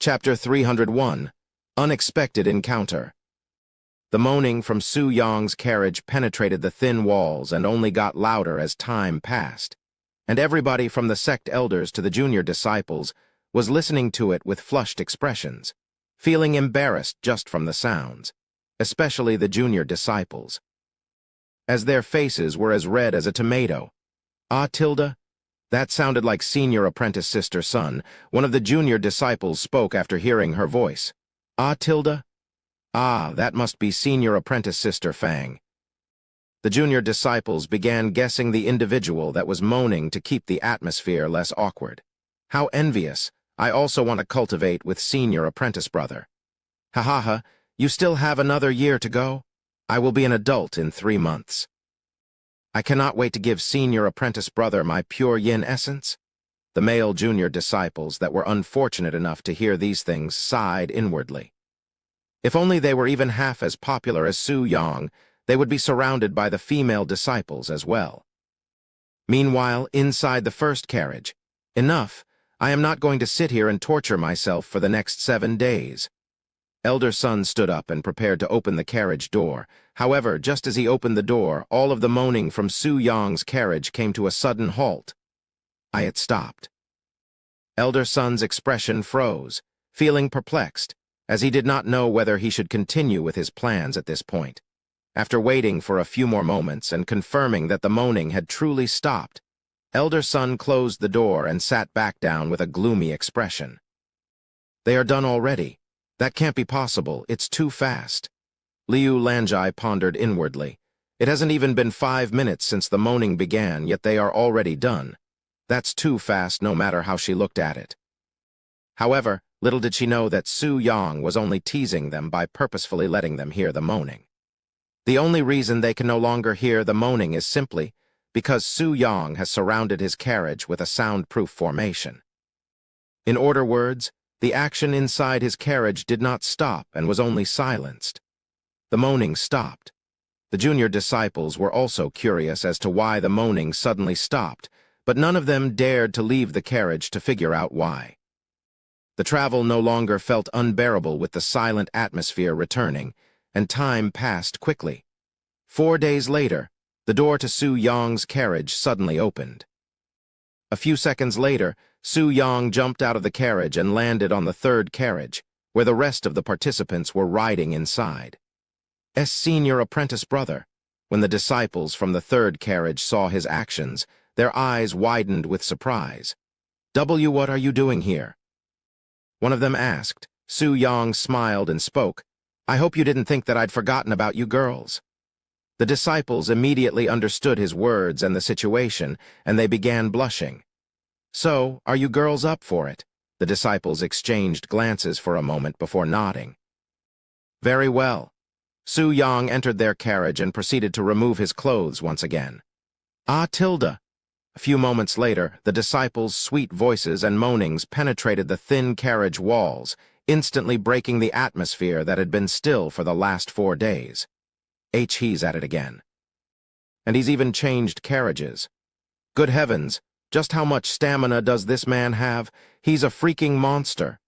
Chapter 301, Unexpected Encounter. The moaning from Su Yong's carriage penetrated the thin walls and only got louder as time passed, and everybody from the sect elders to the junior disciples was listening to it with flushed expressions, feeling embarrassed just from the sounds, especially the junior disciples, as their faces were as red as a tomato. "Ah, Tilda?" That sounded like senior apprentice sister Sun. One of the junior disciples spoke after hearing her voice. "Ah, Tilda?" "Ah, that must be senior apprentice sister Fang." The junior disciples began guessing the individual that was moaning to keep the atmosphere less awkward. "How envious. I also want to cultivate with senior apprentice brother." "Ha ha ha, you still have another year to go? I will be an adult in 3 months. I cannot wait to give senior apprentice brother my pure yin essence." The male junior disciples that were unfortunate enough to hear these things sighed inwardly. If only they were even half as popular as Su Yong, they would be surrounded by the female disciples as well. Meanwhile, inside the first carriage, "Enough, I am not going to sit here and torture myself for the next 7 days. Elder Sun stood up and prepared to open the carriage door. However, just as he opened the door, all of the moaning from Su Yong's carriage came to a sudden halt. It stopped. Elder Sun's expression froze, feeling perplexed, as he did not know whether he should continue with his plans at this point. After waiting for a few more moments and confirming that the moaning had truly stopped, Elder Sun closed the door and sat back down with a gloomy expression. "They are done already. That can't be possible, it's too fast." Liu Lanjai pondered inwardly. It hasn't even been 5 minutes since the moaning began, yet they are already done. That's too fast no matter how she looked at it. However, little did she know that Su Yong was only teasing them by purposefully letting them hear the moaning. The only reason they can no longer hear the moaning is simply because Su Yong has surrounded his carriage with a soundproof formation. In other words, the action inside his carriage did not stop and was only silenced. The moaning stopped. The junior disciples were also curious as to why the moaning suddenly stopped, but none of them dared to leave the carriage to figure out why. The travel no longer felt unbearable with the silent atmosphere returning, and time passed quickly. 4 days later, the door to Su Yong's carriage suddenly opened. A few seconds later, Su Yong jumped out of the carriage and landed on the third carriage, where the rest of the participants were riding inside. Senior apprentice brother. When the disciples from the third carriage saw his actions, their eyes widened with surprise. What are you doing here?" one of them asked. Su Yong smiled and spoke. "I hope you didn't think that I'd forgotten about you girls." The disciples immediately understood his words and the situation, and they began blushing. "So, are you girls up for it?" The disciples exchanged glances for a moment before nodding. "Very well." Su Yong entered their carriage and proceeded to remove his clothes once again. "Ah, Tilda." A few moments later, the disciples' sweet voices and moanings penetrated the thin carriage walls, instantly breaking the atmosphere that had been still for the last 4 days. He's at it again. And he's even changed carriages. Good heavens, just how much stamina does this man have? He's a freaking monster.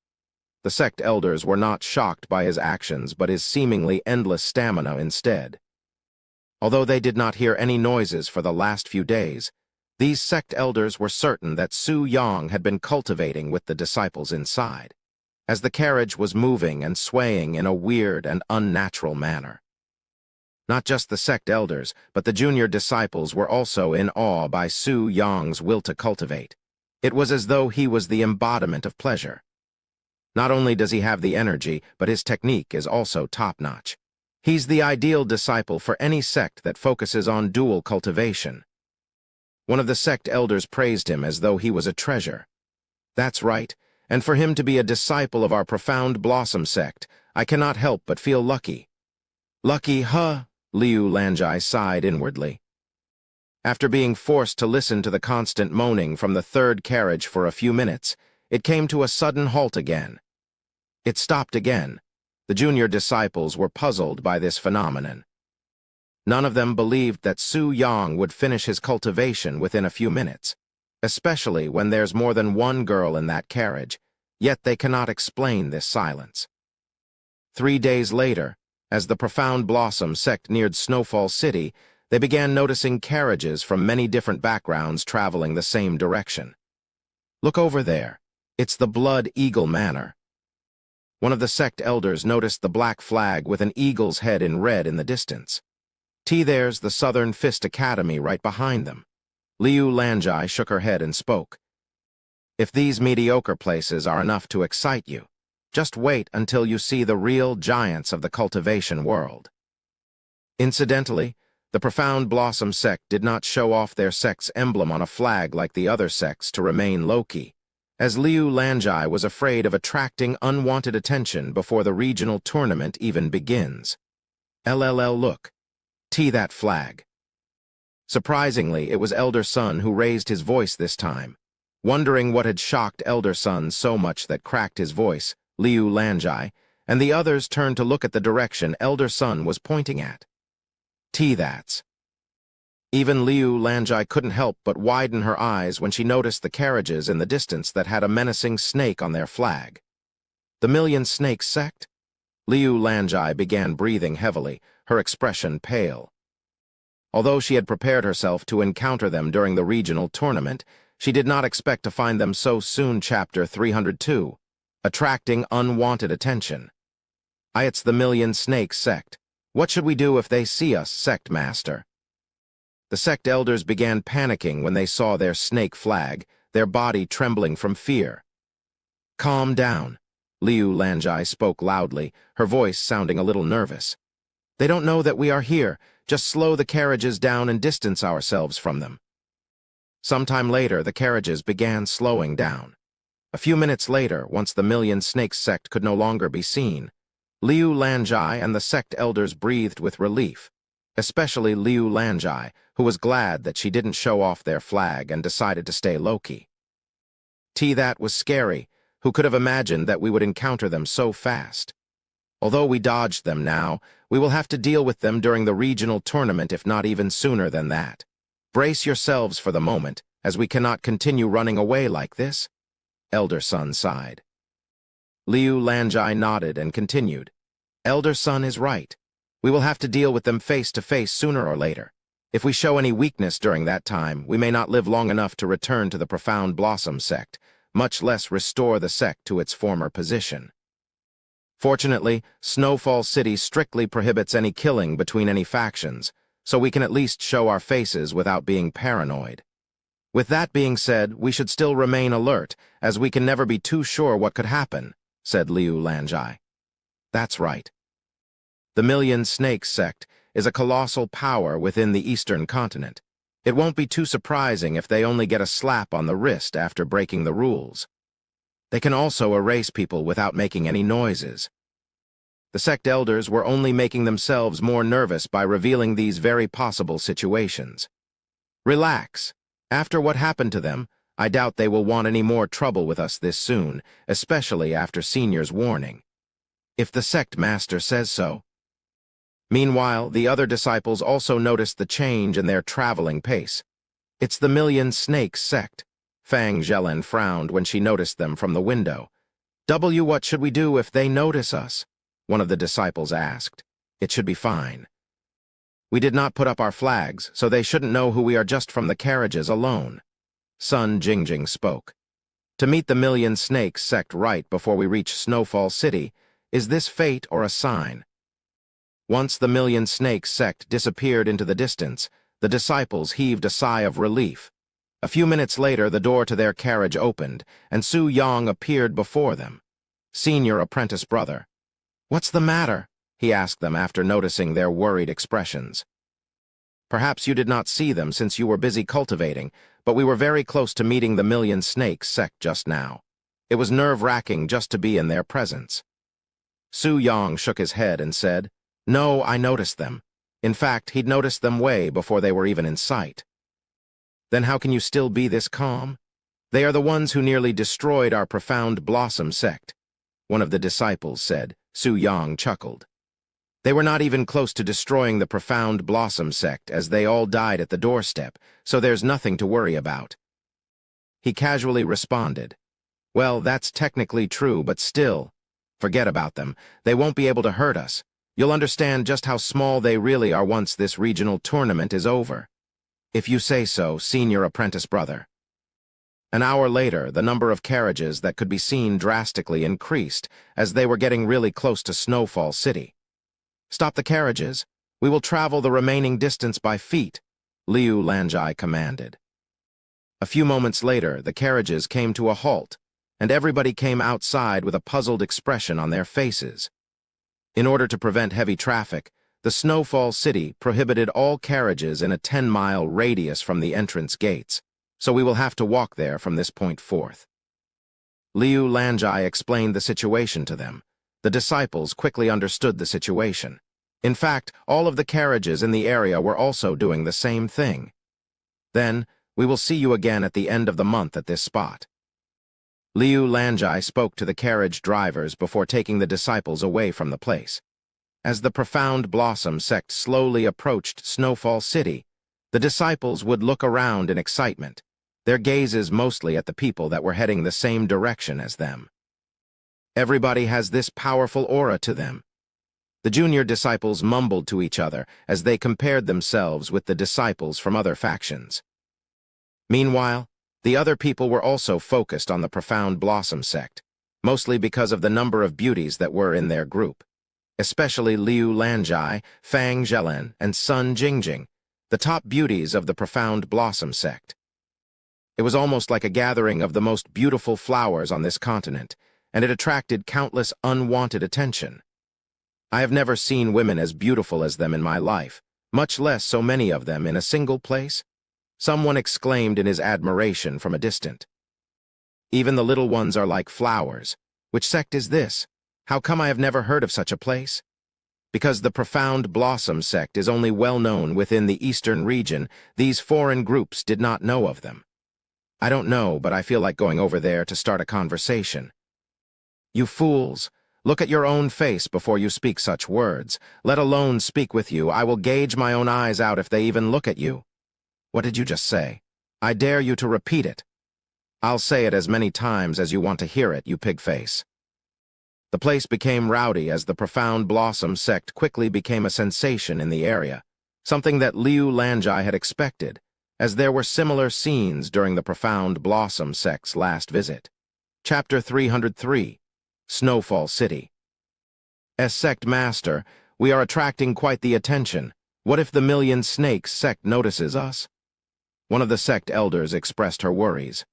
The sect elders were not shocked by his actions, but his seemingly endless stamina instead. Although they did not hear any noises for the last few days, these sect elders were certain that Su Yong had been cultivating with the disciples inside, as the carriage was moving and swaying in a weird and unnatural manner. Not just the sect elders, but the junior disciples were also in awe by Su Yong's will to cultivate. It was as though he was the embodiment of pleasure. Not only does he have the energy, but his technique is also top-notch. He's the ideal disciple for any sect that focuses on dual cultivation. One of the sect elders praised him as though he was a treasure. "That's right, and for him to be a disciple of our profound Blossom sect, I cannot help but feel lucky." "Lucky, huh?" Liu Lanjai sighed inwardly. After being forced to listen to the constant moaning from the third carriage for a few minutes, it came to a sudden halt again. It stopped again. The junior disciples were puzzled by this phenomenon. None of them believed that Su Yong would finish his cultivation within a few minutes, especially when there's more than one girl in that carriage. yet they cannot explain this silence. 3 days later, as the Profound Blossom sect neared Snowfall City, they began noticing carriages from many different backgrounds traveling the same direction. "Look over there. It's the Blood Eagle Manor." One of the sect elders noticed the black flag with an eagle's head in red in the distance. "There's the Southern Fist Academy right behind them." Liu Lanjai shook her head and spoke. "If these mediocre places are enough to excite you, just wait until you see the real giants of the cultivation world." Incidentally, the Profound Blossom sect did not show off their sect's emblem on a flag like the other sects to remain low-key, as Liu Lanjai was afraid of attracting unwanted attention before the regional tournament even begins. Look. That flag." Surprisingly, it was Elder Sun who raised his voice this time. Wondering what had shocked Elder Sun so much that cracked his voice, Liu Lanjai and the others turned to look at the direction Elder Sun was pointing at. That's. Even Liu Lanjai couldn't help but widen her eyes when she noticed the carriages in the distance that had a menacing snake on their flag. "The Million Snakes sect?" Liu Lanjai began breathing heavily, her expression pale. Although she had prepared herself to encounter them during the regional tournament, she did not expect to find them so soon. Chapter 302. Attracting Unwanted Attention. It's the Million Snakes sect. What should we do if they see us, sect master?" The sect elders began panicking when they saw their snake flag, their body trembling from fear. "Calm down." Liu Lanjai spoke loudly, her voice sounding a little nervous. "They don't know that we are here. Just slow the carriages down and distance ourselves from them." Sometime later, the carriages began slowing down. A few minutes later, once the Million Snakes sect could no longer be seen, Liu Lanjai and the sect elders breathed with relief, especially Liu Lanjai, who was glad that she didn't show off their flag and decided to stay low-key. That was scary. Who could have imagined that we would encounter them so fast? Although we dodged them now, we will have to deal with them during the regional tournament, if not even sooner than that. Brace yourselves for the moment, as we cannot continue running away like this." Elder Sun sighed. Liu Lanjai nodded and continued. "Elder Sun is right. We will have to deal with them face to face sooner or later. If we show any weakness during that time, we may not live long enough to return to the Profound Blossom sect, much less restore the sect to its former position. Fortunately, Snowfall City strictly prohibits any killing between any factions, so we can at least show our faces without being paranoid. With that being said, we should still remain alert, as we can never be too sure what could happen," said Liu Lanjai. "That's right. The Million Snakes sect is a colossal power within the Eastern continent. It won't be too surprising if they only get a slap on the wrist after breaking the rules. They can also erase people without making any noises." The sect elders were only making themselves more nervous by revealing these very possible situations. "Relax. After what happened to them, I doubt they will want any more trouble with us this soon, especially after Senior's warning. If the sect master says so." Meanwhile, the other disciples also noticed the change in their traveling pace. "It's the Million Snakes sect." Fang Zhelen frowned when she noticed them from the window. What should we do if they notice us?" one of the disciples asked. "It should be fine. We did not put up our flags, so they shouldn't know who we are just from the carriages alone." Sun Jingjing spoke. "To meet the Million Snakes sect right before we reach Snowfall City, is this fate or a sign?" Once the Million Snakes sect disappeared into the distance, the disciples heaved a sigh of relief. A few minutes later, the door to their carriage opened, and Su Yang appeared before them. Senior apprentice brother. "What's the matter?" he asked them after noticing their worried expressions. "Perhaps you did not see them since you were busy cultivating, but we were very close to meeting the Million Snakes sect just now. It was nerve-wracking just to be in their presence." Su Yang shook his head and said, "No, I noticed them. In fact, he'd noticed them way before they were even in sight." "Then how can you still be this calm? They are the ones who nearly destroyed our Profound Blossom sect," one of the disciples said. Su Yang chuckled. "They were not even close to destroying the Profound Blossom sect, as they all died at the doorstep, so there's nothing to worry about." He casually responded, Well, that's technically true, but still. Forget about them. They won't be able to hurt us. You'll understand just how small they really are once this regional tournament is over. If you say so, senior apprentice brother. An hour later, the number of carriages that could be seen drastically increased as they were getting really close to Snowfall City. Stop the carriages. We will travel the remaining distance by feet, Liu Lanjai commanded. A few moments later, the carriages came to a halt, and everybody came outside with a puzzled expression on their faces. In order to prevent heavy traffic, the Snowfall City prohibited all carriages in a 10-mile radius from the entrance gates, so we will have to walk there from this point forth. Liu Lanjai explained the situation to them. The disciples quickly understood the situation. In fact, all of the carriages in the area were also doing the same thing. Then, we will see you again at the end of the month at this spot. Liu Lanjai spoke to the carriage drivers before taking the disciples away from the place. As the Profound Blossom sect slowly approached Snowfall City, the disciples would look around in excitement, their gazes mostly at the people that were heading the same direction as them. Everybody has this powerful aura to them. The junior disciples mumbled to each other as they compared themselves with the disciples from other factions. Meanwhile, the other people were also focused on the Profound Blossom sect, mostly because of the number of beauties that were in their group, especially Liu Lanjai, Fang Zhelen, and Sun Jingjing, the top beauties of the Profound Blossom sect. It was almost like a gathering of the most beautiful flowers on this continent, and it attracted countless unwanted attention. I have never seen women as beautiful as them in my life, much less so many of them in a single place. Someone exclaimed in his admiration from a distance. Even the little ones are like flowers. Which sect is this? How come I have never heard of such a place? Because the Profound Blossom sect is only well known within the eastern region, these foreign groups did not know of them. I don't know, but I feel like going over there to start a conversation. You fools! Look at your own face before you speak such words. Let alone speak with you. I will gauge my own eyes out if they even look at you. What did you just say? I dare you to repeat it. I'll say it as many times as you want to hear it, you pig-face. The place became rowdy as the Profound Blossom sect quickly became a sensation in the area, something that Liu Lanjai had expected, as there were similar scenes during the Profound Blossom sect's last visit. Chapter 303, Snowfall City. As sect master, we are attracting quite the attention. What if the Million Snakes sect notices us? One of the sect elders expressed her worries.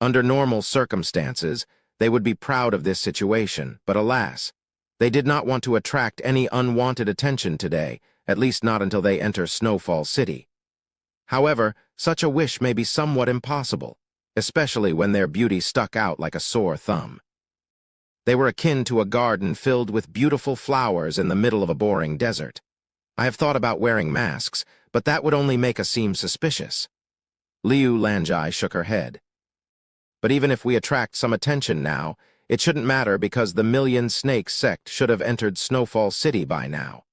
Under normal circumstances, they would be proud of this situation, but alas, they did not want to attract any unwanted attention today, at least not until they enter Snowfall City. However, such a wish may be somewhat impossible, especially when their beauty stuck out like a sore thumb. They were akin to a garden filled with beautiful flowers in the middle of a boring desert. I have thought about wearing masks, but that would only make us seem suspicious. Liu Lanjai shook her head. But even if we attract some attention now, it shouldn't matter because the Million Snakes sect should have entered Snowfall City by now.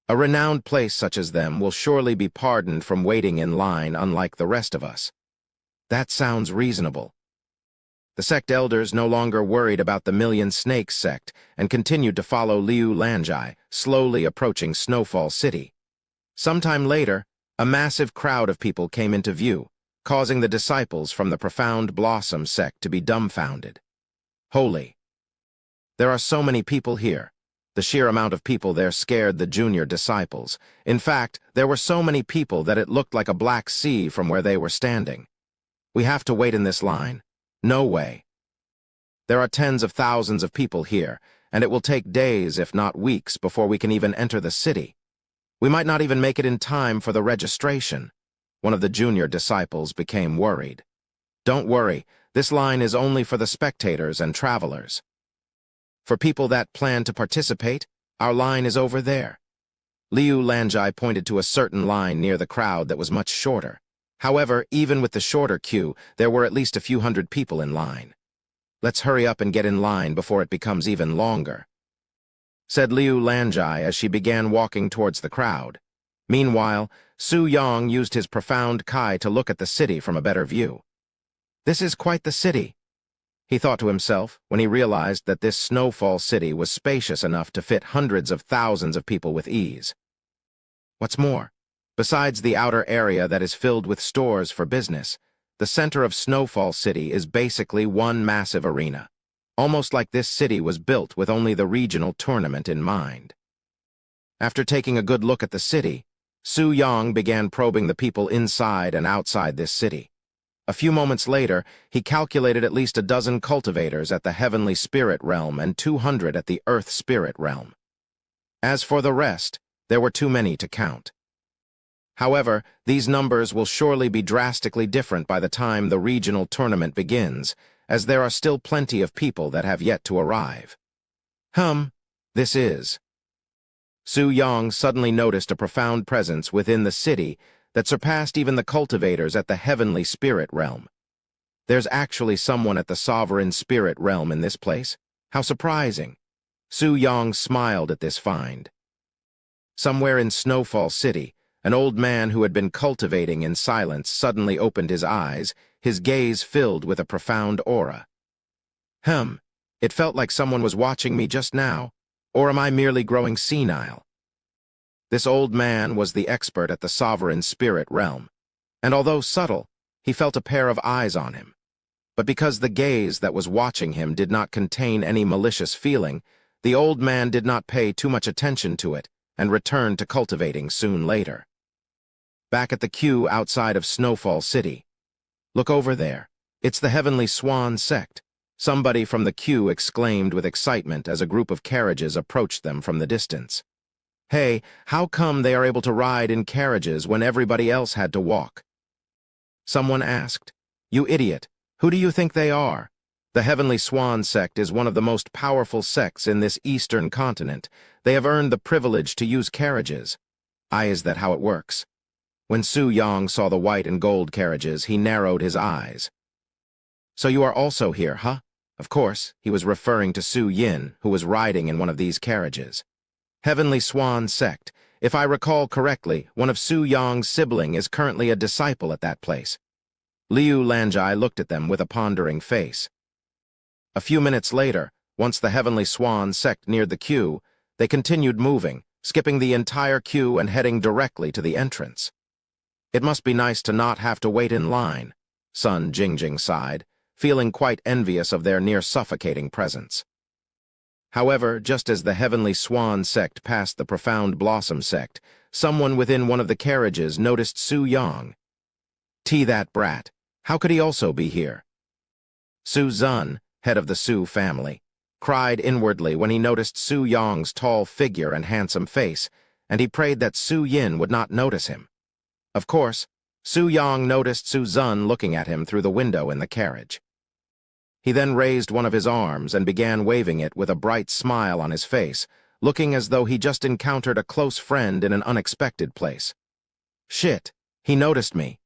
A renowned place such as them will surely be pardoned from waiting in line unlike the rest of us. That sounds reasonable. The sect elders no longer worried about the Million Snakes sect and continued to follow Liu Lanjai, slowly approaching Snowfall City. Sometime later, a massive crowd of people came into view, causing the disciples from the Profound Blossom sect to be dumbfounded. Holy! There are so many people here. The sheer amount of people there scared the junior disciples. In fact, there were so many people that it looked like a black sea from where they were standing. We have to wait in this line. No way. There are tens of thousands of people here, and it will take days, if not weeks, before we can even enter the city. We might not even make it in time for the registration. One of the junior disciples became worried. Don't worry, this line is only for the spectators and travelers. For people that plan to participate, our line is over there. Liu Lanjai pointed to a certain line near the crowd that was much shorter. However, even with the shorter queue, there were at least a few hundred people in line. Let's hurry up and get in line before it becomes even longer, said Liu Lanjai as she began walking towards the crowd. Meanwhile, Su Yang used his profound Kai to look at the city from a better view. This is quite the city. he thought to himself when he realized that this snowfall city was spacious enough to fit hundreds of thousands of people with ease. What's more, besides the outer area that is filled with stores for business, the center of Snowfall City is basically one massive arena, almost like this city was built with only the regional tournament in mind. After taking a good look at the city, Su Yang began probing the people inside and outside this city. A few moments later, he calculated at least a dozen cultivators at the Heavenly Spirit Realm and 200 at the Earth Spirit Realm. As for the rest, there were too many to count. However, these numbers will surely be drastically different by the time the regional tournament begins, as there are still plenty of people that have yet to arrive. This is. Su Yang suddenly noticed a profound presence within the city that surpassed even the cultivators at the Heavenly Spirit Realm. There's actually someone at the Sovereign Spirit Realm in this place? How surprising! Su Yang smiled at this find. Somewhere in Snowfall City, an old man who had been cultivating in silence suddenly opened his eyes, his gaze filled with a profound aura. It felt like someone was watching me just now, or am I merely growing senile? This old man was the expert at the Sovereign Spirit Realm, and although subtle, he felt a pair of eyes on him. But because the gaze that was watching him did not contain any malicious feeling, the old man did not pay too much attention to it and returned to cultivating soon later. Back at the queue outside of Snowfall City. Look over there. It's the Heavenly Swan sect. Somebody from the queue exclaimed with excitement as a group of carriages approached them from the distance. Hey, how come they are able to ride in carriages when everybody else had to walk? Someone asked. You idiot, who do you think they are? The Heavenly Swan sect is one of the most powerful sects in this eastern continent. They have earned the privilege to use carriages. Is that how it works? When Su Yang saw the white and gold carriages, he narrowed his eyes. So you are also here, huh? Of course, he was referring to Su Yin, who was riding in one of these carriages. Heavenly Swan sect. If I recall correctly, one of Su Yang's siblings is currently a disciple at that place. Liu Lanjai looked at them with a pondering face. A few minutes later, once the Heavenly Swan sect neared the queue, they continued moving, skipping the entire queue and heading directly to the entrance. It must be nice to not have to wait in line, Sun Jingjing sighed, feeling quite envious of their near-suffocating presence. However, just as the Heavenly Swan sect passed the Profound Blossom sect, someone within one of the carriages noticed Su Yang. That brat. How could he also be here? Su Zun, head of the Su family, cried inwardly when he noticed Su Yang's tall figure and handsome face, and he prayed that Su Yin would not notice him. Of course, Su Yang noticed Su Zun looking at him through the window in the carriage. He then raised one of his arms and began waving it with a bright smile on his face, looking as though he just encountered a close friend in an unexpected place. Shit, he noticed me.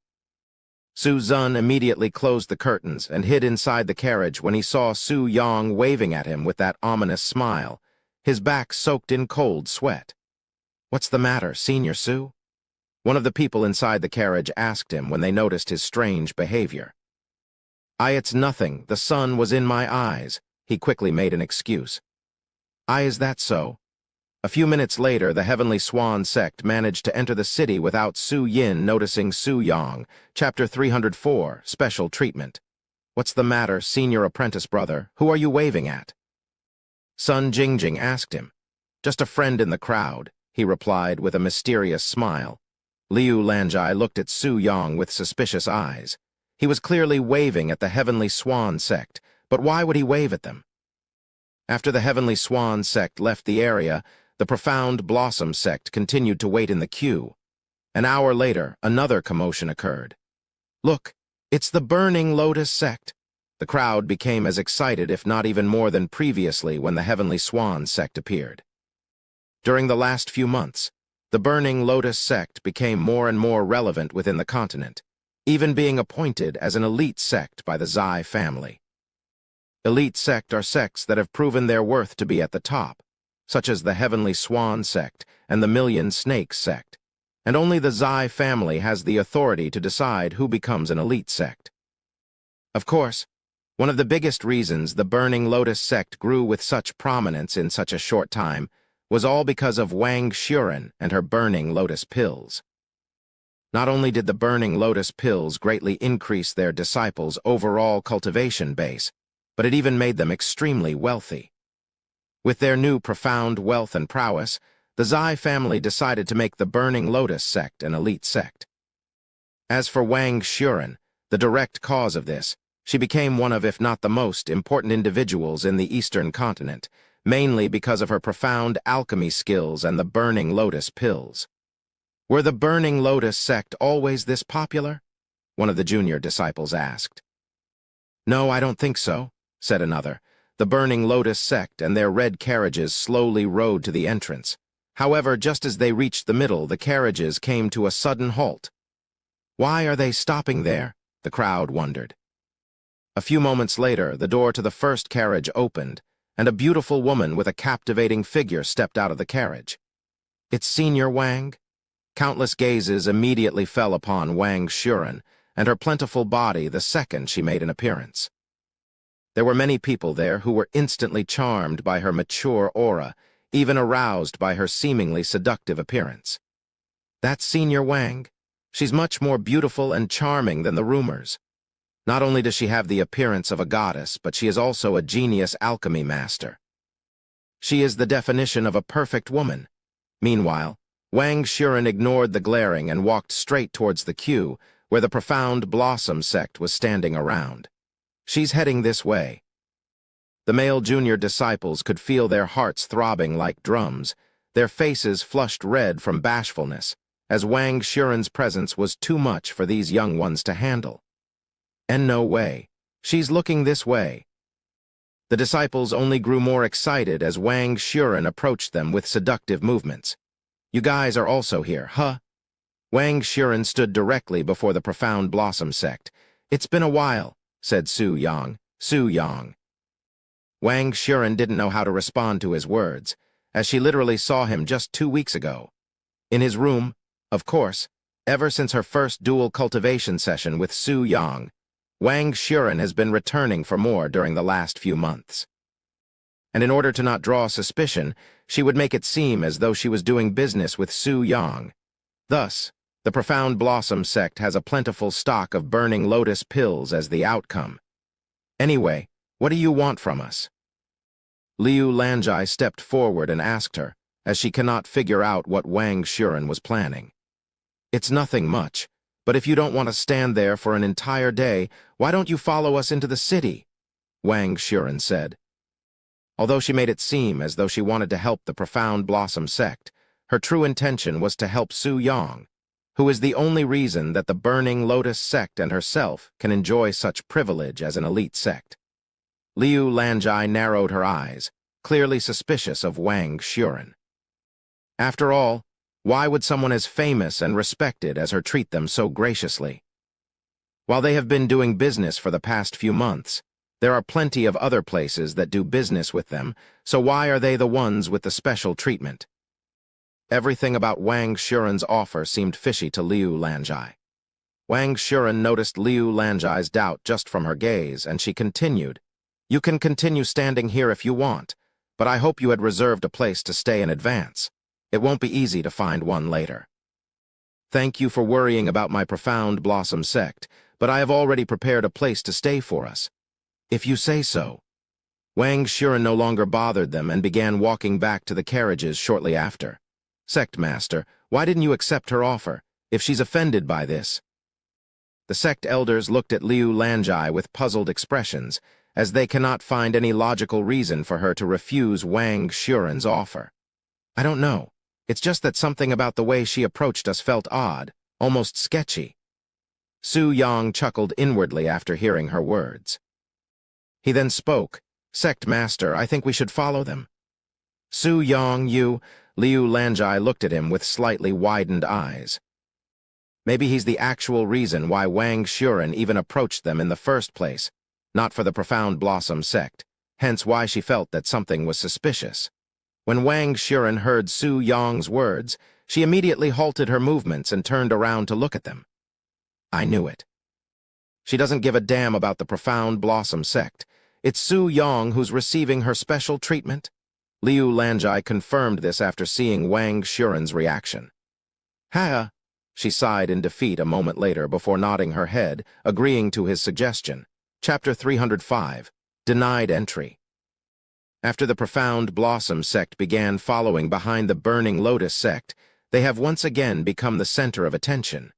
Su Zun immediately closed the curtains and hid inside the carriage when he saw Su Yang waving at him with that ominous smile, his back soaked in cold sweat. What's the matter, Senior Su? One of the people inside the carriage asked him when they noticed his strange behavior. It's nothing, the sun was in my eyes, he quickly made an excuse. Is that so? A few minutes later, the Heavenly Swan sect managed to enter the city without Su Yin noticing Su Yang. Chapter 304, Special Treatment. What's the matter, senior apprentice brother? Who are you waving at? Sun Jingjing asked him. Just a friend in the crowd, he replied with a mysterious smile. Liu Lanjai looked at Su Yang with suspicious eyes. He was clearly waving at the Heavenly Swan sect, but why would he wave at them? After the Heavenly Swan sect left the area, the Profound Blossom sect continued to wait in the queue. An hour later, another commotion occurred. Look, it's the Burning Lotus sect. The crowd became as excited, if not even more than previously when the Heavenly Swan sect appeared. During the last few months, the Burning Lotus sect became more and more relevant within the continent, even being appointed as an elite sect by the Zai family. Elite sect are sects that have proven their worth to be at the top, such as the Heavenly Swan sect and the Million Snakes sect, and only the Zai family has the authority to decide who becomes an elite sect. Of course, One of the biggest reasons the Burning Lotus sect grew with such prominence in such a short time was all because of Wang Xuren and her Burning Lotus pills. Not only did the Burning Lotus pills greatly increase their disciples' overall cultivation base, but it even made them extremely wealthy. With their new profound wealth and prowess, the Zai family decided to make the Burning Lotus sect an elite sect. As for Wang Xuren, the direct cause of this, she became one of, if not the most, important individuals in the Eastern continent, mainly because of her profound alchemy skills and the Burning Lotus pills. Were the Burning Lotus sect always this popular? One of the junior disciples asked. No, I don't think so, said another. The Burning Lotus sect and their red carriages slowly rode to the entrance. However, just as they reached the middle, the carriages came to a sudden halt. Why are they stopping there? The crowd wondered. A few moments later, the door to the first carriage opened, and a beautiful woman with a captivating figure stepped out of the carriage. It's Senior Wang? Countless gazes immediately fell upon Wang Xuren and her plentiful body the second she made an appearance. There were many people there who were instantly charmed by her mature aura, even aroused by her seemingly seductive appearance. That's Senior Wang. She's much more beautiful and charming than the rumors. Not only does she have the appearance of a goddess, but she is also a genius alchemy master. She is the definition of a perfect woman. Meanwhile, Wang Xuren ignored the glaring and walked straight towards the queue, where the profound Blossom sect was standing around. She's heading this way. The male junior disciples could feel their hearts throbbing like drums, their faces flushed red from bashfulness, as Wang Xuren's presence was too much for these young ones to handle. And no way. She's looking this way. The disciples only grew more excited as Wang Xuren approached them with seductive movements. You guys are also here, huh? Wang Xuren stood directly before the profound Blossom sect. It's been a while, said Su Yang. Wang Xuren didn't know how to respond to his words, as she literally saw him just 2 weeks ago. In his room, of course, ever since her first dual cultivation session with Su Yang, Wang Xuren has been returning for more during the last few months. And in order to not draw suspicion, she would make it seem as though she was doing business with Su Yang. Thus, the profound Blossom sect has a plentiful stock of Burning Lotus pills as the outcome. Anyway, what do you want from us? Liu Lanjai stepped forward and asked her, as she cannot figure out what Wang Xuren was planning. It's nothing much, but if you don't want to stand there for an entire day, why don't you follow us into the city? Wang Xuren said. Although she made it seem as though she wanted to help the profound Blossom sect, her true intention was to help Su Yang, who is the only reason that the Burning Lotus sect and herself can enjoy such privilege as an elite sect. Liu Lanjai narrowed her eyes, clearly suspicious of Wang Xuren. After all, why would someone as famous and respected as her treat them so graciously? While they have been doing business for the past few months, there are plenty of other places that do business with them, so why are they the ones with the special treatment? Everything about Wang Xuren's offer seemed fishy to Liu Lanjai. Wang Xuren noticed Liu Lanjai's doubt just from her gaze, and she continued, You can continue standing here if you want, but I hope you had reserved a place to stay in advance. It won't be easy to find one later. Thank you for worrying about my profound Blossom sect, but I have already prepared a place to stay for us. If you say so. Wang Xuren no longer bothered them and began walking back to the carriages shortly after. Sect Master, why didn't you accept her offer, if she's offended by this? The sect elders looked at Liu Lanjai with puzzled expressions, as they cannot find any logical reason for her to refuse Wang Xuren's offer. I don't know. It's just that something about the way she approached us felt odd, almost sketchy. Su Yang chuckled inwardly after hearing her words. He then spoke, Sect Master, I think we should follow them. Su Yang, Liu Lanjai looked at him with slightly widened eyes. Maybe he's the actual reason why Wang Xuren even approached them in the first place, not for the profound Blossom sect, hence why she felt that something was suspicious. When Wang Xuren heard Su Yang's words, she immediately halted her movements and turned around to look at them. I knew it. She doesn't give a damn about the Profound Blossom sect. It's Su Yong who's receiving her special treatment. Liu Lanjai confirmed this after seeing Wang Xuren's reaction. Ha! She sighed in defeat a moment later before nodding her head, agreeing to his suggestion. Chapter 305. Denied Entry. After the Profound Blossom sect began following behind the Burning Lotus sect, they have once again become the center of attention.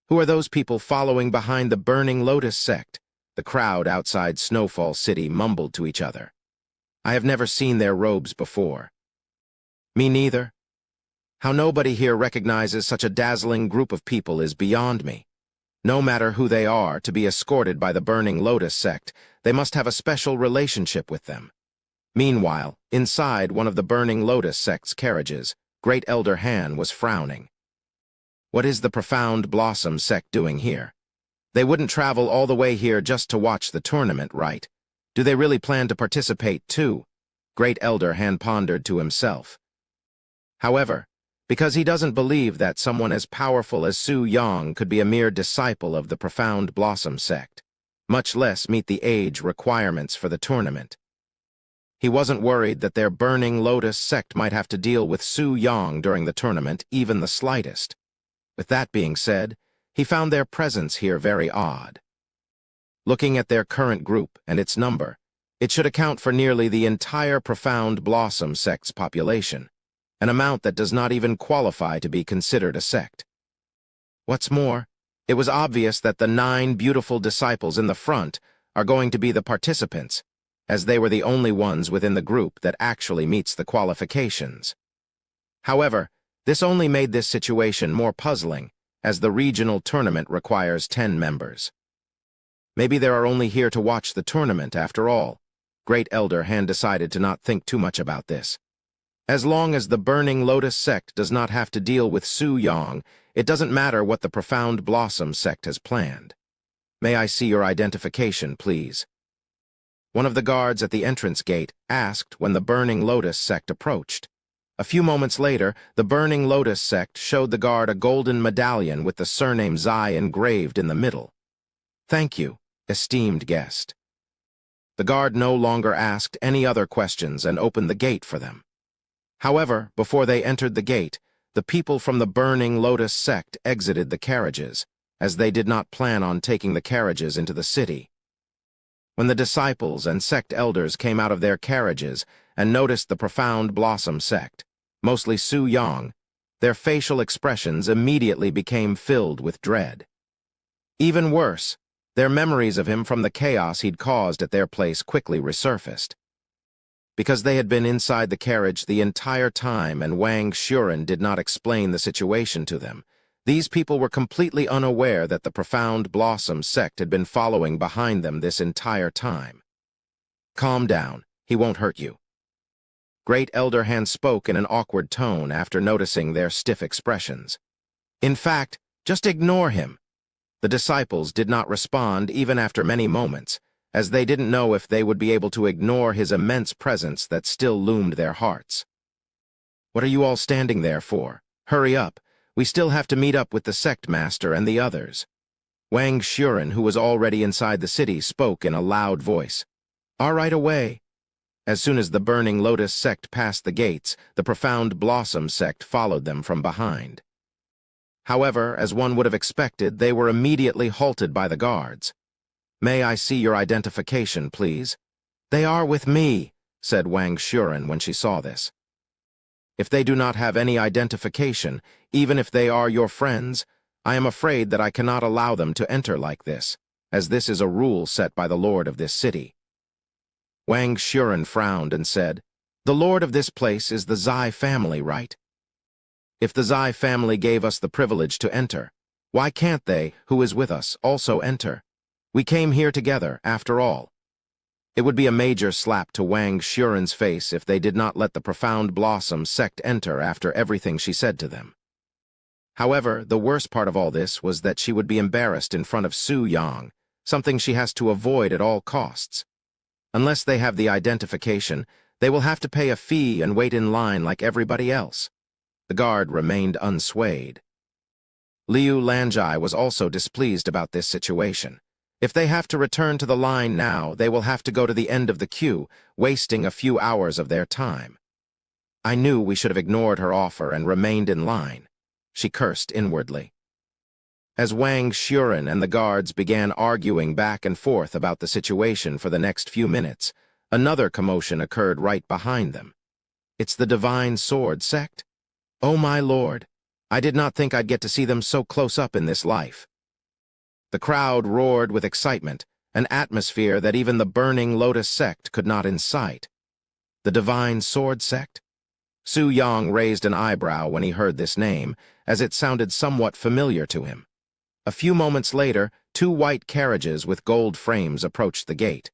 Who are those people following behind the Burning Lotus sect? The crowd outside Snowfall City mumbled to each other. I have never seen their robes before. Me neither. How nobody here recognizes such a dazzling group of people is beyond me. No matter who they are, to be escorted by the Burning Lotus sect, they must have a special relationship with them. Meanwhile, inside one of the Burning Lotus sect's carriages, Great Elder Han was frowning. What is the Profound Blossom sect doing here? They wouldn't travel all the way here just to watch the tournament, right? Do they really plan to participate too? Great Elder Han pondered to himself. However, because he doesn't believe that someone as powerful as Su Yong could be a mere disciple of the Profound Blossom sect, much less meet the age requirements for the tournament. He wasn't worried that their Burning Lotus sect might have to deal with Su Yong during the tournament, even the slightest. With that being said, he found their presence here very odd. Looking at their current group and its number, it should account for nearly the entire Profound Blossom sect's population, an amount that does not even qualify to be considered a sect. What's more, it was obvious that the 9 beautiful disciples in the front are going to be the participants, as they were the only ones within the group that actually meets the qualifications. However, this only made this situation more puzzling, as the regional tournament requires 10 members. Maybe they are only here to watch the tournament after all. Great Elder Han decided to not think too much about this. As long as the Burning Lotus sect does not have to deal with Su Yong, it doesn't matter what the Profound Blossom sect has planned. May I see your identification, please? One of the guards at the entrance gate asked when the Burning Lotus sect approached. A few moments later, the Burning Lotus sect showed the guard a golden medallion with the surname Zai engraved in the middle. Thank you, esteemed guest. The guard no longer asked any other questions and opened the gate for them. However, before they entered the gate, the people from the Burning Lotus sect exited the carriages, as they did not plan on taking the carriages into the city. When the disciples and sect elders came out of their carriages and noticed the Profound Blossom sect, mostly Su Yong, their facial expressions immediately became filled with dread. Even worse, their memories of him from the chaos he'd caused at their place quickly resurfaced. Because they had been inside the carriage the entire time and Wang Xuren did not explain the situation to them, these people were completely unaware that the Profound Blossom sect had been following behind them this entire time. Calm down, he won't hurt you. Great Elder Han spoke in an awkward tone after noticing their stiff expressions. In fact, just ignore him. The disciples did not respond even after many moments, as they didn't know if they would be able to ignore his immense presence that still loomed their hearts. What are you all standing there for? Hurry up. We still have to meet up with the sect master and the others. Wang Xuren, who was already inside the city, spoke in a loud voice. All right, away. As soon as the Burning Lotus sect passed the gates, the Profound Blossom sect followed them from behind. However, as one would have expected, they were immediately halted by the guards. May I see your identification, please? They are with me, said Wang Xuren when she saw this. If they do not have any identification, even if they are your friends, I am afraid that I cannot allow them to enter like this, as this is a rule set by the lord of this city. Wang Xuren frowned and said, The lord of this place is the Zai family, right? If the Zai family gave us the privilege to enter, why can't they, who is with us, also enter? We came here together, after all. It would be a major slap to Wang Xuren's face if they did not let the Profound Blossom sect enter after everything she said to them. However, the worst part of all this was that she would be embarrassed in front of Su Yong, something she has to avoid at all costs. Unless they have the identification, they will have to pay a fee and wait in line like everybody else. The guard remained unswayed. Liu Lanjai was also displeased about this situation. If they have to return to the line now, they will have to go to the end of the queue, wasting a few hours of their time. I knew we should have ignored her offer and remained in line, she cursed inwardly. As Wang Shuren and the guards began arguing back and forth about the situation for the next few minutes, another commotion occurred right behind them. It's the Divine Sword sect? Oh my lord, I did not think I'd get to see them so close up in this life. The crowd roared with excitement, an atmosphere that even the Burning Lotus sect could not incite. The Divine Sword sect? Su Yang raised an eyebrow when he heard this name, as it sounded somewhat familiar to him. A few moments later, 2 white carriages with gold frames approached the gate.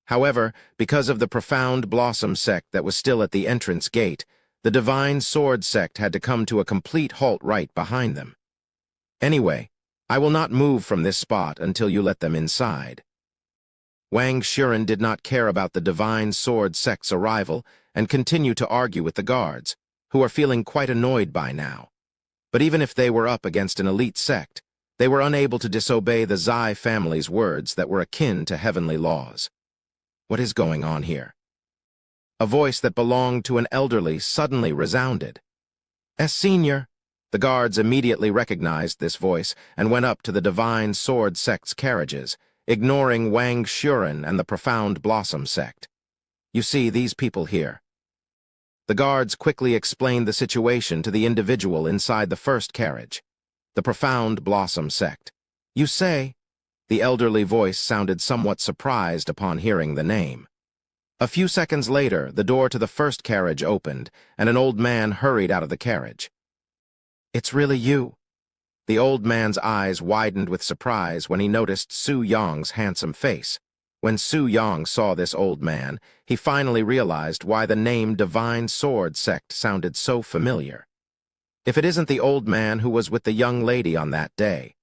However, because of the Profound Blossom sect that was still at the entrance gate, the Divine Sword sect had to come to a complete halt right behind them. Anyway, I will not move from this spot until you let them inside. Wang Shuren did not care about the Divine Sword sect's arrival and continued to argue with the guards, who are feeling quite annoyed by now. But even if they were up against an elite sect, they were unable to disobey the Zai family's words that were akin to heavenly laws. What is going on here? A voice that belonged to an elderly suddenly resounded. Senior. The guards immediately recognized this voice and went up to the Divine Sword sect's carriages, ignoring Wang Shuren and the Profound Blossom sect. You see, these people here. The guards quickly explained the situation to the individual inside the first carriage. The Profound Blossom sect. You say? The elderly voice sounded somewhat surprised upon hearing the name. A few seconds later, the door to the first carriage opened, and an old man hurried out of the carriage. It's really you. The old man's eyes widened with surprise when he noticed Su Yang's handsome face. When Su Yang saw this old man, he finally realized why the name Divine Sword sect sounded so familiar. If it isn't the old man who was with the young lady on that day.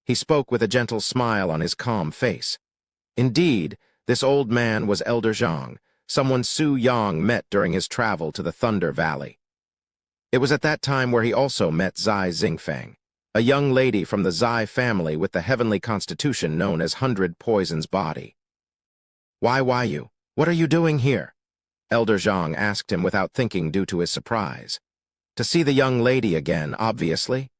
He spoke with a gentle smile on his calm face. Indeed, this old man was Elder Zhang, someone Su Yang met during his travel to the Thunder Valley. It was at that time where he also met Zai Xingfang, a young lady from the Zai family with the heavenly constitution known as 100 Poison's Body. Why you? What are you doing here? Elder Zhang asked him without thinking due to his surprise. To see the young lady again, obviously.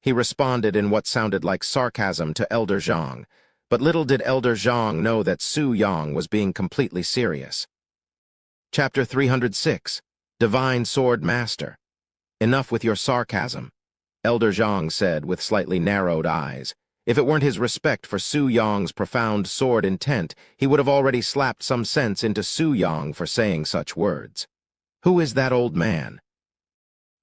He responded in what sounded like sarcasm to Elder Zhang, but little did Elder Zhang know that Su Yang was being completely serious. Chapter 306, Divine Sword Master. Enough with your sarcasm, Elder Zhang said with slightly narrowed eyes. If it weren't his respect for Su Yang's profound sword intent, he would have already slapped some sense into Su Yang for saying such words. Who is that old man?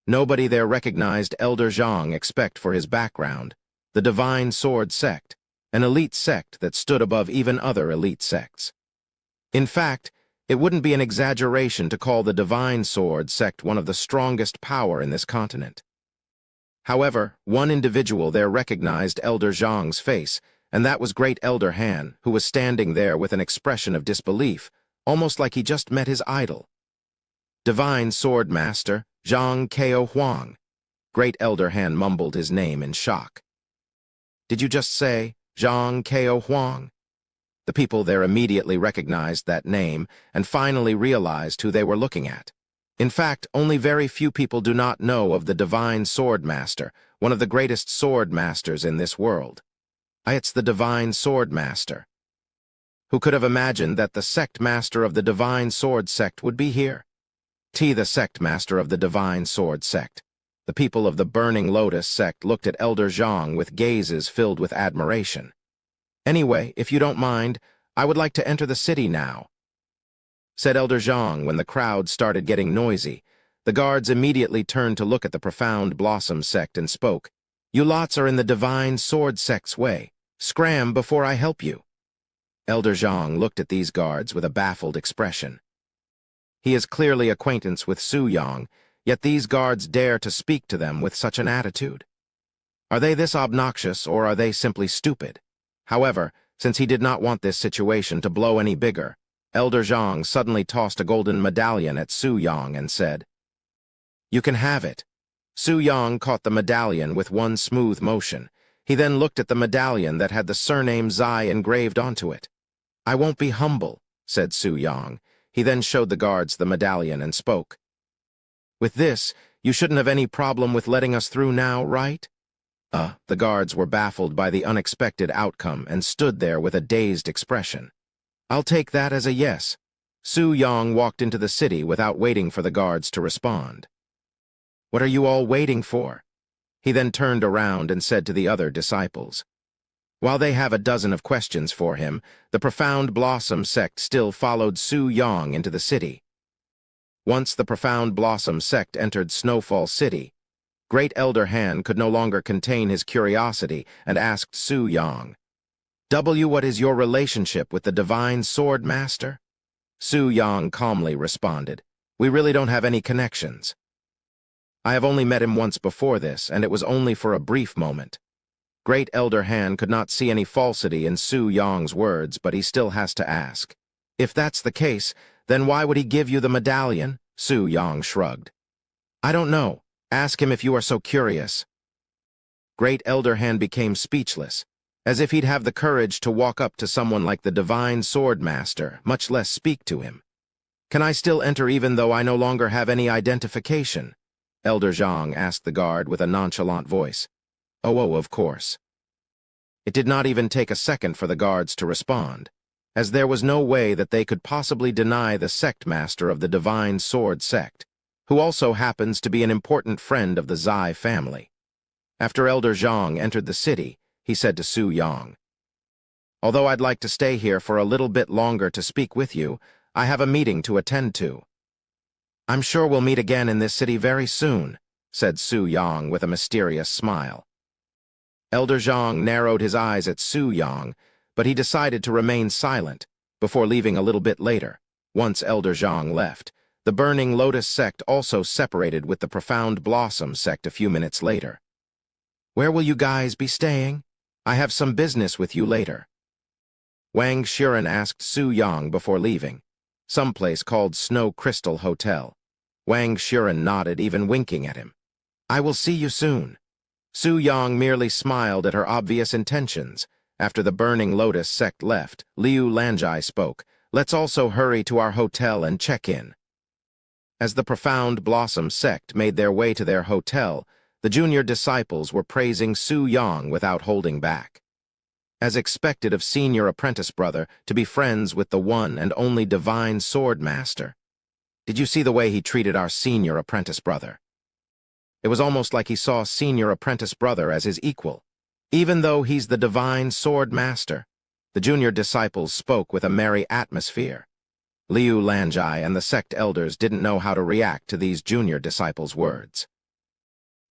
Nobody there recognized Elder Zhang except for his background, the Divine Sword sect, an elite sect that stood above even other elite sects. In fact, it wouldn't be an exaggeration to call the Divine Sword sect one of the strongest power in this continent. However, one individual there recognized Elder Zhang's face, and that was Great Elder Han, who was standing there with an expression of disbelief, almost like he just met his idol. Divine Sword Master, Zhang Ko Huang. Great Elder Han mumbled his name in shock. Did you just say, Zhang Ko Huang? The people there immediately recognized that name and finally realized who they were looking at. In fact, only very few people do not know of the Divine Sword Master, one of the greatest sword masters in this world. It's the Divine Sword Master. Who could have imagined that the sect master of the Divine Sword sect would be here? The sect master of the Divine Sword sect. The people of the Burning Lotus sect looked at Elder Zhang with gazes filled with admiration. Anyway, if you don't mind, I would like to enter the city now, said Elder Zhang when the crowd started getting noisy. The guards immediately turned to look at the Profound Blossom sect and spoke. You lots are in the Divine Sword sect's way. Scram before I help you. Elder Zhang looked at these guards with a baffled expression. He is clearly acquaintance with Su Yang, yet these guards dare to speak to them with such an attitude. Are they this obnoxious, or are they simply stupid? However, since he did not want this situation to blow any bigger, Elder Zhang suddenly tossed a golden medallion at Su Yang and said, You can have it. Su Yang caught the medallion with one smooth motion. He then looked at the medallion that had the surname Zai engraved onto it. "I won't be humble," said Su Yang. He then showed the guards the medallion and spoke. "With this, you shouldn't have any problem with letting us through now, right?" The guards were baffled by the unexpected outcome and stood there with a dazed expression. "I'll take that as a yes." Su Yang walked into the city without waiting for the guards to respond. "What are you all waiting for?" He then turned around and said to the other disciples. While they have a dozen of questions for him, the Profound Blossom sect still followed Su Yang into the city. Once the Profound Blossom sect entered Snowfall City, Great Elder Han could no longer contain his curiosity and asked Su Yang, "What is your relationship with the Divine Sword Master?" Su Yang calmly responded, "We really don't have any connections. I have only met him once before this, and it was only for a brief moment." Great Elder Han could not see any falsity in Su Yang's words, but he still has to ask. "If that's the case, then why would he give you the medallion?" Su Yang shrugged. "I don't know. Ask him if you are so curious." Great Elder Han became speechless, as if he'd have the courage to walk up to someone like the Divine Sword Master, much less speak to him. "Can I still enter even though I no longer have any identification?" Elder Zhang asked the guard with a nonchalant voice. Oh, of course." It did not even take a second for the guards to respond, as there was no way that they could possibly deny the sect master of the Divine Sword sect, who also happens to be an important friend of the Zai family. After Elder Zhang entered the city, he said to Su Yang, "Although I'd like to stay here for a little bit longer to speak with you, I have a meeting to attend to." "I'm sure we'll meet again in this city very soon," said Su Yang with a mysterious smile. Elder Zhang narrowed his eyes at Su Yang, but he decided to remain silent before leaving a little bit later. Once Elder Zhang left, the Burning Lotus sect also separated with the Profound Blossom sect a few minutes later. "Where will you guys be staying? I have some business with you later." Wang Xuren asked Su Yang before leaving. "Some place called Snow Crystal Hotel." Wang Xuren nodded, even winking at him. "I will see you soon." Su Yang merely smiled at her obvious intentions. After the Burning Lotus sect left, Liu Lanjai spoke, "Let's also hurry to our hotel and check in." As the Profound Blossom sect made their way to their hotel, the junior disciples were praising Su Yang without holding back. As expected of senior apprentice brother to be friends with the one and only Divine Sword Master. Did you see the way he treated our senior apprentice brother? It was almost like he saw senior apprentice brother as his equal. Even though he's the Divine Sword Master, the junior disciples spoke with a merry atmosphere. Liu Lanjai and the sect elders didn't know how to react to these junior disciples' words.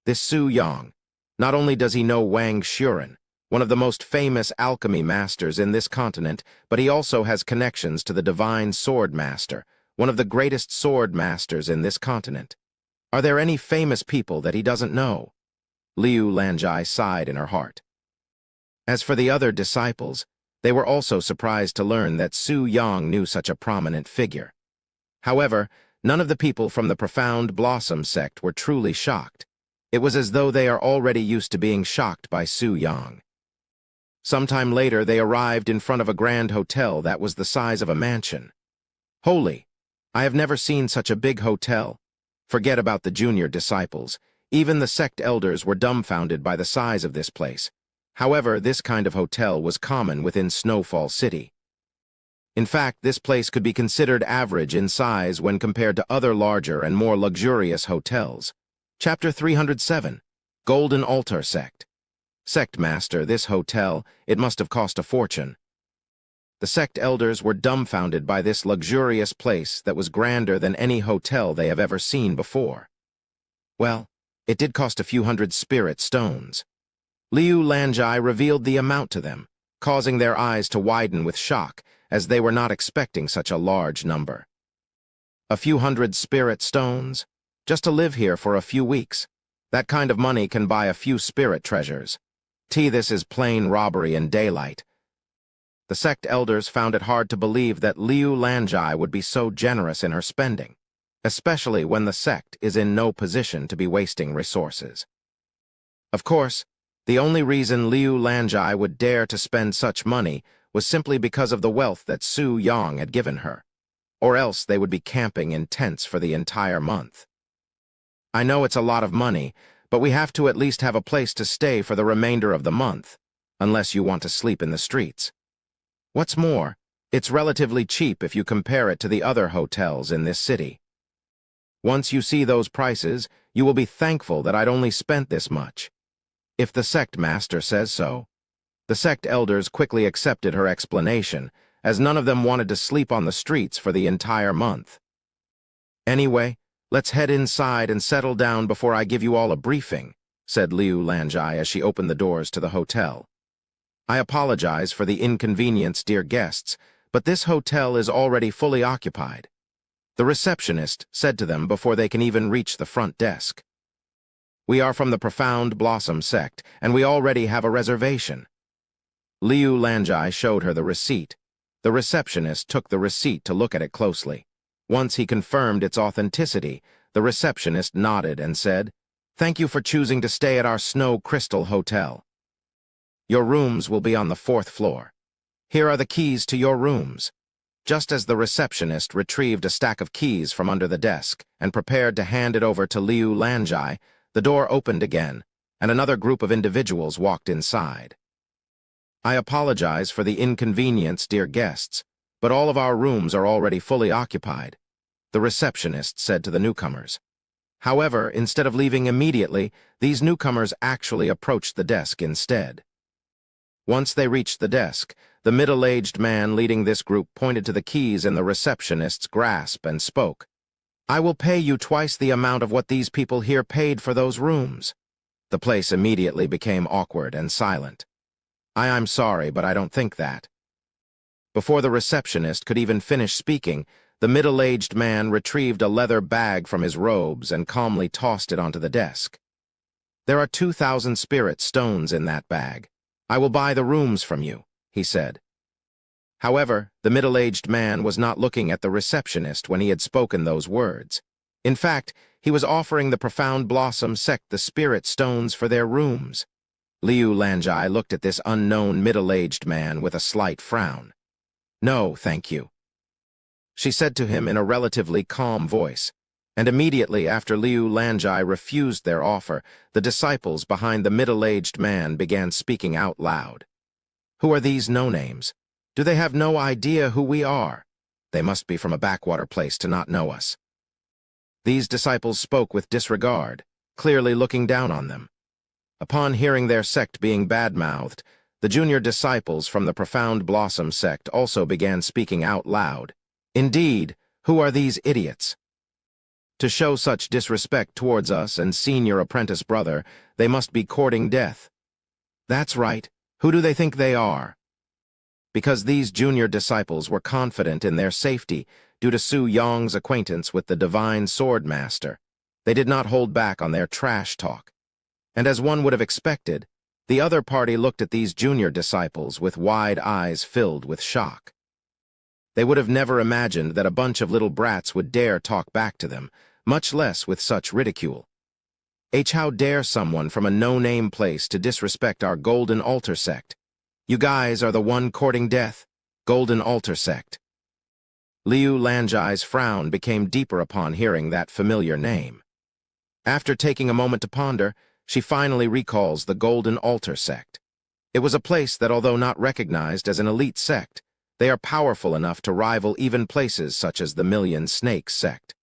This Su Yang, not only does he know Wang Xuren, one of the most famous alchemy masters in this continent, but he also has connections to the Divine Sword Master, one of the greatest sword masters in this continent. Are there any famous people that he doesn't know? Liu Lanjai sighed in her heart. As for the other disciples, they were also surprised to learn that Su Yang knew such a prominent figure. However, none of the people from the Profound Blossom sect were truly shocked. It was as though they are already used to being shocked by Su Yang. Sometime later, they arrived in front of a grand hotel that was the size of a mansion. Holy! I have never seen such a big hotel. Forget about the junior disciples. Even the sect elders were dumbfounded by the size of this place. However, this kind of hotel was common within Snowfall City. In fact, this place could be considered average in size when compared to other larger and more luxurious hotels. Chapter 307, Golden Altar Sect. Sect Master, this hotel, it must have cost a fortune. The sect elders were dumbfounded by this luxurious place that was grander than any hotel they have ever seen before. Well, it did cost a few hundred spirit stones. Liu Lanjai revealed the amount to them, causing their eyes to widen with shock, as they were not expecting such a large number. A few hundred spirit stones? Just to live here for a few weeks. That kind of money can buy a few spirit treasures. This is plain robbery in daylight. The sect elders found it hard to believe that Liu Lanjai would be so generous in her spending, especially when the sect is in no position to be wasting resources. Of course, The only reason Liu Lanjai would dare to spend such money was simply because of the wealth that Su Yang had given her, or else they would be camping in tents for the entire month. I know it's a lot of money, but we have to at least have a place to stay for the remainder of the month, unless you want to sleep in the streets. What's more, it's relatively cheap if you compare it to the other hotels in this city. Once you see those prices, you will be thankful that I'd only spent this much. If the sect master says so. The sect elders quickly accepted her explanation, as none of them wanted to sleep on the streets for the entire month. Anyway, let's head inside and settle down before I give you all a briefing, said Liu Lanjai as she opened the doors to the hotel. I apologize for the inconvenience, dear guests, but this hotel is already fully occupied, the receptionist said to them before they can even reach the front desk. We are from the Profound Blossom sect, and we already have a reservation. Liu Lanjai showed her the receipt. The receptionist took the receipt to look at it closely. Once he confirmed its authenticity, the receptionist nodded and said, "Thank you for choosing to stay at our Snow Crystal Hotel. Your rooms will be on the 4th floor. Here are the keys to your rooms." Just as the receptionist retrieved a stack of keys from under the desk and prepared to hand it over to Liu Lanjai, the door opened again, and another group of individuals walked inside. I apologize for the inconvenience, dear guests, but all of our rooms are already fully occupied, the receptionist said to the newcomers. However, instead of leaving immediately, these newcomers actually approached the desk instead. Once they reached the desk, the middle-aged man leading this group pointed to the keys in the receptionist's grasp and spoke. "I will pay you twice the amount of what these people here paid for those rooms." The place immediately became awkward and silent. I'm sorry, but I don't think that." Before the receptionist could even finish speaking, the middle-aged man retrieved a leather bag from his robes and calmly tossed it onto the desk. "There are 2,000 spirit stones in that bag. I will buy the rooms from you," he said. However, the middle-aged man was not looking at the receptionist when he had spoken those words. In fact, he was offering the Profound Blossom sect the spirit stones for their rooms. Liu Lanjai looked at this unknown middle-aged man with a slight frown. "No, thank you," she said to him in a relatively calm voice, and immediately after Liu Lanjai refused their offer, the disciples behind the middle-aged man began speaking out loud. "Who are these no-names? Do they have no idea who we are? They must be from a backwater place to not know us." These disciples spoke with disregard, clearly looking down on them. Upon hearing their sect being bad-mouthed, the junior disciples from the Profound Blossom sect also began speaking out loud. "Indeed, who are these idiots? To show such disrespect towards us and senior apprentice brother, they must be courting death. That's right, who do they think they are?" Because these junior disciples were confident in their safety due to Su Yang's acquaintance with the divine sword master, they did not hold back on their trash talk. And as one would have expected, the other party looked at these junior disciples with wide eyes filled with shock. They would have never imagined that a bunch of little brats would dare talk back to them, much less with such ridicule. How dare someone from a no-name place to disrespect our Golden Altar sect? You guys are the one courting death, Golden Altar sect. Liu Lanjai's frown became deeper upon hearing that familiar name. After taking a moment to ponder, she finally recalls the Golden Altar sect. It was a place that, although not recognized as an elite sect, they are powerful enough to rival even places such as the Million Snakes sect.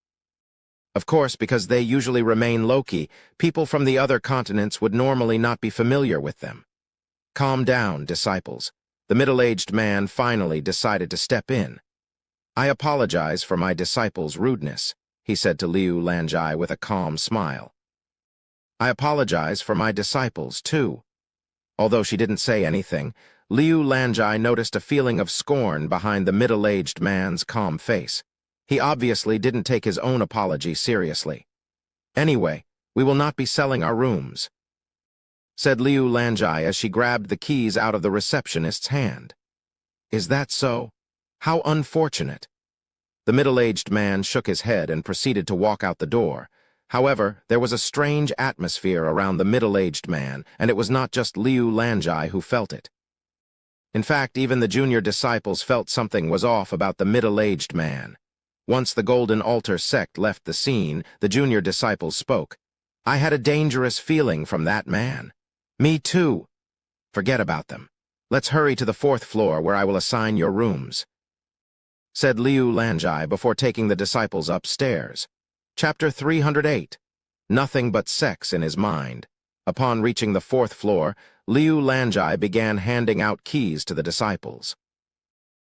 Of course, because they usually remain low-key, people from the other continents would normally not be familiar with them. "Calm down, disciples." The middle-aged man finally decided to step in. "I apologize for my disciples' rudeness," he said to Liu Lanjai with a calm smile. "I apologize for my disciples, too." Although she didn't say anything, Liu Lanjai noticed a feeling of scorn behind the middle-aged man's calm face. He obviously didn't take his own apology seriously. "Anyway, we will not be selling our rooms," said Liu Lanjai as she grabbed the keys out of the receptionist's hand. "Is that so? How unfortunate." The middle-aged man shook his head and proceeded to walk out the door, However, there was a strange atmosphere around the middle-aged man, and it was not just Liu Lanjai who felt it. In fact, even the junior disciples felt something was off about the middle-aged man. Once the Golden Altar sect left the scene, the junior disciples spoke. "I had a dangerous feeling from that man." "Me too." "Forget about them. Let's hurry to the 4th floor where I will assign your rooms," said Liu Lanjai before taking the disciples upstairs. Chapter 308. Nothing but sex in his mind. Upon reaching the 4th floor, Liu Lanjai began handing out keys to the disciples.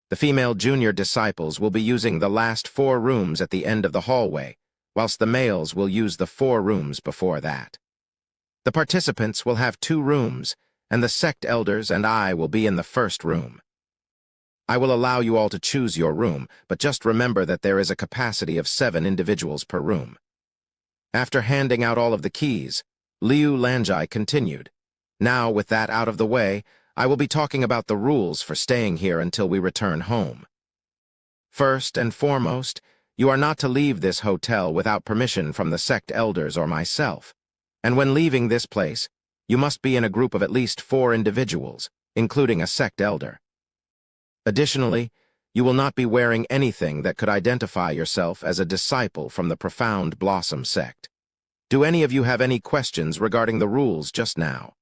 The female junior disciples will be using the last 4 rooms at the end of the hallway, whilst the males will use the 4 rooms before that. The participants will have 2 rooms, and the sect elders and I will be in the 1st room. I will allow you all to choose your room, but just remember that there is a capacity of 7 individuals per room. After handing out all of the keys, Liu Lanjai continued. Now, with that out of the way, I will be talking about the rules for staying here until we return home. First and foremost, you are not to leave this hotel without permission from the sect elders or myself. And when leaving this place, you must be in a group of at least 4 individuals, including a sect elder. Additionally, you will not be wearing anything that could identify yourself as a disciple from the Profound Blossom sect. Do any of you have any questions regarding the rules just now?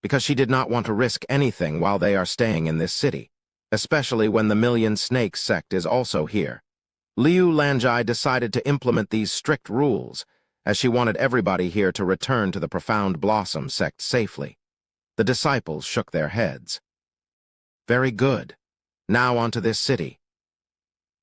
Because she did not want to risk anything while they are staying in this city, especially when the Million Snakes sect is also here. Liu Lanjai decided to implement these strict rules, as she wanted everybody here to return to the Profound Blossom sect safely. The disciples shook their heads. Very good. Now onto this city.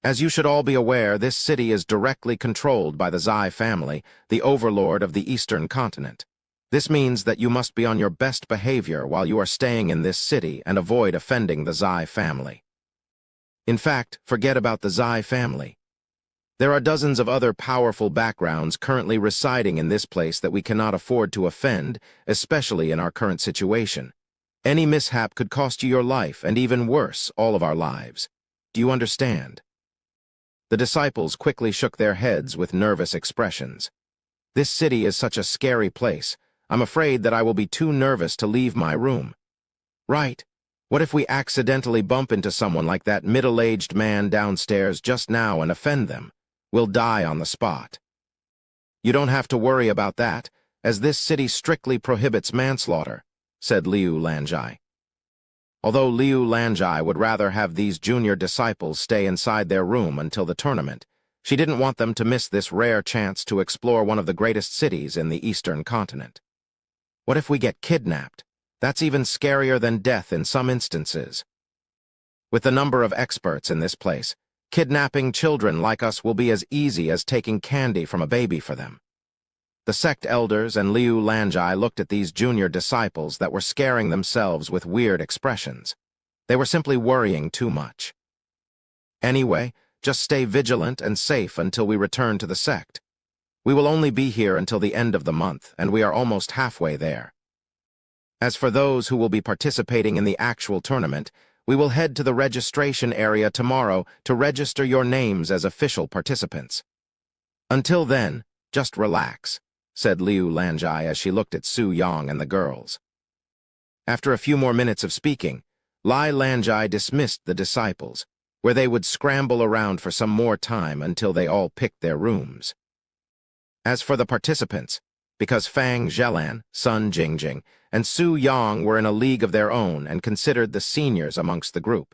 As you should all be aware, this city is directly controlled by the Zai family, the overlord of the Eastern continent. This means that you must be on your best behavior while you are staying in this city and avoid offending the Zai family. In fact, forget about the Zai family. There are dozens of other powerful backgrounds currently residing in this place that we cannot afford to offend, especially in our current situation. Any mishap could cost you your life, and even worse, all of our lives. Do you understand? The disciples quickly shook their heads with nervous expressions. This city is such a scary place. I'm afraid that I will be too nervous to leave my room. Right. What if we accidentally bump into someone like that middle-aged man downstairs just now and offend them? We'll die on the spot. You don't have to worry about that, as this city strictly prohibits manslaughter, said Liu Lanjai. Although Liu Lanjai would rather have these junior disciples stay inside their room until the tournament, she didn't want them to miss this rare chance to explore one of the greatest cities in the Eastern continent. What if we get kidnapped? That's even scarier than death in some instances. With the number of experts in this place, kidnapping children like us will be as easy as taking candy from a baby for them. The sect elders and Liu Lanjai looked at these junior disciples that were scaring themselves with weird expressions. They were simply worrying too much. Anyway, just stay vigilant and safe until we return to the sect. We will only be here until the end of the month, and we are almost halfway there. As for those who will be participating in the actual tournament, we will head to the registration area tomorrow to register your names as official participants. Until then, just relax, said Liu Lanjai as she looked at Su Yang and the girls. After a few more minutes of speaking, Lai Lanjai dismissed the disciples, where they would scramble around for some more time until they all picked their rooms. As for the participants, because Fang Zhelan, Sun Jingjing, and Su Yang were in a league of their own and considered the seniors amongst the group,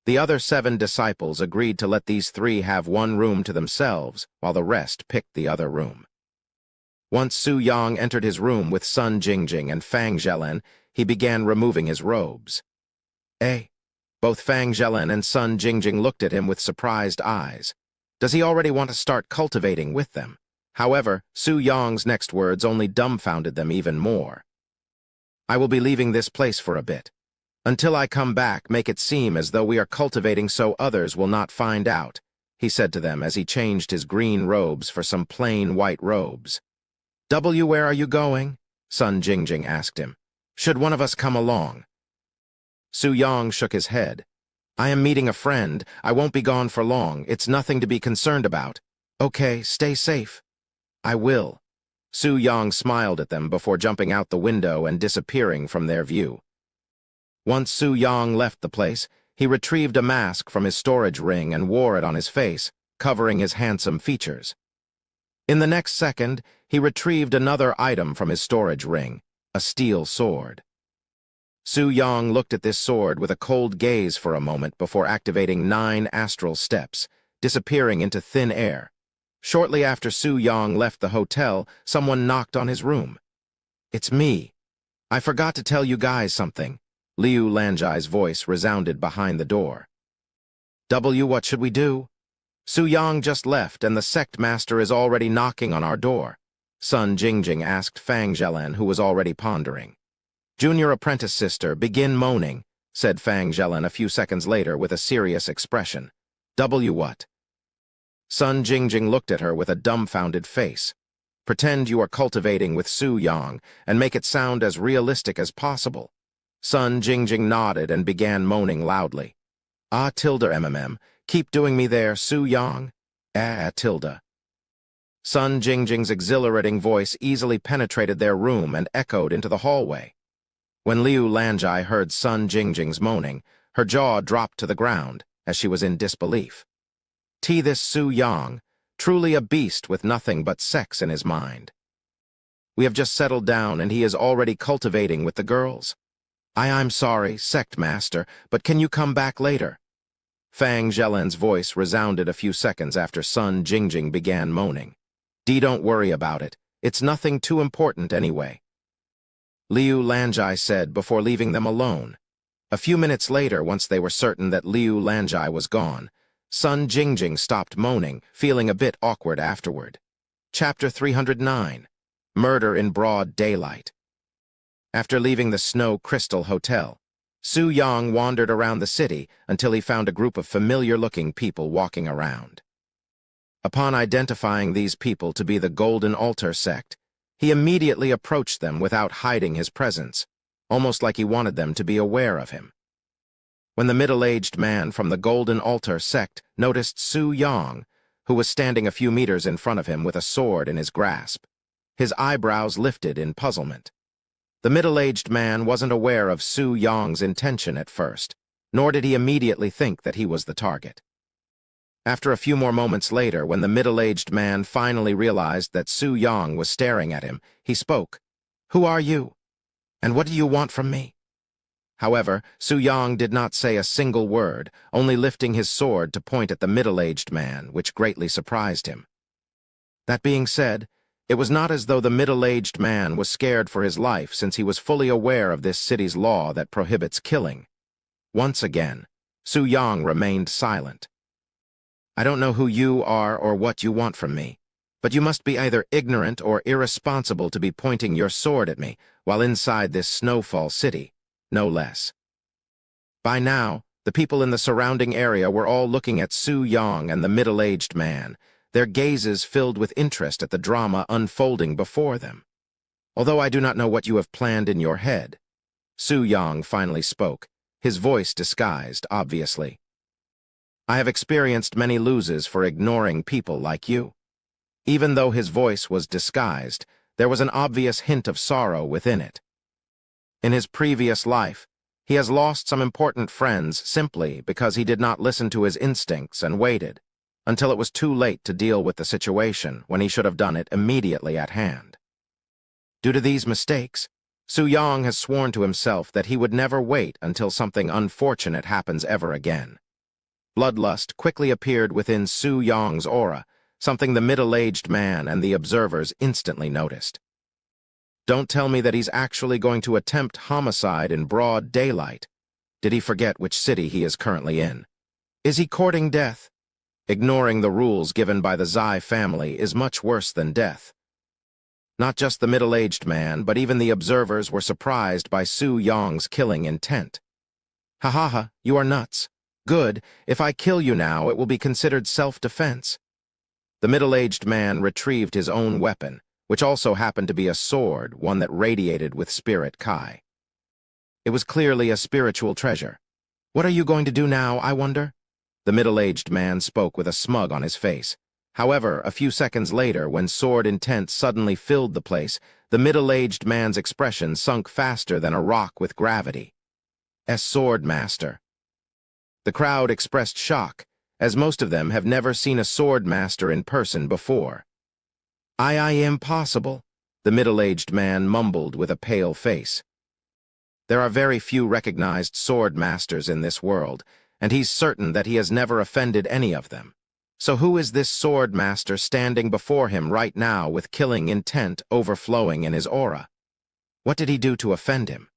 the other 7 disciples agreed to let these 3 have one room to themselves while the rest picked the other room. Once Su Yang entered his room with Sun Jingjing and Fang Zhelan, he began removing his robes. Both Fang Zhelan and Sun Jingjing looked at him with surprised eyes. Does he already want to start cultivating with them? However, Su Yang's next words only dumbfounded them even more. I will be leaving this place for a bit. Until I come back, make it seem as though we are cultivating so others will not find out, he said to them as he changed his green robes for some plain white robes. Where are you going? Sun Jingjing asked him. Should one of us come along? Su Yang shook his head. I am meeting a friend. I won't be gone for long. It's nothing to be concerned about. Okay, stay safe. I will. Su Yang smiled at them before jumping out the window and disappearing from their view. Once Su Yang left the place, he retrieved a mask from his storage ring and wore it on his face, covering his handsome features. In the next second, he retrieved another item from his storage ring, a steel sword. Su Yang looked at this sword with a cold gaze for a moment before activating 9 astral steps, disappearing into thin air. Shortly after Su Yang left the hotel, someone knocked on his room. "It's me. I forgot to tell you guys something." Liu Lanjai's voice resounded behind the door. What should we do? Su Yang just left, and the sect master is already knocking on our door. Sun Jingjing asked Fang Zhelan, who was already pondering. "Junior apprentice sister, begin moaning," said Fang Zhelan a few seconds later with a serious expression. What? Sun Jingjing looked at her with a dumbfounded face. "Pretend you are cultivating with Su Yang, and make it sound as realistic as possible." Sun Jingjing nodded and began moaning loudly. Keep doing me there, Su Yang. Tilde. Sun Jingjing's exhilarating voice easily penetrated their room and echoed into the hallway. When Liu Lanjai heard Sun Jingjing's moaning, her jaw dropped to the ground, as she was in disbelief. This Su Yang, truly a beast with nothing but sex in his mind. We have just settled down and he is already cultivating with the girls. I'm sorry, sect master, but can you come back later? Fang Zhelan's voice resounded a few seconds after Sun Jingjing began moaning. Don't worry about it. It's nothing too important anyway. Liu Lanjai said before leaving them alone. A few minutes later, once they were certain that Liu Lanjai was gone, Sun Jingjing stopped moaning, feeling a bit awkward afterward. Chapter 309. Murder in Broad Daylight. After leaving the Snow Crystal Hotel, Su Yang wandered around the city until he found a group of familiar-looking people walking around. Upon identifying these people to be the Golden Altar sect, he immediately approached them without hiding his presence, almost like he wanted them to be aware of him. When the middle-aged man from the Golden Altar sect noticed Su Yang, who was standing a few meters in front of him with a sword in his grasp, his eyebrows lifted in puzzlement. The middle-aged man wasn't aware of Su Yang's intention at first, nor did he immediately think that he was the target. After a few more moments later, when the middle-aged man finally realized that Su Yang was staring at him, he spoke. "Who are you? And what do you want from me?" However, Su Yang did not say a single word, only lifting his sword to point at the middle-aged man, which greatly surprised him. That being said, it was not as though the middle-aged man was scared for his life, since he was fully aware of this city's law that prohibits killing. Once again, Su Yang remained silent. "I don't know who you are or what you want from me, but you must be either ignorant or irresponsible to be pointing your sword at me while inside this snowfall city, no less." By now, the people in the surrounding area were all looking at Su Yang and the middle-aged man, their gazes filled with interest at the drama unfolding before them. "Although I do not know what you have planned in your head," Su Yang finally spoke, his voice disguised, obviously. "I have experienced many losses for ignoring people like you." Even though his voice was disguised, there was an obvious hint of sorrow within it. In his previous life, he has lost some important friends simply because he did not listen to his instincts and waited until it was too late to deal with the situation when he should have done it immediately at hand. Due to these mistakes, Su Yang has sworn to himself that he would never wait until something unfortunate happens ever again. Bloodlust quickly appeared within Su Yang's aura, something the middle-aged man and the observers instantly noticed. Don't tell me that he's actually going to attempt homicide in broad daylight. Did he forget which city he is currently in? Is he courting death? Ignoring the rules given by the Zai family is much worse than death. Not just the middle-aged man, but even the observers were surprised by Su Yang's killing intent. "Ha ha ha, you are nuts. Good, if I kill you now, it will be considered self-defense." The middle-aged man retrieved his own weapon, which also happened to be a sword, one that radiated with spirit Kai. It was clearly a spiritual treasure. "What are you going to do now, I wonder?" The middle-aged man spoke with a smug on his face. However, a few seconds later, when sword intent suddenly filled the place, the middle-aged man's expression sunk faster than a rock with gravity. "A sword master." The crowd expressed shock, as most of them have never seen a sword master in person before. I impossible," the middle-aged man mumbled with a pale face. There are very few recognized sword masters in this world, and he's certain that he has never offended any of them. So who is this sword master standing before him right now with killing intent overflowing in his aura? What did he do to offend him?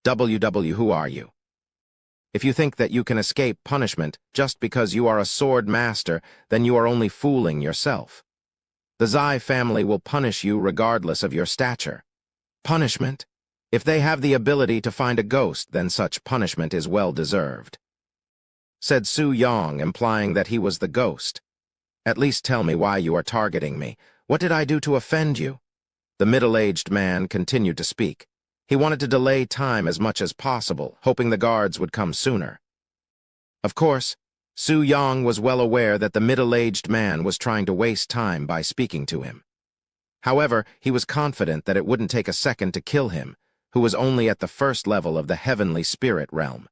Who are you? If you think that you can escape punishment just because you are a sword master, then you are only fooling yourself. The Zai family will punish you regardless of your stature. Punishment? If they have the ability to find a ghost, then such punishment is well deserved," said Su Yang, implying that he was the ghost. "At least tell me why you are targeting me. What did I do to offend you?" The middle-aged man continued to speak. He wanted to delay time as much as possible, hoping the guards would come sooner. Of course, Su Yang was well aware that the middle-aged man was trying to waste time by speaking to him. However, he was confident that it wouldn't take a second to kill him, who was only at the first level of the heavenly spirit realm.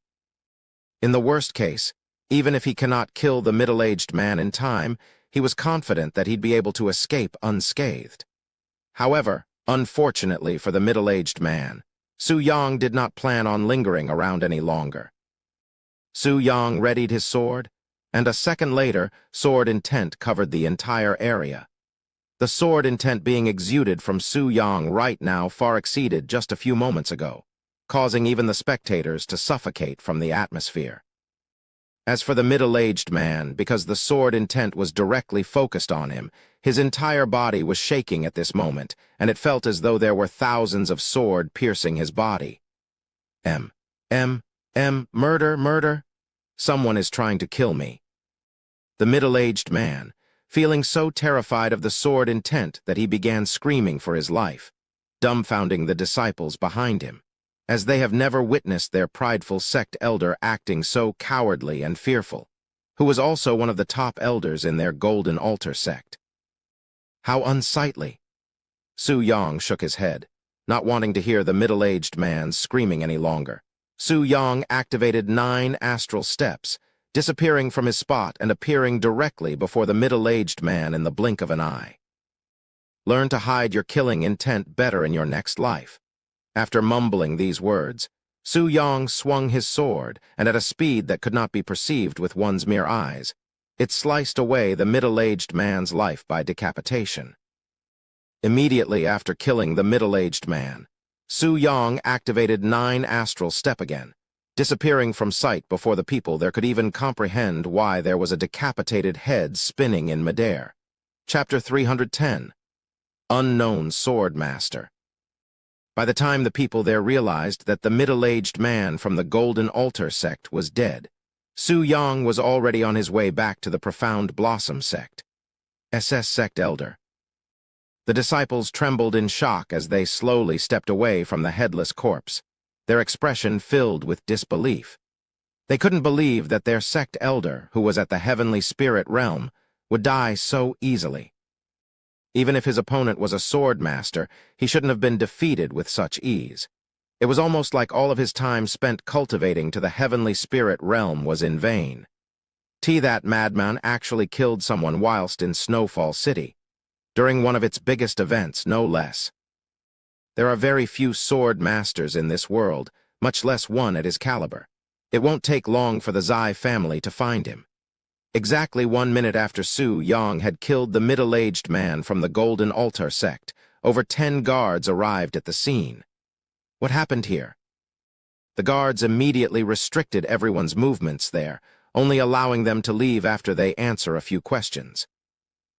In the worst case, even if he cannot kill the middle-aged man in time, he was confident that he'd be able to escape unscathed. However, unfortunately for the middle-aged man, Su Yang did not plan on lingering around any longer. Su Yang readied his sword, and a second later, sword intent covered the entire area. The sword intent being exuded from Su Yang right now far exceeded just a few moments ago, causing even the spectators to suffocate from the atmosphere. As for the middle-aged man, because the sword intent was directly focused on him, his entire body was shaking at this moment, and it felt as though there were thousands of sword piercing his body. Murder! Someone is trying to kill me." The middle-aged man, feeling so terrified of the sword intent that he began screaming for his life, dumbfounding the disciples behind him, as they have never witnessed their prideful sect elder acting so cowardly and fearful, who was also one of the top elders in their golden altar sect. How unsightly! Su Yang shook his head, not wanting to hear the middle-aged man screaming any longer. Su Yang activated 9 astral steps, disappearing from his spot and appearing directly before the middle-aged man in the blink of an eye. Learn to hide your killing intent better in your next life. After mumbling these words, Su Yang swung his sword, and at a speed that could not be perceived with one's mere eyes, it sliced away the middle-aged man's life by decapitation. Immediately after killing the middle-aged man, Su Yang activated 9 astral step again, disappearing from sight before the people there could even comprehend why there was a decapitated head spinning in midair. Chapter 310. Unknown Sword Master. By the time the people there realized that the middle-aged man from the Golden Altar sect was dead, Su Yang was already on his way back to the Profound Blossom sect. SS sect elder. The disciples trembled in shock as they slowly stepped away from the headless corpse, their expression filled with disbelief. They couldn't believe that their sect elder, who was at the heavenly spirit realm, would die so easily. Even if his opponent was a sword master, he shouldn't have been defeated with such ease. It was almost like all of his time spent cultivating to the heavenly spirit realm was in vain. That madman actually killed someone whilst in Snowfall City, during one of its biggest events, no less. There are very few sword masters in this world, much less one at his caliber. It won't take long for the Zai family to find him. Exactly 1 minute after Su Yang had killed the middle-aged man from the Golden Altar sect, over 10 guards arrived at the scene. What happened here? The guards immediately restricted everyone's movements there, only allowing them to leave after they answer a few questions.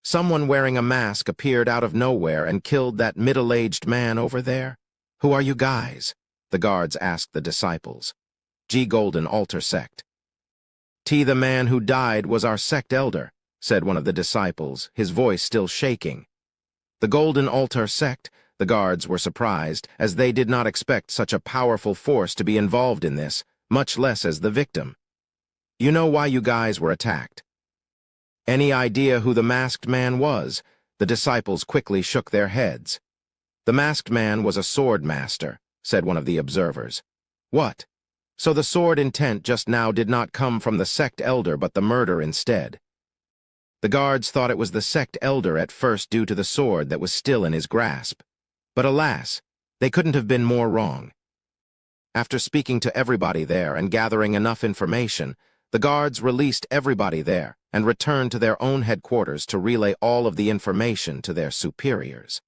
Someone wearing a mask appeared out of nowhere and killed that middle-aged man over there. "Who are you guys?" the guards asked the disciples. Golden Altar sect. "The man who died was our sect elder," said one of the disciples, his voice still shaking. The Golden Altar sect, the guards were surprised, as they did not expect such a powerful force to be involved in this, much less as the victim. "You know why you guys were attacked?" Any idea who the masked man was? The disciples quickly shook their heads. The masked man was a sword master, said one of the observers. What? So the sword intent just now did not come from the sect elder but the murder instead. The guards thought it was the sect elder at first due to the sword that was still in his grasp. But alas, they couldn't have been more wrong. After speaking to everybody there and gathering enough information, the guards released everybody there and returned to their own headquarters to relay all of the information to their superiors.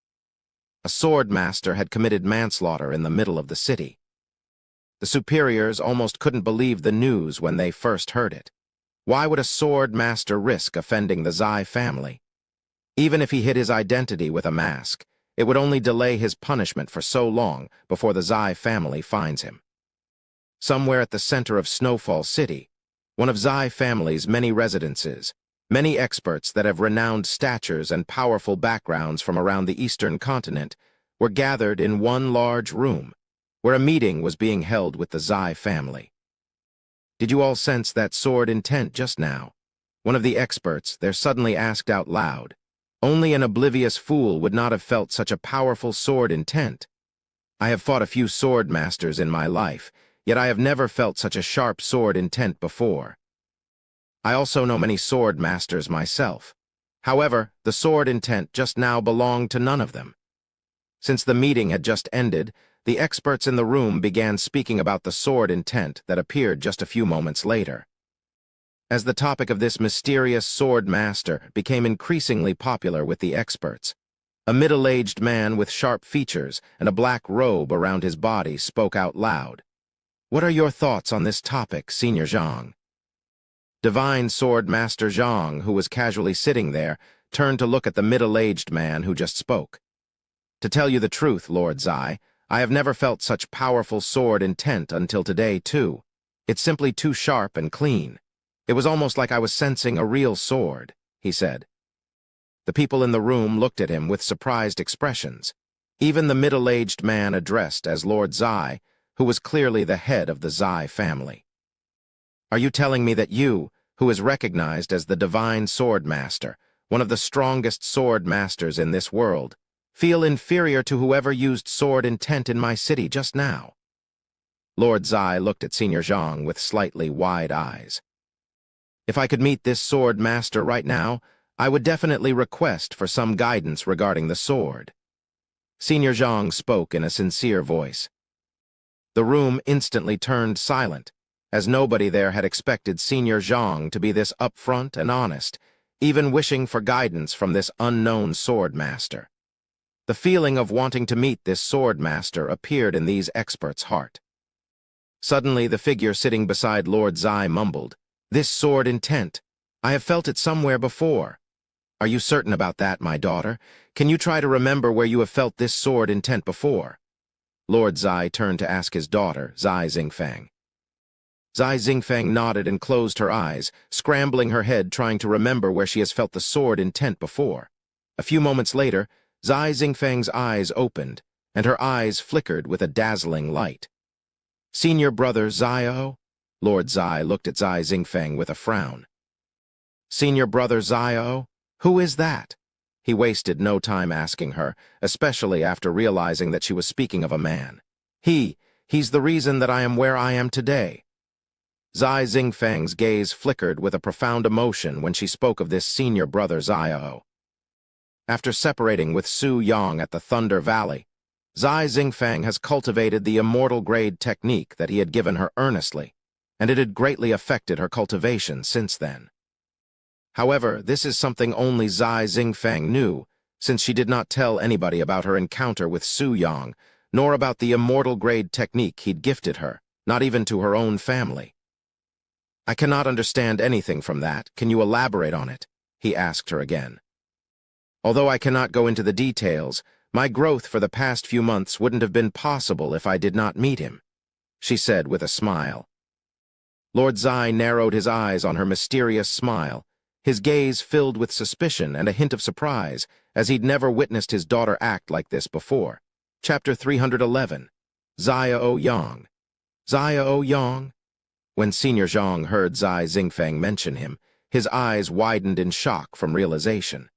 A sword master had committed manslaughter in the middle of the city. The superiors almost couldn't believe the news when they first heard it. Why would a sword master risk offending the Zai family? Even if he hid his identity with a mask, it would only delay his punishment for so long before the Zai family finds him. Somewhere at the center of Snowfall City, one of Zai family's many residences, many experts that have renowned statures and powerful backgrounds from around the eastern continent were gathered in one large room, where a meeting was being held with the Zai family. Did you all sense that sword intent just now? One of the experts there suddenly asked out loud. Only an oblivious fool would not have felt such a powerful sword intent. I have fought a few sword masters in my life, yet I have never felt such a sharp sword intent before. I also know many sword masters myself. However, the sword intent just now belonged to none of them. Since the meeting had just ended, the experts in the room began speaking about the sword intent that appeared just a few moments later. As the topic of this mysterious sword master became increasingly popular with the experts, a middle-aged man with sharp features and a black robe around his body spoke out loud. What are your thoughts on this topic, Senior Zhang? Divine Sword Master Zhang, who was casually sitting there, turned to look at the middle-aged man who just spoke. To tell you the truth, Lord Zai, I have never felt such powerful sword intent until today, too. It's simply too sharp and clean. It was almost like I was sensing a real sword, he said. The people in the room looked at him with surprised expressions. Even the middle-aged man addressed as Lord Zai, who was clearly the head of the Zai family. Are you telling me that you, who is recognized as the Divine Sword Master, one of the strongest sword masters in this world, feel inferior to whoever used sword intent in my city just now? Lord Zai looked at Senior Zhang with slightly wide eyes. If I could meet this sword master right now, I would definitely request for some guidance regarding the sword. Senior Zhang spoke in a sincere voice. The room instantly turned silent, as nobody there had expected Senior Zhang to be this upfront and honest, even wishing for guidance from this unknown sword master. The feeling of wanting to meet this sword master appeared in these experts' heart. Suddenly, the figure sitting beside Lord Zai mumbled, "This sword intent. I have felt it somewhere before." Are you certain about that, my daughter? Can you try to remember where you have felt this sword intent before? Lord Zai turned to ask his daughter, Zai Xingfang. Zai Xingfang nodded and closed her eyes, scrambling her head trying to remember where she has felt the sword intent before. A few moments later, Zai Xingfang's eyes opened, and her eyes flickered with a dazzling light. Senior brother Zio? Lord Zai looked at Zai Xingfang with a frown. Senior brother Zio? Who is that? He wasted no time asking her, especially after realizing that she was speaking of a man. He's the reason that I am where I am today. Zai Xingfang's gaze flickered with a profound emotion when she spoke of this senior brother Zio. After separating with Su Yang at the Thunder Valley, Zai Xingfang has cultivated the immortal grade technique that he had given her earnestly, and it had greatly affected her cultivation since then. However, this is something only Zai Xingfang knew, since she did not tell anybody about her encounter with Su Yang, nor about the immortal grade technique he'd gifted her, not even to her own family. I cannot understand anything from that. Can you elaborate on it? He asked her again. Although I cannot go into the details, my growth for the past few months wouldn't have been possible if I did not meet him, she said with a smile. Lord Zai narrowed his eyes on her mysterious smile, his gaze filled with suspicion and a hint of surprise, as he'd never witnessed his daughter act like this before. Chapter 311. Zio Yang. Zio Yang? When Senior Zhang heard Zai Xingfang mention him, His eyes widened in shock from realization.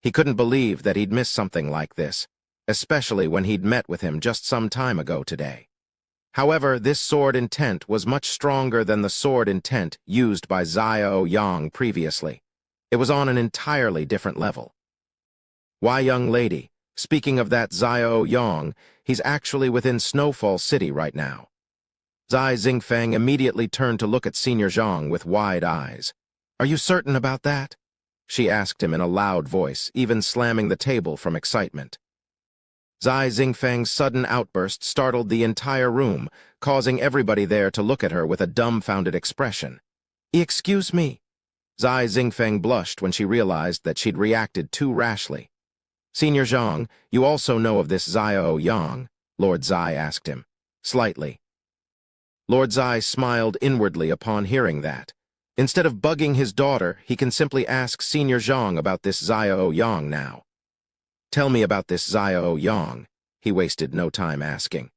He couldn't believe that he'd missed something like this, especially when he'd met with him just some time ago today. However, this sword intent was much stronger than the sword intent used by Xiao Yang previously. It was on an entirely different level. Why, young lady, speaking of that Xiao Yang, he's actually within Snowfall City right now. Zai Xingfeng immediately turned to look at Senior Zhang with wide eyes. Are you certain about that? She asked him in a loud voice, even slamming the table from excitement. Zai Xingfeng's sudden outburst startled the entire room, causing everybody there to look at her with a dumbfounded expression. Excuse me? Zai Xingfeng blushed when she realized that she'd reacted too rashly. Senior Zhang, you also know of this Xiao Yang? Lord Zai asked him. Slightly. Lord Zai smiled inwardly upon hearing that. Instead of bugging his daughter, he can simply ask Senior Zhang about this Xiao Yang now. Tell me about this Xiao Yang, he wasted no time asking.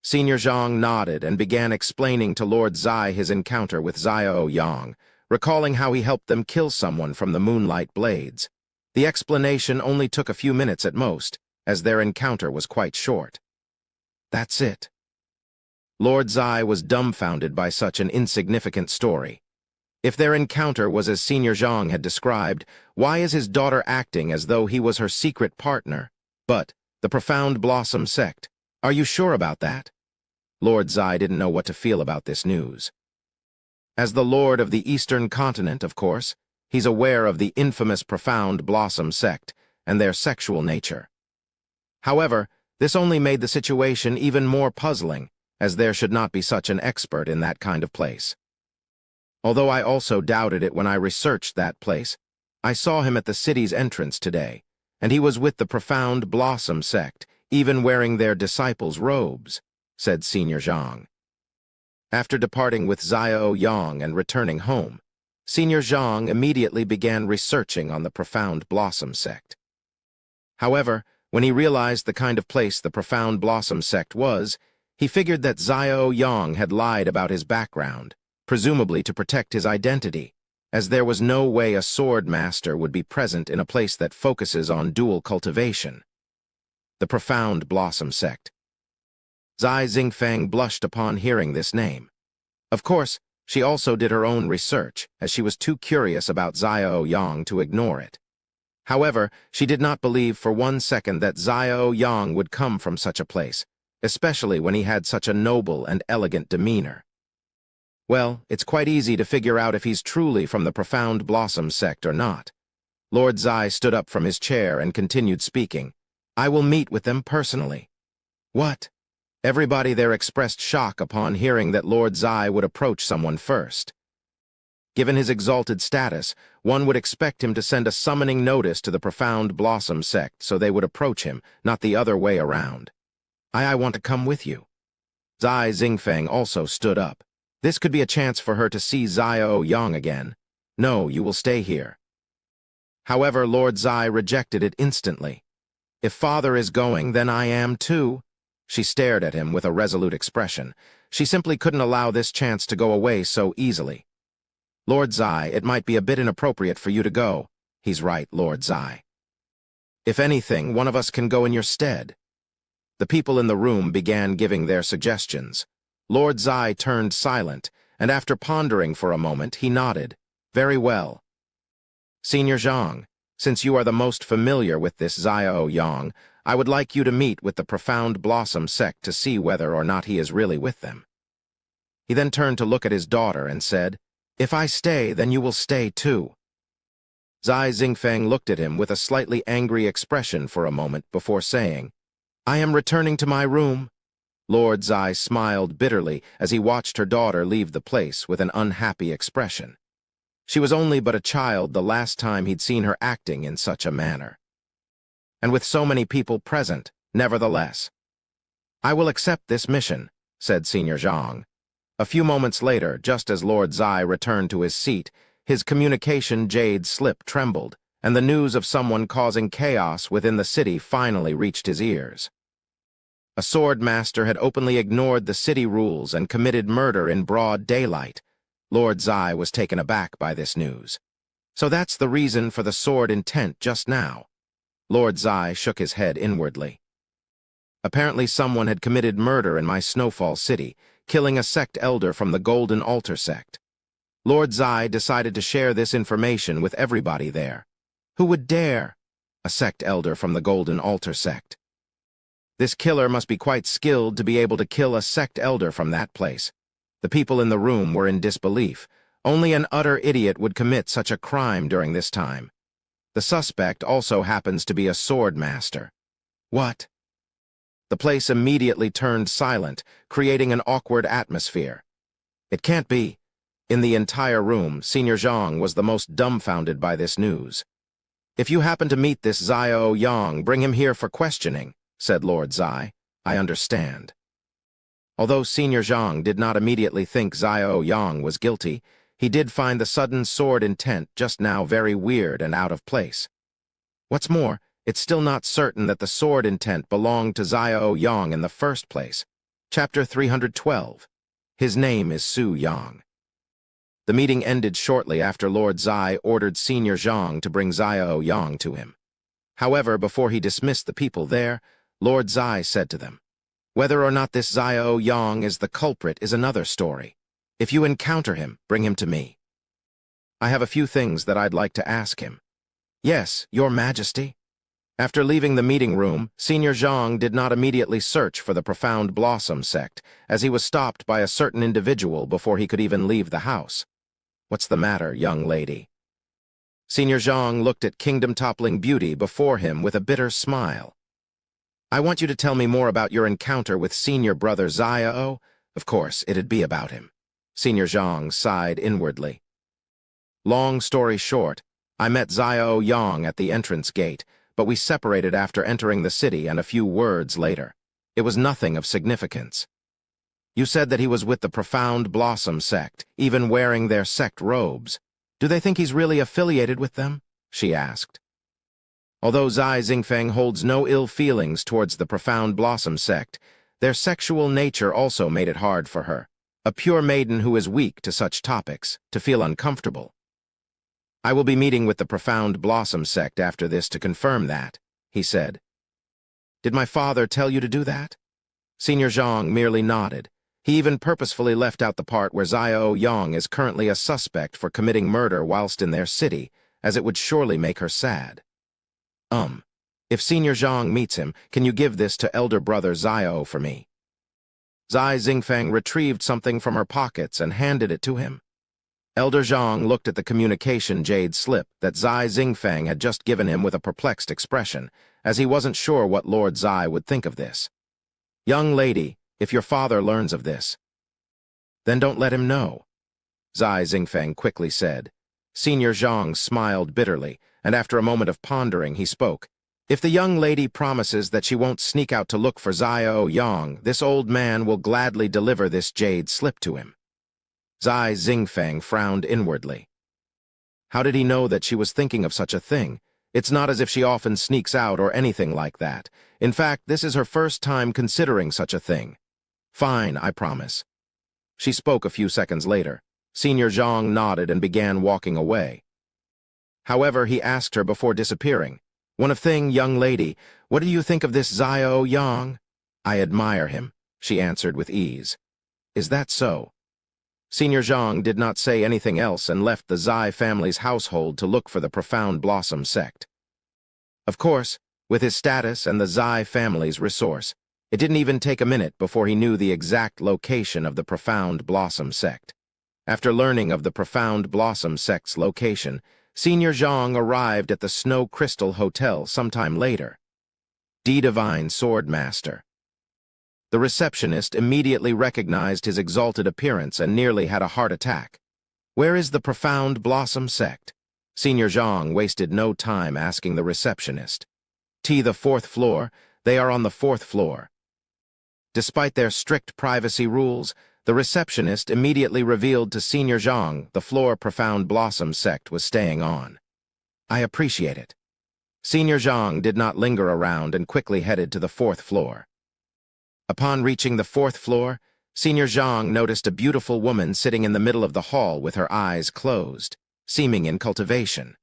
Senior Zhang nodded and began explaining to Lord Zai his encounter with Xiao Yang, recalling how he helped them kill someone from the moonlight blades. The explanation only took a few minutes at most, as their encounter was quite short. That's it. Lord Zai was dumbfounded by such an insignificant story. If their encounter was as Senior Zhang had described, why is his daughter acting as though he was her secret partner? But, the Profound Blossom sect, are you sure about that? Lord Zai didn't know what to feel about this news. As the Lord of the Eastern Continent, of course, he's aware of the infamous Profound Blossom sect and their sexual nature. However, this only made the situation even more puzzling, as there should not be such an expert in that kind of place. Although I also doubted it when I researched that place, I saw him at the city's entrance today, and he was with the Profound Blossom sect, even wearing their disciples' robes, said Senior Zhang. After departing with Xiao Yang and returning home, Senior Zhang immediately began researching on the Profound Blossom sect. However, when he realized the kind of place the Profound Blossom sect was, he figured that Xiao Yang had lied about his background, presumably to protect his identity, as there was no way a sword master would be present in a place that focuses on dual cultivation. The Profound Blossom sect. Zai Xingfeng blushed upon hearing this name. Of course, she also did her own research, as she was too curious about Xiao Yang to ignore it. However, she did not believe for 1 second that Xiao Yang would come from such a place, especially when he had such a noble and elegant demeanor. Well, it's quite easy to figure out if he's truly from the Profound Blossom sect or not. Lord Zai stood up from his chair and continued speaking. I will meet with them personally. What? Everybody there expressed shock upon hearing that Lord Zai would approach someone first. Given his exalted status, one would expect him to send a summoning notice to the Profound Blossom sect so they would approach him, not the other way around. I want to come with you. Zai Xingfeng also stood up. This could be a chance for her to see Xiao Yang again. No, you will stay here. However, Lord Zai rejected it instantly. If father is going, then I am too. She stared at him with a resolute expression. She simply couldn't allow this chance to go away so easily. Lord Zai, it might be a bit inappropriate for you to go. He's right, Lord Zai. If anything, one of us can go in your stead. The people in the room began giving their suggestions. Lord Zai turned silent, and after pondering for a moment, he nodded. Very well. Senior Zhang, since you are the most familiar with this Xiao Yang, I would like you to meet with the Profound Blossom sect to see whether or not he is really with them. He then turned to look at his daughter and said, If I stay, then you will stay too. Zai Xingfeng looked at him with a slightly angry expression for a moment before saying, I am returning to my room. Lord Zai smiled bitterly as he watched her daughter leave the place with an unhappy expression. She was only but a child the last time he'd seen her acting in such a manner. And with so many people present, nevertheless. I will accept this mission, said Senior Zhang. A few moments later, just as Lord Zai returned to his seat, his communication jade slip trembled, and the news of someone causing chaos within the city finally reached his ears. A sword master had openly ignored the city rules and committed murder in broad daylight. Lord Zai was taken aback by this news. So that's the reason for the sword intent just now. Lord Zai shook his head inwardly. Apparently someone had committed murder in my Snowfall City, killing a sect elder from the Golden Altar sect. Lord Zai decided to share this information with everybody there. Who would dare? A sect elder from the Golden Altar sect. This killer must be quite skilled to be able to kill a sect elder from that place. The people in the room were in disbelief. Only an utter idiot would commit such a crime during this time. The suspect also happens to be a sword master. What? The place immediately turned silent, creating an awkward atmosphere. It can't be. In the entire room, Senior Zhang was the most dumbfounded by this news. If you happen to meet this Xiao Yang, bring him here for questioning, said Lord Zai. I understand. Although Senior Zhang did not immediately think Xiao Yang was guilty, he did find the sudden sword intent just now very weird and out of place. What's more, it's still not certain that the sword intent belonged to Xiao Yang in the first place. Chapter 312. His name is Su Yang. The meeting ended shortly after Lord Zai ordered Senior Zhang to bring Xiao Yang to him. However, before he dismissed the people there, Lord Zai said to them, "Whether or not this Xiao Yang is the culprit is another story. If you encounter him, bring him to me. I have a few things that I'd like to ask him." "Yes, Your Majesty." After leaving the meeting room, Senior Zhang did not immediately search for the Profound Blossom sect, as he was stopped by a certain individual before he could even leave the house. "What's the matter, young lady?" Senior Zhang looked at kingdom-toppling beauty before him with a bitter smile. "I want you to tell me more about your encounter with Senior Brother Xiao. Of course, it'd be about him." Senior Zhang sighed inwardly. "Long story short, I met Xiao Yang at the entrance gate, but we separated after entering the city and a few words later. It was nothing of significance. You said that he was with the Profound Blossom sect, even wearing their sect robes. Do they think he's really affiliated with them?" she asked. Although Zai Xingfeng holds no ill feelings towards the Profound Blossom sect, their sexual nature also made it hard for her, a pure maiden who is weak to such topics, to feel uncomfortable. "I will be meeting with the Profound Blossom sect after this to confirm that," he said. "Did my father tell you to do that?" Senior Zhang merely nodded. He even purposefully left out the part where Xiao Yang is currently a suspect for committing murder whilst in their city, as it would surely make her sad. If Senior Zhang meets him, can you give this to elder brother Xiao for me?" Zai Xingfeng retrieved something from her pockets and handed it to him. Elder Zhang looked at the communication jade slip that Zai Xingfeng had just given him with a perplexed expression, as he wasn't sure what Lord Zai would think of this. "Young lady, if your father learns of this, then don't let him know," Zai Xingfeng quickly said. Senior Zhang smiled bitterly, and after a moment of pondering, he spoke. "If the young lady promises that she won't sneak out to look for Xiao Yang, this old man will gladly deliver this jade slip to him." Zai Xingfeng frowned inwardly. How did he know that she was thinking of such a thing? It's not as if she often sneaks out or anything like that. In fact, this is her first time considering such a thing. "Fine, I promise." She spoke a few seconds later. Senior Zhang nodded and began walking away. However, he asked her before disappearing, "One thing, young lady, what do you think of this Xiao Yang?" "I admire him," she answered with ease. "Is that so?" Senior Zhang did not say anything else and left the Zai family's household to look for the Profound Blossom sect. Of course, with his status and the Zai family's resource, it didn't even take a minute before he knew the exact location of the Profound Blossom sect. After learning of the Profound Blossom sect's location, Senior Zhang arrived at the Snow Crystal Hotel sometime later. D-Divine Sword Master. The receptionist immediately recognized his exalted appearance and nearly had a heart attack. "Where is the Profound Blossom sect?" Senior Zhang wasted no time asking the receptionist. The 4th floor. They are on the 4th floor." Despite their strict privacy rules, the receptionist immediately revealed to Senior Zhang the floor Profound Blossom sect was staying on. "I appreciate it." Senior Zhang did not linger around and quickly headed to the 4th floor. Upon reaching the 4th floor, Senior Zhang noticed a beautiful woman sitting in the middle of the hall with her eyes closed, seeming in cultivation.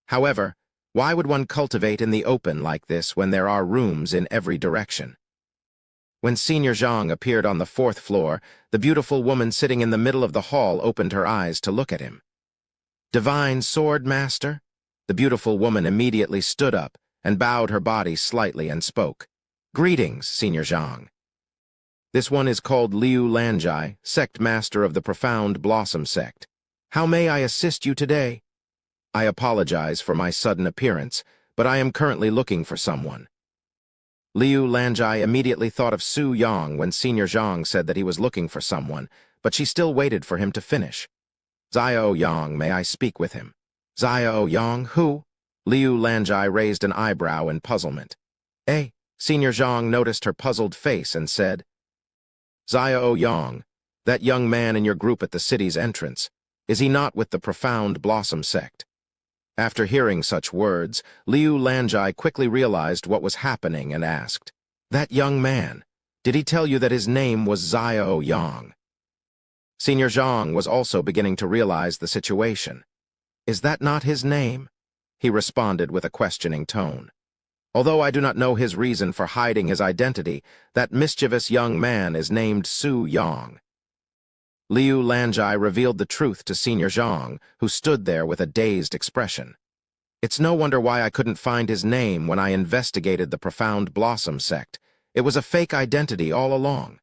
However, why would one cultivate in the open like this when there are rooms in every direction? When Senior Zhang appeared on the fourth floor, the beautiful woman sitting in the middle of the hall opened her eyes to look at him. "Divine Sword Master?" The beautiful woman immediately stood up and bowed her body slightly and spoke. "Greetings, Senior Zhang. This one is called Liu Lanjai, sect master of the Profound Blossom sect. How may I assist you today? I apologize for my sudden appearance, but I am currently looking for someone." Liu Lanjai immediately thought of Su Yang when Senior Zhang said that he was looking for someone, but she still waited for him to finish. "Xiao Yang, may I speak with him?" "Xiao Yang, who?" Liu Lanjai raised an eyebrow in puzzlement. Senior Zhang noticed her puzzled face and said, "Xiao Yang, that young man in your group at the city's entrance, is he not with the Profound Blossom sect?" After hearing such words, Liu Lanjai quickly realized what was happening and asked, "That young man, did he tell you that his name was Xiao Yang?" Senior Zhang was also beginning to realize the situation. "Is that not his name?" he responded with a questioning tone. "Although I do not know his reason for hiding his identity, that mischievous young man is named Su Yang." Liu Lanjai revealed the truth to Senior Zhang, who stood there with a dazed expression. "It's no wonder why I couldn't find his name when I investigated the Profound Blossom sect. It was a fake identity all along."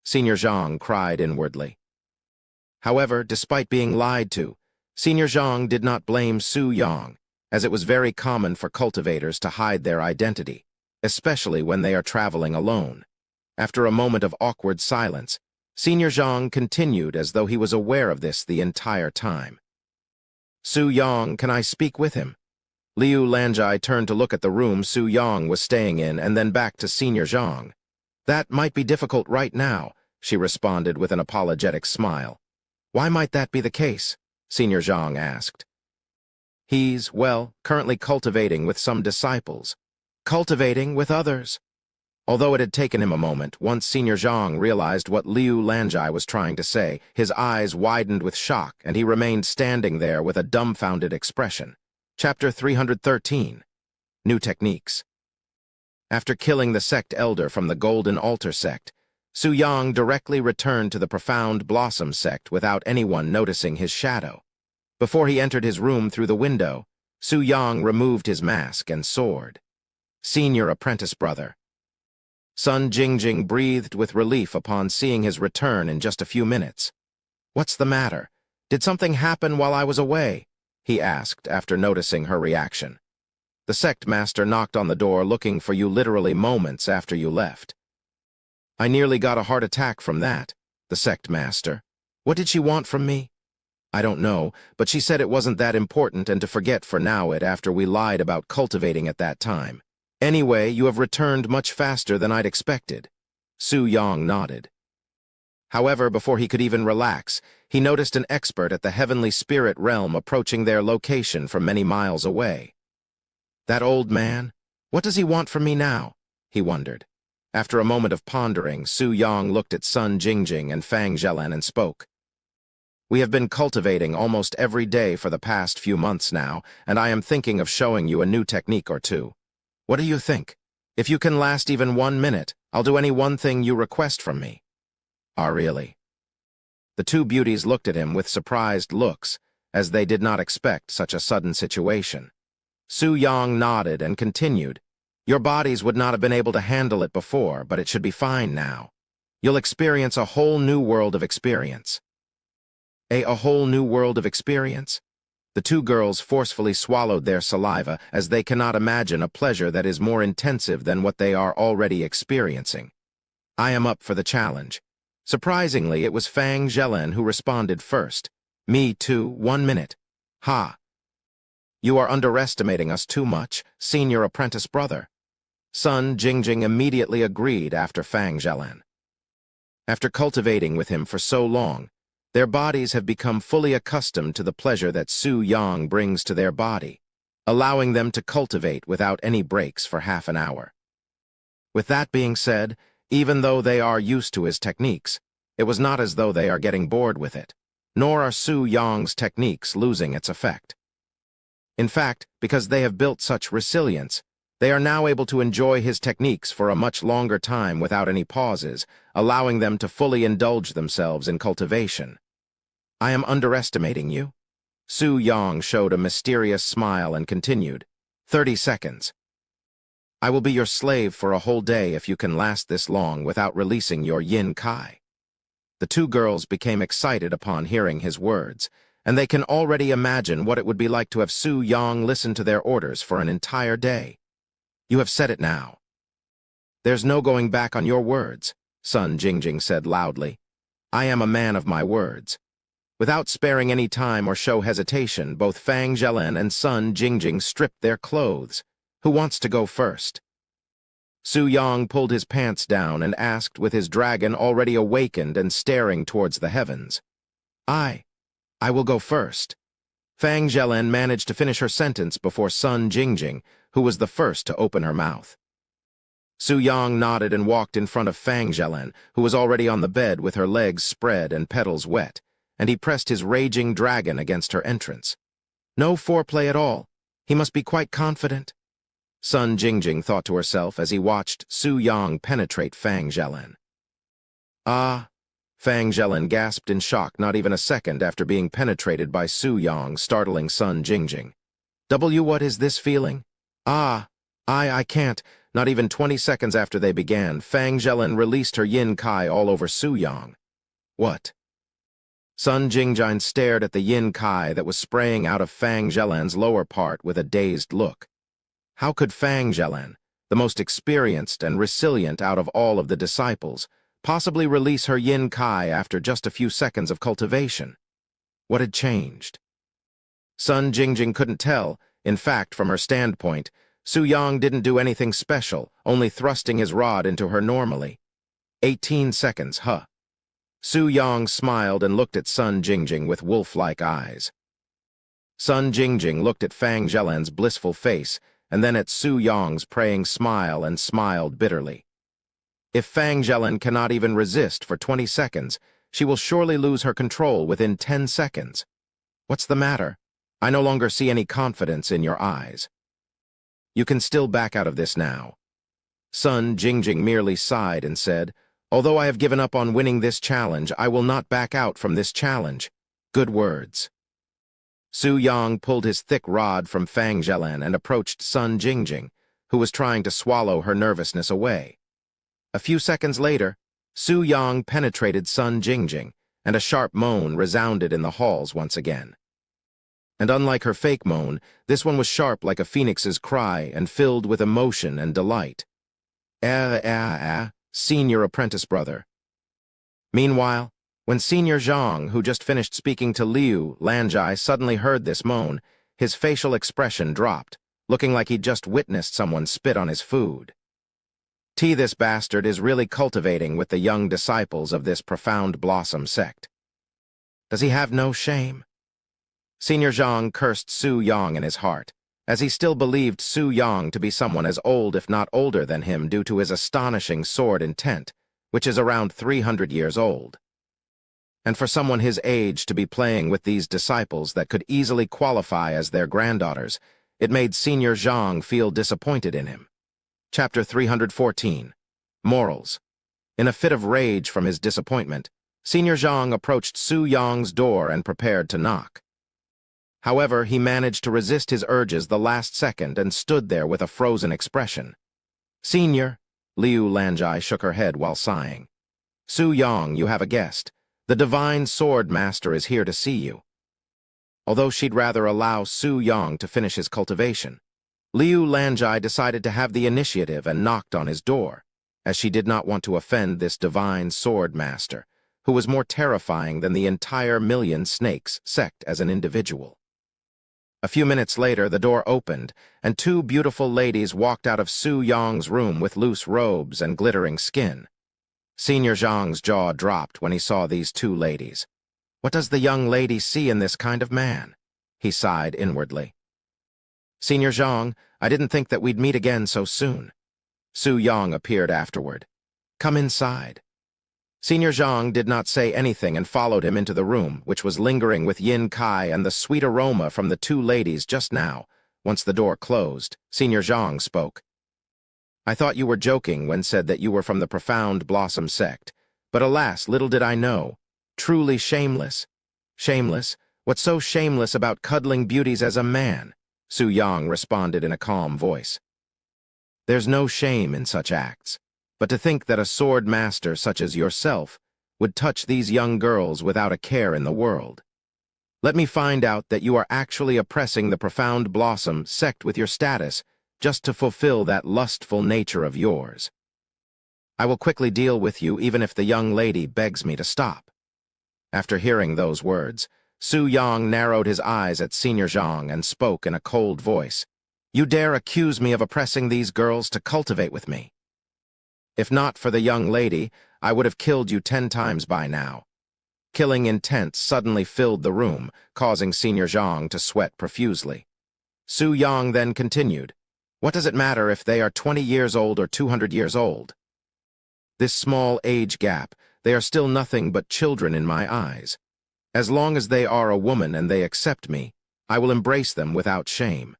Senior Zhang cried inwardly. However, despite being lied to, Senior Zhang did not blame Su Yang, as it was very common for cultivators to hide their identity, especially when they are traveling alone. After a moment of awkward silence, Senior Zhang continued as though he was aware of this the entire time. "Su Yang, can I speak with him?" Liu Lanjai turned to look at the room Su Yang was staying in and then back to Senior Zhang. "That might be difficult right now," she responded with an apologetic smile. "Why might that be the case?" Senior Zhang asked. "He's, well, currently cultivating with some disciples." "Cultivating with others?" Although it had taken him a moment, once Senior Zhang realized what Liu Lanjai was trying to say, his eyes widened with shock and he remained standing there with a dumbfounded expression. Chapter 313. New Techniques. After killing the sect elder from the Golden Altar sect, Su Yang directly returned to the Profound Blossom sect without anyone noticing his shadow. Before he entered his room through the window, Su Yang removed his mask and sword. "Senior apprentice brother." Sun Jingjing breathed with relief upon seeing his return in just a few minutes. "What's the matter? Did something happen while I was away?" he asked after noticing her reaction. "The sect master knocked on the door looking for you literally moments after you left." "I nearly got a heart attack from that." "The sect master. What did she want from me?" "I don't know, but she said it wasn't that important and to forget for now it after we lied about cultivating at that time. Anyway, you have returned much faster than I'd expected." Su Yang nodded. However, before he could even relax, he noticed an expert at the heavenly spirit realm approaching their location from many miles away. "That old man? What does he want from me now?" he wondered. After a moment of pondering, Su Yang looked at Sun Jingjing and Fang Zhelan and spoke. "We have been cultivating almost every day for the past few months now, and I am thinking of showing you a new technique or two. What do you think? If you can last even 1 minute, I'll do any one thing you request from me." "Ah, really?" The two beauties looked at him with surprised looks, as they did not expect such a sudden situation. Su Yang nodded and continued, "Your bodies would not have been able to handle it before, but it should be fine now. You'll experience a whole new world of experience." A whole new world of experience? The two girls forcefully swallowed their saliva as they cannot imagine a pleasure that is more intensive than what they are already experiencing. "I am up for the challenge." Surprisingly, it was Fang Zhelan who responded first. "Me too, 1 minute." "Ha! You are underestimating us too much, senior apprentice brother." Sun Jingjing immediately agreed after Fang Zhelan. After cultivating with him for so long, their bodies have become fully accustomed to the pleasure that Su Yang brings to their body, allowing them to cultivate without any breaks for half an hour. With that being said, Even though they are used to his techniques, it was not as though they are getting bored with it, nor are Su Yong's techniques losing its effect. In fact, because they have built such resilience, they are now able to enjoy his techniques for a much longer time without any pauses, allowing them to fully indulge themselves in cultivation. I am underestimating you. Su Yong showed a mysterious smile and continued, 30 seconds. I will be your slave for a whole day if you can last this long without releasing your yin kai. The two girls became excited upon hearing his words, and they can already imagine what it would be like to have Su Yong listen to their orders for an entire day. You have said it now. There's no going back on your words, Sun Jingjing said loudly. I am a man of my words. Without sparing any time or show hesitation, both Fang Zhelen and Sun Jingjing stripped their clothes. Who wants to go first? Su Yong pulled his pants down and asked with his dragon already awakened and staring towards the heavens. I will go first. Fang Zhelen managed to finish her sentence before Sun Jingjing, who was the first to open her mouth. Su Yong nodded and walked in front of Fang Zhelen, who was already on the bed with her legs spread and petals wet, and he pressed his raging dragon against her entrance. No foreplay at all. He must be quite confident. Sun Jingjing thought to herself as he watched Su Yong penetrate Fang Zhelen. Ah! Fang Zhelen gasped in shock not even a second after being penetrated by Su Yong, startling Sun Jingjing. What is this feeling? Ah! I can't. Not even 20 seconds after they began, Fang Zhelen released her yin kai all over Su Yong. What? Sun Jingjing stared at the yin kai that was spraying out of Fang Zhelen's lower part with a dazed look. How could Fang Zhelen, the most experienced and resilient out of all of the disciples, possibly release her yin kai after just a few seconds of cultivation? What had changed? Sun Jingjing couldn't tell. In fact, from her standpoint, Su Yong didn't do anything special, only thrusting his rod into her normally. 18 seconds, huh? Su Yong smiled and looked at Sun Jingjing with wolf-like eyes. Sun Jingjing looked at Fang Zhelen's blissful face, and then at Su Yong's praying smile and smiled bitterly. If Fang Zhelen cannot even resist for 20 seconds, she will surely lose her control within 10 seconds. What's the matter? I no longer see any confidence in your eyes. You can still back out of this now. Sun Jingjing merely sighed and said, Although I have given up on winning this challenge, I will not back out from this challenge. Good words. Su Yong pulled his thick rod from Fang Zhelen and approached Sun Jingjing, who was trying to swallow her nervousness away. A few seconds later, Su Yong penetrated Sun Jingjing, and a sharp moan resounded in the halls once again. And unlike her fake moan, this one was sharp like a phoenix's cry and filled with emotion and delight. Senior apprentice brother. Meanwhile, when Senior Zhang, who just finished speaking to Liu Lanjai, suddenly heard this moan, his facial expression dropped, looking like he'd just witnessed someone spit on his food. This bastard is really cultivating with the young disciples of this profound blossom sect. Does he have no shame? Senior Zhang cursed Su Yong in his heart, as he still believed Su Yong to be someone as old if not older than him due to his astonishing sword intent, which is around 300 years old. And for someone his age to be playing with these disciples that could easily qualify as their granddaughters, it made Senior Zhang feel disappointed in him. Chapter 314. Morals. In a fit of rage from his disappointment, Senior Zhang approached Su Yong's door and prepared to knock. However, he managed to resist his urges the last second and stood there with a frozen expression. Senior, Liu Lanjai shook her head while sighing. Su Yong, you have a guest. The Divine Sword Master is here to see you. Although she'd rather allow Su Yong to finish his cultivation, Liu Lanjai decided to have the initiative and knocked on his door, as she did not want to offend this Divine Sword Master, who was more terrifying than the entire Million Snakes sect as an individual. A few minutes later, the door opened, and two beautiful ladies walked out of Su Yong's room with loose robes and glittering skin. Senior Zhang's jaw dropped when he saw these two ladies. What does the young lady see in this kind of man? He sighed inwardly. Senior Zhang, I didn't think that we'd meet again so soon. Su Yong appeared afterward. Come inside." Senior Zhang did not say anything and followed him into the room, which was lingering with Yin Kai and the sweet aroma from the two ladies just now. Once the door closed, Senior Zhang spoke. "I thought you were joking when said that you were from the Profound Blossom sect, but alas, little did I know. Truly shameless." "Shameless? What's so shameless about cuddling beauties as a man?" Su Yang responded in a calm voice. "There's no shame in such acts. But to think that a sword master such as yourself would touch these young girls without a care in the world. Let me find out that you are actually oppressing the Profound Blossom sect with your status just to fulfill that lustful nature of yours. I will quickly deal with you even if the young lady begs me to stop." After hearing those words, Su Yang narrowed his eyes at Senior Zhang and spoke in a cold voice. "You dare accuse me of oppressing these girls to cultivate with me? If not for the young lady, I would have killed you 10 times by now." Killing intent suddenly filled the room, causing Senior Zhang to sweat profusely. Su Yang then continued, "What does it matter if they are 20 years old or 200 years old? This small age gap, they are still nothing but children in my eyes. As long as they are a woman and they accept me, I will embrace them without shame."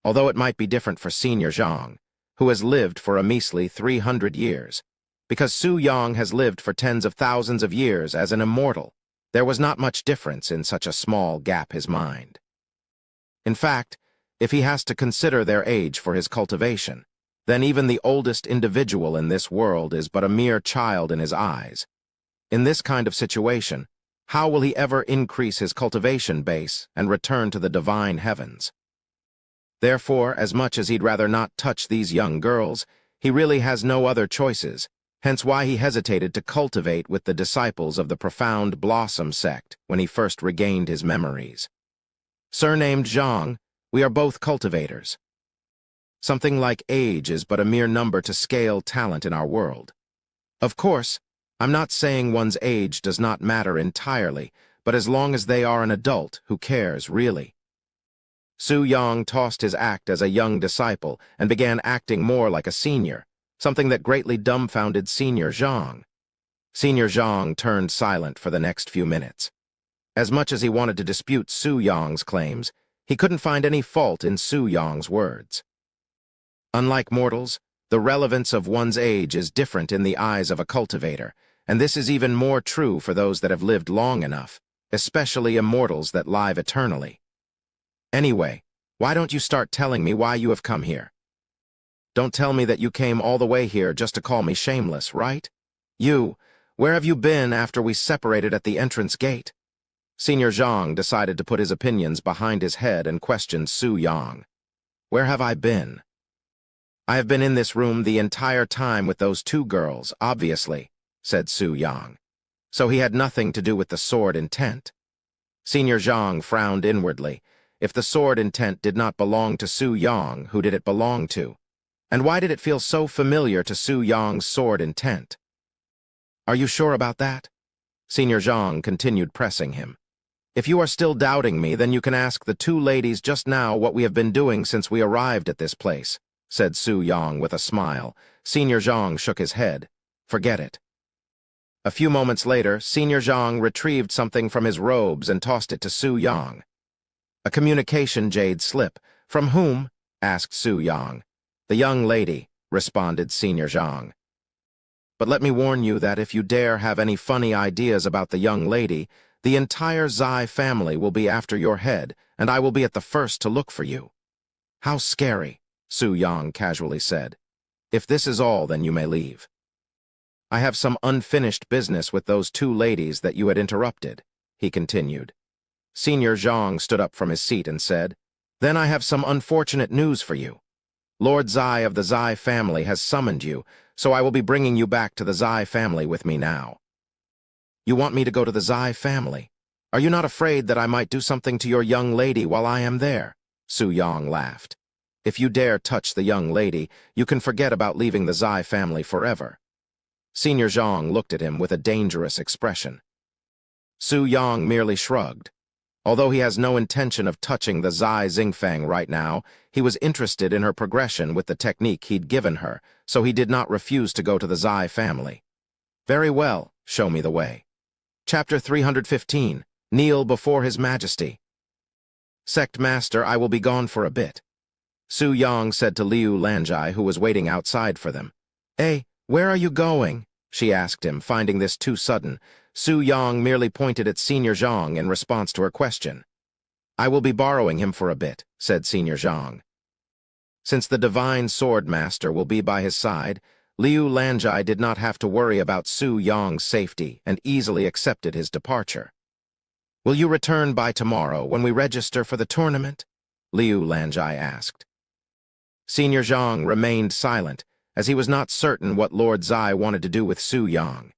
Although it might be different for Senior Zhang, who has lived for a measly 300 years, because Su Yang has lived for tens of thousands of years as an immortal, there was not much difference in such a small gap his mind. In fact, if he has to consider their age for his cultivation, then even the oldest individual in this world is but a mere child in his eyes. In this kind of situation, how will he ever increase his cultivation base and return to the divine heavens? Therefore, as much as he'd rather not touch these young girls, he really has no other choices, hence why he hesitated to cultivate with the disciples of the Profound Blossom sect when he first regained his memories. "Surnamed Zhang, we are both cultivators. Something like age is but a mere number to scale talent in our world. Of course, I'm not saying one's age does not matter entirely, but as long as they are an adult, who cares, really?" Su Yang tossed his act as a young disciple and began acting more like a senior, something that greatly dumbfounded Senior Zhang. Senior Zhang turned silent for the next few minutes. As much as he wanted to dispute Su Yang's claims, he couldn't find any fault in Su Yang's words. Unlike mortals, the relevance of one's age is different in the eyes of a cultivator, and this is even more true for those that have lived long enough, especially immortals that live eternally. Anyway, why don't you start telling me why you have come here? Don't tell me that you came all the way here just to call me shameless, right? Where have you been after we separated at the entrance gate?" Senior Zhang decided to put his opinions behind his head and questioned Su Yang. "Where have I been?" "I have been in this room the entire time with those two girls, obviously," said Su Yang. "So he had nothing to do with the sword intent." Senior Zhang frowned inwardly. If the sword intent did not belong to Su Yang, who did it belong to? And why did it feel so familiar to Su Yang's sword intent? "Are you sure about that?" Senior Zhang continued pressing him. "If you are still doubting me, then you can ask the two ladies just now what we have been doing since we arrived at this place," said Su Yang with a smile. Senior Zhang shook his head. "Forget it." A few moments later, Senior Zhang retrieved something from his robes and tossed it to Su Yang. "A communication jade slip. From whom?" asked Su Yang. "The young lady," responded Senior Zhang. "But let me warn you that if you dare have any funny ideas about the young lady, the entire Zai family will be after your head, and I will be at the first to look for you." "How scary," Su Yang casually said. "If this is all, then you may leave." "I have some unfinished business with those two ladies that you had interrupted," he continued. Senior Zhang stood up from his seat and said, "Then I have some unfortunate news for you. Lord Zai of the Zai family has summoned you, so I will be bringing you back to the Zai family with me now." "You want me to go to the Zai family? Are you not afraid that I might do something to your young lady while I am there?" Su Yang laughed. "If you dare touch the young lady, you can forget about leaving the Zai family forever." Senior Zhang looked at him with a dangerous expression. Su Yang merely shrugged. Although he has no intention of touching the Zai Xingfang right now, he was interested in her progression with the technique he'd given her, so he did not refuse to go to the Zai family. Very well, show me the way. Chapter 315, Kneel Before His Majesty. Sect Master, I will be gone for a bit. Su Yang said to Liu Lanjai, who was waiting outside for them. Where are you going? She asked him, finding this too sudden. Su Yang merely pointed at Senior Zhang in response to her question. I will be borrowing him for a bit, said Senior Zhang. Since the Divine Sword Master will be by his side, Liu Lanjai did not have to worry about Su Yang's safety and easily accepted his departure. Will you return by tomorrow when we register for the tournament? Liu Lanjai asked. Senior Zhang remained silent, as he was not certain what Lord Zai wanted to do with Su Yang.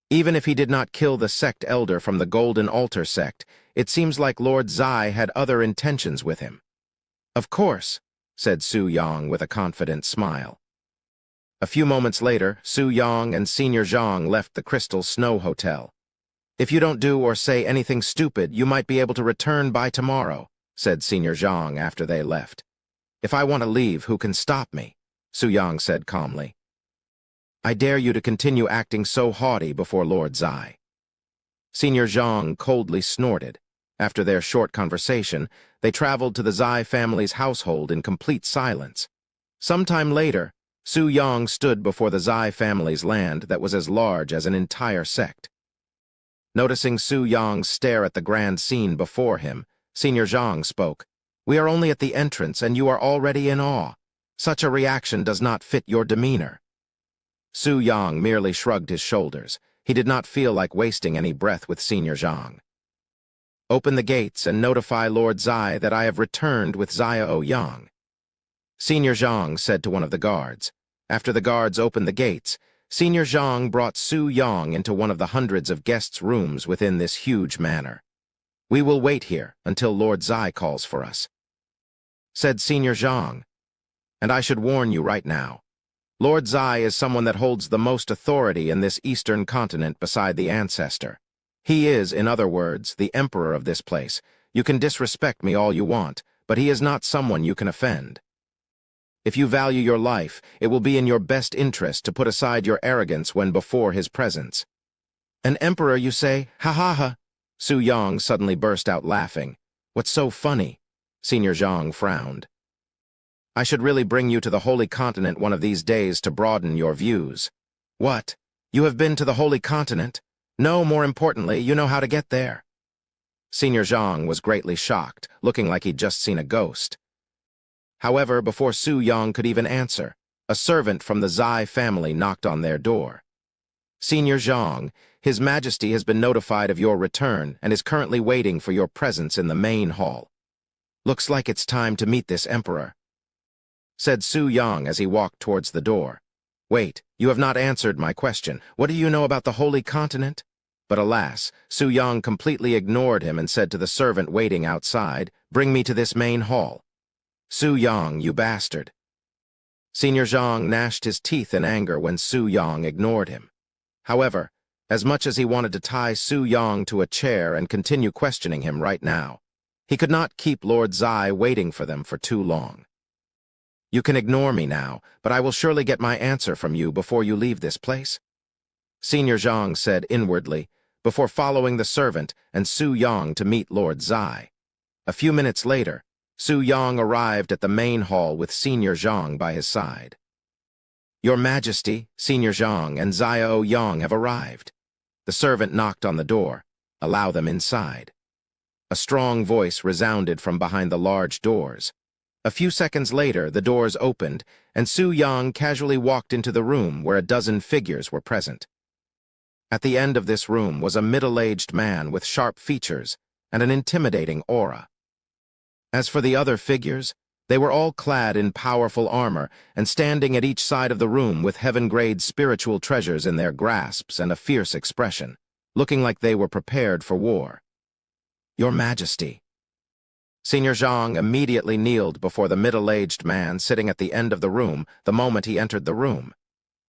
Even if he did not kill the sect elder from the Golden Altar sect, it seems like Lord Zai had other intentions with him. Of course, said Su Yang with a confident smile. A few moments later, Su Yang and Senior Zhang left the Crystal Snow Hotel. If you don't do or say anything stupid, you might be able to return by tomorrow, said Senior Zhang after they left. If I want to leave, who can stop me? Su Yang said calmly. I dare you to continue acting so haughty before Lord Zai. Senior Zhang coldly snorted. After their short conversation, they traveled to the Zai family's household in complete silence. Sometime later, Su Yang stood before the Zai family's land that was as large as an entire sect. Noticing Su Yang stare at the grand scene before him, Senior Zhang spoke. We are only at the entrance and you are already in awe. Such a reaction does not fit your demeanor. Su Yang merely shrugged his shoulders. He did not feel like wasting any breath with Senior Zhang. Open the gates and notify Lord Zai that I have returned with Xiao Yang. Senior Zhang said to one of the guards. After the guards opened the gates, Senior Zhang brought Su Yang into one of the hundreds of guests' rooms within this huge manor. We will wait here until Lord Zai calls for us, said Senior Zhang. And I should warn you right now. Lord Zai is someone that holds the most authority in this eastern continent beside the ancestor. He is, in other words, the emperor of this place. You can disrespect me all you want, but he is not someone you can offend. If you value your life, it will be in your best interest to put aside your arrogance when before his presence. An emperor, you say? Ha ha ha! Su Yang suddenly burst out laughing. What's so funny? Senior Zhang frowned. I should really bring you to the Holy Continent one of these days to broaden your views. What? You have been to the Holy Continent? No, more importantly, you know how to get there. Senior Zhang was greatly shocked, looking like he'd just seen a ghost. However, before Su Yang could even answer, a servant from the Zai family knocked on their door. Senior Zhang, His Majesty has been notified of your return and is currently waiting for your presence in the main hall. Looks like it's time to meet this emperor, said Su Yang as he walked towards the door. Wait, you have not answered my question. What do you know about the Holy Continent? But alas, Su Yang completely ignored him and said to the servant waiting outside, Bring me to this main hall. Su Yang, you bastard. Senior Zhang gnashed his teeth in anger when Su Yang ignored him. However, as much as he wanted to tie Su Yang to a chair and continue questioning him right now, he could not keep Lord Zai waiting for them for too long. You can ignore me now, but I will surely get my answer from you before you leave this place, Senior Zhang said inwardly, before following the servant and Su Yang to meet Lord Zai. A few minutes later, Su Yang arrived at the main hall with Senior Zhang by his side. Your Majesty, Senior Zhang and Xiao Yang have arrived. The servant knocked on the door. Allow them inside. A strong voice resounded from behind the large doors. A few seconds later, the doors opened, and Su Yang casually walked into the room where a dozen figures were present. At the end of this room was a middle-aged man with sharp features and an intimidating aura. As for the other figures, they were all clad in powerful armor and standing at each side of the room with heaven-grade spiritual treasures in their grasps and a fierce expression, looking like they were prepared for war. Your Majesty. Senior Zhang immediately kneeled before the middle-aged man sitting at the end of the room the moment he entered the room.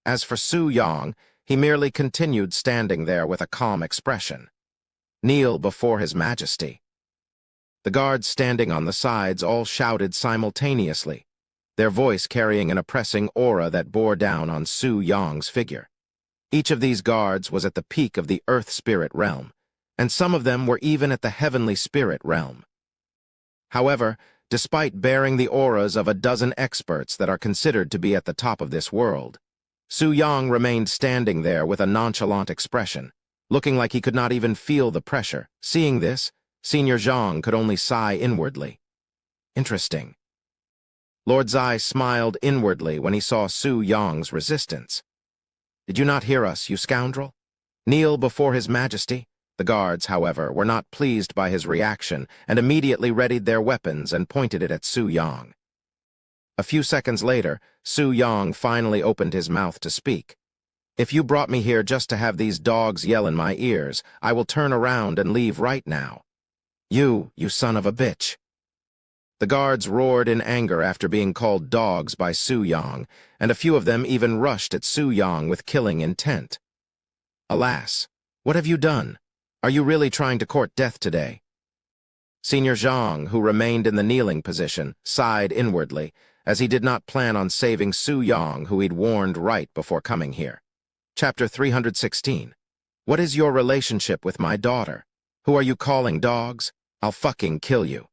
As for Su Yang, he merely continued standing there with a calm expression. Kneel before His Majesty. The guards standing on the sides all shouted simultaneously, their voice carrying an oppressing aura that bore down on Su Yong's figure. Each of these guards was at the peak of the earth spirit realm, and some of them were even at the heavenly spirit realm. However, despite bearing the auras of a dozen experts that are considered to be at the top of this world, Su Yong remained standing there with a nonchalant expression, looking like he could not even feel the pressure. Seeing this, Senior Zhang could only sigh inwardly. Interesting. Lord Zai smiled inwardly when he saw Su Yong's resistance. Did you not hear us, you scoundrel? Kneel before His Majesty? The guards, however, were not pleased by his reaction and immediately readied their weapons and pointed it at Su Yong. A few seconds later, Su Yong finally opened his mouth to speak. If you brought me here just to have these dogs yell in my ears, I will turn around and leave right now. You son of a bitch. The guards roared in anger after being called dogs by Su Yong, and a few of them even rushed at Su Yong with killing intent. Alas, what have you done? Are you really trying to court death today? Senior Zhang, who remained in the kneeling position, sighed inwardly, as he did not plan on saving Su Yong, who he'd warned right before coming here. Chapter 316. What is your relationship with my daughter? Who are you calling dogs? I'll fucking kill you.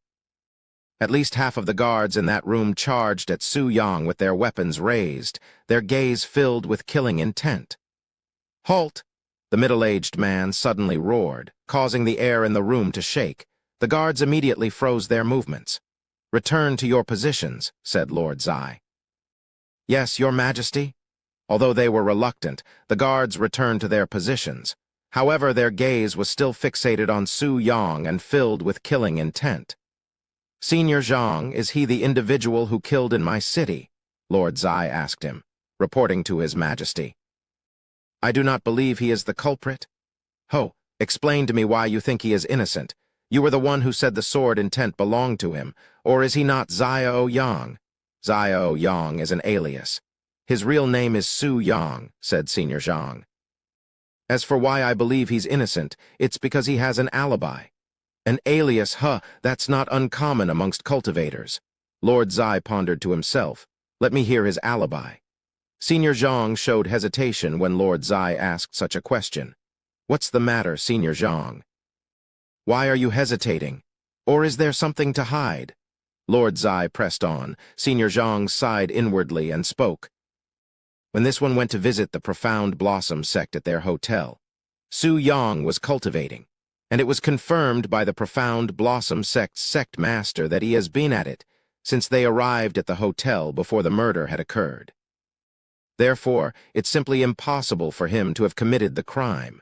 At least half of the guards in that room charged at Su Yong with their weapons raised, their gaze filled with killing intent. Halt! The middle-aged man suddenly roared, causing the air in the room to shake. The guards immediately froze their movements. Return to your positions, said Lord Zai. Yes, Your Majesty. Although they were reluctant, the guards returned to their positions. However, their gaze was still fixated on Su Yong and filled with killing intent. Senior Zhang, is he the individual who killed in my city? Lord Zai asked him, reporting to His Majesty. I do not believe he is the culprit. Ho, explain to me why you think he is innocent. You were the one who said the sword intent belonged to him, or is he not Xiao Yang? Xiao Yang is an alias. His real name is Su Yang, said Senior Zhang. As for why I believe he's innocent, it's because he has an alibi. An alias, that's not uncommon amongst cultivators. Lord Zai pondered to himself. Let me hear his alibi. Senior Zhang showed hesitation when Lord Zai asked such a question. What's the matter, Senior Zhang? Why are you hesitating? Or is there something to hide? Lord Zai pressed on. Senior Zhang sighed inwardly and spoke. When this one went to visit the Profound Blossom sect at their hotel, Su Yang was cultivating, and it was confirmed by the Profound Blossom sect's sect master that he has been at it since they arrived at the hotel before the murder had occurred. Therefore, it's simply impossible for him to have committed the crime.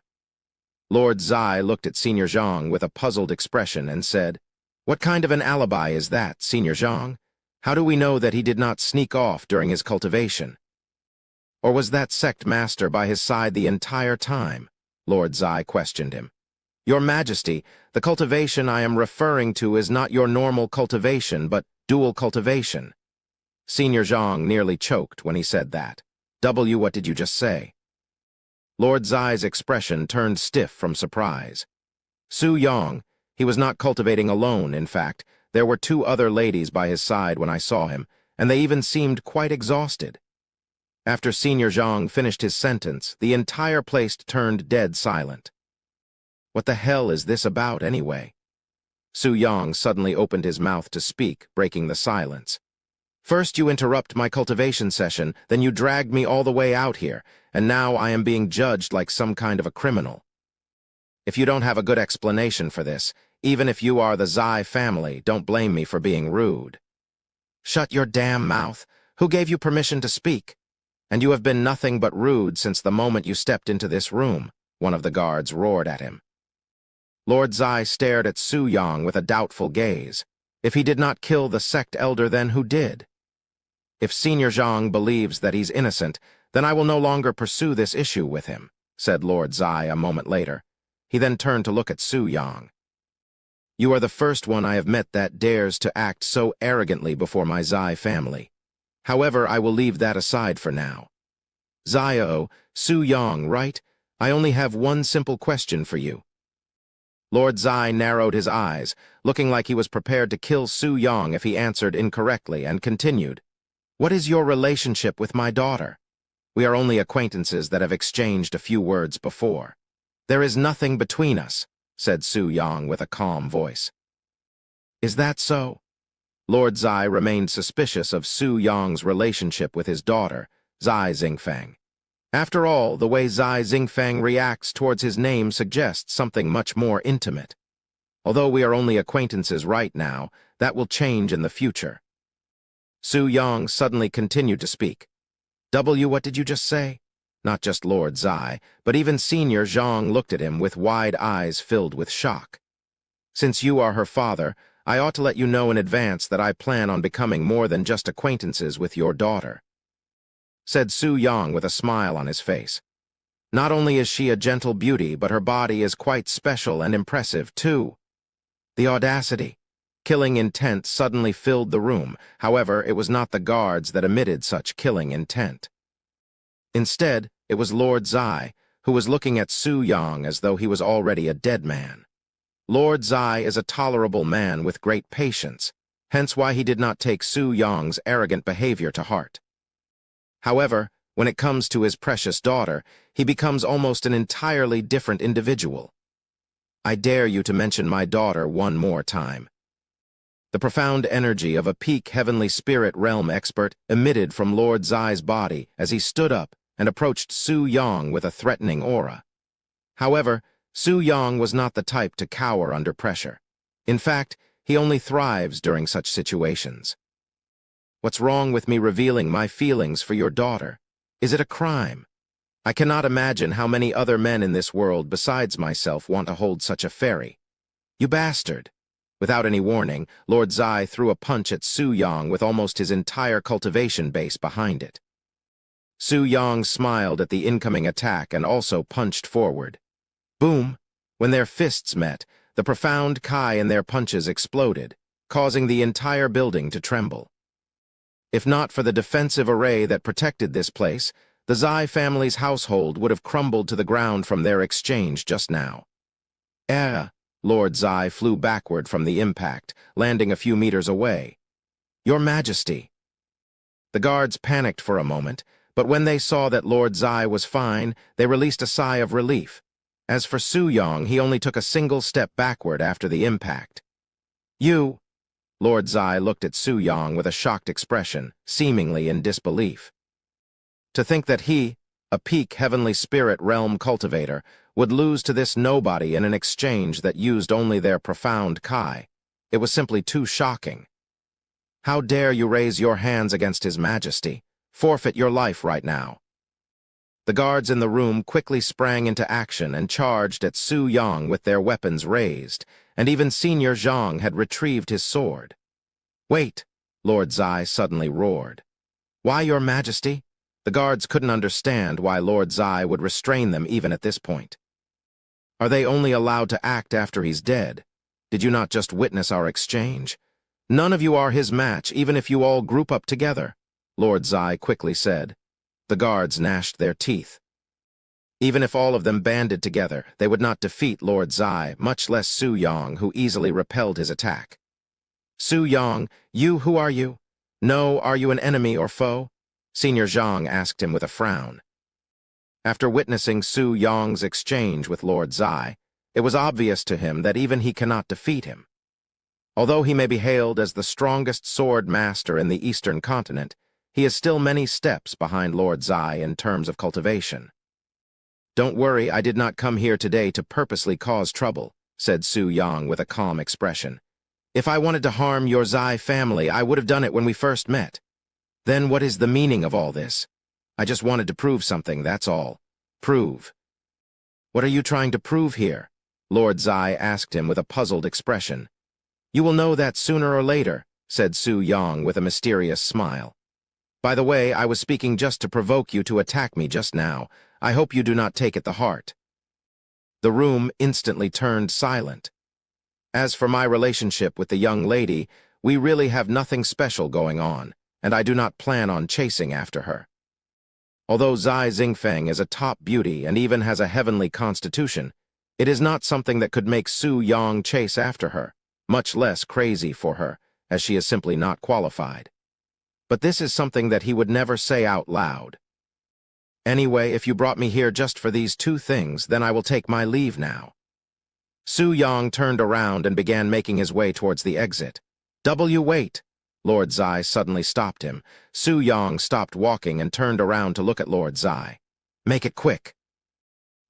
Lord Zai looked at Senior Zhang with a puzzled expression and said, What kind of an alibi is that, Senior Zhang? How do we know that he did not sneak off during his cultivation? Or was that sect master by his side the entire time? Lord Zai questioned him. Your Majesty, the cultivation I am referring to is not your normal cultivation, but dual cultivation. Senior Zhang nearly choked when he said that. What did you just say? Lord Zai's expression turned stiff from surprise. Su Yang, he was not cultivating alone, in fact. There were two other ladies by his side when I saw him, and they even seemed quite exhausted. After Senior Zhang finished his sentence, the entire place turned dead silent. What the hell is this about, anyway? Su Yang suddenly opened his mouth to speak, breaking the silence. First you interrupt my cultivation session, then you dragged me all the way out here, and now I am being judged like some kind of a criminal. If you don't have a good explanation for this, even if you are the Zai family, don't blame me for being rude. Shut your damn mouth. Who gave you permission to speak? And you have been nothing but rude since the moment you stepped into this room, one of the guards roared at him. Lord Zai stared at Su Yang with a doubtful gaze. If he did not kill the sect elder, then who did? If Senior Zhang believes that he's innocent, then I will no longer pursue this issue with him, said Lord Zai a moment later. He then turned to look at Su Yang. You are the first one I have met that dares to act so arrogantly before my Zai family. However, I will leave that aside for now. Xiao, Su Yang, right? I only have one simple question for you. Lord Zai narrowed his eyes, looking like he was prepared to kill Su Yong if he answered incorrectly, and continued, "What is your relationship with my daughter? We are only acquaintances that have exchanged a few words before." "There is nothing between us," said Su Yong with a calm voice. "Is that so?" Lord Zai remained suspicious of Su Yong's relationship with his daughter, Zai Xingfang. After all, the way Zai Xingfang reacts towards his name suggests something much more intimate. Although we are only acquaintances right now, that will change in the future. Su Yong suddenly continued to speak. What did you just say?" Not just Lord Zai, but even Senior Zhang looked at him with wide eyes filled with shock. "Since you are her father, I ought to let you know in advance that I plan on becoming more than just acquaintances with your daughter," said Su Yong with a smile on his face. "Not only is she a gentle beauty, but her body is quite special and impressive, too." The audacity. Killing intent suddenly filled the room. However, it was not the guards that emitted such killing intent. Instead, it was Lord Zai, who was looking at Su Yong as though he was already a dead man. Lord Zai is a tolerable man with great patience, hence why he did not take Su Yong's arrogant behavior to heart. However, when it comes to his precious daughter, he becomes almost an entirely different individual. "I dare you to mention my daughter one more time." The profound energy of a peak heavenly spirit realm expert emitted from Lord Zai's body as he stood up and approached Su Yong with a threatening aura. However, Su Yong was not the type to cower under pressure. In fact, he only thrives during such situations. "What's wrong with me revealing my feelings for your daughter? Is it a crime? I cannot imagine how many other men in this world besides myself want to hold such a fairy. You bastard!" Without any warning, Lord Zai threw a punch at Su Yong with almost his entire cultivation base behind it. Su Yong smiled at the incoming attack and also punched forward. Boom! When their fists met, the profound Kai in their punches exploded, causing the entire building to tremble. If not for the defensive array that protected this place, the Zai family's household would have crumbled to the ground from their exchange just now. Lord Zai flew backward from the impact, landing a few meters away. "Your Majesty." The guards panicked for a moment, but when they saw that Lord Zai was fine, they released a sigh of relief. As for Su Yong, he only took a single step backward after the impact. "You..." Lord Zai looked at Su Yong with a shocked expression, seemingly in disbelief. To think that he, a peak heavenly spirit realm cultivator, would lose to this nobody in an exchange that used only their profound Kai. It was simply too shocking. "How dare you raise your hands against His Majesty? Forfeit your life right now." The guards in the room quickly sprang into action and charged at Su Yong with their weapons raised, and even Senior Zhang had retrieved his sword. "Wait!" Lord Zai suddenly roared. "Why, Your Majesty?" The guards couldn't understand why Lord Zai would restrain them even at this point. "Are they only allowed to act after he's dead? Did you not just witness our exchange? None of you are his match, even if you all group up together," Lord Zai quickly said. The guards gnashed their teeth. Even if all of them banded together, they would not defeat Lord Zai, much less Su Yong, who easily repelled his attack. "Su Yong, who are you? No, are you an enemy or foe?" Senior Zhang asked him with a frown. After witnessing Su Yong's exchange with Lord Zai, it was obvious to him that even he cannot defeat him. Although he may be hailed as the strongest sword master in the Eastern continent, he is still many steps behind Lord Zai in terms of cultivation. "Don't worry, I did not come here today to purposely cause trouble," said Su Yong with a calm expression. "If I wanted to harm your Zai family, I would have done it when we first met. Then what is the meaning of all this? I just wanted to prove something, that's all." "Prove? What are you trying to prove here?" Lord Zai asked him with a puzzled expression. "You will know that sooner or later," said Su Yong with a mysterious smile. "By the way, I was speaking just to provoke you to attack me just now. I hope you do not take it to heart." The room instantly turned silent. "As for my relationship with the young lady, we really have nothing special going on, and I do not plan on chasing after her. Although Zai Xingfeng is a top beauty and even has a heavenly constitution, It is not something that could make Su Yang chase after her, much less crazy for her, as she is simply not qualified. But this is something that he would never say out loud. Anyway, if you brought me here just for these two things, then I will take my leave now. Su Yang turned around and began making his way towards the exit. Wait! Lord Zai suddenly stopped him. Su Yang stopped walking and turned around to look at Lord Zai. Make it quick.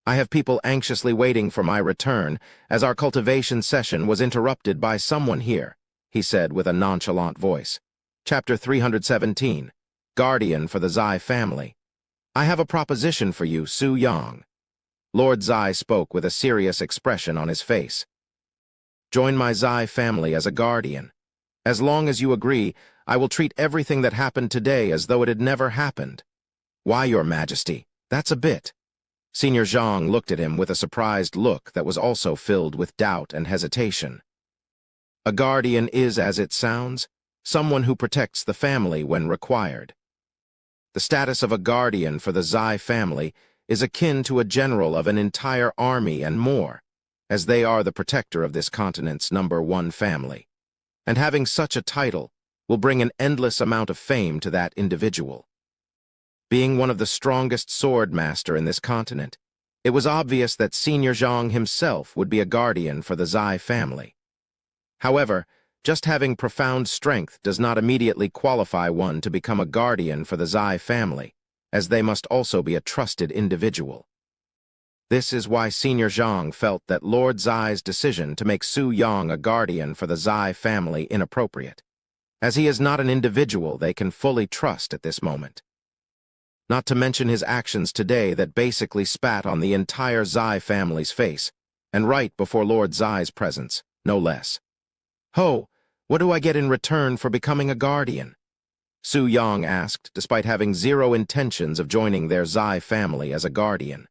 I have people anxiously waiting for my return, as our cultivation session was interrupted by someone here, he said with a nonchalant voice. Chapter 317, Guardian for the Zai Family. I have a proposition for you, Su Yang. Lord Zai spoke with a serious expression on his face. Join my Zai family as a guardian. As long as you agree, I will treat everything that happened today as though it had never happened. Why, Your Majesty? That's a bit. Senior Zhang looked at him with a surprised look that was also filled with doubt and hesitation. A guardian is, as it sounds, someone who protects the family when required. The status of a guardian for the Zai family is akin to a general of an entire army and more, as they are the protector of this continent's #1 family. And having such a title will bring an endless amount of fame to that individual. Being one of the strongest sword master in this continent, it was obvious that Senior Zhang himself would be a guardian for the Zai family. However, just having profound strength does not immediately qualify one to become a guardian for the Zai family, as they must also be a trusted individual. This is why Senior Zhang felt that Lord Zai's decision to make Su Yang a guardian for the Zai family inappropriate, as he is not an individual they can fully trust at this moment. Not to mention his actions today that basically spat on the entire Zai family's face, and right before Lord Zai's presence, no less. Ho, what do I get in return for becoming a guardian? Su Yang asked, despite having zero intentions of joining their Zai family as a guardian.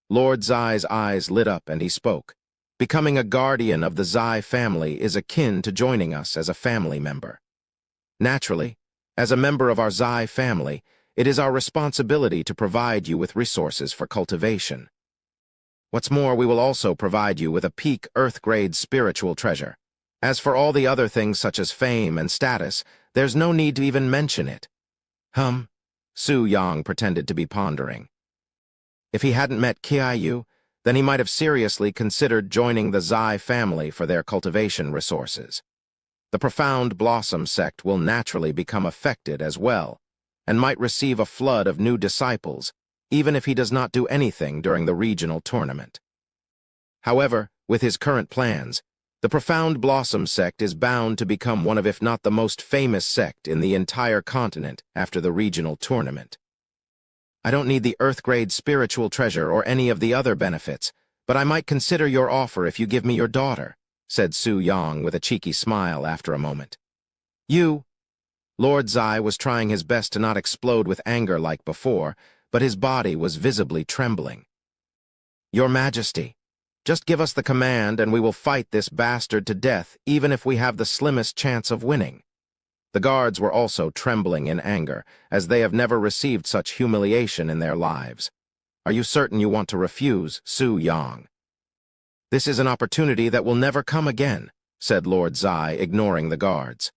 Lord Zai's eyes lit up and he spoke. Becoming a guardian of the Zai family is akin to joining us as a family member. Naturally, as a member of our Zai family, it is our responsibility to provide you with resources for cultivation. What's more, we will also provide you with a peak Earth-grade spiritual treasure. As for all the other things such as fame and status, there's no need to even mention it. Su Yang pretended to be pondering. If he hadn't met Kiayu, then he might have seriously considered joining the Zai family for their cultivation resources. The Profound Blossom sect will naturally become affected as well, and might receive a flood of new disciples, even if he does not do anything during the regional tournament. However, with his current plans, the Profound Blossom sect is bound to become one of, if not the most famous sect in the entire continent after the regional tournament. I don't need the Earth-grade spiritual treasure or any of the other benefits, but I might consider your offer if you give me your daughter, said Su Yang with a cheeky smile after a moment. You? Lord Zai was trying his best to not explode with anger like before, but his body was visibly trembling. Your Majesty, just give us the command and we will fight this bastard to death, even if we have the slimmest chance of winning. The guards were also trembling in anger, as they have never received such humiliation in their lives. Are you certain you want to refuse, Su Yang? This is an opportunity that will never come again, said Lord Zai, ignoring the guards.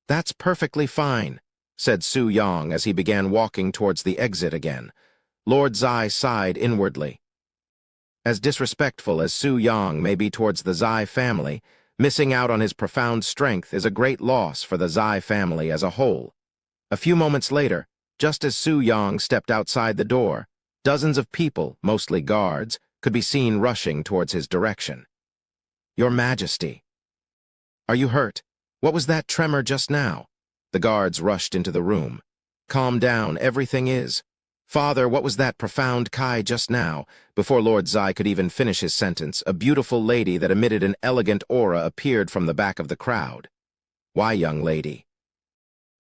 That's perfectly fine, said Su Yang as he began walking towards the exit again. Lord Zai sighed inwardly. As disrespectful as Su Yang may be towards the Zai family, missing out on his profound strength is a great loss for the Zai family as a whole. A few moments later, just as Su Yang stepped outside the door, dozens of people, mostly guards, could be seen rushing towards his direction. Your Majesty. Are you hurt? What was that tremor just now? The guards rushed into the room. Calm down, everything is. Father, what was that profound Kai just now? Before Lord Zai could even finish his sentence, a beautiful lady that emitted an elegant aura appeared from the back of the crowd. Why, young lady?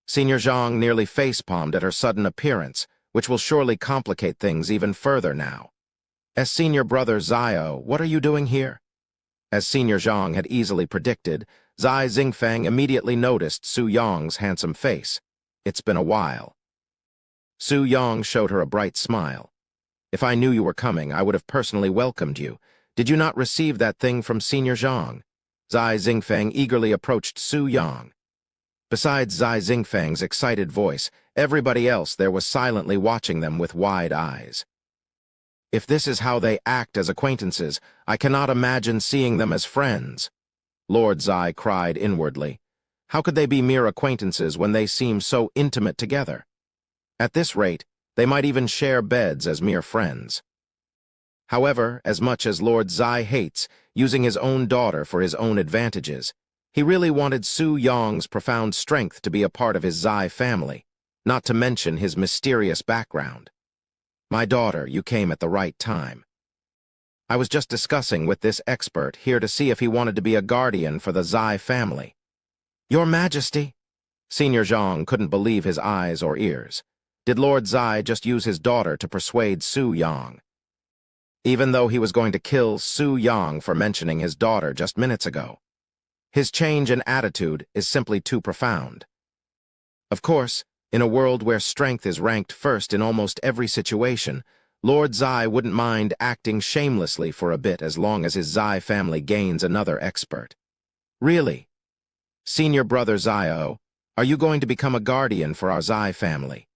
Senior Zhang nearly face-palmed at her sudden appearance, which will surely complicate things even further now. As senior brother Zio, what are you doing here? As Senior Zhang had easily predicted, Zai Xingfang immediately noticed Su Yang's handsome face. It's been a while. Su Yang showed her a bright smile. If I knew you were coming, I would have personally welcomed you. Did you not receive that thing from Senior Zhang? Zai Xingfeng eagerly approached Su Yang. Besides Zai Xingfeng's excited voice, everybody else there was silently watching them with wide eyes. If this is how they act as acquaintances, I cannot imagine seeing them as friends. Lord Zai cried inwardly. How could they be mere acquaintances when they seem so intimate together? At this rate, they might even share beds as mere friends. However, as much as Lord Zai hates using his own daughter for his own advantages, he really wanted Su Yang's profound strength to be a part of his Zai family, not to mention his mysterious background. My daughter, you came at the right time. I was just discussing with this expert here to see if he wanted to be a guardian for the Zai family. Your Majesty! Senior Zhang couldn't believe his eyes or ears. Did Lord Zai just use his daughter to persuade Su Yang? Even though he was going to kill Su Yang for mentioning his daughter just minutes ago. His change in attitude is simply too profound. Of course, in a world where strength is ranked first in almost every situation, Lord Zai wouldn't mind acting shamelessly for a bit as long as his Zai family gains another expert. Really? Senior brother Zio, are you going to become a guardian for our Zai family?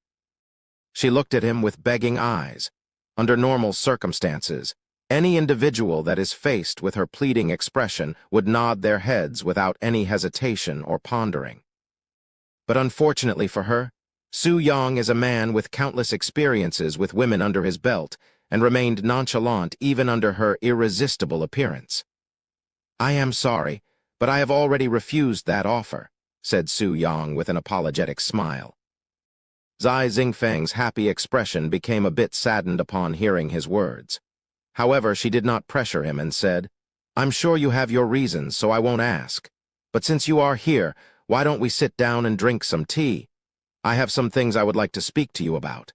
She looked at him with begging eyes. Under normal circumstances, any individual that is faced with her pleading expression would nod their heads without any hesitation or pondering. But unfortunately for her, Su Yang is a man with countless experiences with women under his belt and remained nonchalant even under her irresistible appearance. I am sorry, but I have already refused that offer, said Su Yang with an apologetic smile. Zai Xingfeng's happy expression became a bit saddened upon hearing his words. However, she did not pressure him and said, I'm sure you have your reasons, so I won't ask. But since you are here, why don't we sit down and drink some tea? I have some things I would like to speak to you about.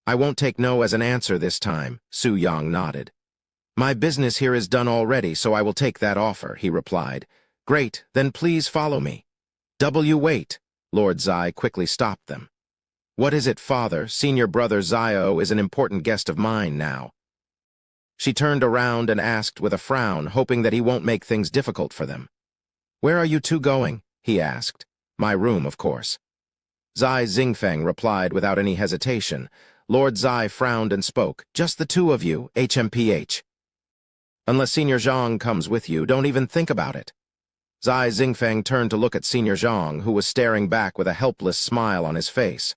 I won't take no as an answer this time, Su Yang nodded. My business here is done already, so I will take that offer, he replied. Great, then please follow me. Wait. Lord Zai quickly stopped them. What is it, father? Senior brother Zio is an important guest of mine now. She turned around and asked with a frown, hoping that he won't make things difficult for them. Where are you two going? He asked. My room, of course. Zai Xingfeng replied without any hesitation. Lord Zai frowned and spoke. Just the two of you, HMPH. Unless Senior Zhang comes with you, don't even think about it. Zai Xingfeng turned to look at Senior Zhang, who was staring back with a helpless smile on his face.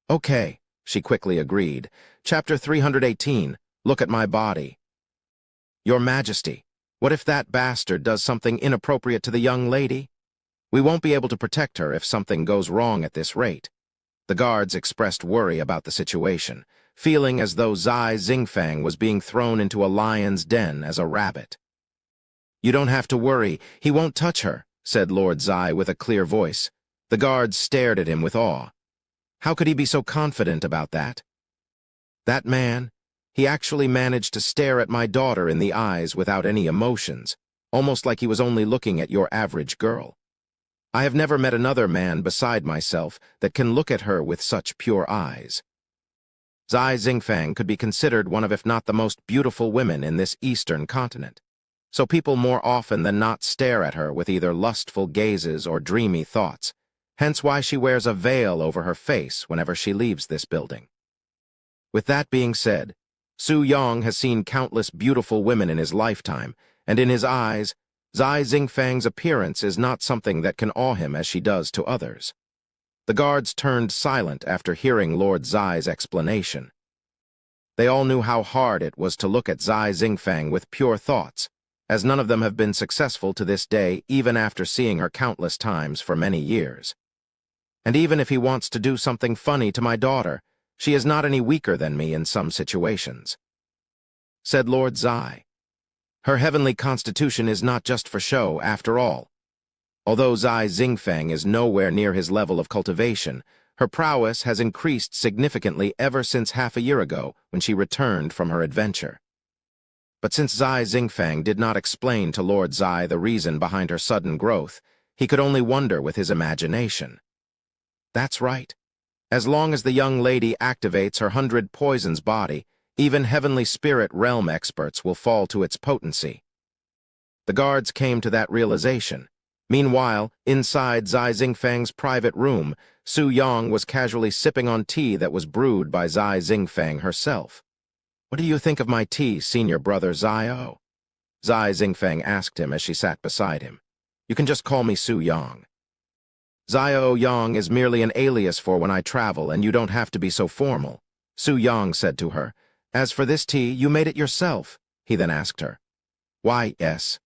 Okay, she quickly agreed. Chapter 318, Look at my body. Your Majesty, what if that bastard does something inappropriate to the young lady? We won't be able to protect her if something goes wrong at this rate. The guards expressed worry about the situation, feeling as though Zai Xingfeng was being thrown into a lion's den as a rabbit. You don't have to worry, he won't touch her, said Lord Zai with a clear voice. The guards stared at him with awe. How could he be so confident about that? That man, he actually managed to stare at my daughter in the eyes without any emotions, almost like he was only looking at your average girl. I have never met another man beside myself that can look at her with such pure eyes. Zai Xingfeng could be considered one of, if not the most beautiful women in this eastern continent, so people more often than not stare at her with either lustful gazes or dreamy thoughts, hence why she wears a veil over her face whenever she leaves this building. With that being said, Su Yang has seen countless beautiful women in his lifetime, and in his eyes, Zai Xingfeng's appearance is not something that can awe him as she does to others. The guards turned silent after hearing Lord Zai's explanation. They all knew how hard it was to look at Zai Xingfeng with pure thoughts, as none of them have been successful to this day even after seeing her countless times for many years. And even if he wants to do something funny to my daughter, she is not any weaker than me in some situations, said Lord Zai. Her heavenly constitution is not just for show, after all. Although Zai Xingfeng is nowhere near his level of cultivation, her prowess has increased significantly ever since half a year ago when she returned from her adventure. But since Zai Xingfeng did not explain to Lord Zai the reason behind her sudden growth, he could only wonder with his imagination. That's right. As long as the young lady activates her 100 poisons body, Even heavenly spirit realm experts will fall to its potency. The guards came to that realization. Meanwhile, inside Zai Xingfang's private room, Su Yang was casually sipping on tea that was brewed by Zai Xingfang herself. "What do you think of my tea, senior brother Zio?" Zai Xingfang asked him as she sat beside him. "You can just call me Su Yang." "Zio Yang is merely an alias for when I travel, and you don't have to be so formal," Su Yang said to her. "As for this tea, you made it yourself," he then asked her. "Why, yes."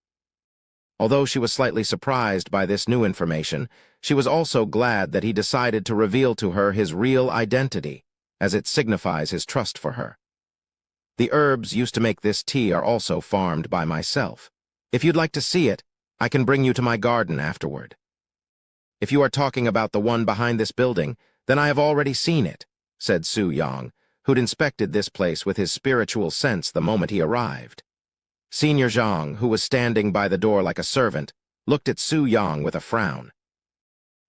Although she was slightly surprised by this new information, she was also glad that he decided to reveal to her his real identity, as it signifies his trust for her. "The herbs used to make this tea are also farmed by myself. If you'd like to see it, I can bring you to my garden afterward." "If you are talking about the one behind this building, then I have already seen it," said Su Yang, who'd inspected this place with his spiritual sense the moment he arrived. Senior Zhang, who was standing by the door like a servant, looked at Su Yang with a frown.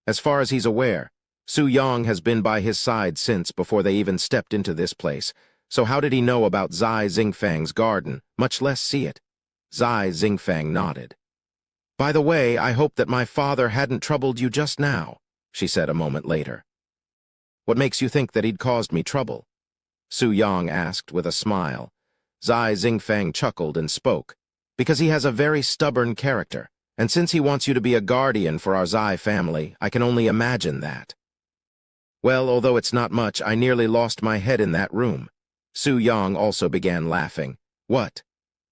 As far as he's aware, Su Yang has been by his side since before they even stepped into this place, so how did he know about Zai Xingfang's garden, much less see it? Zai Xingfang nodded. "By the way, I hope that my father hadn't troubled you just now," she said a moment later. "What makes you think that he'd caused me trouble?" Su Yang asked with a smile. Zai Xingfang chuckled and spoke. "Because he has a very stubborn character, and since he wants you to be a guardian for our Zai family, I can only imagine that." "Well, although it's not much, I nearly lost my head in that room." Su Yang also began laughing. "What?"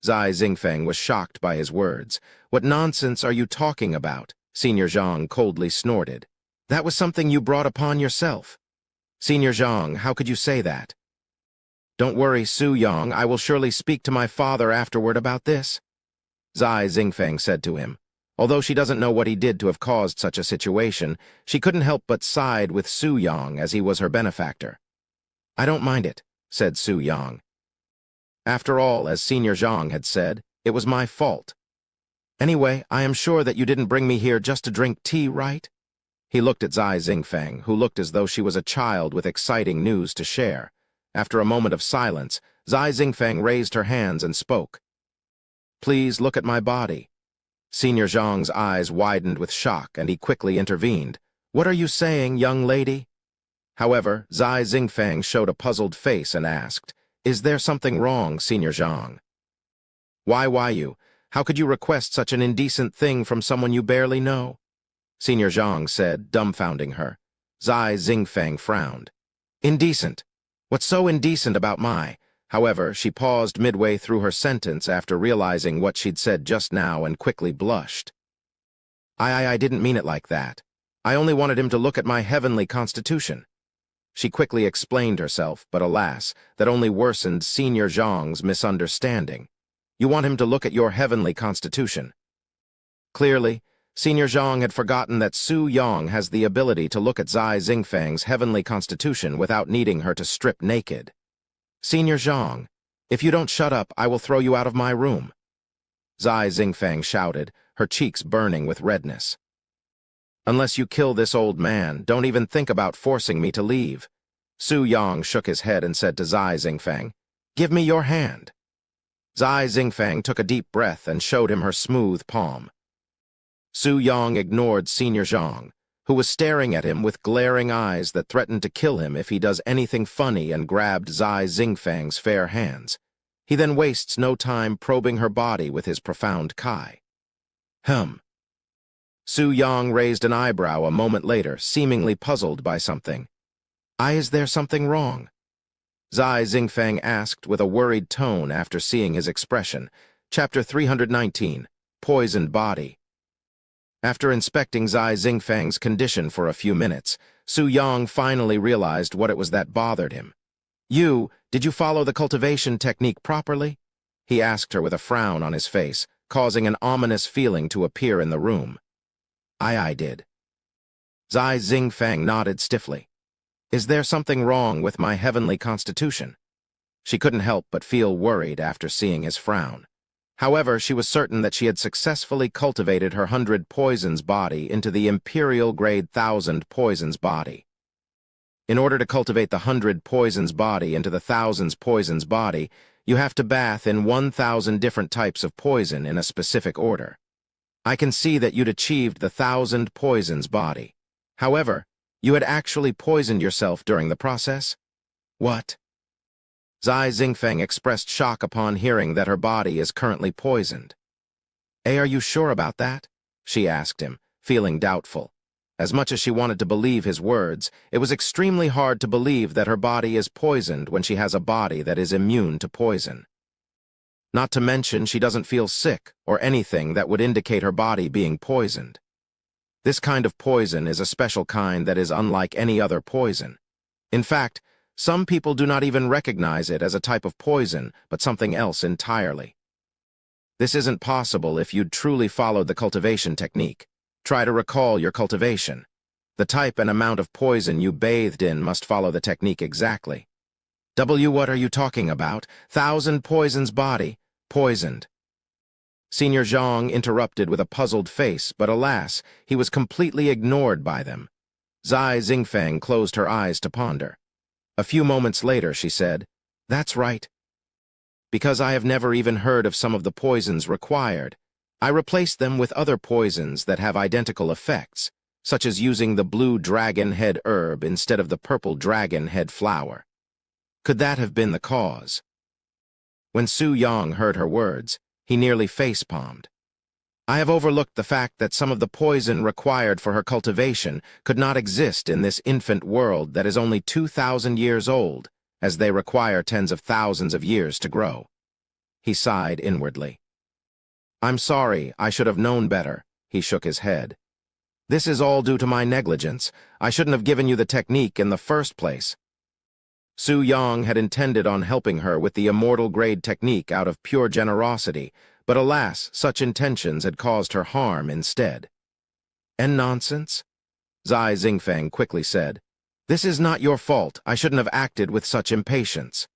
Zai Xingfang was shocked by his words. "What nonsense are you talking about?" Senior Zhang coldly snorted. "That was something you brought upon yourself." "Senior Zhang, how could you say that?" "Don't worry, Su Yang, I will surely speak to my father afterward about this," Zai Xingfang said to him. Although she doesn't know what he did to have caused such a situation, she couldn't help but side with Su Yang as he was her benefactor. "I don't mind it," said Su Yang. "After all, as Senior Zhang had said, it was my fault. Anyway, I am sure that you didn't bring me here just to drink tea, right?" He looked at Zai Xingfang, who looked as though she was a child with exciting news to share. After a moment of silence, Zai Xingfang raised her hands and spoke. "Please look at my body." Senior Zhang's eyes widened with shock, and he quickly intervened. "What are you saying, young lady?" However, Zai Xingfang showed a puzzled face and asked, "Is there something wrong, Senior Zhang?" Why you? How could you request such an indecent thing from someone you barely know?" Senior Zhang said, dumbfounding her. Zai Xingfang frowned. "Indecent? What's so indecent about my—" However, she paused midway through her sentence after realizing what she'd said just now and quickly blushed. I didn't mean it like that. I only wanted him to look at my heavenly constitution." She quickly explained herself, but alas, that only worsened Senior Zhang's misunderstanding. "You want him to look at your heavenly constitution." Clearly, Senior Zhang had forgotten that Su Yang has the ability to look at Zai Xingfang's heavenly constitution without needing her to strip naked. "Senior Zhang, if you don't shut up, I will throw you out of my room," Zai Xingfang shouted, her cheeks burning with redness. "Unless you kill this old man, don't even think about forcing me to leave." Su Yang shook his head and said to Zai Xingfang, "Give me your hand." Zai Xingfang took a deep breath and showed him her smooth palm. Su Yang ignored Senior Zhang, who was staring at him with glaring eyes that threatened to kill him if he does anything funny, and grabbed Zai Xingfang's fair hands. He then wastes no time probing her body with his profound kai. Su Yang raised an eyebrow a moment later, seemingly puzzled by something. Is there something wrong?" Zai Xingfang asked with a worried tone after seeing his expression. Chapter 319, Poisoned Body. After inspecting Zai Xingfang's condition for a few minutes, Su Yang finally realized what it was that bothered him. Did you follow the cultivation technique properly?" he asked her with a frown on his face, causing an ominous feeling to appear in the room. I did." Zai Xingfang nodded stiffly. "Is there something wrong with my heavenly constitution?" She couldn't help but feel worried after seeing his frown. However, she was certain that she had successfully cultivated her 100 poisons body into the imperial grade 1000 poisons body. In order to cultivate the 100 poisons body into the thousands poisons body, you have to bath in 1,000 different types of poison in a specific order. I can see that you'd achieved the 1,000 poisons body. However, you had actually poisoned yourself during the process? What? Zai Xingfeng expressed shock upon hearing that her body is currently poisoned. Are you sure about that? She asked him, feeling doubtful. As much as she wanted to believe his words, it was extremely hard to believe that her body is poisoned when she has a body that is immune to poison. Not to mention she doesn't feel sick or anything that would indicate her body being poisoned. This kind of poison is a special kind that is unlike any other poison. In fact, some people do not even recognize it as a type of poison, but something else entirely. This isn't possible if you'd truly followed the cultivation technique. Try to recall your cultivation. The type and amount of poison you bathed in must follow the technique exactly. What are you talking about? 1,000 poisons body. Poisoned. Senior Zhang interrupted with a puzzled face, but alas, he was completely ignored by them. Zai Xingfeng closed her eyes to ponder. A few moments later, she said, "That's right. Because I have never even heard of some of the poisons required, I replaced them with other poisons that have identical effects, such as using the blue dragon head herb instead of the purple dragon head flower. Could that have been the cause?" When Su Yang heard her words, he nearly face-palmed. "I have overlooked the fact that some of the poison required for her cultivation could not exist in this infant world that is only 2,000 years old, as they require tens of thousands of years to grow." He sighed inwardly. "I'm sorry, I should have known better," he shook his head. "This is all due to my negligence. I shouldn't have given you the technique in the first place." Su Yang had intended on helping her with the immortal grade technique out of pure generosity, but alas, such intentions had caused her harm instead. "And nonsense?" Zai Xingfeng quickly said. "This is not your fault. I shouldn't have acted with such impatience.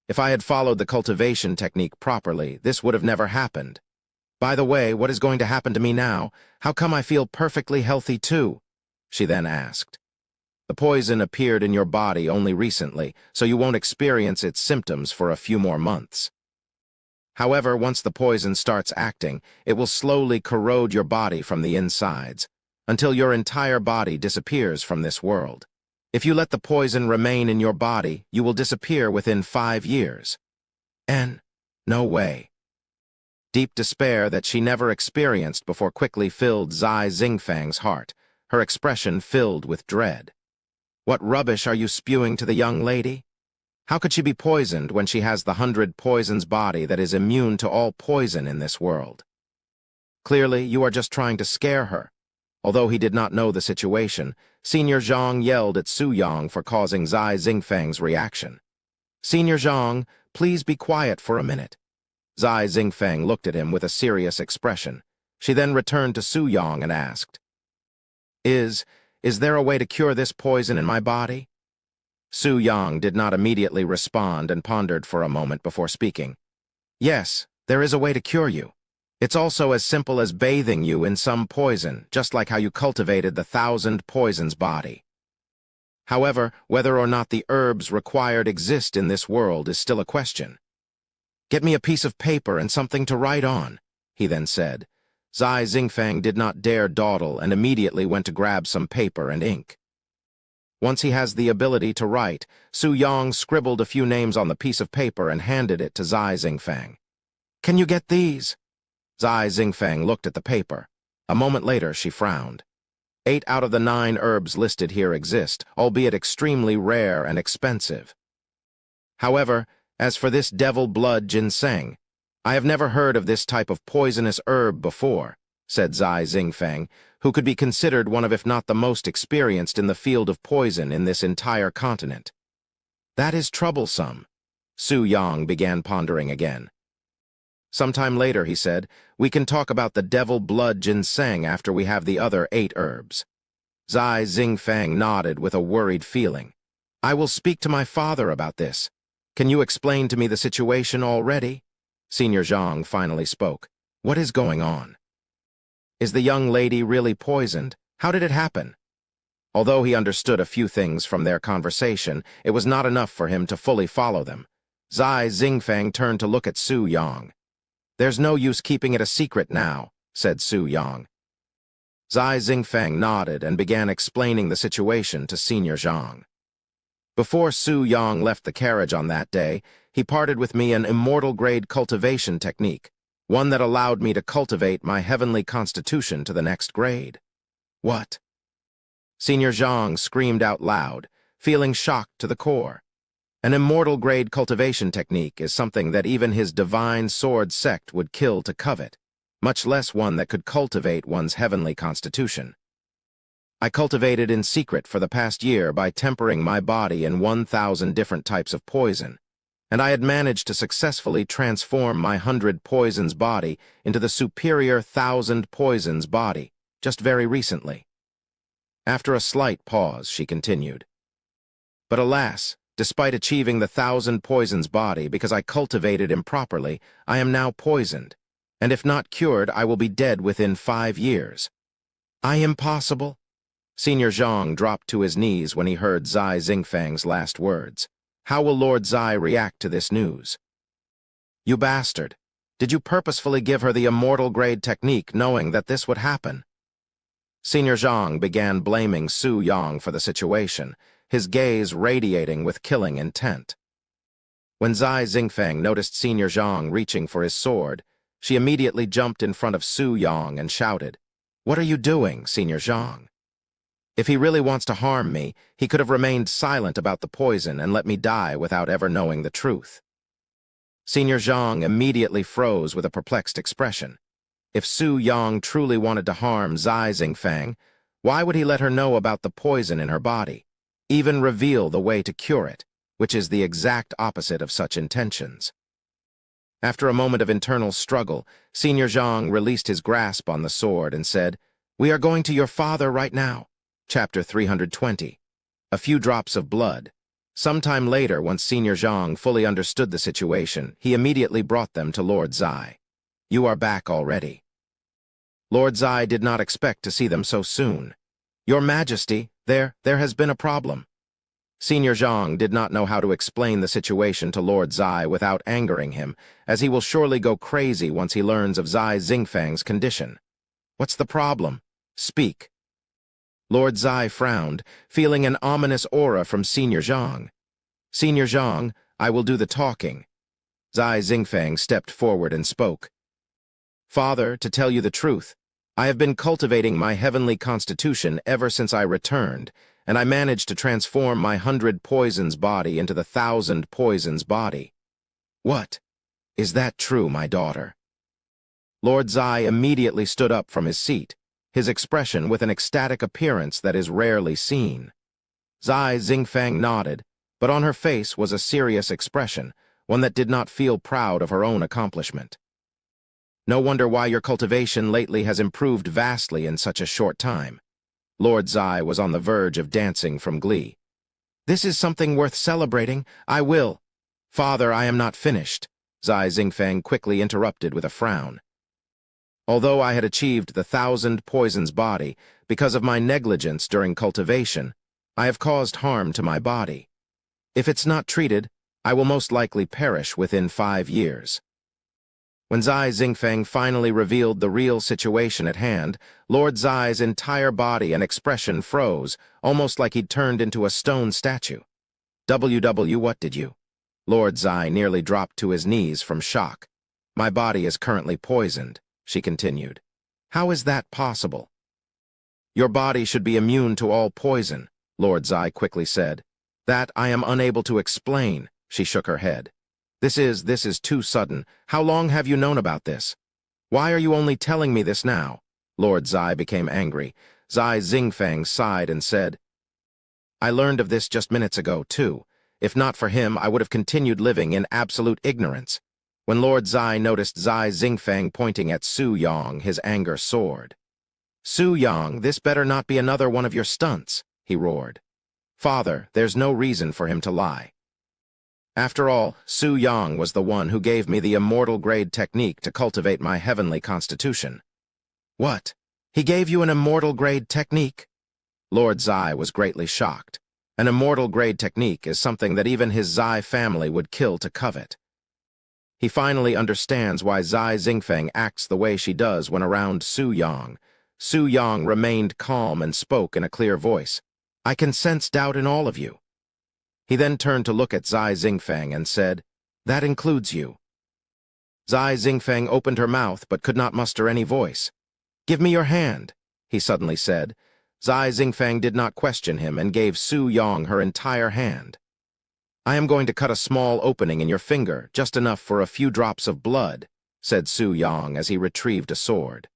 If I had followed the cultivation technique properly, this would have never happened. By the way, what is going to happen to me now? How come I feel perfectly healthy too?" she then asked. "The poison appeared in your body only recently, so you won't experience its symptoms for a few more months. However, once the poison starts acting, it will slowly corrode your body from the insides, until your entire body disappears from this world. If you let the poison remain in your body, you will disappear within 5 years. And no way." Deep despair that she never experienced before quickly filled Zai Xingfeng's heart, her expression filled with dread. "What rubbish are you spewing to the young lady? How could she be poisoned when she has the 100 poisons body that is immune to all poison in this world? Clearly, you are just trying to scare her." Although he did not know the situation, Senior Zhang yelled at Su Yang for causing Zai Xingfeng's reaction. "Senior Zhang, please be quiet for a minute." Zai Xingfeng looked at him with a serious expression. She then returned to Su Yang and asked, Is there a way to cure this poison in my body?" Su Yang did not immediately respond and pondered for a moment before speaking. "Yes, there is a way to cure you. It's also as simple as bathing you in some poison, just like how you cultivated the 1,000 poisons body. However, whether or not the herbs required exist in this world is still a question. Get me a piece of paper and something to write on," he then said. Zai Xingfeng did not dare dawdle and immediately went to grab some paper and ink. Once he has the ability to write, Su Yang scribbled a few names on the piece of paper and handed it to Zai Xingfeng. "Can you get these?" Zai Xingfeng looked at the paper. A moment later, she frowned. 8 out of the 9 herbs listed here exist, albeit extremely rare and expensive. However, as for this devil blood ginseng, I have never heard of this type of poisonous herb before, said Zai Xingfeng, who could be considered one of if not the most experienced in the field of poison in this entire continent. "That is troublesome." Su Yang began pondering again. "Sometime later," he said, "we can talk about the devil blood ginseng after we have the other 8 herbs." Zai Xingfeng nodded with a worried feeling. "I will speak to my father about this. Can you explain to me the situation already?" Senior Zhang finally spoke. "What is going on? Is the young lady really poisoned? How did it happen?" Although he understood a few things from their conversation, it was not enough for him to fully follow them. Zai Xingfang turned to look at Su Yang. "There's no use keeping it a secret now," said Su Yang. Zai Xingfang nodded and began explaining the situation to Senior Zhang. "Before Su Yang left the carriage on that day, he parted with me an immortal-grade cultivation technique, one that allowed me to cultivate my heavenly constitution to the next grade." "What?" Senior Zhang screamed out loud, feeling shocked to the core. An immortal-grade cultivation technique is something that even his divine sword sect would kill to covet, much less one that could cultivate one's heavenly constitution. "I cultivated in secret for the past year by tempering my body in 1,000 different types of poison, and I had managed to successfully transform my 100 poisons body into the superior 1,000 poisons body just very recently." After a slight pause, she continued. "But alas, despite achieving the 1,000 poisons body because I cultivated improperly, I am now poisoned, and if not cured, I will be dead within 5 years. Impossible?" Senior Zhang dropped to his knees when he heard Zai Xingfang's last words. How will Lord Zai react to this news? "You bastard! Did you purposefully give her the immortal-grade technique knowing that this would happen?" Senior Zhang began blaming Su Yang for the situation, his gaze radiating with killing intent. When Zai Xingfang noticed Senior Zhang reaching for his sword, she immediately jumped in front of Su Yang and shouted, "What are you doing, Senior Zhang? If he really wants to harm me, he could have remained silent about the poison and let me die without ever knowing the truth." Senior Zhang immediately froze with a perplexed expression. If Su Yang truly wanted to harm Zai Xingfang, why would he let her know about the poison in her body, even reveal the way to cure it, which is the exact opposite of such intentions? After a moment of internal struggle, Senior Zhang released his grasp on the sword and said, "We are going to your father right now." Chapter 320. A few drops of blood. Sometime later, once Senior Zhang fully understood the situation, he immediately brought them to Lord Zai. "You are back already." Lord Zai did not expect to see them so soon. "Your Majesty, there has been a problem." Senior Zhang did not know how to explain the situation to Lord Zai without angering him, as he will surely go crazy once he learns of Zai Xingfang's condition. "What's the problem? Speak." Lord Zai frowned, feeling an ominous aura from Senior Zhang. "Senior Zhang, I will do the talking." Zai Xingfang stepped forward and spoke. "Father, to tell you the truth, I have been cultivating my heavenly constitution ever since I returned, and I managed to transform my 100 poisons body into the 1,000 poisons body." "What? Is that true, my daughter?" Lord Zai immediately stood up from his seat, his expression with an ecstatic appearance that is rarely seen. Zai Xingfang nodded, but on her face was a serious expression, one that did not feel proud of her own accomplishment. "No wonder why your cultivation lately has improved vastly in such a short time." Lord Zai was on the verge of dancing from glee. "This is something worth celebrating. I will—" "Father, I am not finished," Zai Xingfang quickly interrupted with a frown. "Although I had achieved the 1,000 poisons body, because of my negligence during cultivation, I have caused harm to my body. If it's not treated, I will most likely perish within 5 years." When Zai Xingfang finally revealed the real situation at hand, Lord Zai's entire body and expression froze, almost like he'd turned into a stone statue. What did you?" Lord Zai nearly dropped to his knees from shock. "My body is currently poisoned," she continued. "How is that possible?" "Your body should be immune to all poison," Lord Zai quickly said. "That I am unable to explain," she shook her head. This is too sudden. How long have you known about this? Why are you only telling me this now?" Lord Zai became angry. Zai Xingfang sighed and said, "I learned of this just minutes ago, too. If not for him, I would have continued living in absolute ignorance." When Lord Zai noticed Zai Xingfang pointing at Su Yang, his anger soared. "Su Yang, this better not be another one of your stunts," he roared. "Father, there's no reason for him to lie. After all, Su Yang was the one who gave me the immortal-grade technique to cultivate my heavenly constitution." "What? He gave you an immortal-grade technique?" Lord Zai was greatly shocked. An immortal-grade technique is something that even his Zai family would kill to covet. He finally understands why Zai Xingfeng acts the way she does when around Su Yang. Su Yang remained calm and spoke in a clear voice. "I can sense doubt in all of you." He then turned to look at Zai Xingfeng and said, "That includes you." Zai Xingfeng opened her mouth but could not muster any voice. "Give me your hand," he suddenly said. Zai Xingfeng did not question him and gave Su Yang her entire hand. "I am going to cut a small opening in your finger, just enough for a few drops of blood," said Su Yang as he retrieved a sword.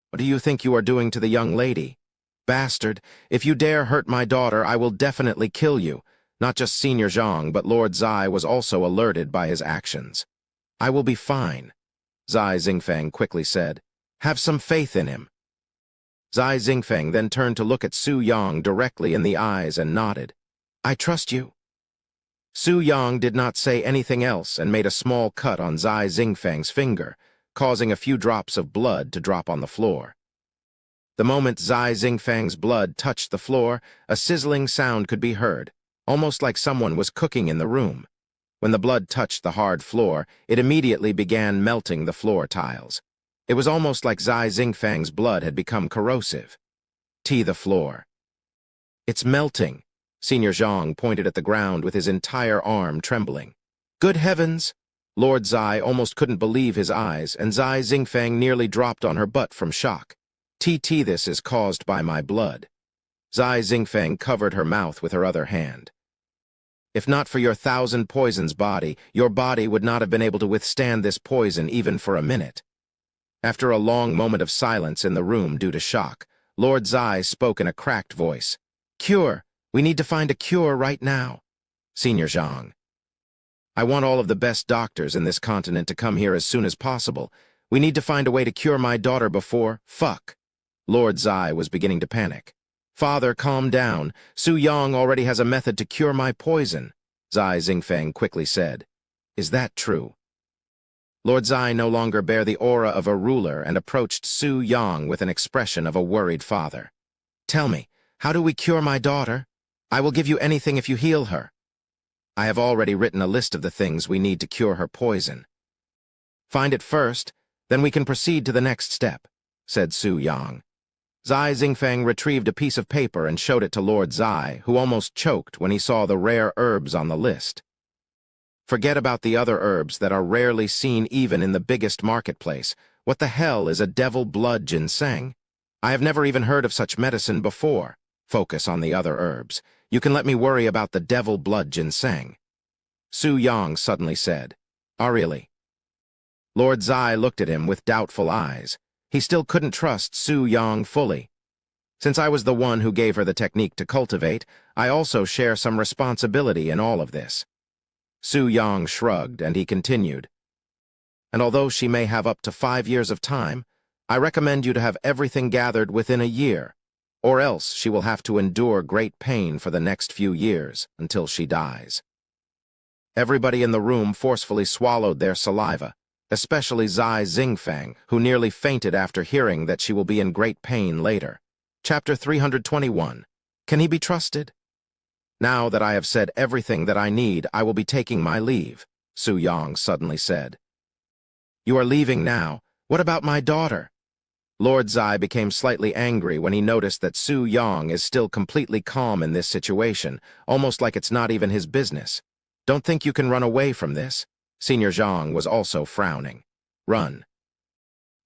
"What do you think you are doing to the young lady? Bastard, if you dare hurt my daughter, I will definitely kill you." Not just Senior Zhang, but Lord Zai was also alerted by his actions. "I will be fine," Zai Xingfeng quickly said. "Have some faith in him." Zai Xingfeng then turned to look at Su Yang directly in the eyes and nodded. "I trust you." Su Yang did not say anything else and made a small cut on Zai Xingfeng's finger, causing a few drops of blood to drop on the floor. The moment Zai Xingfeng's blood touched the floor, a sizzling sound could be heard, almost like someone was cooking in the room. When the blood touched the hard floor, it immediately began melting the floor tiles. It was almost like Zai Xingfeng's blood had become corrosive. The floor. "It's melting." Senior Zhang pointed at the ground with his entire arm trembling. "Good heavens!" Lord Zai almost couldn't believe his eyes, and Zai Xingfeng nearly dropped on her butt from shock. This is caused by my blood." Zai Xingfeng covered her mouth with her other hand. "If not for your 1,000 poisons body, your body would not have been able to withstand this poison even for a minute." After a long moment of silence in the room due to shock, Lord Zai spoke in a cracked voice. "Cure! We need to find a cure right now." Senior Zhang. "I want all of the best doctors in this continent to come here as soon as possible. We need to find a way to cure my daughter before— Fuck!" Lord Zai was beginning to panic. "Father, calm down. Su Yang already has a method to cure my poison," Zai Xingfeng quickly said. "Is that true?" Lord Zai no longer bare the aura of a ruler and approached Su Yang with an expression of a worried father. "Tell me, how do we cure my daughter? I will give you anything if you heal her." "I have already written a list of the things we need to cure her poison." "Find it first, then we can proceed to the next step," said Su Yang. Zai Xingfeng retrieved a piece of paper and showed it to Lord Zai, who almost choked when he saw the rare herbs on the list. "Forget about the other herbs that are rarely seen even in the biggest marketplace. What the hell is a devil blood ginseng? I have never even heard of such medicine before. Focus on the other herbs. You can let me worry about the devil blood ginseng." Su Yang suddenly said. "Oh, really?" Lord Zai looked at him with doubtful eyes. He still couldn't trust Su Yang fully. "Since I was the one who gave her the technique to cultivate, I also share some responsibility in all of this." Su Yang shrugged, and he continued. "And although she may have up to 5 years of time, I recommend you to have everything gathered within a year, or else she will have to endure great pain for the next few years until she dies." Everybody in the room forcefully swallowed their saliva, especially Zai Xingfeng, who nearly fainted after hearing that she will be in great pain later. Chapter 321. Can he be trusted? "Now that I have said everything that I need, I will be taking my leave," Su Yang suddenly said. "You are leaving now? What about my daughter?" Lord Zai became slightly angry when he noticed that Su Yang is still completely calm in this situation, almost like it's not even his business. "Don't think you can run away from this." Senior Zhang was also frowning. "Run.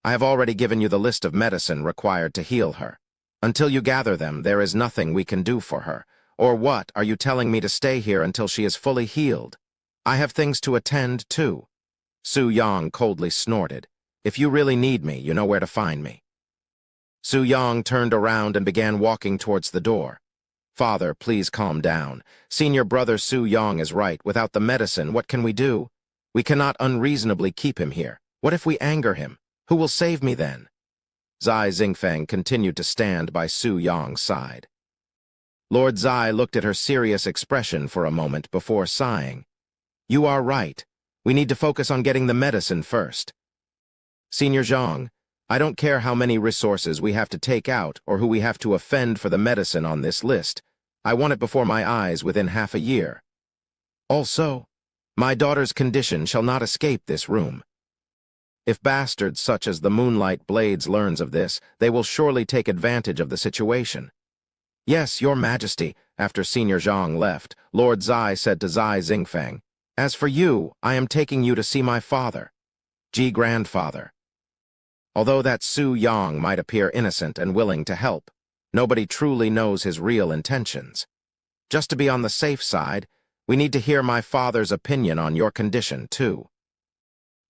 I have already given you the list of medicine required to heal her. Until you gather them, there is nothing we can do for her. Or what, are you telling me to stay here until she is fully healed? I have things to attend to." Su Yang coldly snorted. "If you really need me, you know where to find me." Su Yang turned around and began walking towards the door. "Father, please calm down. Senior brother Su Yang is right. Without the medicine, what can we do? We cannot unreasonably keep him here. What if we anger him? Who will save me then?" Zai Xingfeng continued to stand by Su Yang's side. Lord Zai looked at her serious expression for a moment before sighing. "You are right. We need to focus on getting the medicine first. Senior Zhang, I don't care how many resources we have to take out or who we have to offend for the medicine on this list. I want it before my eyes within half a year. Also, my daughter's condition shall not escape this room. If bastards such as the Moonlight Blades learns of this, they will surely take advantage of the situation. Yes, your majesty, after Senior Zhang left, Lord Zai said to Zai Xingfang, as for you, I am taking you to see my father, grandfather. Although that Su Yang might appear innocent and willing to help, nobody truly knows his real intentions. Just to be on the safe side, we need to hear my father's opinion on your condition, too.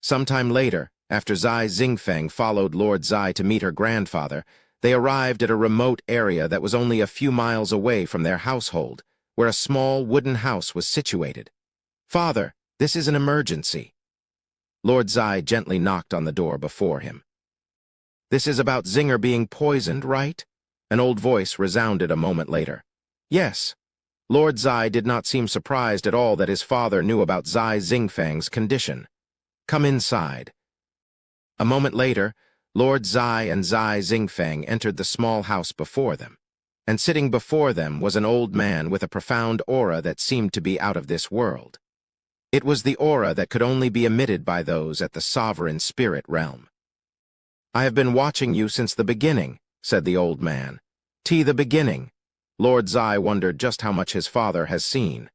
Sometime later, after Zai Xingfeng followed Lord Zai to meet her grandfather, they arrived at a remote area that was only a few miles away from their household, where a small wooden house was situated. Father, this is an emergency. Lord Zai gently knocked on the door before him. This is about Zinger being poisoned, right? An old voice resounded a moment later. Yes. Lord Zai did not seem surprised at all that his father knew about Zai Xingfang's condition. Come inside. A moment later, Lord Zai and Zai Xingfang entered the small house before them, and sitting before them was an old man with a profound aura that seemed to be out of this world. It was the aura that could only be emitted by those at the sovereign spirit realm. I have been watching you since the beginning, said the old man. The beginning. Lord Zai wondered just how much his father has seen.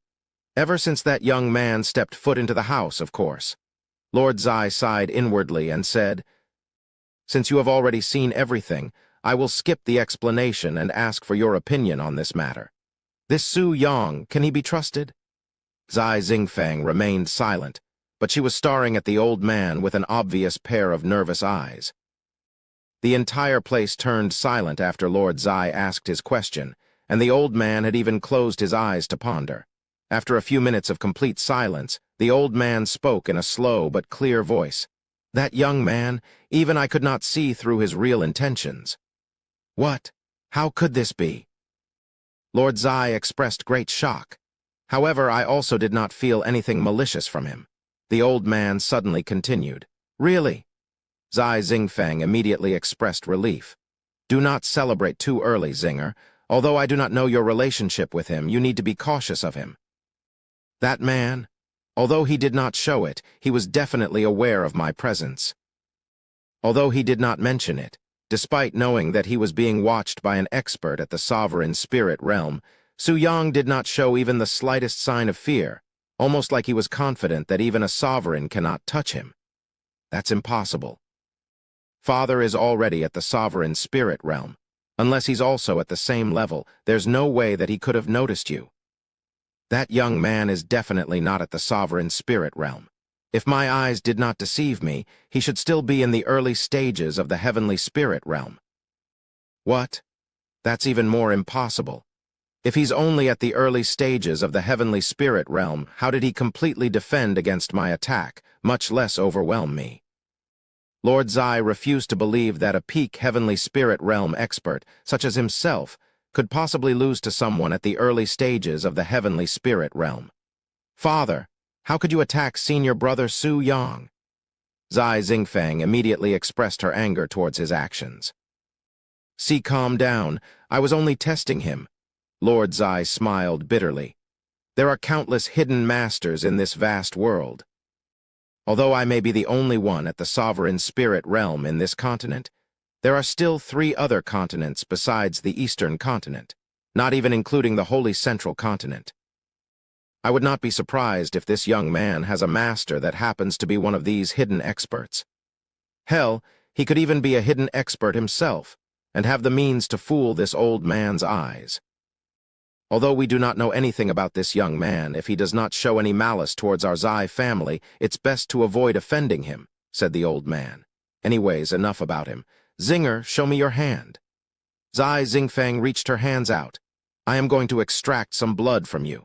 Ever since that young man stepped foot into the house, of course. Lord Zai sighed inwardly and said, since you have already seen everything, I will skip the explanation and ask for your opinion on this matter. This Su Yang, can he be trusted? Zai Xingfang remained silent, but she was staring at the old man with an obvious pair of nervous eyes. The entire place turned silent after Lord Zai asked his question, and the old man had even closed his eyes to ponder. After a few minutes of complete silence, the old man spoke in a slow but clear voice. That young man, even I could not see through his real intentions. What? How could this be? Lord Zai expressed great shock. However, I also did not feel anything malicious from him. The old man suddenly continued. Really? Zai Xingfang immediately expressed relief. Do not celebrate too early, Zinger. Although I do not know your relationship with him, you need to be cautious of him. That man, although he did not show it, he was definitely aware of my presence. Although he did not mention it, despite knowing that he was being watched by an expert at the sovereign spirit realm, Su Yang did not show even the slightest sign of fear, almost like he was confident that even a sovereign cannot touch him. That's impossible. Father is already at the sovereign spirit realm. Unless he's also at the same level, there's no way that he could have noticed you. That young man is definitely not at the sovereign spirit realm. If my eyes did not deceive me, he should still be in the early stages of the heavenly spirit realm. What? That's even more impossible. If he's only at the early stages of the heavenly spirit realm, how did he completely defend against my attack, much less overwhelm me? Lord Zai refused to believe that a peak heavenly spirit realm expert, such as himself, could possibly lose to someone at the early stages of the heavenly spirit realm. Father, how could you attack senior brother Su Yang? Zai Xingfang immediately expressed her anger towards his actions. See, calm down. I was only testing him. Lord Zai smiled bitterly. There are countless hidden masters in this vast world. Although I may be the only one at the sovereign spirit realm in this continent, there are still 3 other continents besides the Eastern continent, not even including the Holy Central Continent. I would not be surprised if this young man has a master that happens to be one of these hidden experts. Hell, he could even be a hidden expert himself, and have the means to fool this old man's eyes. Although we do not know anything about this young man, if he does not show any malice towards our Zai family, it's best to avoid offending him, said the old man. Anyways, enough about him. Zinger, show me your hand. Zai Xingfang reached her hands out. I am going to extract some blood from you.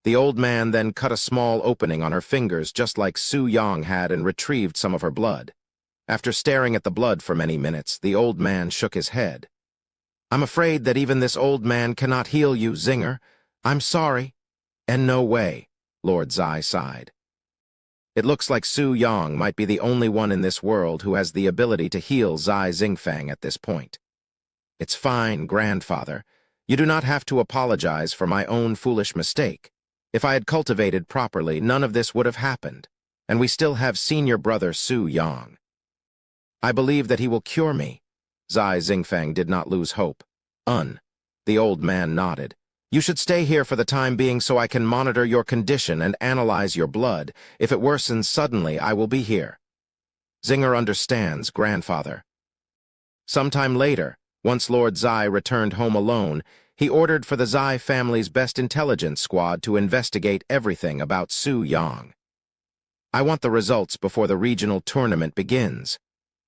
The old man then cut a small opening on her fingers just like Su Yang had and retrieved some of her blood. After staring at the blood for many minutes, the old man shook his head. I'm afraid that even this old man cannot heal you, Zinger. I'm sorry. And no way, Lord Zai sighed. It looks like Su Yang might be the only one in this world who has the ability to heal Zai Xingfang at this point. It's fine, grandfather. You do not have to apologize for my own foolish mistake. If I had cultivated properly, none of this would have happened, and we still have senior brother Su Yang. I believe that he will cure me. Zai Xingfang did not lose hope. The old man nodded. You should stay here for the time being so I can monitor your condition and analyze your blood. If it worsens suddenly, I will be here. Zinger understands, grandfather. Sometime later, once Lord Zai returned home alone, he ordered for the Zai family's best intelligence squad to investigate everything about Su Yang. I want the results before the regional tournament begins,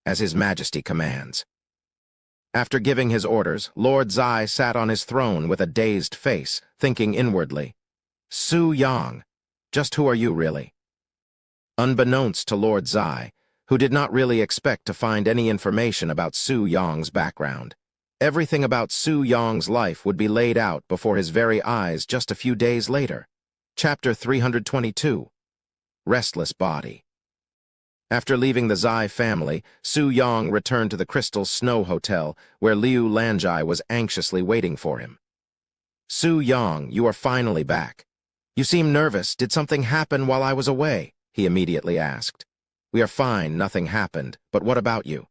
as His Majesty commands. After giving his orders, Lord Zai sat on his throne with a dazed face, thinking inwardly, Su Yang, just who are you really? Unbeknownst to Lord Zai, who did not really expect to find any information about Su Yang's background, everything about Su Yang's life would be laid out before his very eyes just a few days later. Chapter 322. Restless Body. After leaving the Zai family, Su Yang returned to the Crystal Snow Hotel, where Liu Lanjai was anxiously waiting for him. Su Yang, you are finally back. You seem nervous. Did something happen while I was away? He immediately asked. We are fine, nothing happened, but what about you?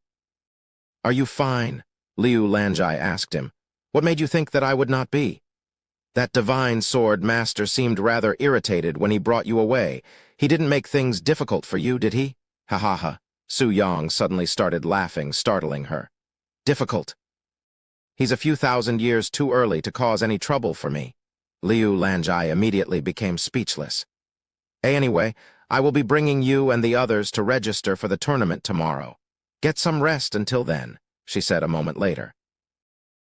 Are you fine? Liu Lanjai asked him. What made you think that I would not be? That divine sword master seemed rather irritated when he brought you away. He didn't make things difficult for you, did he? Ha ha ha. Su Yang suddenly started laughing, startling her. Difficult. He's a few thousand years too early to cause any trouble for me. Liu Lanjai immediately became speechless. Anyway, I will be bringing you and the others to register for the tournament tomorrow. Get some rest until then, she said a moment later.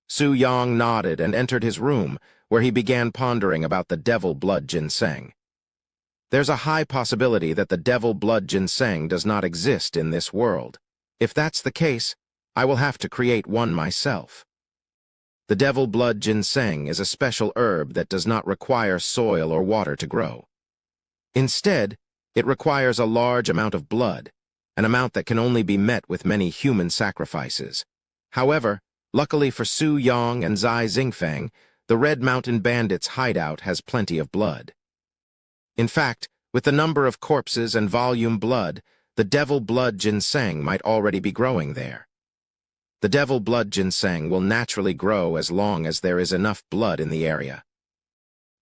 Su Yang nodded and entered his room, where he began pondering about the devil blood ginseng. There's a high possibility that the devil blood ginseng does not exist in this world. If that's the case, I will have to create one myself. The devil blood ginseng is a special herb that does not require soil or water to grow. Instead, it requires a large amount of blood, an amount that can only be met with many human sacrifices. However, luckily for Su Yang and Zai Xingfang, the Red Mountain Bandits' hideout has plenty of blood. In fact, with the number of corpses and volume blood, the devil blood ginseng might already be growing there. The devil blood ginseng will naturally grow as long as there is enough blood in the area.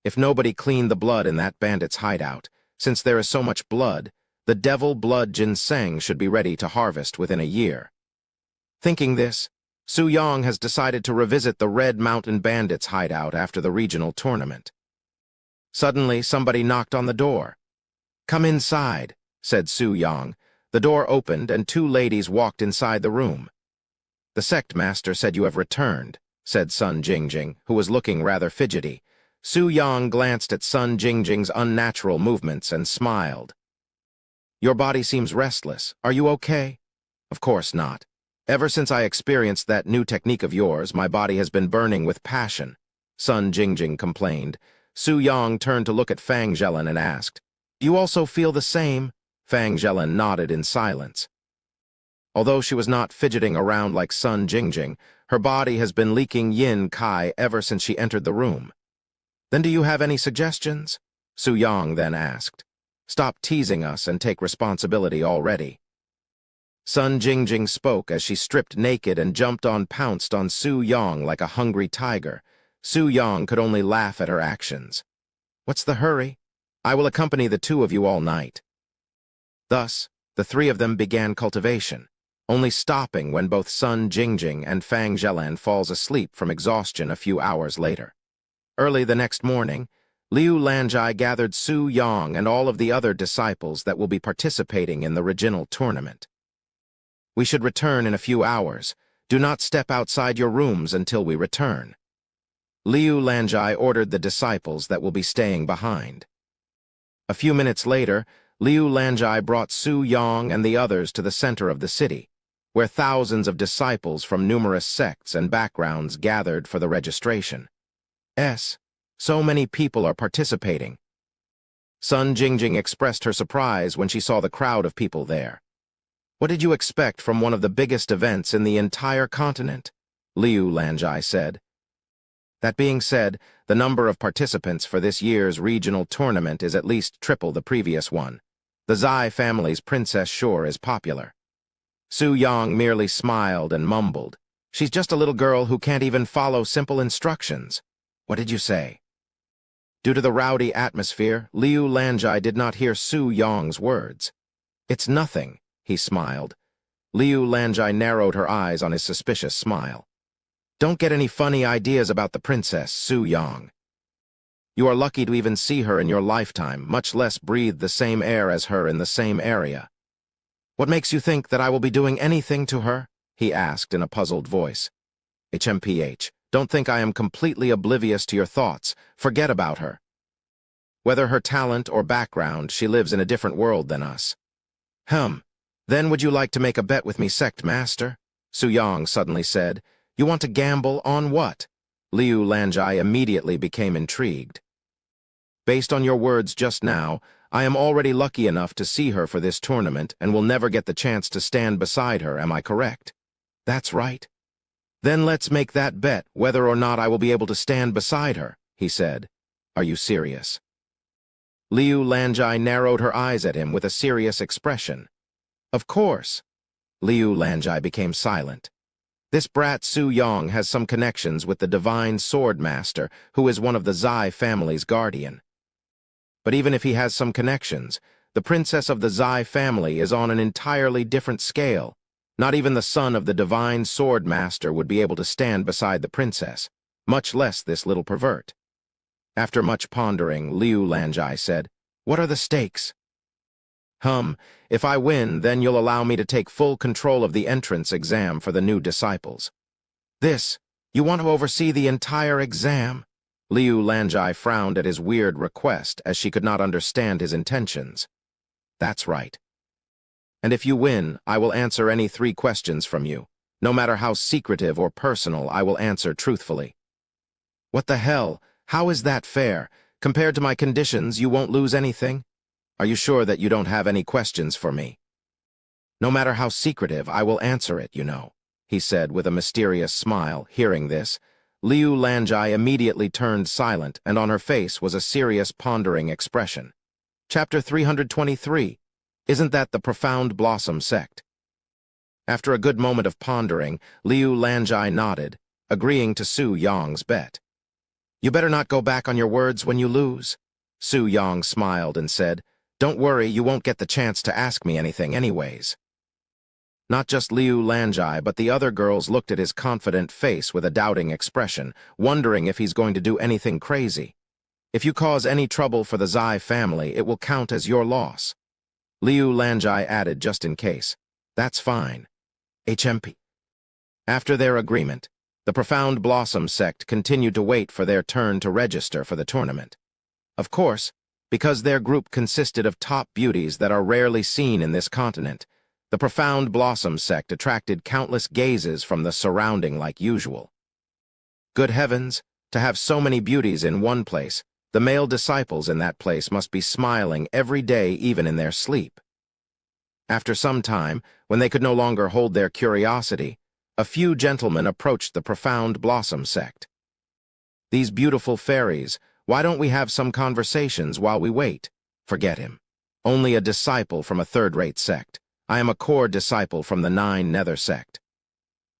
If nobody cleaned the blood in that bandit's hideout, since there is so much blood, the devil blood ginseng should be ready to harvest within a year. Thinking this, Su Yang has decided to revisit the Red Mountain Bandits' hideout after the regional tournament. Suddenly, somebody knocked on the door. Come inside, said Su Yang. The door opened and two ladies walked inside the room. The sect master said you have returned, said Sun Jingjing, who was looking rather fidgety. Su Yang glanced at Sun Jingjing's unnatural movements and smiled. Your body seems restless. Are you okay? Of course not. Ever since I experienced that new technique of yours, my body has been burning with passion, Sun Jingjing complained. Su Yang turned to look at Fang Zhelan and asked, Do you also feel the same? Fang Zhelan nodded in silence. Although she was not fidgeting around like Sun Jingjing, her body has been leaking yin kai ever since she entered the room. Then do you have any suggestions? Su Yang then asked. Stop teasing us and take responsibility already. Sun Jingjing spoke as she stripped naked and pounced on Su Yang like a hungry tiger. Su Yang could only laugh at her actions. What's the hurry? I will accompany the two of you all night. Thus, the three of them began cultivation, only stopping when both Sun Jingjing and Fang Zhelan falls asleep from exhaustion a few hours later. Early the next morning, Liu Lanjai gathered Su Yang and all of the other disciples that will be participating in the regional tournament. We should return in a few hours. Do not step outside your rooms until we return. Liu Lanjai ordered the disciples that will be staying behind. A few minutes later, Liu Lanjai brought Su Yang and the others to the center of the city, where thousands of disciples from numerous sects and backgrounds gathered for the registration. So many people are participating. Sun Jingjing expressed her surprise when she saw the crowd of people there. What did you expect from one of the biggest events in the entire continent? Liu Lanjai said. That being said, the number of participants for this year's regional tournament is at least triple the previous one. The Zai family's Princess Sure is popular. Su Yang merely smiled and mumbled. She's just a little girl who can't even follow simple instructions. What did you say? Due to the rowdy atmosphere, Liu Lanjai did not hear Su Yang's words. It's nothing, he smiled. Liu Lanjai narrowed her eyes on his suspicious smile. Don't get any funny ideas about the princess, Su Yang. You are lucky to even see her in your lifetime, much less breathe the same air as her in the same area. What makes you think that I will be doing anything to her? He asked in a puzzled voice. HMPH, don't think I am completely oblivious to your thoughts. Forget about her. Whether her talent or background, she lives in a different world than us. Then would you like to make a bet with me, Sect Master? Su Yang suddenly said. You want to gamble on what? Liu Lanjai immediately became intrigued. Based on your words just now, I am already lucky enough to see her for this tournament and will never get the chance to stand beside her, am I correct? That's right. Then let's make that bet whether or not I will be able to stand beside her, he said. Are you serious? Liu Lanjai narrowed her eyes at him with a serious expression. Of course. Liu Lanjai became silent. This brat Su Yang has some connections with the Divine Sword Master, who is one of the Zai family's guardian. But even if he has some connections, the princess of the Zai family is on an entirely different scale. Not even the son of the Divine Sword Master would be able to stand beside the princess, much less this little pervert. After much pondering, Liu Lanjai said, What are the stakes? If I win, then you'll allow me to take full control of the entrance exam for the new disciples. You want to oversee the entire exam? Liu Lanjai frowned at his weird request as she could not understand his intentions. That's right. And if you win, I will answer any 3 questions from you. No matter how secretive or personal, I will answer truthfully. What the hell? How is that fair? Compared to my conditions, you won't lose anything? Are you sure that you don't have any questions for me? No matter how secretive, I will answer it, you know, he said with a mysterious smile. Hearing this, Liu Lanjai immediately turned silent, and on her face was a serious, pondering expression. Chapter 323. Isn't that the Profound Blossom Sect? After a good moment of pondering, Liu Lanjai nodded, agreeing to Su Yang's bet. You better not go back on your words when you lose. Su Yang smiled and said, Don't worry, you won't get the chance to ask me anything anyways. Not just Liu Lanjai, but the other girls looked at his confident face with a doubting expression, wondering if he's going to do anything crazy. If you cause any trouble for the Zai family, it will count as your loss. Liu Lanjai added just in case. That's fine. HMP. After their agreement, the Profound Blossom sect continued to wait for their turn to register for the tournament. Of course, because their group consisted of top beauties that are rarely seen in this continent, the Profound Blossom sect attracted countless gazes from the surrounding like usual. Good heavens, to have so many beauties in one place, the male disciples in that place must be smiling every day even in their sleep. After some time, when they could no longer hold their curiosity, a few gentlemen approached the Profound Blossom sect. These beautiful fairies, why don't we have some conversations while we wait? Forget him. Only a disciple from a third-rate sect. I am a core disciple from the 9 Nether sect.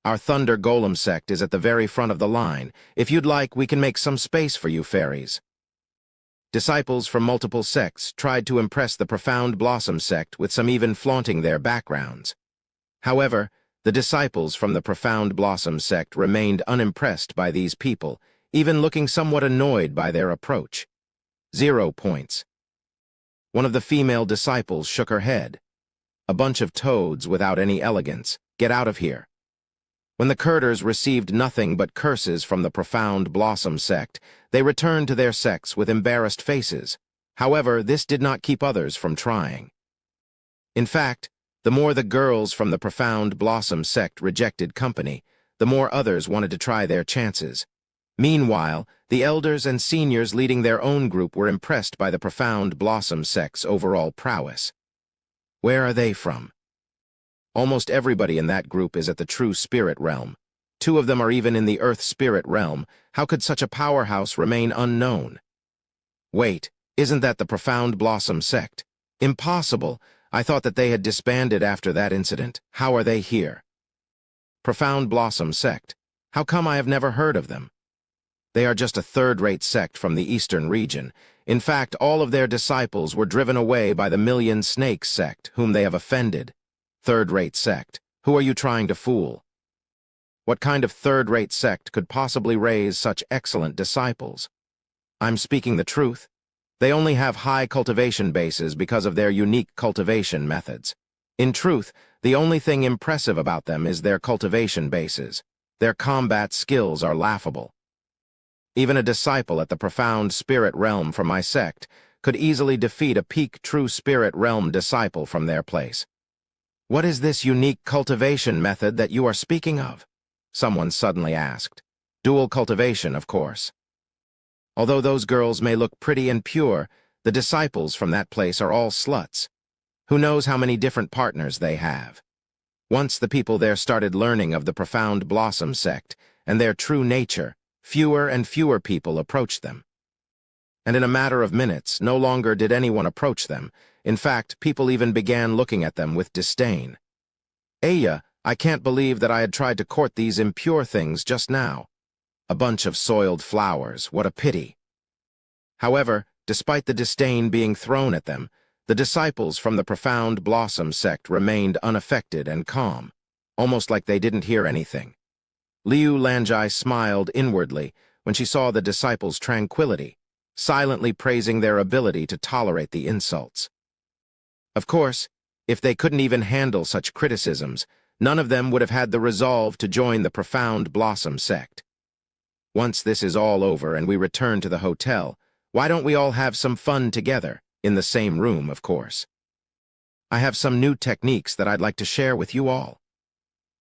Our Thunder Golem sect is at the very front of the line. If you'd like, we can make some space for you fairies. Disciples from multiple sects tried to impress the Profound Blossom sect with some even flaunting their backgrounds. However, the disciples from the Profound Blossom sect remained unimpressed by these people, even looking somewhat annoyed by their approach. 0 points. One of the female disciples shook her head. A bunch of toads without any elegance. Get out of here. When the Curders received nothing but curses from the Profound Blossom sect, they returned to their sects with embarrassed faces. However, this did not keep others from trying. In fact, the more the girls from the Profound Blossom sect rejected company, the more others wanted to try their chances. Meanwhile, the elders and seniors leading their own group were impressed by the profound Blossom sect's overall prowess. Where are they from? Almost everybody in that group is at the true spirit realm. 2 of them are even in the earth spirit realm. How could such a powerhouse remain unknown? Wait, isn't that the profound Blossom sect? Impossible! I thought that they had disbanded after that incident. How are they here? Profound Blossom sect. How come I have never heard of them? They are just a third-rate sect from the eastern region. In fact, all of their disciples were driven away by the Million Snakes sect, whom they have offended. Third-rate sect. Who are you trying to fool? What kind of third-rate sect could possibly raise such excellent disciples? I'm speaking the truth. They only have high cultivation bases because of their unique cultivation methods. In truth, the only thing impressive about them is their cultivation bases. Their combat skills are laughable. Even a disciple at the profound spirit realm from my sect could easily defeat a peak true spirit realm disciple from their place. What is this unique cultivation method that you are speaking of? Someone suddenly asked. Dual cultivation, of course. Although those girls may look pretty and pure, the disciples from that place are all sluts. Who knows how many different partners they have? Once the people there started learning of the profound Blossom sect and their true nature, fewer and fewer people approached them. And in a matter of minutes, no longer did anyone approach them. In fact, people even began looking at them with disdain. Aya, I can't believe that I had tried to court these impure things just now. A bunch of soiled flowers, what a pity. However, despite the disdain being thrown at them, the disciples from the profound Blossom sect remained unaffected and calm, almost like they didn't hear anything. Liu Lanjai smiled inwardly when she saw the disciples' tranquility, silently praising their ability to tolerate the insults. Of course, if they couldn't even handle such criticisms, none of them would have had the resolve to join the profound Blossom sect. Once this is all over and we return to the hotel, why don't we all have some fun together, in the same room, of course? I have some new techniques that I'd like to share with you all.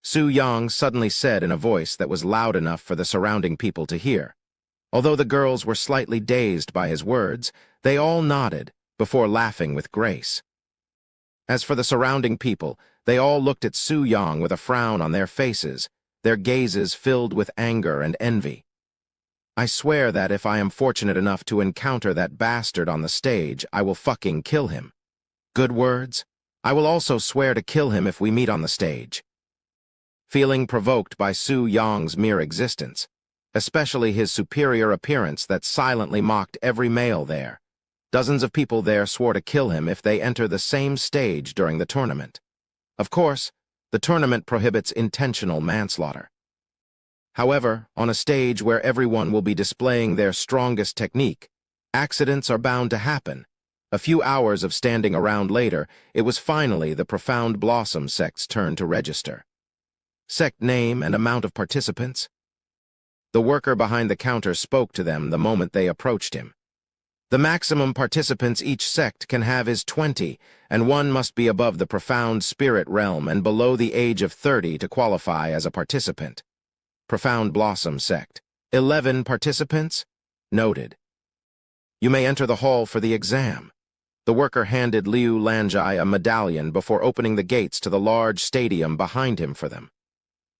Su Yang suddenly said in a voice that was loud enough for the surrounding people to hear. Although the girls were slightly dazed by his words, they all nodded, before laughing with grace. As for the surrounding people, they all looked at Su Yang with a frown on their faces, their gazes filled with anger and envy. I swear that if I am fortunate enough to encounter that bastard on the stage, I will fucking kill him. Good words? I will also swear to kill him if we meet on the stage. Feeling provoked by Su Yang's mere existence, especially his superior appearance that silently mocked every male there, dozens of people there swore to kill him if they enter the same stage during the tournament. Of course, the tournament prohibits intentional manslaughter. However, on a stage where everyone will be displaying their strongest technique, accidents are bound to happen. A few hours of standing around later, it was finally the profound Blossom sect's turn to register. Sect name and amount of participants? The worker behind the counter spoke to them the moment they approached him. The maximum participants each sect can have is 20, and one must be above the profound spirit realm and below the age of 30 to qualify as a participant. Profound Blossom sect. 11 participants? Noted. You may enter the hall for the exam. The worker handed Liu Lanjai a medallion before opening the gates to the large stadium behind him for them.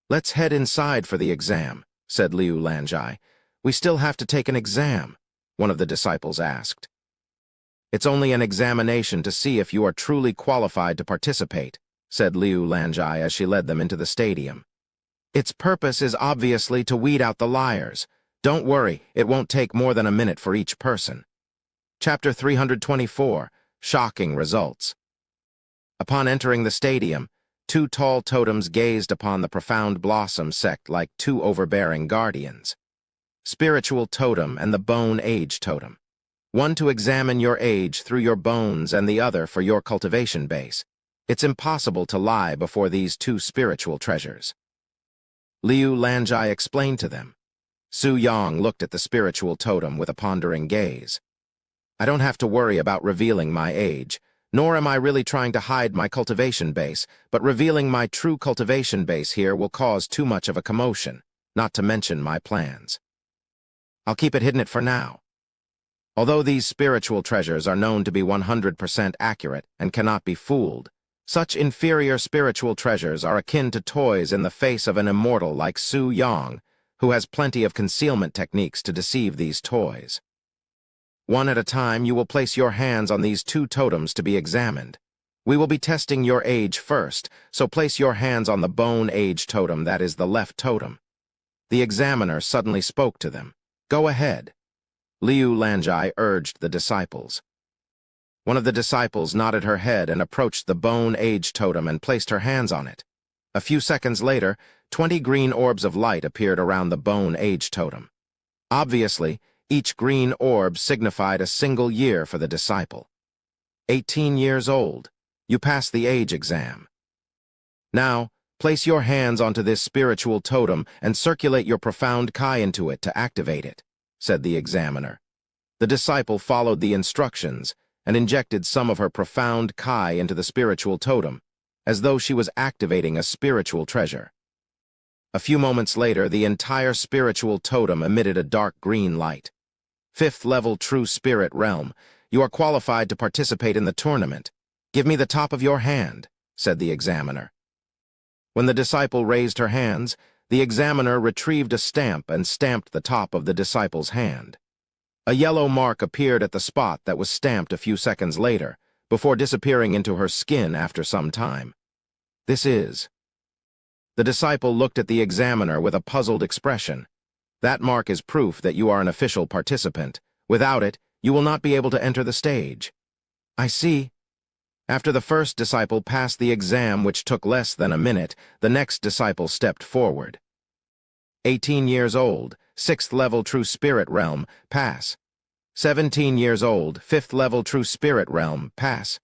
Let's head inside for the exam, said Liu Lanjai. We still have to take an exam, one of the disciples asked. It's only an examination to see if you are truly qualified to participate, said Liu Lanjai as she led them into the stadium. Its purpose is obviously to weed out the liars. Don't worry, it won't take more than a minute for each person. Chapter 324, Shocking Results. Upon entering the stadium, 2 tall totems gazed upon the profound Blossom sect like 2 overbearing guardians. Spiritual totem and the bone age totem. One to examine your age through your bones and the other for your cultivation base. It's impossible to lie before these 2 spiritual treasures. Liu Lanjai explained to them. Su Yang looked at the spiritual totem with a pondering gaze. I don't have to worry about revealing my age, nor am I really trying to hide my cultivation base, but revealing my true cultivation base here will cause too much of a commotion, not to mention my plans. I'll keep it hidden for now. Although these spiritual treasures are known to be 100% accurate and cannot be fooled, such inferior spiritual treasures are akin to toys in the face of an immortal like Su Yang, who has plenty of concealment techniques to deceive these toys. One at a time, you will place your hands on these two totems to be examined. We will be testing your age first, so place your hands on the bone age totem, that is the left totem. The examiner suddenly spoke to them. Go ahead. Liu Lanjai urged the disciples. One of the disciples nodded her head and approached the bone age totem and placed her hands on it. A few seconds later, 20 green orbs of light appeared around the bone age totem. Obviously, each green orb signified a single year for the disciple. 18 years old. You passed the age exam. Now, place your hands onto this spiritual totem and circulate your profound Kai into it to activate it, said the examiner. The disciple followed the instructions and injected some of her profound Kai into the spiritual totem, as though she was activating a spiritual treasure. A few moments later, the entire spiritual totem emitted a dark green light. 5th level True Spirit Realm. You are qualified to participate in the tournament. Give me the top of your hand, said the examiner. When the disciple raised her hands, the examiner retrieved a stamp and stamped the top of the disciple's hand. A yellow mark appeared at the spot that was stamped a few seconds later, before disappearing into her skin after some time. This is... The disciple looked at the examiner with a puzzled expression. That mark is proof that you are an official participant. Without it, you will not be able to enter the stage. I see. After the first disciple passed the exam, which took less than a minute, the next disciple stepped forward. 18 years old, 6th level True Spirit Realm, pass. 17 years old, 5th level True Spirit Realm, pass.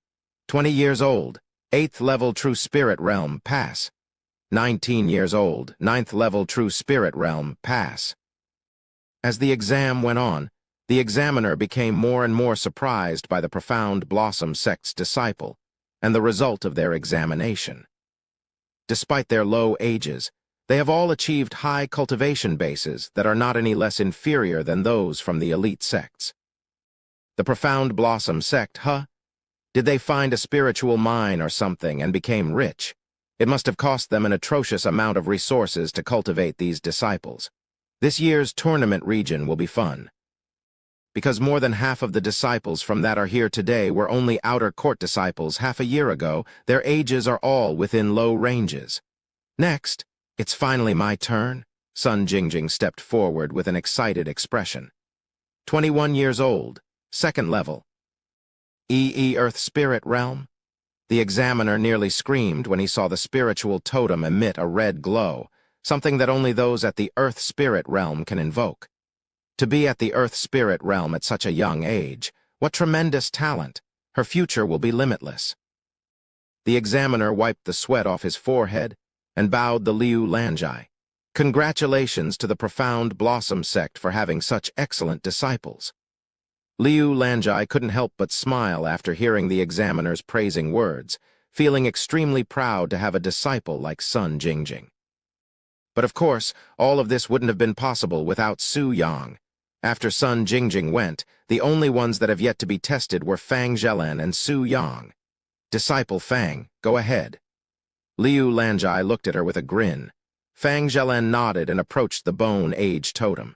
20 years old, 8th level True Spirit Realm, pass. 19 years old, 9th level True Spirit Realm, pass. As the exam went on, the examiner became more and more surprised by the profound Blossom sect's disciple and the result of their examination. Despite their low ages, they have all achieved high cultivation bases that are not any less inferior than those from the elite sects. The profound Blossom sect, huh? Did they find a spiritual mine or something and became rich? It must have cost them an atrocious amount of resources to cultivate these disciples. This year's tournament region will be fun. Because more than half of the disciples from that are here today were only outer court disciples half a year ago, their ages are all within low ranges. Next, it's finally my turn. Sun Jingjing stepped forward with an excited expression. 21 years old, 2nd level. Earth Spirit Realm? The examiner nearly screamed when he saw the spiritual totem emit a red glow, something that only those at the Earth Spirit Realm can invoke. To be at the Earth Spirit Realm at such a young age, what tremendous talent! Her future will be limitless. The examiner wiped the sweat off his forehead and bowed the Liu Lanjai. Congratulations to the profound Blossom sect for having such excellent disciples. Liu Lanjai couldn't help but smile after hearing the examiner's praising words, feeling extremely proud to have a disciple like Sun Jingjing. But of course, all of this wouldn't have been possible without Su Yang. After Sun Jingjing went, the only ones that have yet to be tested were Fang Zhelan and Su Yang. Disciple Fang, go ahead. Liu Lanjai looked at her with a grin. Fang Zhelan nodded and approached the bone age totem.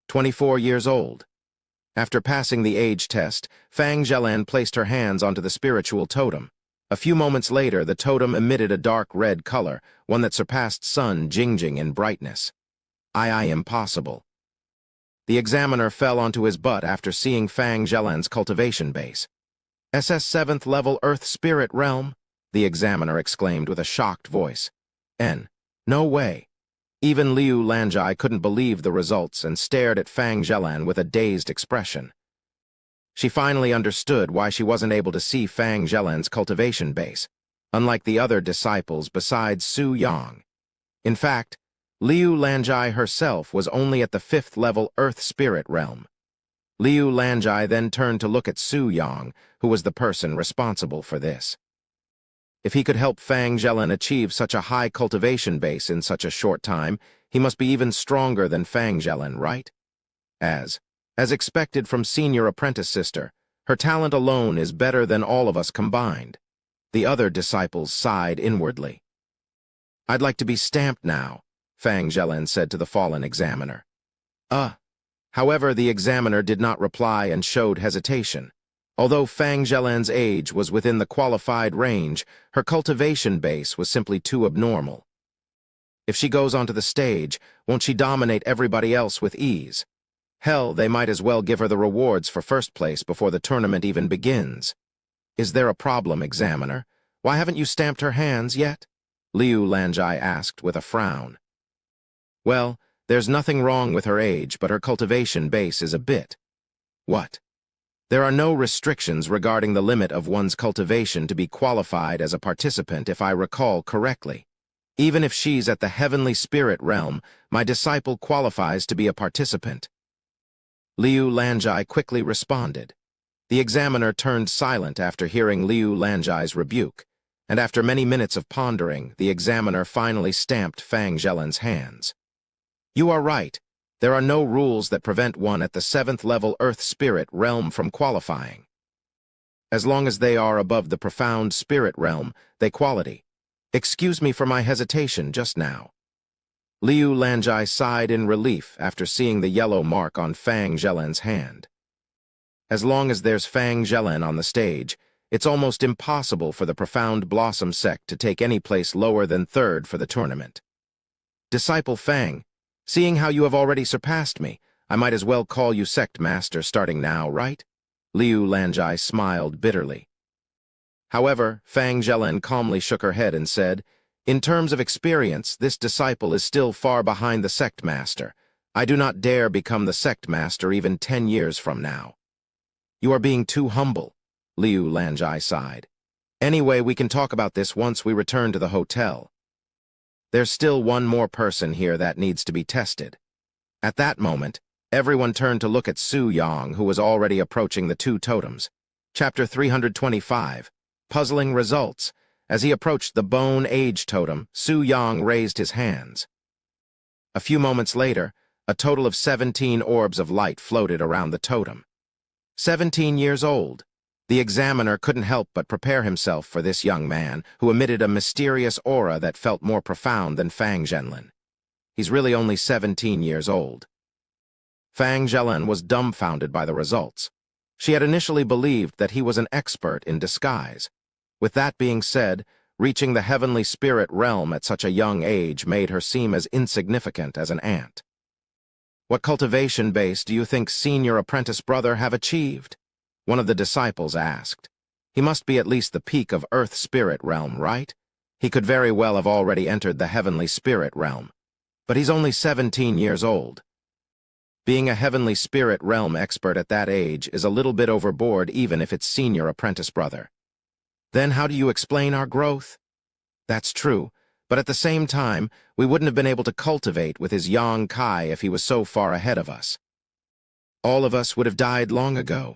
24 years old. After passing the age test, Fang Zhelan placed her hands onto the spiritual totem. A few moments later, the totem emitted a dark red color, one that surpassed Sun Jingjing in brightness. Impossible. The examiner fell onto his butt after seeing Fang Zhelan's cultivation base. SS 7th level Earth Spirit Realm? The examiner exclaimed with a shocked voice. No way. Even Liu Lanjai couldn't believe the results and stared at Fang Zhelan with a dazed expression. She finally understood why she wasn't able to see Fang Zhelan's cultivation base, unlike the other disciples besides Su Yang. In fact, Liu Lanjai herself was only at the 5th level Earth Spirit Realm. Liu Lanjai then turned to look at Su Yang, who was the person responsible for this. If he could help Fang Zhelan achieve such a high cultivation base in such a short time, he must be even stronger than Fang Zhelan, right? As expected from senior apprentice sister, her talent alone is better than all of us combined. The other disciples sighed inwardly. I'd like to be stamped now, Fang Zhelen said to the fallen examiner. However, the examiner did not reply and showed hesitation. Although Fang Zhelen's age was within the qualified range, her cultivation base was simply too abnormal. If she goes onto the stage, won't she dominate everybody else with ease? Hell, they might as well give her the rewards for first place before the tournament even begins. Is there a problem, examiner? Why haven't you stamped her hands yet? Liu Lanjai asked with a frown. Well, there's nothing wrong with her age, but her cultivation base is a bit. What? There are no restrictions regarding the limit of one's cultivation to be qualified as a participant, if I recall correctly. Even if she's at the heavenly spirit realm, my disciple qualifies to be a participant. Liu Lanjai quickly responded. The examiner turned silent after hearing Liu Lanjai's rebuke, and after many minutes of pondering, the examiner finally stamped Fang Zhelen's hands. You are right. There are no rules that prevent one at the 7th level Earth Spirit realm from qualifying. As long as they are above the profound spirit realm, they quality. Excuse me for my hesitation just now. Liu Lanjai sighed in relief after seeing the yellow mark on Fang Zhelen's hand. As long as there's Fang Zhelen on the stage, it's almost impossible for the Profound Blossom sect to take any place lower than 3rd for the tournament. Disciple Fang, seeing how you have already surpassed me, I might as well call you sect master starting now, right? Liu Lanjai smiled bitterly. However, Fang Zhelen calmly shook her head and said, in terms of experience, this disciple is still far behind the sect master. I do not dare become the sect master even 10 years from now. You are being too humble, Liu Lanjai sighed. Anyway, we can talk about this once we return to the hotel. There's still one more person here that needs to be tested. At that moment, everyone turned to look at Su Yang, who was already approaching the 2 totems. Chapter 325, Puzzling Results. As he approached the Bone Age totem, Su Yang raised his hands. A few moments later, a total of 17 orbs of light floated around the totem. 17 years old. The examiner couldn't help but prepare himself for this young man, who emitted a mysterious aura that felt more profound than Fang Zhenlen. He's really only 17 years old. Fang Zhelen was dumbfounded by the results. She had initially believed that he was an expert in disguise. With that being said, reaching the heavenly spirit realm at such a young age made her seem as insignificant as an ant. What cultivation base do you think senior apprentice brother have achieved? One of the disciples asked. He must be at least the peak of Earth Spirit realm, right? He could very well have already entered the heavenly spirit realm. But he's only 17 years old. Being a heavenly spirit realm expert at that age is a little bit overboard even if it's senior apprentice brother. Then how do you explain our growth? That's true, but at the same time, we wouldn't have been able to cultivate with his Yang Kai if he was so far ahead of us. All of us would have died long ago.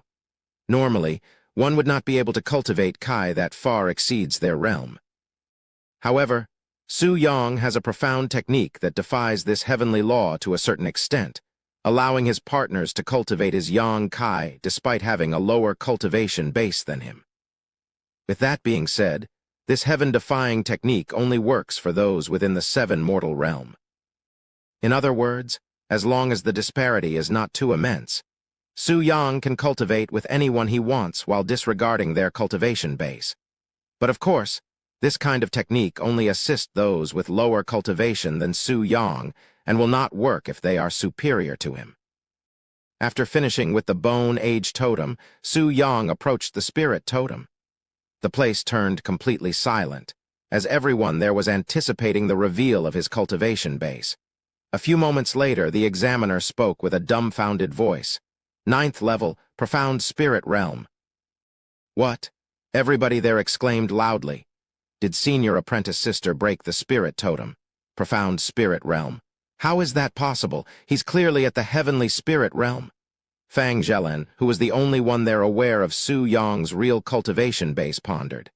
Normally, one would not be able to cultivate Kai that far exceeds their realm. However, Su Yang has a profound technique that defies this heavenly law to a certain extent, allowing his partners to cultivate his Yang Kai despite having a lower cultivation base than him. With that being said, this heaven-defying technique only works for those within the 7 mortal realm. In other words, as long as the disparity is not too immense, Su Yang can cultivate with anyone he wants while disregarding their cultivation base. But of course, this kind of technique only assists those with lower cultivation than Su Yang and will not work if they are superior to him. After finishing with the Bone Age totem, Su Yang approached the Spirit totem. The place turned completely silent, as everyone there was anticipating the reveal of his cultivation base. A few moments later, the examiner spoke with a dumbfounded voice. 9th level, Profound Spirit Realm. What? Everybody there exclaimed loudly. Did senior apprentice sister break the spirit totem? Profound Spirit Realm. How is that possible? He's clearly at the heavenly spirit realm. Fang Zhelen, who was the only one there aware of Su Yang's real cultivation base, pondered.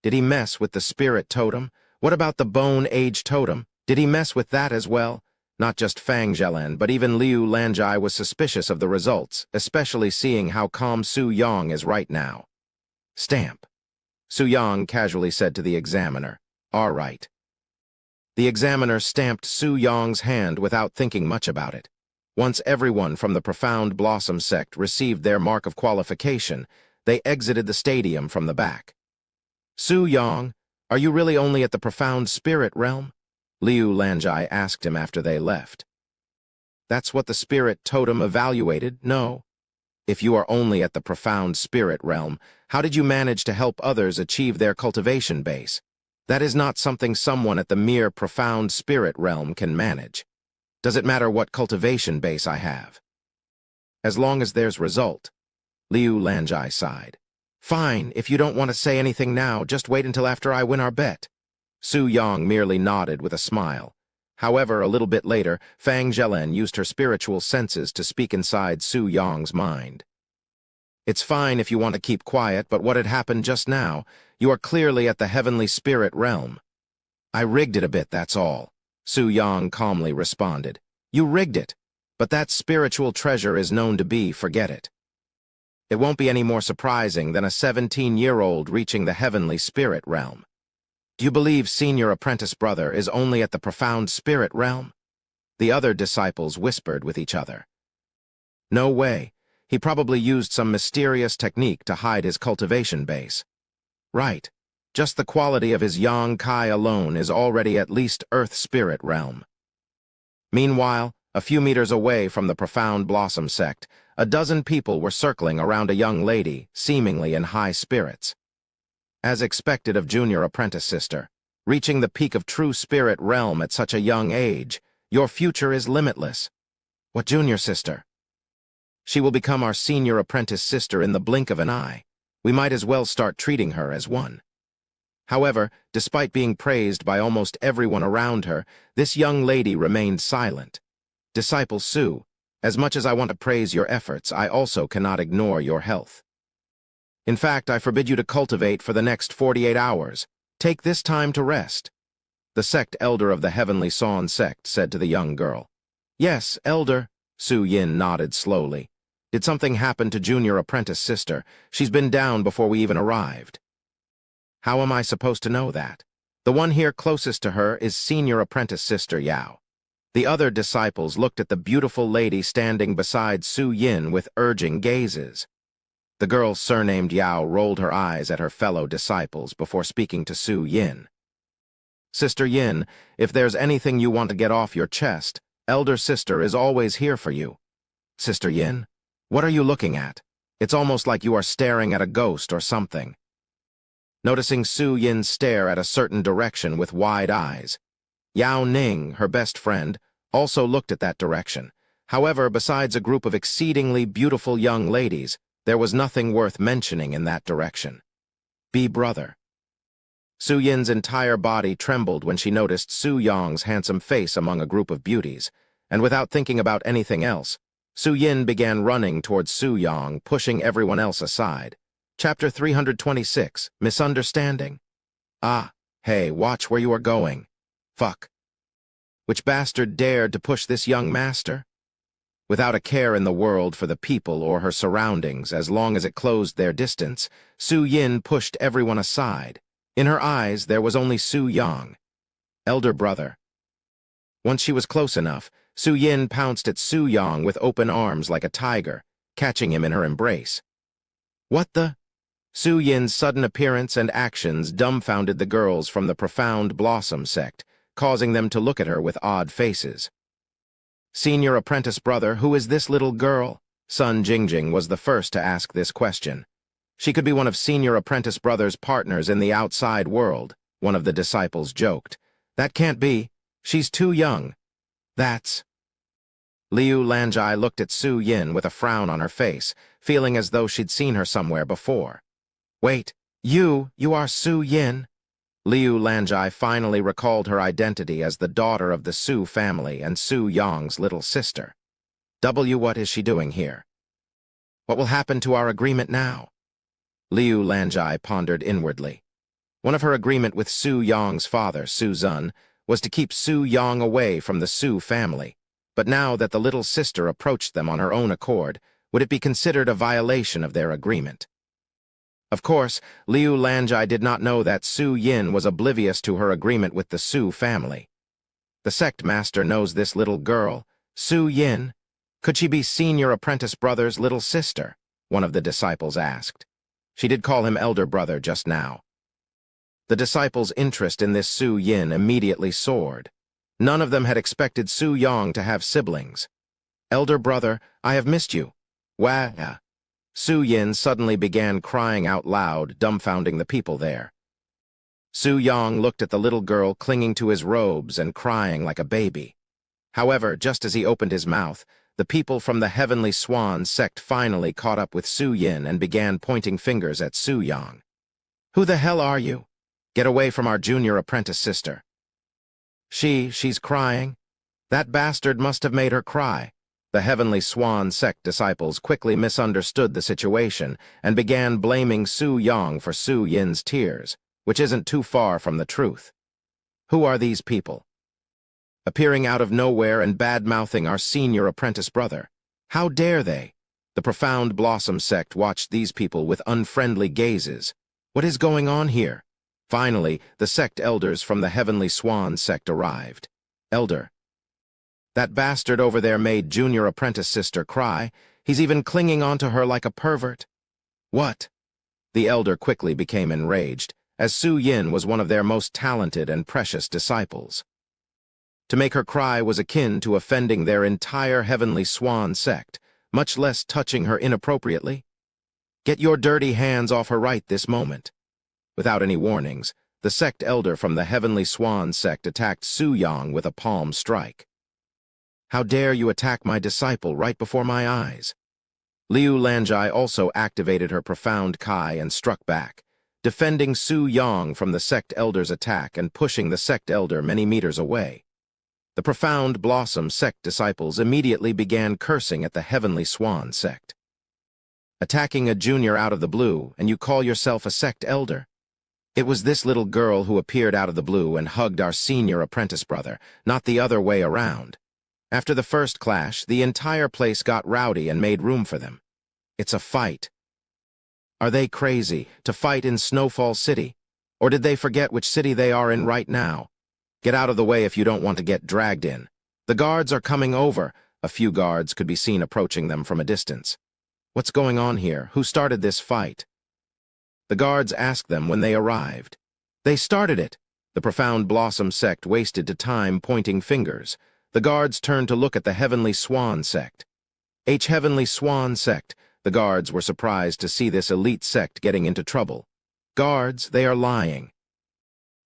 Did he mess with the spirit totem? What about the Bone Age totem? Did he mess with that as well? Not just Fang Zhelen, but even Liu Lanjai was suspicious of the results, especially seeing how calm Su Yang is right now. Stamp. Su Yang casually said to the examiner, "All right." The examiner stamped Su Yang's hand without thinking much about it. Once everyone from the Profound Blossom sect received their mark of qualification, they exited the stadium from the back. "Su Yang, are you really only at the Profound Spirit realm?" Liu Lanjai asked him after they left. "That's what the Spirit Totem evaluated, no? If you are only at the Profound Spirit realm, how did you manage to help others achieve their cultivation base? That is not something someone at the mere Profound Spirit realm can manage. Does it matter what cultivation base I have? As long as there's result." Liu Lanjai sighed. "Fine, if you don't want to say anything now, just wait until after I win our bet." Su Yang merely nodded with a smile. However, a little bit later, Fang Zhelen used her spiritual senses to speak inside Su Yang's mind. "It's fine if you want to keep quiet, but what had happened just now? You are clearly at the heavenly spirit realm." "I rigged it a bit, that's all," Su Yang calmly responded. "You rigged it, but that spiritual treasure is known to be, forget it. It won't be any more surprising than a 17-year-old reaching the heavenly spirit realm. Do you believe Senior Apprentice Brother is only at the Profound Spirit realm?" The other disciples whispered with each other. "No way. He probably used some mysterious technique to hide his cultivation base." "Right. Just the quality of his Yang Kai alone is already at least Earth Spirit realm." Meanwhile, a few meters away from the Profound Blossom sect, a dozen people were circling around a young lady, seemingly in high spirits. As expected of Junior Apprentice Sister, reaching the peak of true spirit realm at such a young age, your future is limitless. "What Junior Sister?" "She will become our Senior Apprentice Sister in the blink of an eye. We might as well start treating her as one." However, despite being praised by almost everyone around her, this young lady remained silent. "Disciple Su, as much as I want to praise your efforts, I also cannot ignore your health. In fact, I forbid you to cultivate for the next 48 hours. Take this time to rest." The sect elder of the Heavenly Song sect said to the young girl. "Yes, elder," Su Yin nodded slowly. "Did something happen to Junior Apprentice Sister? She's been down before we even arrived." "How am I supposed to know that? The one here closest to her is Senior Apprentice Sister Yao." The other disciples looked at the beautiful lady standing beside Su Yin with urging gazes. The girl surnamed Yao rolled her eyes at her fellow disciples before speaking to Su Yin. "Sister Yin, if there's anything you want to get off your chest, Elder Sister is always here for you." "Sister Yin, what are you looking at? It's almost like you are staring at a ghost or something." Noticing Su Yin stare at a certain direction with wide eyes, Yao Ning, her best friend, also looked at that direction. However, besides a group of exceedingly beautiful young ladies, there was nothing worth mentioning in that direction. "Be brother." Su Yin's entire body trembled when she noticed Su Yang's handsome face among a group of beauties, and without thinking about anything else, Su Yin began running towards Su Yang, pushing everyone else aside. Chapter 326, Misunderstanding. "Ah, hey, watch where you are going. Fuck. Which bastard dared to push this young master?" Without a care in the world for the people or her surroundings as long as it closed their distance, Su Yin pushed everyone aside. In her eyes, there was only Su Yang. "Elder brother." Once she was close enough, Su Yin pounced at Su Yang with open arms like a tiger, catching him in her embrace. "What the?" Su Yin's sudden appearance and actions dumbfounded the girls from the Profound Blossom sect, causing them to look at her with odd faces. "Senior Apprentice Brother, who is this little girl?" Sun Jingjing was the first to ask this question. "She could be one of Senior Apprentice Brother's partners in the outside world," one of the disciples joked. "That can't be. She's too young." "That's—" Liu Lanjai looked at Su Yin with a frown on her face, feeling as though she'd seen her somewhere before. "Wait, you are Su Yin?" Liu Lanjai finally recalled her identity as the daughter of the Su family and Su Yang's little sister. What is she doing here? What will happen to our agreement now?" Liu Lanjai pondered inwardly. One of her agreement with Su Yang's father, Su Zun, was to keep Su Yang away from the Su family. But now that the little sister approached them on her own accord, would it be considered a violation of their agreement? Of course, Liu Lanjai did not know that Su Yin was oblivious to her agreement with the Su family. The sect master knows this little girl, Su Yin. Could she be senior apprentice brother's little sister? One of the disciples asked. She did call him elder brother just now. The disciples' interest in this Su Yin immediately soared. None of them had expected Su Yang to have siblings. Elder brother, I have missed you. Wah. Su Yin suddenly began crying out loud, dumbfounding the people there. Su Yang looked at the little girl clinging to his robes and crying like a baby. However, just as he opened his mouth, the people from the Heavenly Swan sect finally caught up with Su Yin and began pointing fingers at Su Yang. Who the hell are you? Get away from our junior apprentice sister. She's crying. That bastard must have made her cry. The Heavenly Swan sect disciples quickly misunderstood the situation and began blaming Su Yang for Su Yin's tears, which isn't too far from the truth. Who are these people? Appearing out of nowhere and bad-mouthing our senior apprentice brother. How dare they? The Profound Blossom sect watched these people with unfriendly gazes. What is going on here? Finally, the sect elders from the Heavenly Swan sect arrived. Elder. That bastard over there made junior apprentice sister cry. He's even clinging onto her like a pervert. What? The elder quickly became enraged, as Su Yin was one of their most talented and precious disciples. To make her cry was akin to offending their entire Heavenly Swan sect, much less touching her inappropriately. Get your dirty hands off her right this moment. Without any warnings, the sect elder from the Heavenly Swan sect attacked Su Yang with a palm strike. How dare you attack my disciple right before my eyes? Liu Lanjai also activated her profound Kai and struck back, defending Su Yang from the sect elder's attack and pushing the sect elder many meters away. The Profound Blossom sect disciples immediately began cursing at the Heavenly Swan sect. Attacking a junior out of the blue, and you call yourself a sect elder? It was this little girl who appeared out of the blue and hugged our senior apprentice brother, not the other way around. After the first clash, the entire place got rowdy and made room for them. It's a fight. Are they crazy to fight in Snowfall City? Or did they forget which city they are in right now? Get out of the way if you don't want to get dragged in. The guards are coming over. A few guards could be seen approaching them from a distance. What's going on here? Who started this fight? The guards asked them when they arrived. They started it. The Profound Blossom sect wasted time pointing fingers. The guards turned to look at the Heavenly Swan sect. Heavenly Swan sect. The guards were surprised to see this elite sect getting into trouble. Guards, they are lying.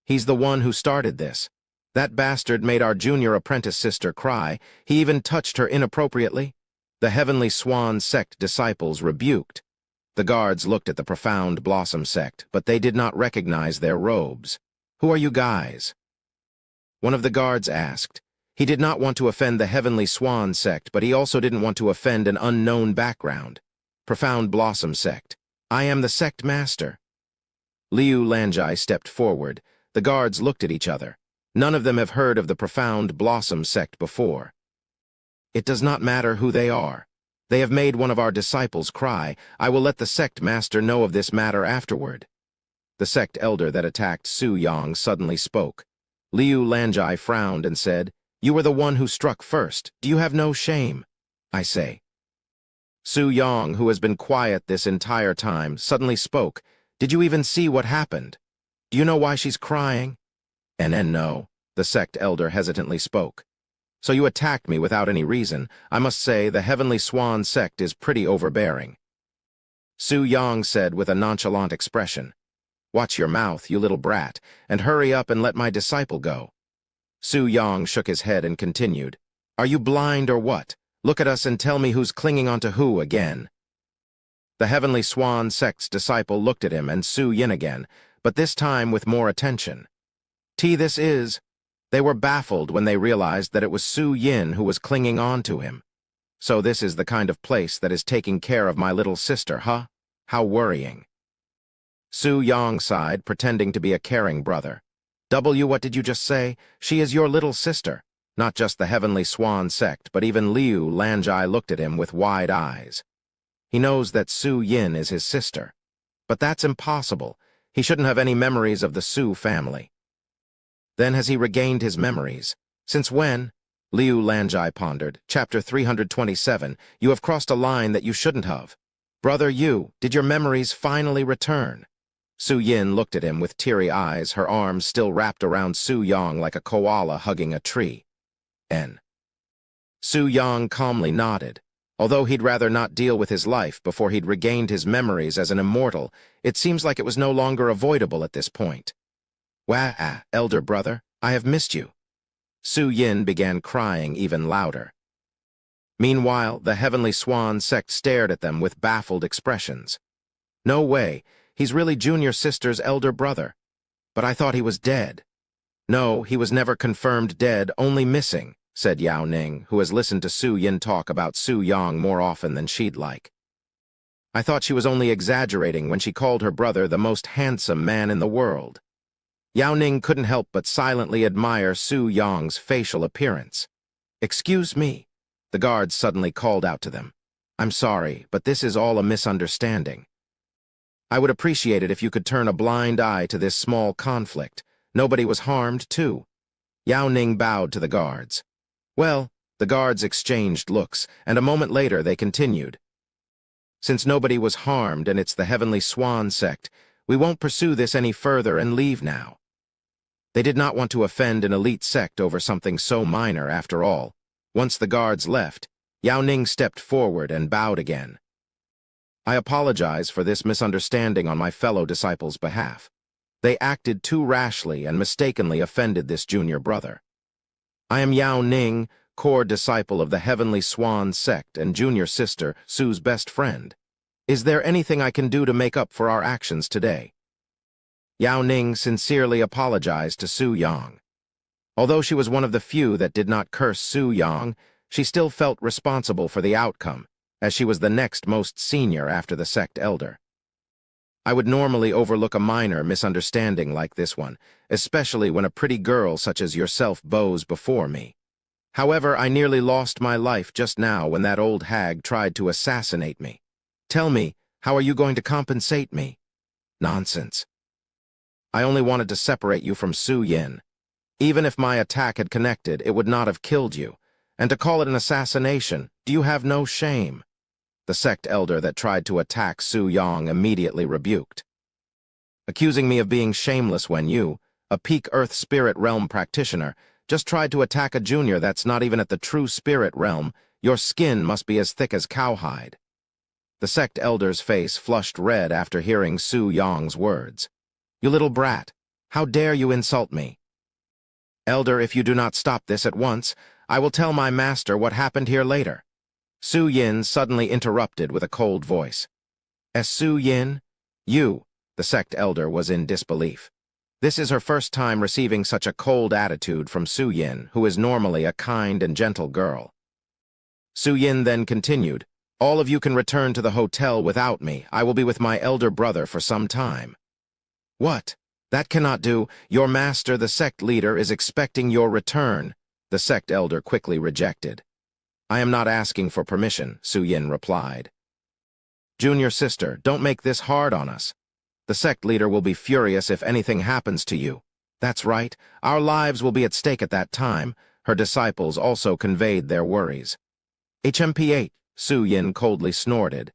He's the one who started this. That bastard made our junior apprentice sister cry. He even touched her inappropriately. The Heavenly Swan sect disciples rebuked. The guards looked at the Profound Blossom sect, but they did not recognize their robes. Who are you guys? One of the guards asked. He did not want to offend the Heavenly Swan sect, but he also didn't want to offend an unknown background. Profound Blossom sect. I am the sect master. Liu Lanjai stepped forward. The guards looked at each other. None of them have heard of the Profound Blossom sect before. It does not matter who they are. They have made one of our disciples cry. I will let the sect master know of this matter afterward. The sect elder that attacked Su Yang suddenly spoke. Liu Lanjai frowned and said, You were the one who struck first. Do you have no shame? I say. Su Yang, who has been quiet this entire time, suddenly spoke. Did you even see what happened? Do you know why she's crying? No, the sect elder hesitantly spoke. So you attacked me without any reason. I must say, the Heavenly Swan sect is pretty overbearing. Su Yang said with a nonchalant expression. Watch your mouth, you little brat, and hurry up and let my disciple go. Su Yang shook his head and continued. Are you blind or what? Look at us and tell me who's clinging onto who again. The Heavenly Swan sect's disciple looked at him and Su Yin again, but this time with more attention. This is... They were baffled when they realized that it was Su Yin who was clinging on to him. So this is the kind of place that is taking care of my little sister, huh? How worrying. Su Yang sighed, pretending to be a caring brother. What did you just say? She is your little sister. Not just the Heavenly Swan sect, but even Liu Lanjai looked at him with wide eyes. He knows that Su Yin is his sister. But that's impossible. He shouldn't have any memories of the Su family. Then has he regained his memories? Since when? Liu Lanjai pondered. Chapter 327. You have crossed a line that you shouldn't have. Brother Yu, did your memories finally return? Su Yin looked at him with teary eyes, her arms still wrapped around Su Yang like a koala hugging a tree. Su Yang calmly nodded. Although he'd rather not deal with his life before he'd regained his memories as an immortal, it seems like it was no longer avoidable at this point. Wah, elder brother, I have missed you. Su Yin began crying even louder. Meanwhile, the Heavenly Swan sect stared at them with baffled expressions. No way, he's really Junior Sister's elder brother. But I thought he was dead. No, he was never confirmed dead, only missing, said Yao Ning, who has listened to Su Yin talk about Su Yang more often than she'd like. I thought she was only exaggerating when she called her brother the most handsome man in the world. Yao Ning couldn't help but silently admire Su Yang's facial appearance. Excuse me, the guards suddenly called out to them. I'm sorry, but this is all a misunderstanding. I would appreciate it if you could turn a blind eye to this small conflict. Nobody was harmed, too. Yao Ning bowed to the guards. Well, the guards exchanged looks, and a moment later they continued. Since nobody was harmed and it's the Heavenly Swan sect, we won't pursue this any further and leave now. They did not want to offend an elite sect over something so minor, after all. Once the guards left, Yao Ning stepped forward and bowed again. I apologize for this misunderstanding on my fellow disciples' behalf. They acted too rashly and mistakenly offended this junior brother. I am Yao Ning, core disciple of the Heavenly Swan sect and junior sister, Su's best friend. Is there anything I can do to make up for our actions today? Yao Ning sincerely apologized to Su Yang. Although she was one of the few that did not curse Su Yang, she still felt responsible for the outcome, as she was the next most senior after the sect elder. I would normally overlook a minor misunderstanding like this one, especially when a pretty girl such as yourself bows before me. However, I nearly lost my life just now when that old hag tried to assassinate me. Tell me, how are you going to compensate me? Nonsense. I only wanted to separate you from Su Yin. Even if my attack had connected, it would not have killed you. And to call it an assassination, do you have no shame? The sect elder that tried to attack Su Yang immediately rebuked. Accusing me of being shameless when you, a peak Earth Spirit Realm practitioner, just tried to attack a junior that's not even at the true Spirit Realm, your skin must be as thick as cowhide. The sect elder's face flushed red after hearing Su Yang's words. You little brat, how dare you insult me? Elder, if you do not stop this at once, I will tell my master what happened here later. Su Yin suddenly interrupted with a cold voice. Su Yin? You, the sect elder was in disbelief. This is her first time receiving such a cold attitude from Su Yin, who is normally a kind and gentle girl. Su Yin then continued, all of you can return to the hotel without me. I will be with my elder brother for some time. What? That cannot do. Your master, the sect leader, is expecting your return, the sect elder quickly rejected. I am not asking for permission, Su Yin replied. Junior sister, don't make this hard on us. The sect leader will be furious if anything happens to you. That's right, our lives will be at stake at that time. Her disciples also conveyed their worries. HMP8, Su Yin coldly snorted.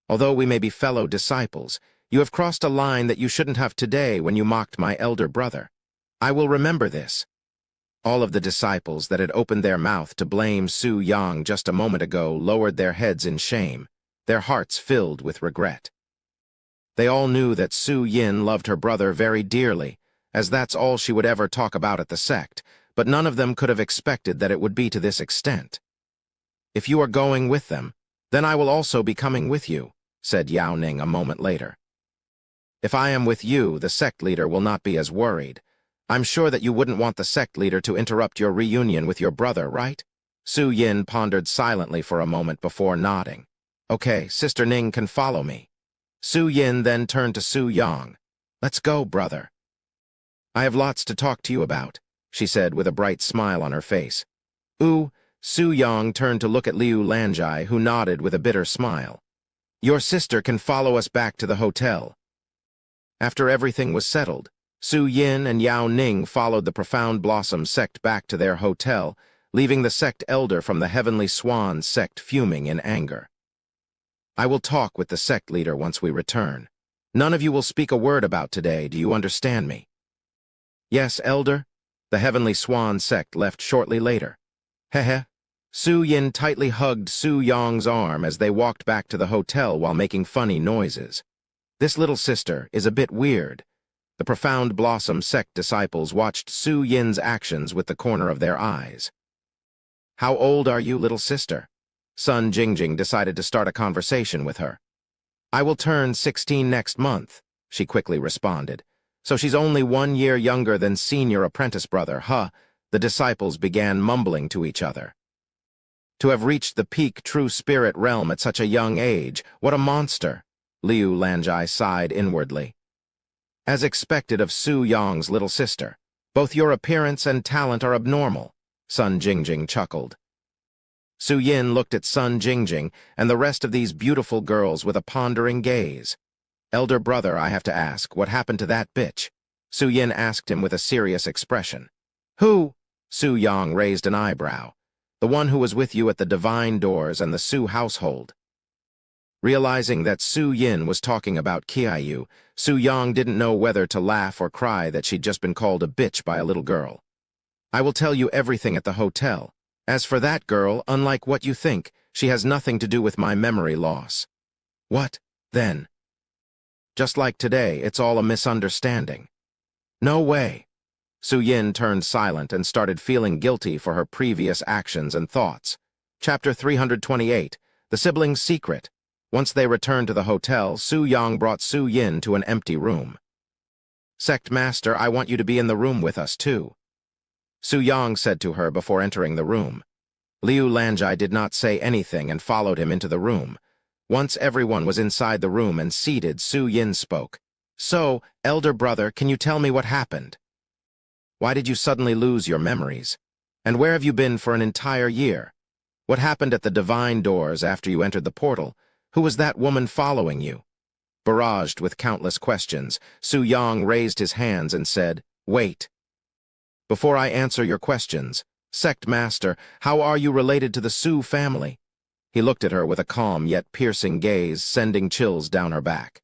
Although we may be fellow disciples, you have crossed a line that you shouldn't have today when you mocked my elder brother. I will remember this. All of the disciples that had opened their mouth to blame Su Yang just a moment ago lowered their heads in shame, their hearts filled with regret. They all knew that Su Yin loved her brother very dearly, as that's all she would ever talk about at the sect, but none of them could have expected that it would be to this extent. If you are going with them, then I will also be coming with you, said Yao Ning a moment later. If I am with you, the sect leader will not be as worried. I'm sure that you wouldn't want the sect leader to interrupt your reunion with your brother, right? Su Yin pondered silently for a moment before nodding. Okay, Sister Ning can follow me. Su Yin then turned to Su Yang. Let's go, brother. I have lots to talk to you about, she said with a bright smile on her face. Ooh, Su Yang turned to look at Liu Lanjai, who nodded with a bitter smile. Your sister can follow us back to the hotel. After everything was settled, Su Yin and Yao Ning followed the Profound Blossom sect back to their hotel, leaving the sect elder from the Heavenly Swan sect fuming in anger. I will talk with the sect leader once we return. None of you will speak a word about today, do you understand me? Yes, elder. The Heavenly Swan sect left shortly later. Heh. Su Yin tightly hugged Su Yang's arm as they walked back to the hotel while making funny noises. This little sister is a bit weird. The Profound Blossom sect disciples watched Su Yin's actions with the corner of their eyes. How old are you, little sister? Sun Jingjing decided to start a conversation with her. I will turn 16 next month, she quickly responded. So she's only 1 year younger than senior apprentice brother, huh? The disciples began mumbling to each other. To have reached the peak true spirit realm at such a young age, what a monster, Liu Lanjai sighed inwardly. As expected of Su Yang's little sister, both your appearance and talent are abnormal, Sun Jingjing chuckled. Su Yin looked at Sun Jingjing and the rest of these beautiful girls with a pondering gaze. Elder brother, I have to ask, what happened to that bitch? Su Yin asked him with a serious expression. Who? Su Yang raised an eyebrow. The one who was with you at the divine doors and the Su household. Realizing that Su Yin was talking about Kiayu, Su Yang didn't know whether to laugh or cry that she'd just been called a bitch by a little girl. I will tell you everything at the hotel. As for that girl, unlike what you think, she has nothing to do with my memory loss. What, then? Just like today, it's all a misunderstanding. No way. Su Yin turned silent and started feeling guilty for her previous actions and thoughts. Chapter 328, The Siblings' Secret. Once they returned to the hotel, Su Yang brought Su Yin to an empty room. Sect Master, I want you to be in the room with us, too, Su Yang said to her before entering the room. Liu Lanjai did not say anything and followed him into the room. Once everyone was inside the room and seated, Su Yin spoke. So, elder brother, can you tell me what happened? Why did you suddenly lose your memories? And where have you been for an entire year? What happened at the divine doors after you entered the portal? Who was that woman following you? Barraged with countless questions, Su Yang raised his hands and said, Wait. Before I answer your questions, Sect Master, how are you related to the Su family? He looked at her with a calm yet piercing gaze, sending chills down her back.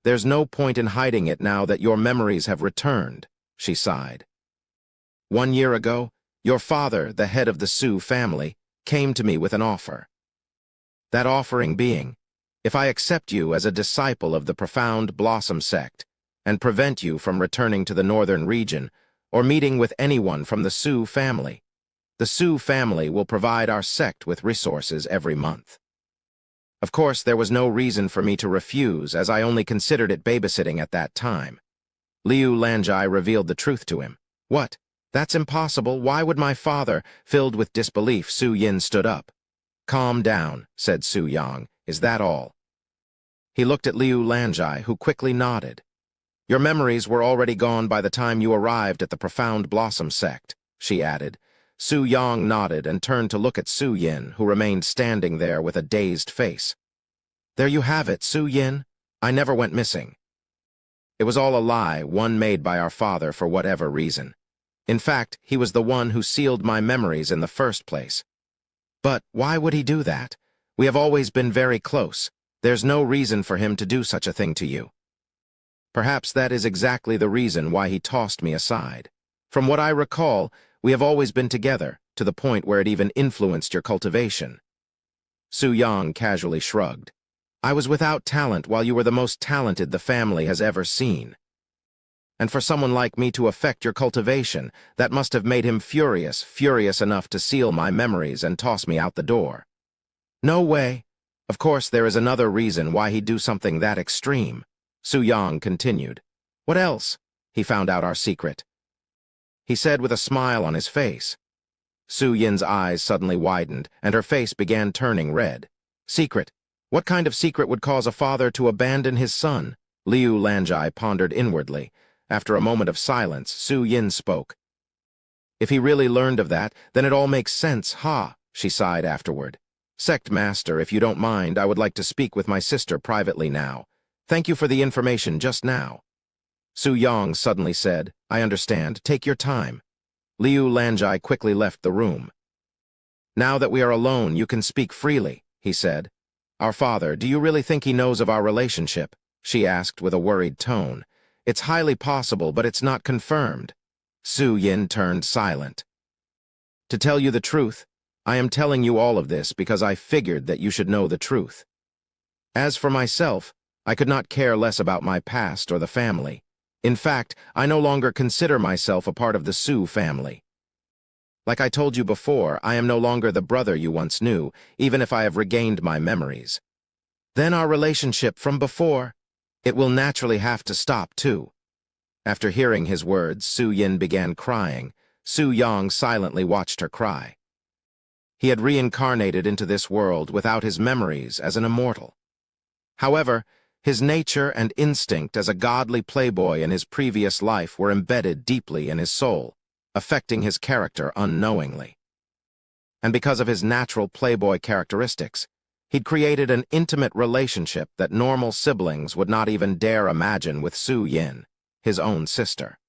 There's no point in hiding it now that your memories have returned, she sighed. 1 year ago, your father, the head of the Su family, came to me with an offer. That offering being, if I accept you as a disciple of the Profound Blossom sect and prevent you from returning to the northern region or meeting with anyone from the Su family, the Su family will provide our sect with resources every month. Of course, there was no reason for me to refuse, as I only considered it babysitting at that time. Liu Lanjai revealed the truth to him. What? That's impossible. Why would my father? Filled with disbelief, Su Yin stood up. Calm down, said Su Yang. Is that all? He looked at Liu Lanjai, who quickly nodded. Your memories were already gone by the time you arrived at the Profound Blossom sect, she added. Su Yang nodded and turned to look at Su Yin, who remained standing there with a dazed face. There you have it, Su Yin. I never went missing. It was all a lie, one made by our father for whatever reason. In fact, he was the one who sealed my memories in the first place. But why would he do that? We have always been very close. There's no reason for him to do such a thing to you. Perhaps that is exactly the reason why he tossed me aside. From what I recall, we have always been together, to the point where it even influenced your cultivation. Su Yang casually shrugged. I was without talent while you were the most talented the family has ever seen. And for someone like me to affect your cultivation, that must have made him furious enough to seal my memories and toss me out the door. No way. Of course, there is another reason why he'd do something that extreme, Su Yang continued. What else? He found out our secret. He said with a smile on his face. Su Yin's eyes suddenly widened, and her face began turning red. Secret? What kind of secret would cause a father to abandon his son? Liu Lanjai pondered inwardly. After a moment of silence, Su Yin spoke. If he really learned of that, then it all makes sense, ha, she sighed afterward. Sect Master, if you don't mind, I would like to speak with my sister privately now. Thank you for the information just now. Su Yang suddenly said, I understand, take your time. Liu Lanjai quickly left the room. Now that we are alone, you can speak freely, he said. Our father, do you really think he knows of our relationship? She asked with a worried tone. It's highly possible, but it's not confirmed. Su Yin turned silent. To tell you the truth, I am telling you all of this because I figured that you should know the truth. As for myself, I could not care less about my past or the family. In fact, I no longer consider myself a part of the Su family. Like I told you before, I am no longer the brother you once knew, even if I have regained my memories. Then our relationship from before, it will naturally have to stop too. After hearing his words, Su Yin began crying. Su Yang silently watched her cry. He had reincarnated into this world without his memories as an immortal. However, his nature and instinct as a godly playboy in his previous life were embedded deeply in his soul, affecting his character unknowingly. And because of his natural playboy characteristics, he'd created an intimate relationship that normal siblings would not even dare imagine with Su Yin, his own sister.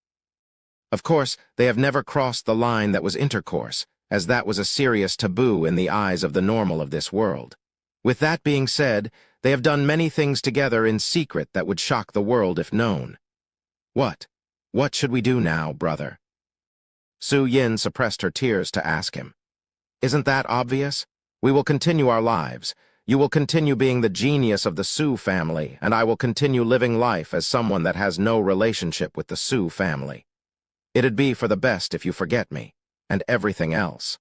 Of course, they have never crossed the line that was intercourse, as that was a serious taboo in the eyes of the normal of this world. With that being said, they have done many things together in secret that would shock the world if known. What? What should we do now, brother? Su Yin suppressed her tears to ask him. Isn't that obvious? We will continue our lives. You will continue being the genius of the Su family, and I will continue living life as someone that has no relationship with the Su family. It'd be for the best if you forget me, and everything else.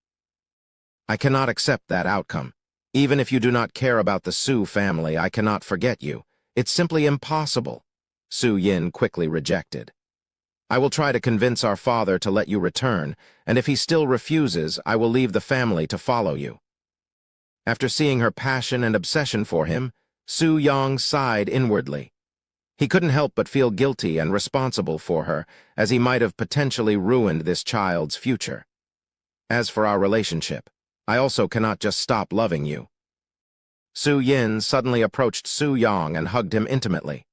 I cannot accept that outcome. Even if you do not care about the Su family, I cannot forget you. It's simply impossible, Su Yin quickly rejected. I will try to convince our father to let you return, and if he still refuses, I will leave the family to follow you. After seeing her passion and obsession for him, Su Yang sighed inwardly. He couldn't help but feel guilty and responsible for her, as he might have potentially ruined this child's future. As for our relationship, I also cannot just stop loving you. Su Yin suddenly approached Su Yang and hugged him intimately.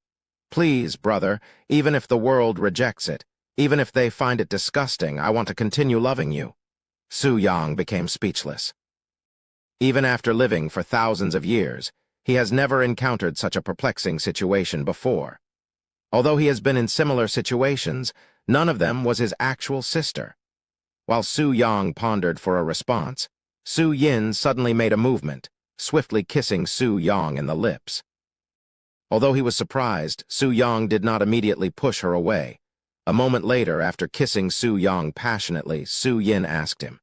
Please, brother, even if the world rejects it, even if they find it disgusting, I want to continue loving you. Su Yang became speechless. Even after living for thousands of years, he has never encountered such a perplexing situation before. Although he has been in similar situations, none of them was his actual sister. While Su Yang pondered for a response, Su Yin suddenly made a movement, swiftly kissing Su Yang in the lips. Although he was surprised, Su Yang did not immediately push her away. A moment later, after kissing Su Yang passionately, Su Yin asked him,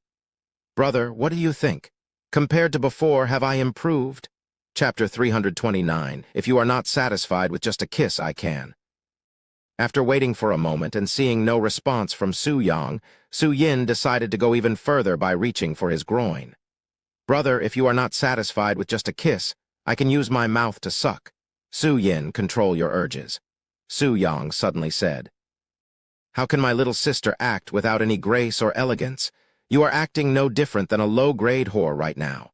Brother, what do you think? Compared to before, have I improved? Chapter 329, If you are not satisfied with just a kiss, I can. After waiting for a moment and seeing no response from Su Yang, Su Yin decided to go even further by reaching for his groin. Brother, if you are not satisfied with just a kiss, I can use my mouth to suck. Su Yin, control your urges. Su Yang suddenly said. How can my little sister act without any grace or elegance? You are acting no different than a low-grade whore right now.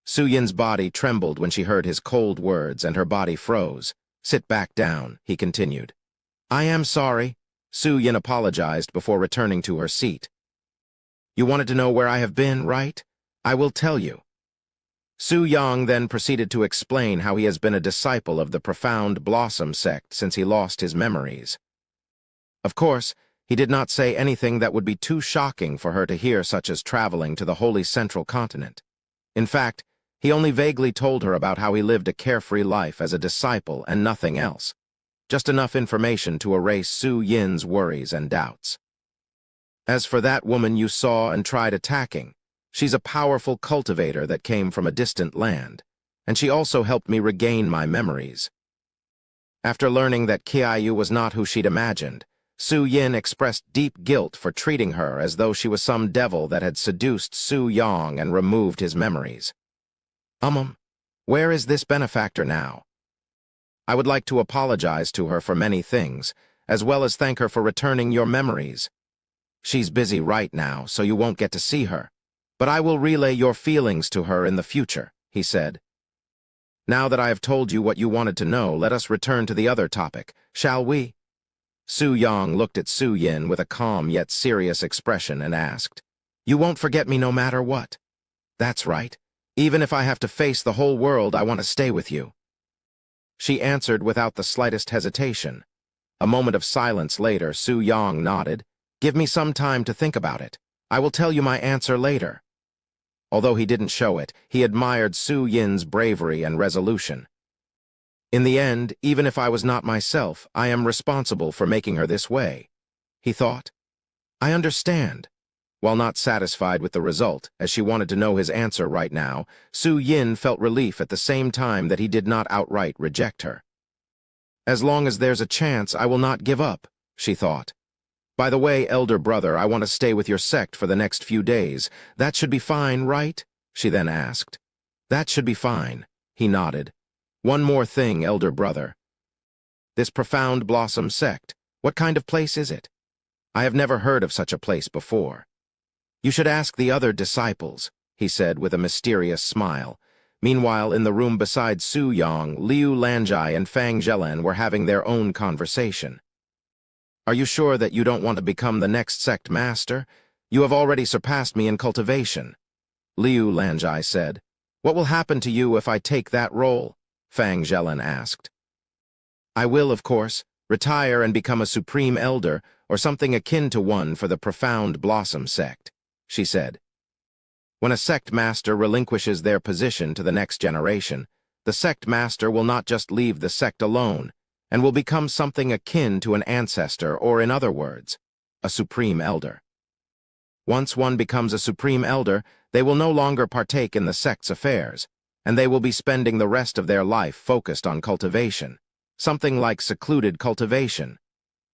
Su Yin's body trembled when she heard his cold words, and her body froze. Sit back down, he continued. I am sorry. Su Yin apologized before returning to her seat. You wanted to know where I have been, right? I will tell you. Su Yang then proceeded to explain how he has been a disciple of the profound Blossom sect since he lost his memories. Of course, he did not say anything that would be too shocking for her to hear, such as traveling to the Holy Central Continent. In fact, he only vaguely told her about how he lived a carefree life as a disciple and nothing else. Just enough information to erase Su Yin's worries and doubts. As for that woman you saw and tried attacking, she's a powerful cultivator that came from a distant land, and she also helped me regain my memories. After learning that Kiayu was not who she'd imagined, Su Yin expressed deep guilt for treating her as though she was some devil that had seduced Su Yang and removed his memories. Where is this benefactor now? I would like to apologize to her for many things, as well as thank her for returning your memories. She's busy right now, so you won't get to see her. But I will relay your feelings to her in the future, he said. Now that I have told you what you wanted to know, let us return to the other topic, shall we? Su Yang looked at Su Yin with a calm yet serious expression and asked, You won't forget me no matter what? That's right. Even if I have to face the whole world, I want to stay with you. She answered without the slightest hesitation. A moment of silence later, Su Yang nodded. Give me some time to think about it. I will tell you my answer later. Although he didn't show it, he admired Su Yin's bravery and resolution. In the end, even if I was not myself, I am responsible for making her this way, he thought. I understand. While not satisfied with the result, as she wanted to know his answer right now, Su Yin felt relief at the same time that he did not outright reject her. As long as there's a chance, I will not give up, she thought. By the way, elder brother, I want to stay with your sect for the next few days. That should be fine, right? She then asked. That should be fine, he nodded. One more thing, elder brother. This Profound Blossom sect, what kind of place is it? I have never heard of such a place before. You should ask the other disciples, he said with a mysterious smile. Meanwhile, in the room beside Su Yang, Liu Lanjai and Fang Zhelan were having their own conversation. Are you sure that you don't want to become the next sect master? You have already surpassed me in cultivation, Liu Lanjai said. What will happen to you if I take that role? Fang Zhelan asked. I will, of course, retire and become a supreme elder, or something akin to one for the Profound Blossom sect, she said. When a sect master relinquishes their position to the next generation, the sect master will not just leave the sect alone, and will become something akin to an ancestor, or in other words, a supreme elder. Once one becomes a supreme elder, they will no longer partake in the sect's affairs, and they will be spending the rest of their life focused on cultivation, something like secluded cultivation,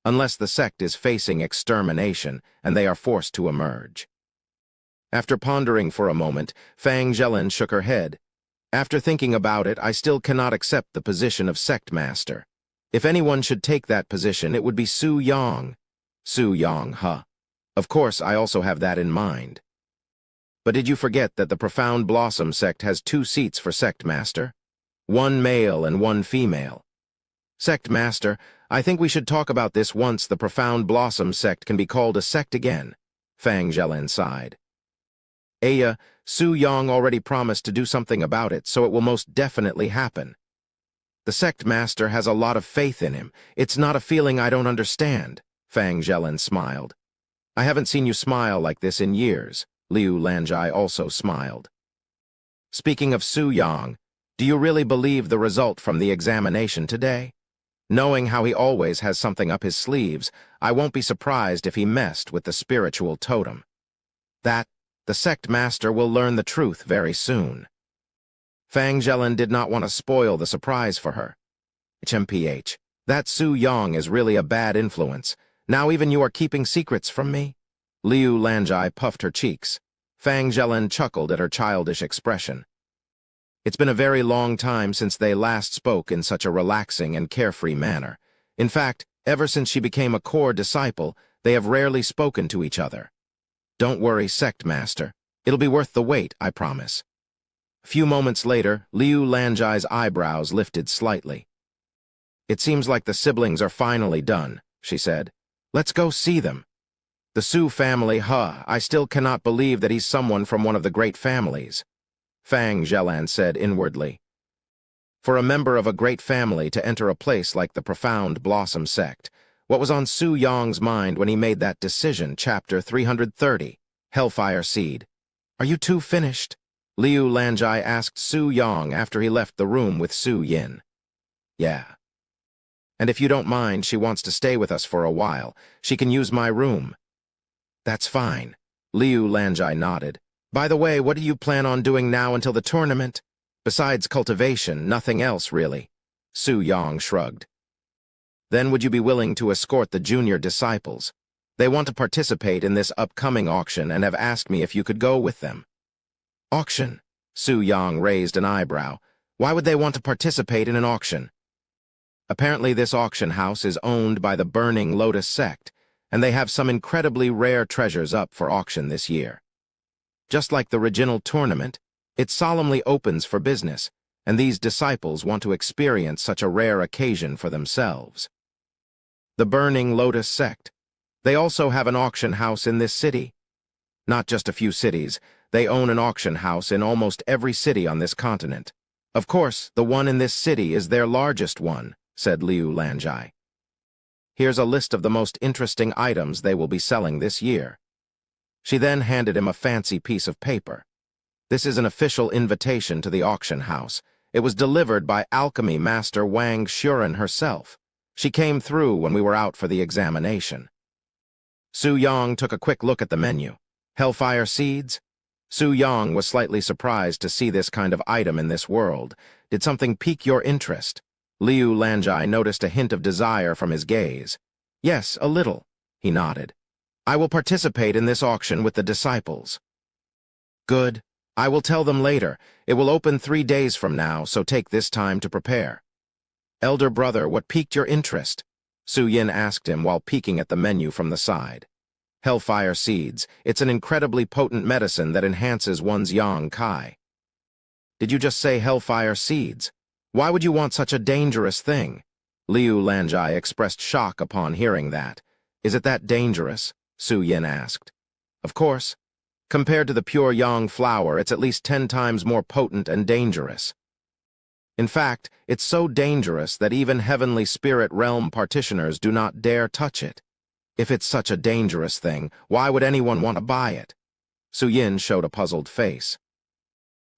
unless the sect is facing extermination and they are forced to emerge. After pondering for a moment, Fang Zhelan shook her head. After thinking about it, I still cannot accept the position of sect master. If anyone should take that position, it would be Su Yang. Su Yang, huh? Of course, I also have that in mind. But did you forget that the Profound Blossom sect has 2 seats for sect master? 1 male and 1 female. Sect master, I think we should talk about this once the Profound Blossom sect can be called a sect again, Fang Zhelan sighed. Aya, Su Yang already promised to do something about it, so it will most definitely happen. The sect master has a lot of faith in him. It's not a feeling I don't understand, Fang Zhelan smiled. I haven't seen you smile like this in years, Liu Lanjai also smiled. Speaking of Su Yang, do you really believe the result from the examination today? Knowing how he always has something up his sleeves, I won't be surprised if he messed with the spiritual totem. The sect master will learn the truth very soon. Fang Zhelan did not want to spoil the surprise for her. HMPH, that Su Yang is really a bad influence. Now even you are keeping secrets from me? Liu Lanjai puffed her cheeks. Fang Zhelan chuckled at her childish expression. It's been a very long time since they last spoke in such a relaxing and carefree manner. In fact, ever since she became a core disciple, they have rarely spoken to each other. Don't worry, sect master. It'll be worth the wait, I promise. A few moments later, Liu Lanjai's eyebrows lifted slightly. It seems like the siblings are finally done, she said. Let's go see them. The Su family, I still cannot believe that he's someone from one of the great families, Fang Zhelan said inwardly. For a member of a great family to enter a place like the Profound Blossom sect, what was on Su Yang's mind when he made that decision? Chapter 330, Hellfire Seed. Are you two finished? Liu Lanjai asked Su Yang after he left the room with Su Yin. Yeah. And if you don't mind, she wants to stay with us for a while. She can use my room. That's fine. Liu Lanjai nodded. By the way, what do you plan on doing now until the tournament? Besides cultivation, nothing else, really. Su Yang shrugged. Then would you be willing to escort the junior disciples? They want to participate in this upcoming auction and have asked me if you could go with them. Auction? Su Yang raised an eyebrow. Why would they want to participate in an auction? Apparently this auction house is owned by the Burning Lotus sect, and they have some incredibly rare treasures up for auction this year. Just like the original tournament, it solemnly opens for business, and these disciples want to experience such a rare occasion for themselves. The Burning Lotus sect. They also have an auction house in this city. Not just a few cities, they own an auction house in almost every city on this continent. Of course, the one in this city is their largest one, said Liu Lanjai. Here's a list of the most interesting items they will be selling this year. She then handed him a fancy piece of paper. This is an official invitation to the auction house. It was delivered by alchemy master Wang Shuren herself. She came through when we were out for the examination. Su Yang took a quick look at the menu. Hellfire seeds? Su Yang was slightly surprised to see this kind of item in this world. Did something pique your interest? Liu Lanjai noticed a hint of desire from his gaze. Yes, a little, he nodded. I will participate in this auction with the disciples. Good. I will tell them later. It will open 3 days from now, so take this time to prepare. Elder brother, what piqued your interest? Su Yin asked him while peeking at the menu from the side. Hellfire seeds. It's an incredibly potent medicine that enhances one's yang kai. Did you just say hellfire seeds? Why would you want such a dangerous thing? Liu Lanjai expressed shock upon hearing that. Is it that dangerous? Su Yin asked. Of course. Compared to the pure yang flower, it's at least 10 times more potent and dangerous. In fact, it's so dangerous that even heavenly spirit realm partitioners do not dare touch it. If it's such a dangerous thing, why would anyone want to buy it? Su Yin showed a puzzled face.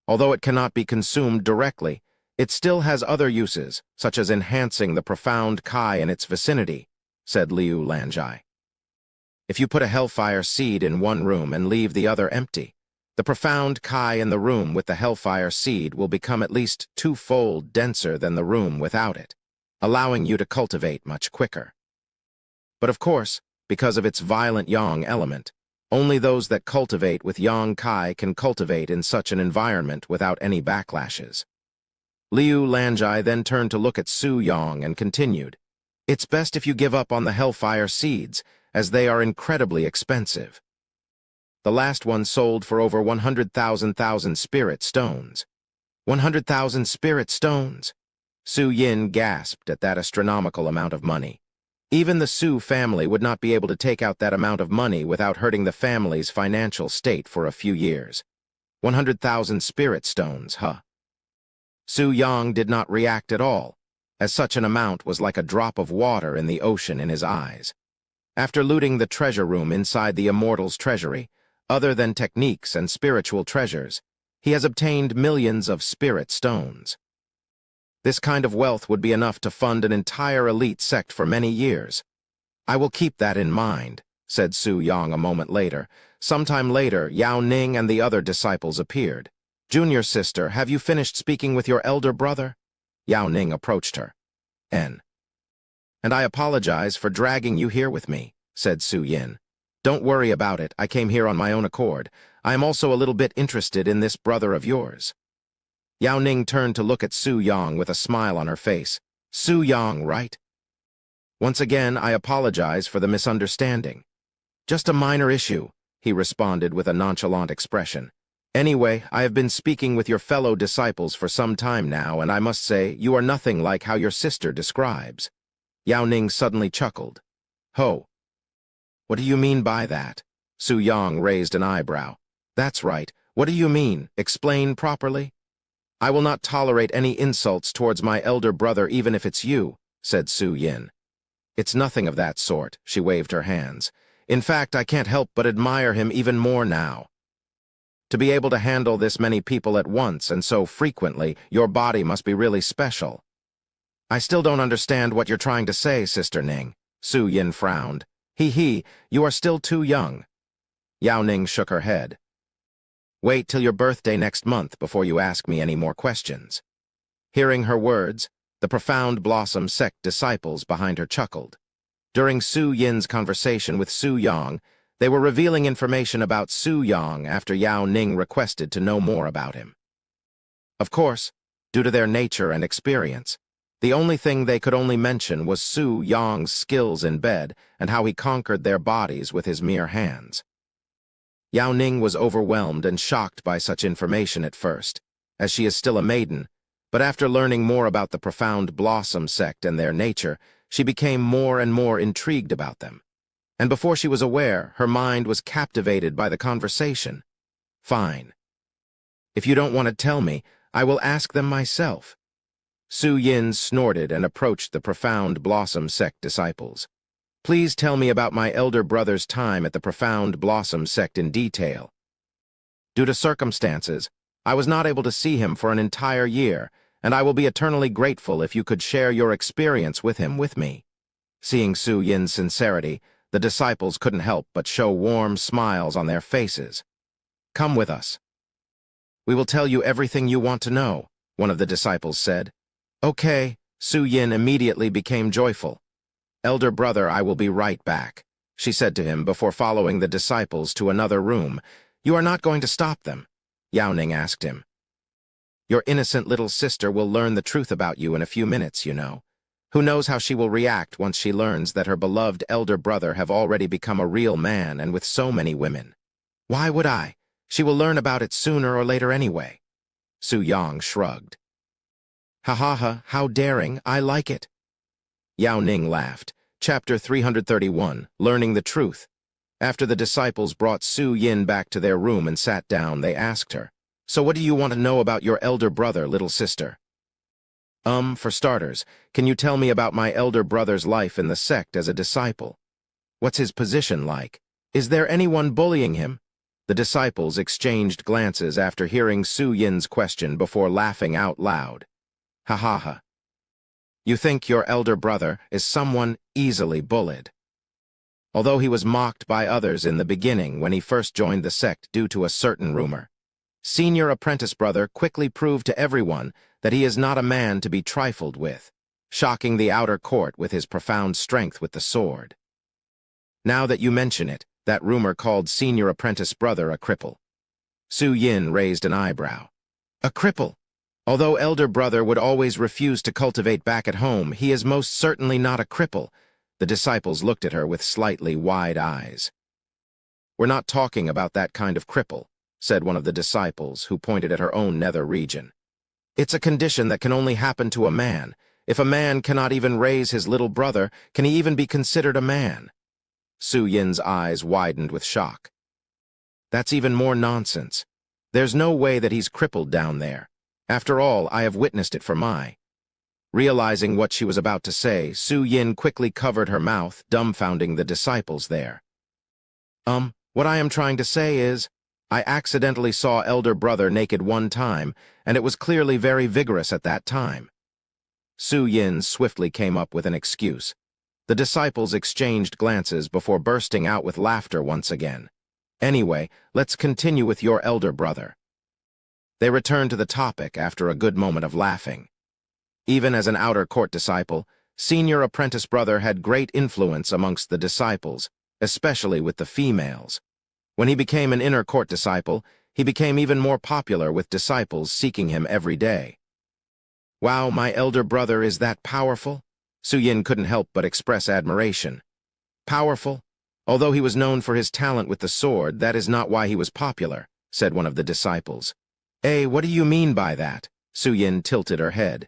Although it cannot be consumed directly, it still has other uses, such as enhancing the profound kai in its vicinity, said Liu Lanjai. If you put a hellfire seed in one room and leave the other empty, the profound kai in the room with the hellfire seed will become at least 2-fold denser than the room without it, allowing you to cultivate much quicker. But of course, because of its violent yang element, only those that cultivate with yang kai can cultivate in such an environment without any backlashes. Liu Lanjai then turned to look at Su Yang and continued, It's best if you give up on the hellfire seeds, as they are incredibly expensive. The last one sold for over 100,000 spirit stones. 100,000 spirit stones? Su Yin gasped at that astronomical amount of money. Even the Su family would not be able to take out that amount of money without hurting the family's financial state for a few years. 100,000 spirit stones, huh? Su Yang did not react at all, as such an amount was like a drop of water in the ocean in his eyes. After looting the treasure room inside the Immortal's treasury, other than techniques and spiritual treasures, he has obtained millions of spirit stones. This kind of wealth would be enough to fund an entire elite sect for many years. I will keep that in mind, said Su Yang a moment later. Sometime later, Yao Ning and the other disciples appeared. Junior sister, have you finished speaking with your elder brother? Yao Ning approached her. And I apologize for dragging you here with me, said Su Yin. Don't worry about it, I came here on my own accord. I am also a little bit interested in this brother of yours. Yao Ning turned to look at Su Yang with a smile on her face. Su Yang, right? Once again, I apologize for the misunderstanding. Just a minor issue, he responded with a nonchalant expression. Anyway, I have been speaking with your fellow disciples for some time now, and I must say, you are nothing like how your sister describes. Yao Ning suddenly chuckled. Ho! What do you mean by that? Su Yang raised an eyebrow. That's right. What do you mean? Explain properly. I will not tolerate any insults towards my elder brother even if it's you, said Su Yin. It's nothing of that sort, she waved her hands. In fact, I can't help but admire him even more now. To be able to handle this many people at once and so frequently, your body must be really special. I still don't understand what you're trying to say, Sister Ning. Su Yin frowned. You are still too young. Yao Ning shook her head. Wait till your birthday next month before you ask me any more questions. Hearing her words, the profound Blossom sect disciples behind her chuckled. During Su Yin's conversation with Su Yang, they were revealing information about Su Yang after Yao Ning requested to know more about him. Of course, due to their nature and experience, The only thing they could only mention was Su Yang's skills in bed and how he conquered their bodies with his mere hands. Yao Ning was overwhelmed and shocked by such information at first, as she is still a maiden, but after learning more about the profound Blossom sect and their nature, she became more and more intrigued about them. And before she was aware, her mind was captivated by the conversation. Fine. If you don't want to tell me, I will ask them myself. Su Yin snorted and approached the profound Blossom sect disciples. Please tell me about my elder brother's time at the profound Blossom sect in detail. Due to circumstances, I was not able to see him for an entire year, and I will be eternally grateful if you could share your experience with him with me. Seeing Su Yin's sincerity, the disciples couldn't help but show warm smiles on their faces. Come with us. We will tell you everything you want to know, one of the disciples said. Okay, Su Yin immediately became joyful. Elder brother, I will be right back, she said to him before following the disciples to another room. You are not going to stop them? Yao Ning asked him. Your innocent little sister will learn the truth about you in a few minutes, you know. Who knows how she will react once she learns that her beloved elder brother have already become a real man and with so many women. Why would I? She will learn about it sooner or later anyway. Su Yang shrugged. Ha ha ha, how daring, I like it. Yao Ning laughed. Chapter 331, Learning the Truth. After the disciples brought Su Yin back to their room and sat down, they asked her, So what do you want to know about your elder brother, little sister? For starters, can you tell me about my elder brother's life in the sect as a disciple? What's his position like? Is there anyone bullying him? The disciples exchanged glances after hearing Su Yin's question before laughing out loud. Ha ha ha. You think your elder brother is someone easily bullied. Although he was mocked by others in the beginning when he first joined the sect due to a certain rumor, Senior Apprentice Brother quickly proved to everyone that he is not a man to be trifled with, shocking the outer court with his profound strength with the sword. Now that you mention it, that rumor called Senior Apprentice Brother a cripple. Su Yin raised an eyebrow. A cripple? Although elder brother would always refuse to cultivate back at home, he is most certainly not a cripple. The disciples looked at her with slightly wide eyes. We're not talking about that kind of cripple, said one of the disciples, who pointed at her own nether region. It's a condition that can only happen to a man. If a man cannot even raise his little brother, can he even be considered a man? Su Yin's eyes widened with shock. That's even more nonsense. There's no way that he's crippled down there. After all, I have witnessed it for my. Realizing what she was about to say, Su Yin quickly covered her mouth, dumbfounding the disciples there. What I am trying to say is, I accidentally saw elder brother naked one time, and it was clearly very vigorous at that time. Su Yin swiftly came up with an excuse. The disciples exchanged glances before bursting out with laughter once again. Anyway, let's continue with your elder brother. They returned to the topic after a good moment of laughing. Even as an outer court disciple, Senior Apprentice Brother had great influence amongst the disciples, especially with the females. When he became an inner court disciple, he became even more popular with disciples seeking him every day. Wow, my elder brother is that powerful? Su Yin couldn't help but express admiration. Powerful? Although he was known for his talent with the sword, that is not why he was popular, said one of the disciples. What do you mean by that? Su Yin tilted her head.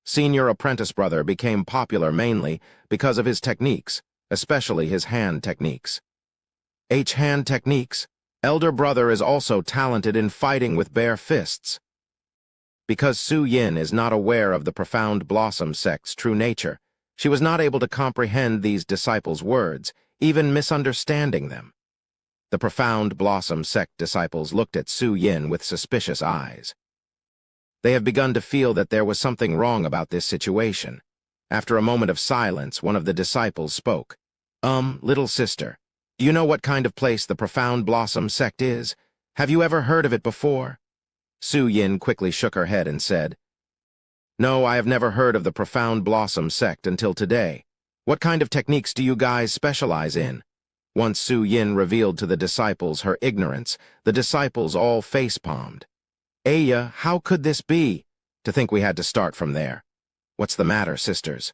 Senior Apprentice Brother became popular mainly because of his techniques, especially his hand techniques. Hand techniques? Elder brother is also talented in fighting with bare fists. Because Su Yin is not aware of the profound Blossom sect's true nature, she was not able to comprehend these disciples' words, even misunderstanding them. The profound Blossom sect disciples looked at Su Yin with suspicious eyes. They have begun to feel that there was something wrong about this situation. After a moment of silence, one of the disciples spoke. Little sister, do you know what kind of place the profound Blossom sect is? Have you ever heard of it before? Su Yin quickly shook her head and said, No, I have never heard of the profound Blossom sect until today. What kind of techniques do you guys specialize in? Once Su Yin revealed to the disciples her ignorance, the disciples all face-palmed. Aya, how could this be? To think we had to start from there. What's the matter, sisters?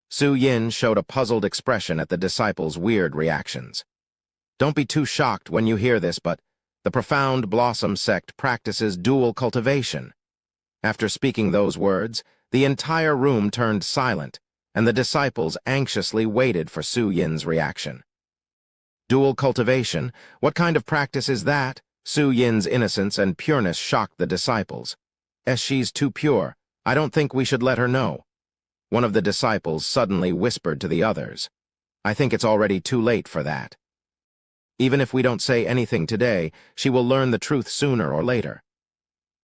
Su Yin showed a puzzled expression at the disciples' weird reactions. Don't be too shocked when you hear this, but the Profound Blossom sect practices dual cultivation. After speaking those words, the entire room turned silent, and the disciples anxiously waited for Su Yin's reaction. Dual cultivation? What kind of practice is that? Su Yin's innocence and pureness shocked the disciples. She's too pure. I don't think we should let her know. One of the disciples suddenly whispered to the others. I think it's already too late for that. Even if we don't say anything today, she will learn the truth sooner or later.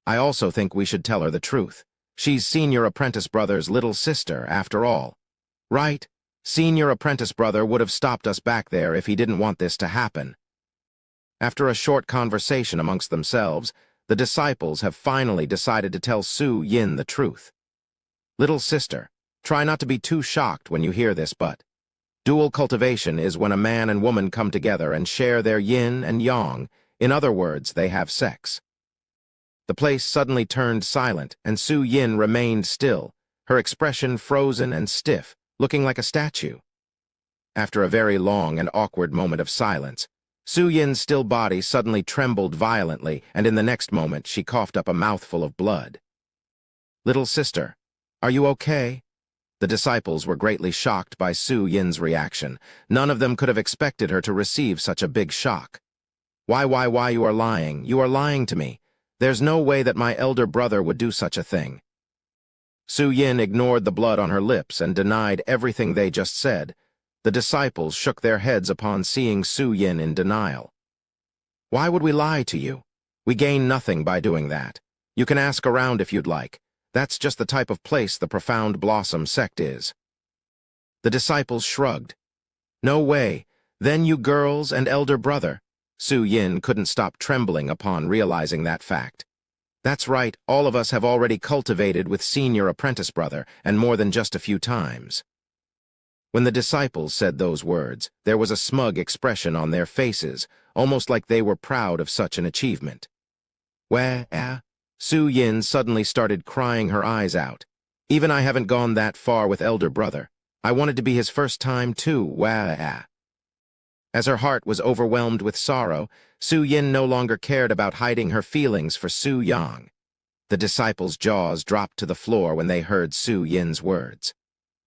I also think we should tell her the truth. She's Senior Apprentice Brother's little sister, after all. Right? Senior Apprentice Brother would have stopped us back there if he didn't want this to happen. After a short conversation amongst themselves, the disciples have finally decided to tell Su Yin the truth. Little sister, try not to be too shocked when you hear this, but dual cultivation is when a man and woman come together and share their yin and yang. In other words, they have sex. The place suddenly turned silent, and Su Yin remained still, her expression frozen and stiff, looking like a statue. After a very long and awkward moment of silence, Su Yin's still body suddenly trembled violently, and in the next moment she coughed up a mouthful of blood. Little sister, are you okay? The disciples were greatly shocked by Su Yin's reaction. None of them could have expected her to receive such a big shock. Why, you are lying. You are lying to me. There's no way that my elder brother would do such a thing. Su Yin ignored the blood on her lips and denied everything they just said. The disciples shook their heads upon seeing Su Yin in denial. Why would we lie to you? We gain nothing by doing that. You can ask around if you'd like. That's just the type of place the Profound Blossom sect is. The disciples shrugged. No way. Then you girls and elder brother. Su Yin couldn't stop trembling upon realizing that fact. That's right, all of us have already cultivated with Senior Apprentice Brother, and more than just a few times. When the disciples said those words, there was a smug expression on their faces, almost like they were proud of such an achievement. Su Yin suddenly started crying her eyes out. Even I haven't gone that far with elder brother. I wanted to be his first time too, As her heart was overwhelmed with sorrow, Su Yin no longer cared about hiding her feelings for Su Yang. The disciples' jaws dropped to the floor when they heard Su Yin's words.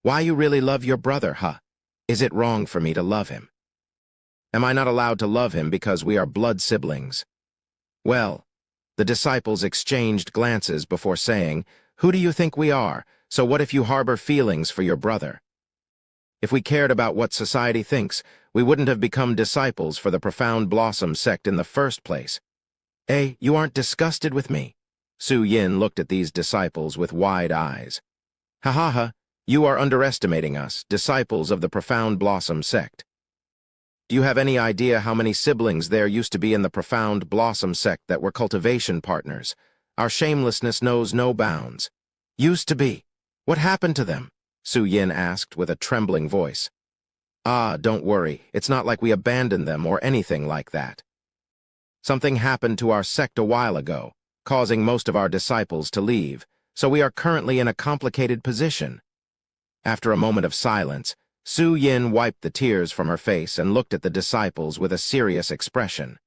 Why you really love your brother, huh? Is it wrong for me to love him? Am I not allowed to love him because we are blood siblings? Well, the disciples exchanged glances before saying, Who do you think we are? So what if you harbor feelings for your brother? If we cared about what society thinks, we wouldn't have become disciples for the Profound Blossom sect in the first place. You aren't disgusted with me? Su Yin looked at these disciples with wide eyes. Ha, you are underestimating us, disciples of the Profound Blossom sect. Do you have any idea how many siblings there used to be in the Profound Blossom sect that were cultivation partners? Our shamelessness knows no bounds. Used to be. What happened to them? Su Yin asked with a trembling voice. Don't worry, it's not like we abandoned them or anything like that. Something happened to our sect a while ago, causing most of our disciples to leave, so we are currently in a complicated position. After a moment of silence, Su Yin wiped the tears from her face and looked at the disciples with a serious expression.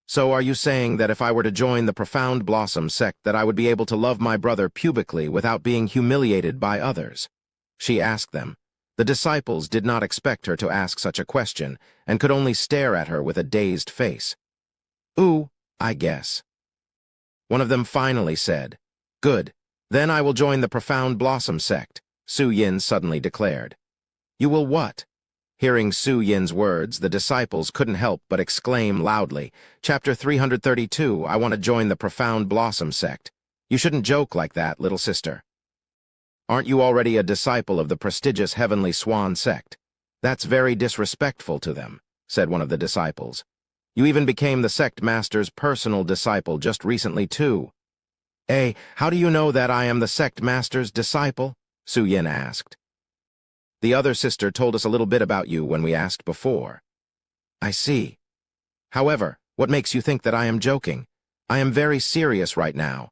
So are you saying that if I were to join the Profound Blossom sect that I would be able to love my brother pubically without being humiliated by others? She asked them. The disciples did not expect her to ask such a question and could only stare at her with a dazed face. Ooh, I guess. One of them finally said, Good, then I will join the Profound Blossom sect, Su Yin suddenly declared. You will what? Hearing Su Yin's words, the disciples couldn't help but exclaim loudly, Chapter 332, I want to join the Profound Blossom sect. You shouldn't joke like that, little sister. Aren't you already a disciple of the prestigious Heavenly Swan sect? That's very disrespectful to them, said one of the disciples. You even became the sect master's personal disciple just recently, too. How do you know that I am the sect master's disciple? Su Yin asked. The other sister told us a little bit about you when we asked before. I see. However, what makes you think that I am joking? I am very serious right now.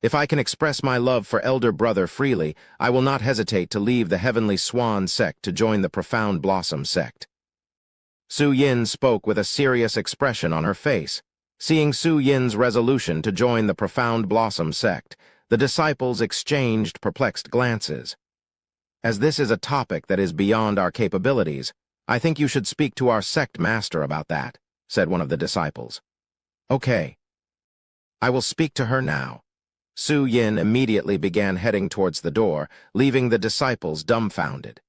If I can express my love for elder brother freely, I will not hesitate to leave the Heavenly Swan sect to join the Profound Blossom sect. Su Yin spoke with a serious expression on her face. Seeing Su Yin's resolution to join the Profound Blossom sect, the disciples exchanged perplexed glances. As this is a topic that is beyond our capabilities, I think you should speak to our sect master about that, said one of the disciples. Okay. I will speak to her now. Su Yin immediately began heading towards the door, leaving the disciples dumbfounded.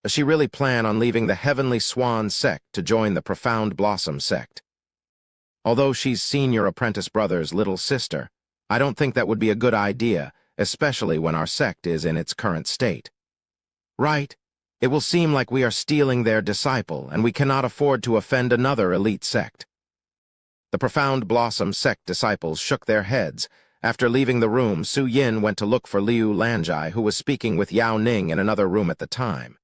Does she really plan on leaving the Heavenly Swan sect to join the Profound Blossom sect? Although she's senior apprentice brother's little sister, I don't think that would be a good idea, especially when our sect is in its current state. Right. It will seem like we are stealing their disciple, and we cannot afford to offend another elite sect. The Profound Blossom sect disciples shook their heads. After leaving the room, Su Yin went to look for Liu Lanjai, who was speaking with Yao Ning in another room at the time.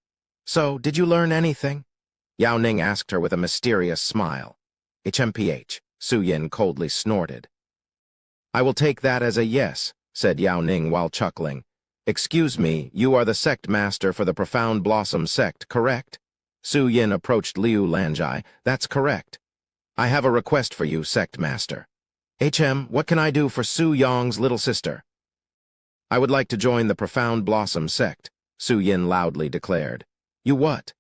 So, did you learn anything? Yao Ning asked her with a mysterious smile. HMPH, Su Yin coldly snorted. I will take that as a yes, said Yao Ning while chuckling. Excuse me, you are the sect master for the Profound Blossom sect, correct? Su Yin approached Liu Lanjai. That's correct. I have a request for you, sect master. What can I do for Su Yong's little sister? I would like to join the Profound Blossom sect, Su Yin loudly declared. You what?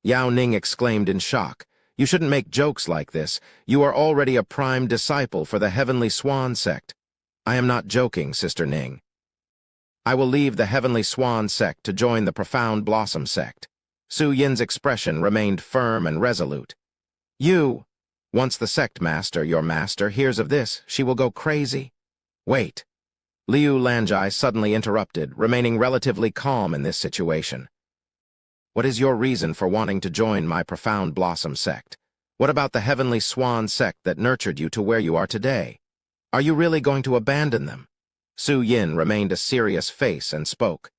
Yao Ning exclaimed in shock. You shouldn't make jokes like this. You are already a prime disciple for the Heavenly Swan sect. I am not joking, Sister Ning. I will leave the Heavenly Swan sect to join the Profound Blossom sect. Su Yin's expression remained firm and resolute. Once the sect master, your master, hears of this, she will go crazy. Wait. Liu Lanjai suddenly interrupted, remaining relatively calm in this situation. What is your reason for wanting to join my Profound Blossom sect? What about the Heavenly Swan sect that nurtured you to where you are today? Are you really going to abandon them? Su Yin remained a serious face and spoke.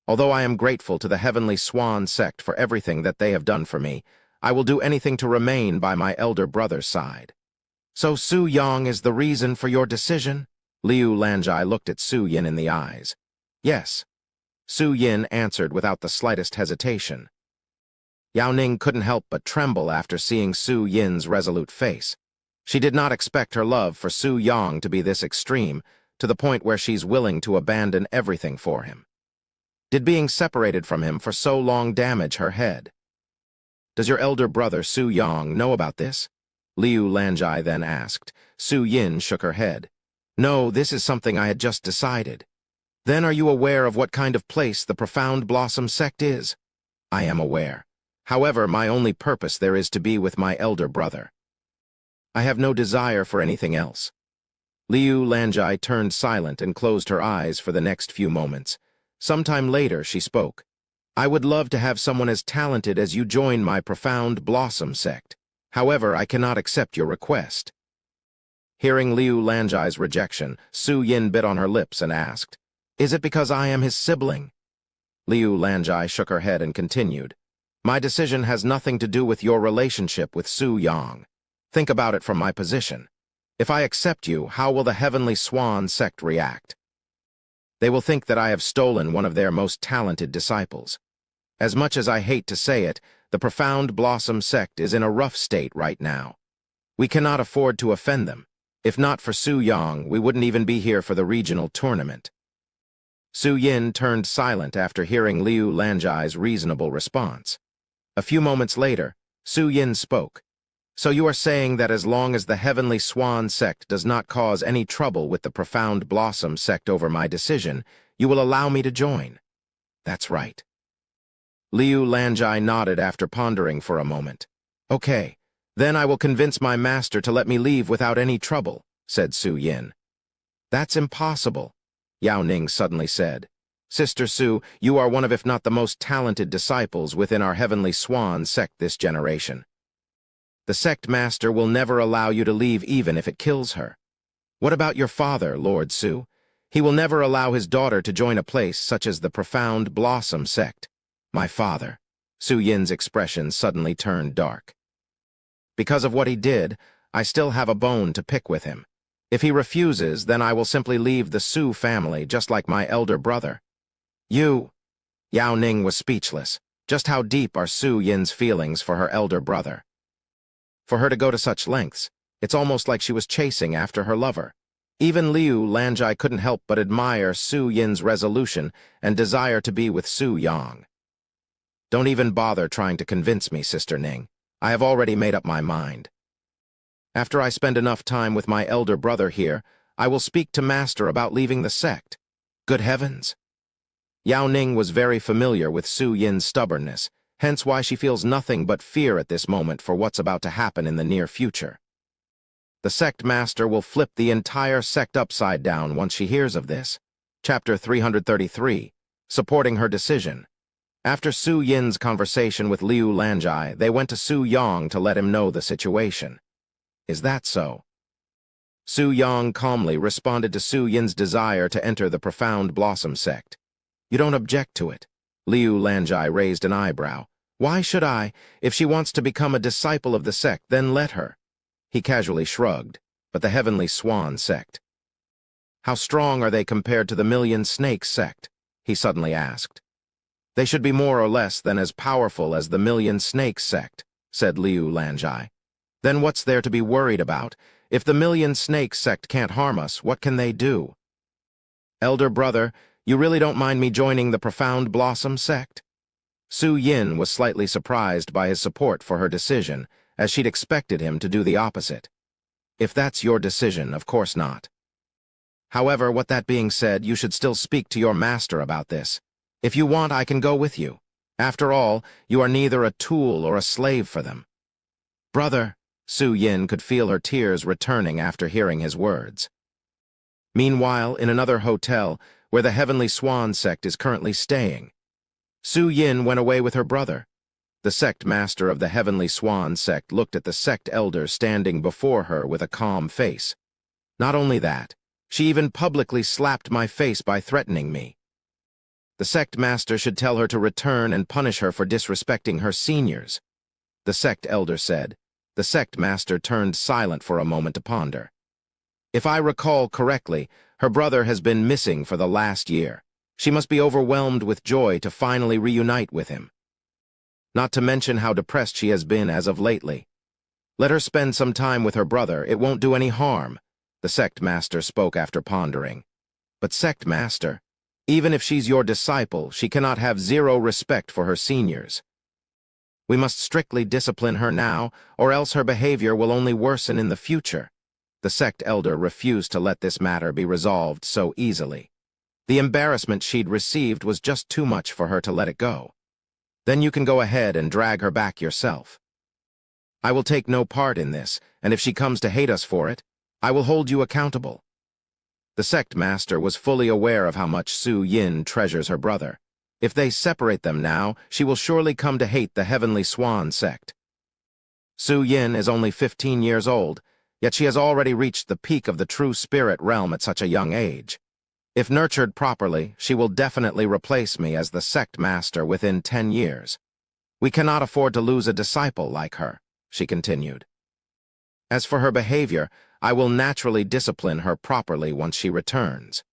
Although I am grateful to the Heavenly Swan sect for everything that they have done for me, I will do anything to remain by my elder brother's side. So Su Yong is the reason for your decision? Liu Lanjai looked at Su Yin in the eyes. Yes. Su Yin answered without the slightest hesitation. Yao Ning couldn't help but tremble after seeing Su Yin's resolute face. She did not expect her love for Su Yong to be this extreme, to the point where she's willing to abandon everything for him. Did being separated from him for so long damage her head? Does your elder brother Su Yong know about this? Liu Lanjai then asked. Su Yin shook her head. No, this is something I had just decided. Then are you aware of what kind of place the Profound Blossom sect is? I am aware. However, my only purpose there is to be with my elder brother. I have no desire for anything else. Liu Lanjai turned silent and closed her eyes for the next few moments. Sometime later, she spoke. I would love to have someone as talented as you join my Profound Blossom sect. However, I cannot accept your request. Hearing Liu Lanjai's rejection, Su Yin bit on her lips and asked, Is it because I am his sibling? Liu Lanjai shook her head and continued, My decision has nothing to do with your relationship with Su Yong. Think about it from my position. If I accept you, how will the Heavenly Swan sect react? They will think that I have stolen one of their most talented disciples. As much as I hate to say it, the Profound Blossom sect is in a rough state right now. We cannot afford to offend them. If not for Su Yong, we wouldn't even be here for the regional tournament. Su Yin turned silent after hearing Liu Lanjai's reasonable response. A few moments later, Su Yin spoke. So you are saying that as long as the Heavenly Swan sect does not cause any trouble with the Profound Blossom sect over my decision, you will allow me to join? That's right. Liu Lanjai nodded after pondering for a moment. Okay, then I will convince my master to let me leave without any trouble, said Su Yin. That's impossible, Yao Ning suddenly said. Sister Su, you are one of if not the most talented disciples within our Heavenly Swan sect this generation. The sect master will never allow you to leave even if it kills her. What about your father, Lord Su? He will never allow his daughter to join a place such as the Profound Blossom sect. My father. Su Yin's expression suddenly turned dark. Because of what he did, I still have a bone to pick with him. If he refuses, then I will simply leave the Su family, just like my elder brother. You... Yao Ning was speechless. Just how deep are Su Yin's feelings for her elder brother? For her to go to such lengths, it's almost like she was chasing after her lover. Even Liu Lanjai couldn't help but admire Su Yin's resolution and desire to be with Su Yang. Don't even bother trying to convince me, Sister Ning. I have already made up my mind. After I spend enough time with my elder brother here, I will speak to Master about leaving the sect. Good heavens! Yao Ning was very familiar with Su Yin's stubbornness, hence why she feels nothing but fear at this moment for what's about to happen in the near future. The sect master will flip the entire sect upside down once she hears of this. Chapter 333, Supporting Her Decision. After Su Yin's conversation with Liu Lanjai, they went to Su Yang to let him know the situation. Is that so? Su Yang calmly responded to Su Yin's desire to enter the Profound Blossom sect. You don't object to it? Liu Lanjai raised an eyebrow. Why should I? If she wants to become a disciple of the sect, then let her. He casually shrugged. But the Heavenly Swan sect? How strong are they compared to the Million Snakes sect? He suddenly asked. They should be more or less than as powerful as the Million Snakes sect, said Liu Lanjai. Then what's there to be worried about? If the Million Snakes sect can't harm us, what can they do? Elder brother, you really don't mind me joining the Profound Blossom sect? Su Yin was slightly surprised by his support for her decision, as she'd expected him to do the opposite. If that's your decision, of course not. However, with that being said, you should still speak to your master about this. If you want, I can go with you. After all, you are neither a tool or a slave for them. Brother, Su Yin could feel her tears returning after hearing his words. Meanwhile, in another hotel, where the Heavenly Swan sect is currently staying, Su Yin went away with her brother. The sect master of the Heavenly Swan sect looked at the sect elder standing before her with a calm face. Not only that, she even publicly slapped my face by threatening me. The sect master should tell her to return and punish her for disrespecting her seniors, the sect elder said. The sect master turned silent for a moment to ponder. If I recall correctly, her brother has been missing for the last year. She must be overwhelmed with joy to finally reunite with him. Not to mention how depressed she has been as of lately. Let her spend some time with her brother, it won't do any harm, the sect master spoke after pondering. But sect master, even if she's your disciple, she cannot have zero respect for her seniors. We must strictly discipline her now, or else her behavior will only worsen in the future. The sect elder refused to let this matter be resolved so easily. The embarrassment she'd received was just too much for her to let it go. Then you can go ahead and drag her back yourself. I will take no part in this, and if she comes to hate us for it, I will hold you accountable. The sect master was fully aware of how much Su Yin treasures her brother. If they separate them now, she will surely come to hate the Heavenly Swan sect. Su Yin is only 15 years old, yet she has already reached the peak of the true spirit realm at such a young age. If nurtured properly, she will definitely replace me as the sect master within 10 years. We cannot afford to lose a disciple like her, she continued. As for her behavior, I will naturally discipline her properly once she returns.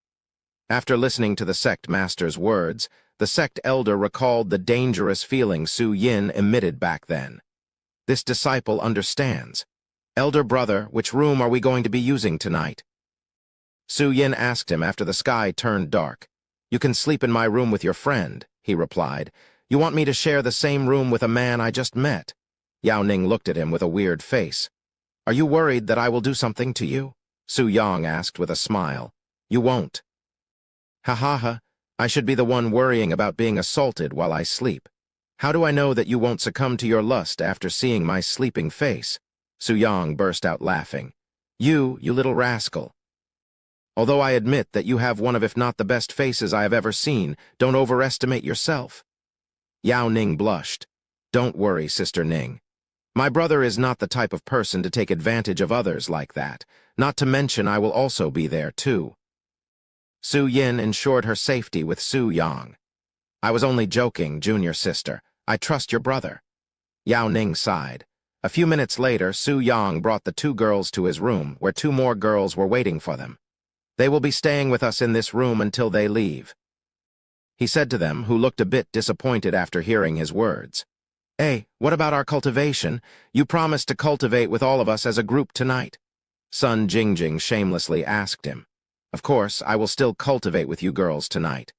After listening to the sect master's words, the sect elder recalled the dangerous feeling Su Yin emitted back then. This disciple understands. Elder brother, which room are we going to be using tonight? Su Yin asked him after the sky turned dark. You can sleep in my room with your friend, he replied. You want me to share the same room with a man I just met? Yao Ning looked at him with a weird face. Are you worried that I will do something to you? Su Yang asked with a smile. You won't. Ha ha ha. I should be the one worrying about being assaulted while I sleep. How do I know that you won't succumb to your lust after seeing my sleeping face? Su Yang burst out laughing. You little rascal. Although I admit that you have one of if not the best faces I have ever seen, don't overestimate yourself. Yao Ning blushed. Don't worry, Sister Ning. My brother is not the type of person to take advantage of others like that. Not to mention I will also be there too. Su Yin ensured her safety with Su Yang. I was only joking, junior sister. I trust your brother. Yao Ning sighed. A few minutes later, Su Yang brought the two girls to his room, where two more girls were waiting for them. They will be staying with us in this room until they leave, he said to them, who looked a bit disappointed after hearing his words. Hey, what about our cultivation? You promised to cultivate with all of us as a group tonight. Sun Jingjing shamelessly asked him. Of course, I will still cultivate with you girls tonight.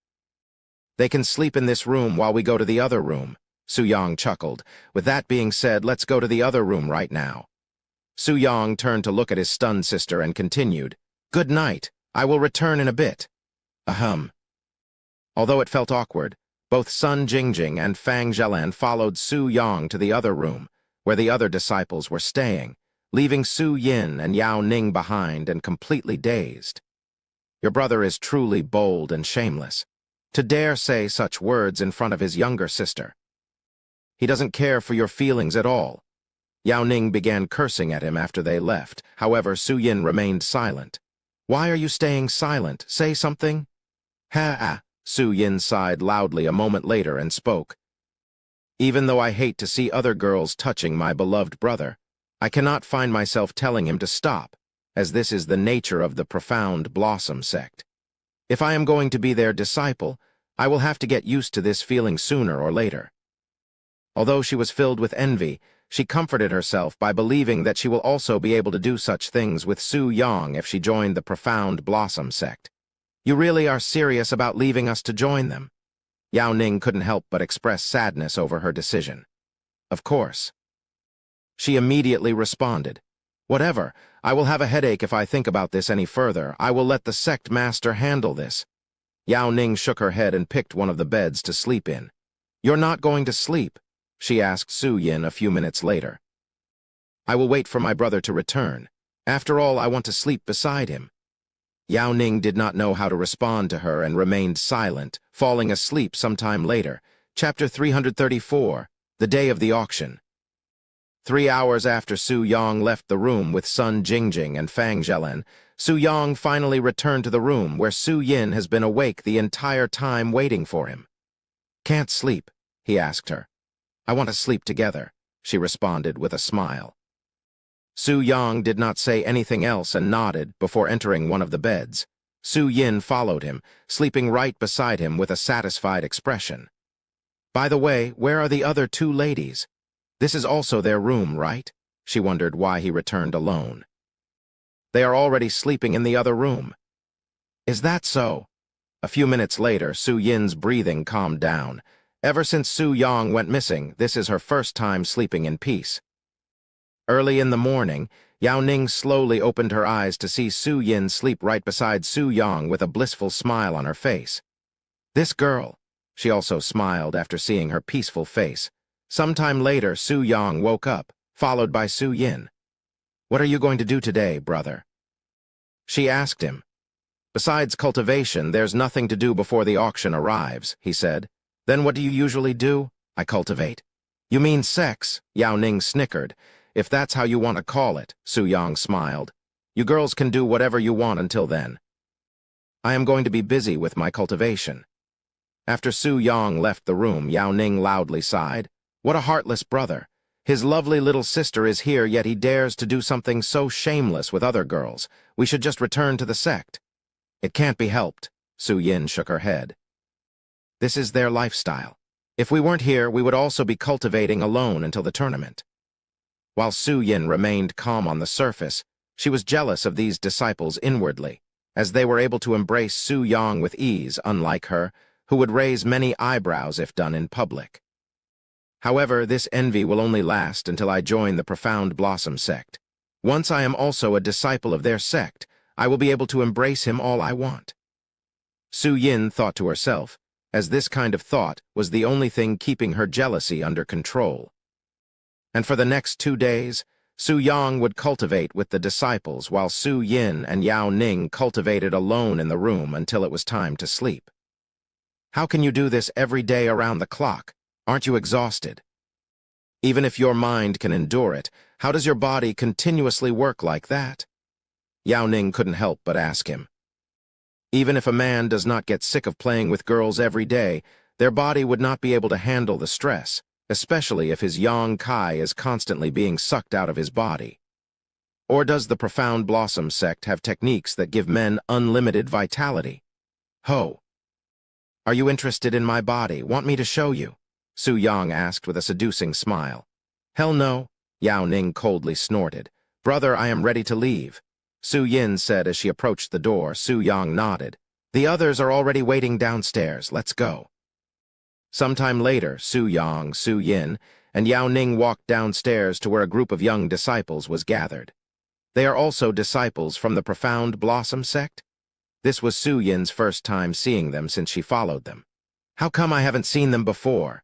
They can sleep in this room while we go to the other room, Su Yang chuckled. With that being said, let's go to the other room right now. Su Yang turned to look at his stunned sister and continued, Good night, I will return in a bit. Ahem. Although it felt awkward, both Sun Jingjing and Fang Zhelan followed Su Yang to the other room, where the other disciples were staying, leaving Su Yin and Yao Ning behind and completely dazed. Your brother is truly bold and shameless, to dare say such words in front of his younger sister. He doesn't care for your feelings at all. Yao Ning began cursing at him after they left. However, Su Yin remained silent. Why are you staying silent? Say something. Ha! Su Yin sighed loudly a moment later and spoke. Even though I hate to see other girls touching my beloved brother, I cannot find myself telling him to stop, as this is the nature of the profound Blossom sect. If I am going to be their disciple, I will have to get used to this feeling sooner or later. Although she was filled with envy, she comforted herself by believing that she will also be able to do such things with Su Yang if she joined the profound Blossom sect. You really are serious about leaving us to join them? Yao Ning couldn't help but express sadness over her decision. Of course. She immediately responded, Whatever, I will have a headache if I think about this any further. I will let the sect master handle this. Yao Ning shook her head and picked one of the beds to sleep in. You're not going to sleep? She asked Su Yin a few minutes later. I will wait for my brother to return. After all, I want to sleep beside him. Yao Ning did not know how to respond to her and remained silent, falling asleep sometime later. Chapter 334, The Day of the Auction. 3 hours after Su Yang left the room with Sun Jingjing and Fang Zhelan, Su Yang finally returned to the room where Su Yin has been awake the entire time waiting for him. Can't sleep, he asked her. I want to sleep together, she responded with a smile. Su Yang did not say anything else and nodded before entering one of the beds. Su Yin followed him, sleeping right beside him with a satisfied expression. By the way, where are the other two ladies? This is also their room, right? She wondered why he returned alone. They are already sleeping in the other room. Is that so? A few minutes later, Su Yin's breathing calmed down. Ever since Su Yang went missing, this is her first time sleeping in peace. Early in the morning, Yao Ning slowly opened her eyes to see Su Yin sleep right beside Su Yang with a blissful smile on her face. This girl. She also smiled after seeing her peaceful face. Sometime later, Su Yang woke up, followed by Su Yin. What are you going to do today, brother? She asked him. Besides cultivation, there's nothing to do before the auction arrives, he said. Then what do you usually do? I cultivate. You mean sex? Yao Ning snickered. If that's how you want to call it, Su Yang smiled. You girls can do whatever you want until then. I am going to be busy with my cultivation. After Su Yang left the room, Yao Ning loudly sighed. What a heartless brother. His lovely little sister is here, yet he dares to do something so shameless with other girls. We should just return to the sect. It can't be helped, Su Yin shook her head. This is their lifestyle. If we weren't here, we would also be cultivating alone until the tournament. While Su Yin remained calm on the surface, she was jealous of these disciples inwardly, as they were able to embrace Su Yang with ease, unlike her, who would raise many eyebrows if done in public. However, this envy will only last until I join the Profound Blossom sect. Once I am also a disciple of their sect, I will be able to embrace him all I want. Su Yin thought to herself, as this kind of thought was the only thing keeping her jealousy under control. And for the next 2 days, Su Yang would cultivate with the disciples while Su Yin and Yao Ning cultivated alone in the room until it was time to sleep. How can you do this every day around the clock? Aren't you exhausted? Even if your mind can endure it, how does your body continuously work like that? Yao Ning couldn't help but ask him. Even if a man does not get sick of playing with girls every day, their body would not be able to handle the stress, especially if his yang kai is constantly being sucked out of his body. Or does the Profound Blossom sect have techniques that give men unlimited vitality? Ho! Are you interested in my body? Want me to show you? Su Yang asked with a seducing smile. Hell no, Yao Ning coldly snorted. Brother, I am ready to leave. Su Yin said as she approached the door. Su Yang nodded. The others are already waiting downstairs. Let's go. Sometime later, Su Yang, Su Yin, and Yao Ning walked downstairs to where a group of young disciples was gathered. They are also disciples from the Profound Blossom sect? This was Su Yin's first time seeing them since she followed them. How come I haven't seen them before?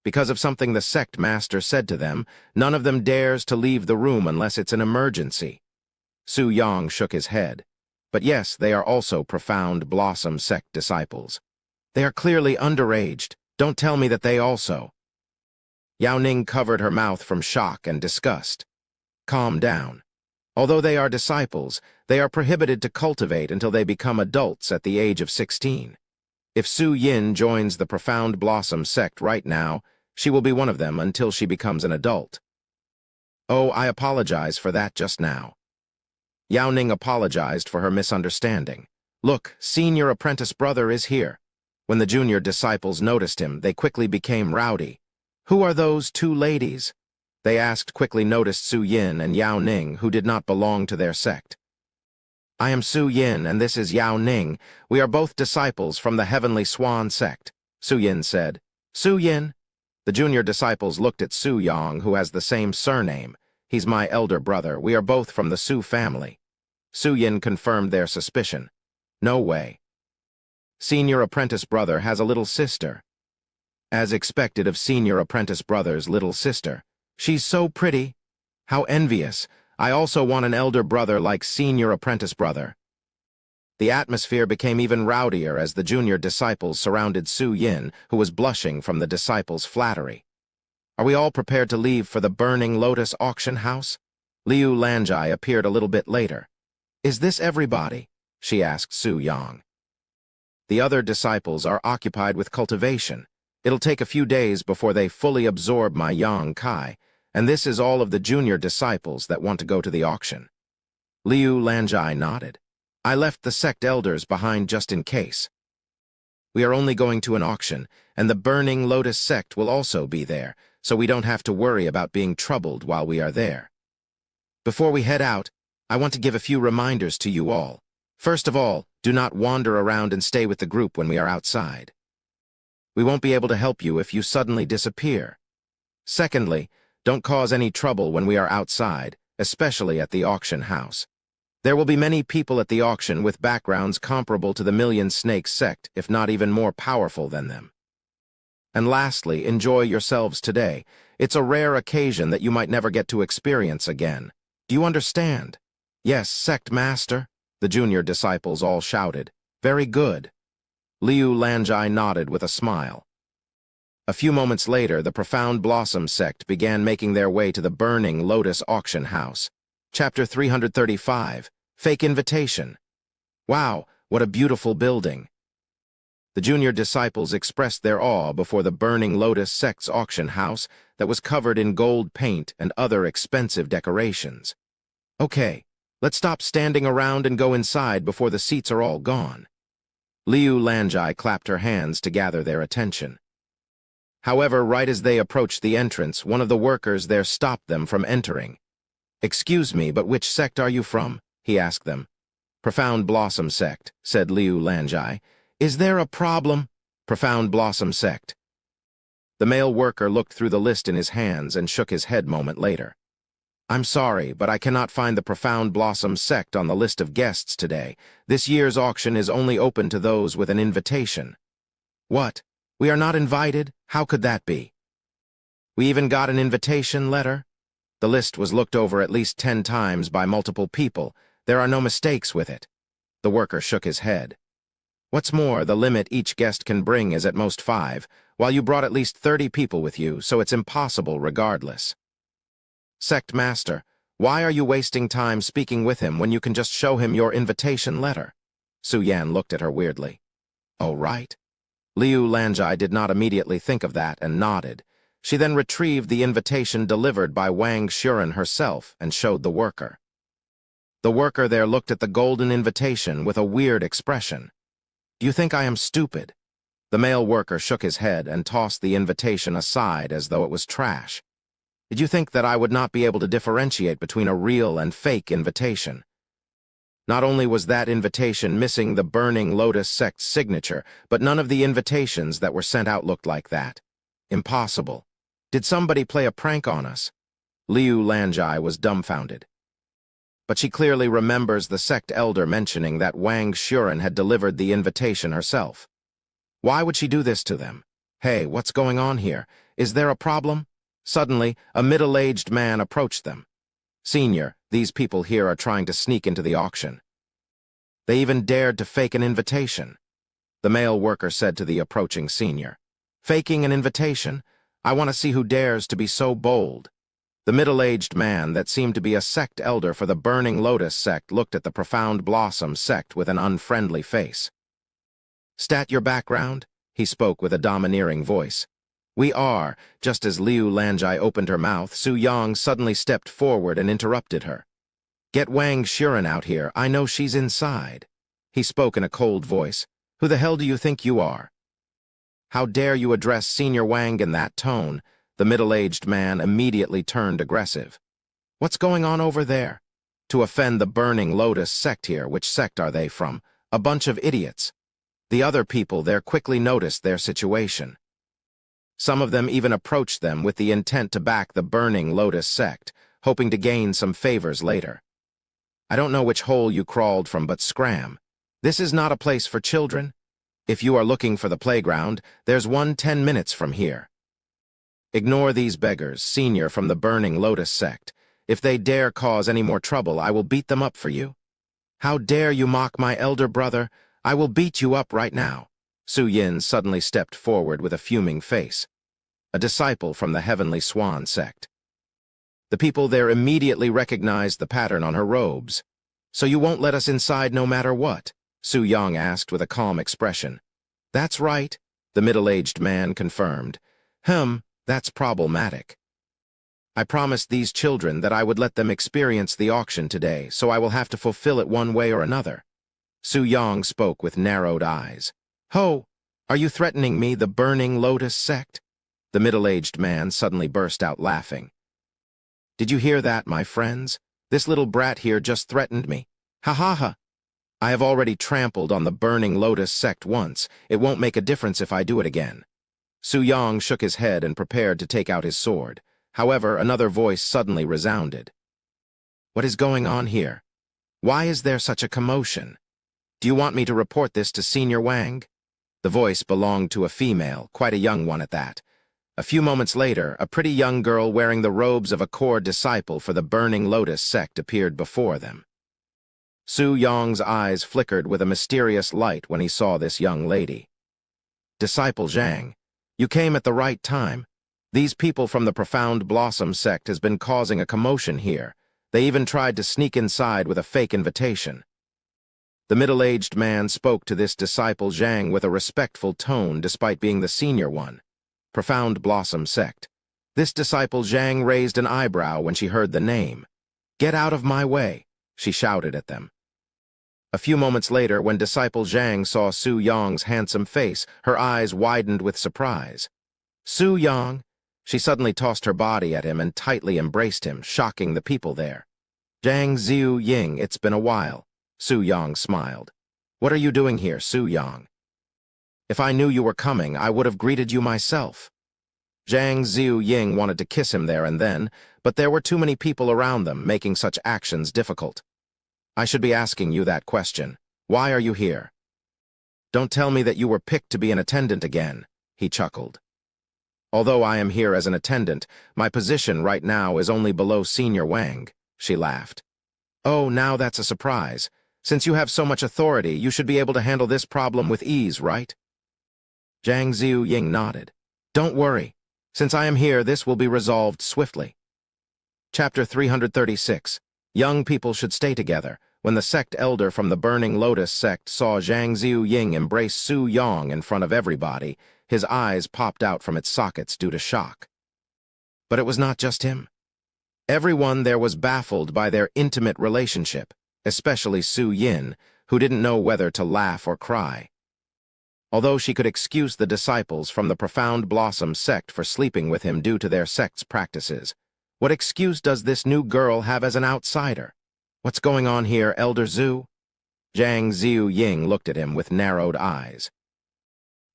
Because of something the sect master said to them, none of them dares to leave the room unless it's an emergency. Su Yang shook his head. But yes, they are also Profound Blossom sect disciples. They are clearly underaged. Don't tell me that they also. Yao Ning covered her mouth from shock and disgust. Calm down. Although they are disciples, they are prohibited to cultivate until they become adults at the age of 16. If Su Yin joins the Profound Blossom sect right now, she will be one of them until she becomes an adult. Oh, I apologize for that just now. Yao Ning apologized for her misunderstanding. Look, senior apprentice brother is here. When the junior disciples noticed him, they quickly became rowdy. Who are those two ladies? They asked, quickly noticed Su Yin and Yao Ning, who did not belong to their sect. I am Su Yin, and this is Yao Ning. We are both disciples from the Heavenly Swan sect, Su Yin said. Su Yin? The junior disciples looked at Su Yang, who has the same surname. He's my elder brother. We are both from the Su family. Su Yin confirmed their suspicion. No way. Senior apprentice brother has a little sister. As expected of senior apprentice brother's little sister. She's so pretty. How envious. I also want an elder brother like senior apprentice brother. The atmosphere became even rowdier as the junior disciples surrounded Su Yin, who was blushing from the disciples' flattery. Are we all prepared to leave for the Burning Lotus auction house? Liu Lanjai appeared a little bit later. Is this everybody? She asked Su Yang. The other disciples are occupied with cultivation. It'll take a few days before they fully absorb my Yang Kai, and this is all of the junior disciples that want to go to the auction. Liu Lanjai nodded. I left the sect elders behind just in case. We are only going to an auction, and the Burning Lotus sect will also be there, so we don't have to worry about being troubled while we are there. Before we head out, I want to give a few reminders to you all. First of all, do not wander around and stay with the group when we are outside. We won't be able to help you if you suddenly disappear. Secondly, don't cause any trouble when we are outside, especially at the auction house. There will be many people at the auction with backgrounds comparable to the Million Snakes sect, if not even more powerful than them. And lastly, enjoy yourselves today. It's a rare occasion that you might never get to experience again. Do you understand? Yes, sect master, the junior disciples all shouted. Very good. Liu Lanjai nodded with a smile. A few moments later, the Profound Blossom sect began making their way to the Burning Lotus auction house. Chapter 335, Fake Invitation. Wow, what a beautiful building. The junior disciples expressed their awe before the Burning Lotus sect's auction house that was covered in gold paint and other expensive decorations. Okay, let's stop standing around and go inside before the seats are all gone. Liu Lanjai clapped her hands to gather their attention. However, right as they approached the entrance, one of the workers there stopped them from entering. Excuse me, but which sect are you from? He asked them. Profound Blossom sect, said Liu Lanjai. Is there a problem? Profound Blossom sect. The male worker looked through the list in his hands and shook his head a moment later. I'm sorry, but I cannot find the Profound Blossom sect on the list of guests today. This year's auction is only open to those with an invitation. What? We are not invited? How could that be? We even got an invitation letter? The list was looked over at least 10 times by multiple people. There are no mistakes with it. The worker shook his head. What's more, the limit each guest can bring is at most 5, while you brought at least 30 people with you, so it's impossible regardless. Sect Master, why are you wasting time speaking with him when you can just show him your invitation letter? Su Yan looked at her weirdly. Oh, right. Liu Lanjai did not immediately think of that and nodded. She then retrieved the invitation delivered by Wang Shuren herself and showed the worker. The worker there looked at the golden invitation with a weird expression. "Do you think I am stupid?" The male worker shook his head and tossed the invitation aside as though it was trash. "Did you think that I would not be able to differentiate between a real and fake invitation?" Not only was that invitation missing the Burning Lotus sect's signature, but none of the invitations that were sent out looked like that. Impossible. Did somebody play a prank on us? Liu Lanjai was dumbfounded. But she clearly remembers the sect elder mentioning that Wang Shuren had delivered the invitation herself. Why would she do this to them? "Hey, what's going on here? Is there a problem?" Suddenly, a middle-aged man approached them. "Senior, these people here are trying to sneak into the auction. They even dared to fake an invitation," the male worker said to the approaching senior. "Faking an invitation? I want to see who dares to be so bold." The middle-aged man that seemed to be a sect elder for the Burning Lotus sect looked at the Profound Blossom sect with an unfriendly face. "Stat your background?" he spoke with a domineering voice. "We are." Just as Liu Lanjai opened her mouth, Su Yang suddenly stepped forward and interrupted her. "Get Wang Shuren out here. I know she's inside." He spoke in a cold voice. "Who the hell do you think you are? How dare you address Senior Wang in that tone?" The middle-aged man immediately turned aggressive. "What's going on over there?" "To offend the Burning Lotus sect here. Which sect are they from? A bunch of idiots." The other people there quickly noticed their situation. Some of them even approached them with the intent to back the Burning Lotus sect, hoping to gain some favors later. "I don't know which hole you crawled from, but scram. This is not a place for children. If you are looking for the playground, there's one 10 minutes from here. Ignore these beggars, senior from the Burning Lotus sect. If they dare cause any more trouble, I will beat them up for you." "How dare you mock my elder brother? I will beat you up right now." Su Yin suddenly stepped forward with a fuming face. A disciple from the Heavenly Swan sect. The people there immediately recognized the pattern on her robes. "So you won't let us inside no matter what?" Su Yang asked with a calm expression. "That's right," the middle-aged man confirmed. That's problematic. "I promised these children that I would let them experience the auction today, so I will have to fulfill it one way or another." Su Yang spoke with narrowed eyes. "Ho! Are you threatening me, the Burning Lotus sect?" The middle-aged man suddenly burst out laughing. "Did you hear that, my friends? This little brat here just threatened me. Ha ha ha! I have already trampled on the Burning Lotus sect once. It won't make a difference if I do it again." Su Yang shook his head and prepared to take out his sword. However, another voice suddenly resounded. "What is going on here? Why is there such a commotion? Do you want me to report this to Senior Wang?" The voice belonged to a female, quite a young one at that. A few moments later, a pretty young girl wearing the robes of a core disciple for the Burning Lotus sect appeared before them. Su Yang's eyes flickered with a mysterious light when he saw this young lady. "Disciple Zhang, you came at the right time. These people from the Profound Blossom sect has been causing a commotion here. They even tried to sneak inside with a fake invitation." The middle-aged man spoke to this disciple Zhang with a respectful tone despite being the senior one. Profound Blossom sect. This disciple Zhang raised an eyebrow when she heard the name. "Get out of my way," she shouted at them. A few moments later, when disciple Zhang saw Su Yang's handsome face, her eyes widened with surprise. "Su Yang!" She suddenly tossed her body at him and tightly embraced him, shocking the people there. "Zhang Ziu Ying, it's been a while." Su Yang smiled. "What are you doing here, Su Yang? If I knew you were coming, I would have greeted you myself." Zhang Ziu Ying wanted to kiss him there and then, but there were too many people around them, making such actions difficult. "I should be asking you that question. Why are you here? Don't tell me that you were picked to be an attendant again," he chuckled. "Although I am here as an attendant, my position right now is only below Senior Wang," she laughed. "Oh, now that's a surprise. Since you have so much authority, you should be able to handle this problem with ease, right?" Zhang Ziu Ying nodded. "Don't worry. Since I am here, this will be resolved swiftly." Chapter 336. Young people should stay together. When the sect elder from the Burning Lotus sect saw Zhang Ziu Ying embrace Su Yang in front of everybody, his eyes popped out from its sockets due to shock. But it was not just him. Everyone there was baffled by their intimate relationship, especially Su Yin, who didn't know whether to laugh or cry. Although she could excuse the disciples from the Profound Blossom sect for sleeping with him due to their sect's practices, what excuse does this new girl have as an outsider? What's going on here, Elder Zhu? Zhang Ziyu Ying looked at him with narrowed eyes.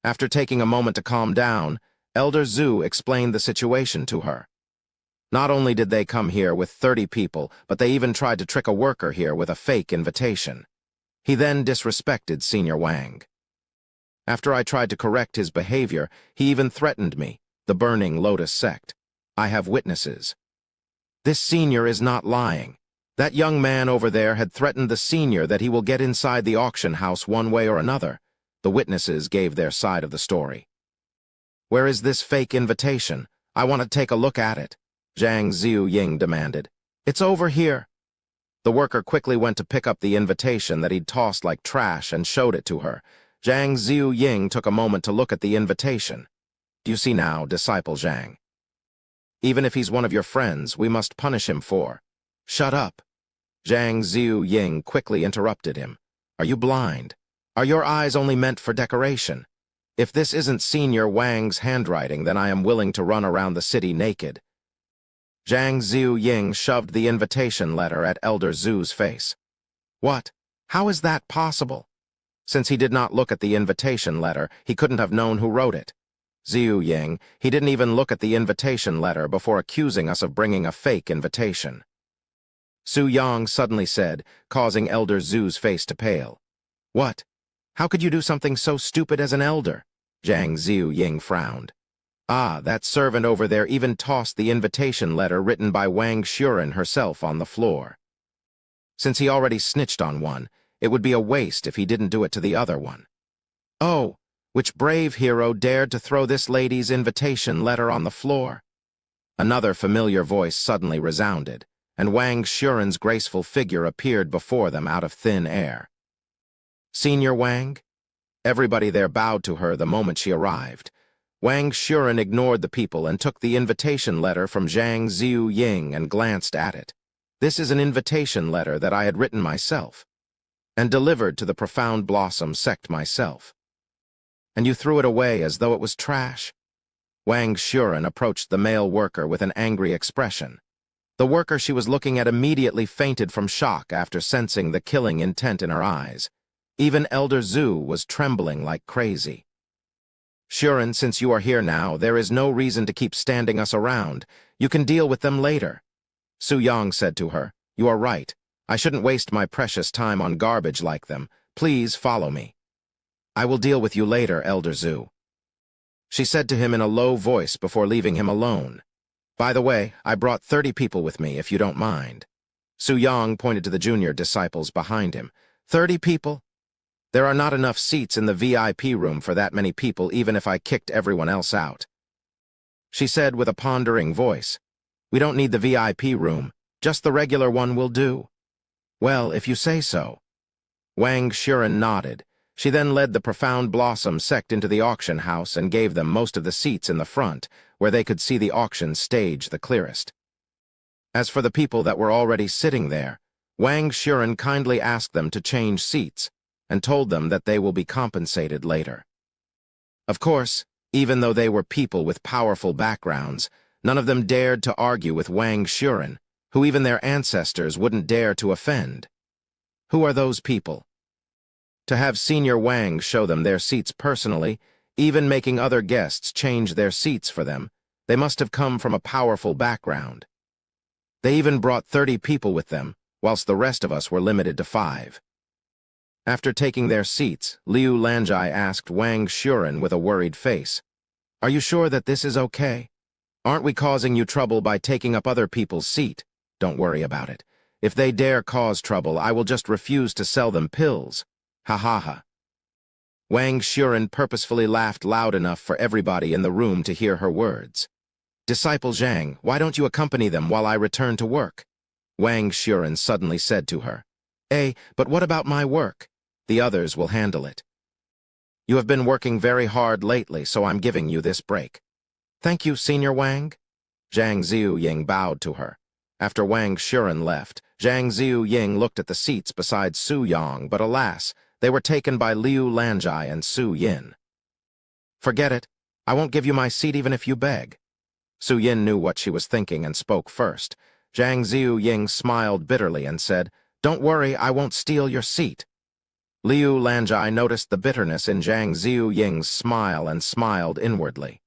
After taking a moment to calm down, Elder Zhu explained the situation to her. Not only did they come here with 30 people, but they even tried to trick a worker here with a fake invitation. He then disrespected Senior Wang. After I tried to correct his behavior, he even threatened me, the Burning Lotus sect. I have witnesses. This senior is not lying. That young man over there had threatened the senior that he will get inside the auction house one way or another. The witnesses gave their side of the story. Where is this fake invitation? I want to take a look at it, Zhang Ziyu Ying demanded. It's over here. The worker quickly went to pick up the invitation that he'd tossed like trash and showed it to her. Zhang Ziyu Ying took a moment to look at the invitation. Do you see now, Disciple Zhang? Even if he's one of your friends, we must punish him for. Shut up. Zhang Ziyu Ying quickly interrupted him. Are you blind? Are your eyes only meant for decoration? If this isn't Senior Wang's handwriting, then I am willing to run around the city naked. Zhang Ziyu Ying shoved the invitation letter at Elder Zhu's face. What? How is that possible? Since he did not look at the invitation letter, he couldn't have known who wrote it. Ziyu Ying, he didn't even look at the invitation letter before accusing us of bringing a fake invitation. Su Yang suddenly said, causing Elder Zhu's face to pale. What? How could you do something so stupid as an elder? Zhang Ziyu Ying frowned. Ah, that servant over there even tossed the invitation letter written by Wang Shuren herself on the floor. Since he already snitched on one, it would be a waste if he didn't do it to the other one. Oh, which brave hero dared to throw this lady's invitation letter on the floor? Another familiar voice suddenly resounded, and Wang Shuren's graceful figure appeared before them out of thin air. Senior Wang? Everybody there bowed to her the moment she arrived. Wang Shuren ignored the people and took the invitation letter from Zhang Ziyu Ying and glanced at it. This is an invitation letter that I had written myself, and delivered to the Profound Blossom sect myself. And you threw it away as though it was trash? Wang Shuren approached the male worker with an angry expression. The worker she was looking at immediately fainted from shock after sensing the killing intent in her eyes. Even Elder Zhu was trembling like crazy. Shuren, since you are here now, there is no reason to keep standing us around. You can deal with them later. Su Yang said to her, You are right. I shouldn't waste my precious time on garbage like them. Please follow me. I will deal with you later, Elder Zhu. She said to him in a low voice before leaving him alone. By the way, I brought 30 people with me, if you don't mind. Su Yang pointed to the junior disciples behind him. 30 people? There are not enough seats in the VIP room for that many people, even if I kicked everyone else out. She said with a pondering voice, We don't need the VIP room, just the regular one will do. Well, if you say so. Wang Shuren nodded. She then led the Profound Blossom sect into the auction house and gave them most of the seats in the front, where they could see the auction stage the clearest. As for the people that were already sitting there, Wang Shuren kindly asked them to change seats, and told them that they will be compensated later. Of course, even though they were people with powerful backgrounds, none of them dared to argue with Wang Shuren, who even their ancestors wouldn't dare to offend. Who are those people? To have Senior Wang show them their seats personally, even making other guests change their seats for them, they must have come from a powerful background. They even brought 30 people with them, whilst the rest of us were limited to 5. After taking their seats, Liu Lanjai asked Wang Shuren with a worried face, Are you sure that this is okay? Aren't we causing you trouble by taking up other people's seat? Don't worry about it. If they dare cause trouble, I will just refuse to sell them pills. Ha ha ha. Wang Shuren purposefully laughed loud enough for everybody in the room to hear her words. Disciple Zhang, why don't you accompany them while I return to work? Wang Shuren suddenly said to her. But what about my work? The others will handle it. You have been working very hard lately, so I'm giving you this break. Thank you, Senior Wang. Zhang Ziying bowed to her. After Wang Shuren left, Zhang Ziying looked at the seats beside Su Yang, but alas, they were taken by Liu Lanzhai and Su Yin. "Forget it. I won't give you my seat even if you beg." Su Yin knew what she was thinking and spoke first. Zhang Ziying smiled bitterly and said, "Don't worry, I won't steal your seat." Liu Lanzhai noticed the bitterness in Zhang Ziying's smile and smiled inwardly.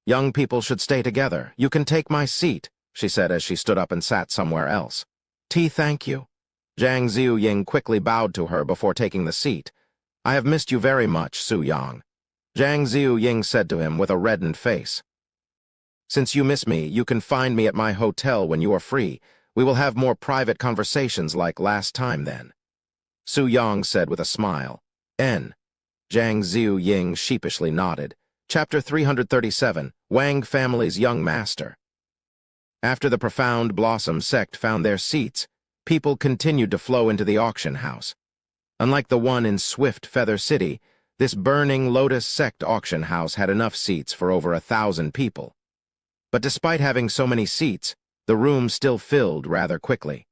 "Young people should stay together. You can take my seat," she said as she stood up and sat somewhere else. Thank you." Zhang Ziying quickly bowed to her before taking the seat. "I have missed you very much, Su Yang," Zhang Ziying said to him with a reddened face. "Since you miss me, you can find me at my hotel when you are free. We will have more private conversations like last time then," Su Yang said with a smile. Zhang Ziying sheepishly nodded. Chapter 337, Wang Family's Young Master. After the profound Blossom sect found their seats, people continued to flow into the auction house. Unlike the one in Swift Feather City, this burning Lotus sect auction house had enough seats for over 1,000 people. But despite having so many seats, the room still filled rather quickly.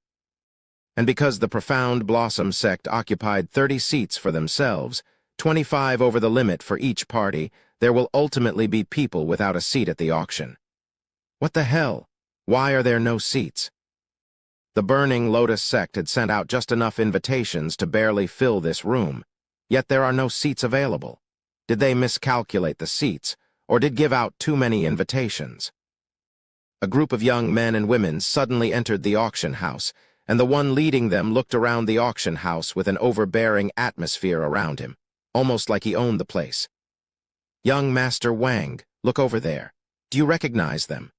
And because the profound Blossom sect occupied 30 seats for themselves, 25 over the limit for each party, there will ultimately be people without a seat at the auction. What the hell? Why are there no seats? The burning Lotus sect had sent out just enough invitations to barely fill this room, yet there are no seats available. Did they miscalculate the seats, or did give out too many invitations? A group of young men and women suddenly entered the auction house, and the one leading them looked around the auction house with an overbearing atmosphere around him, almost like he owned the place. "Young Master Wang, look over there. Do you recognize them?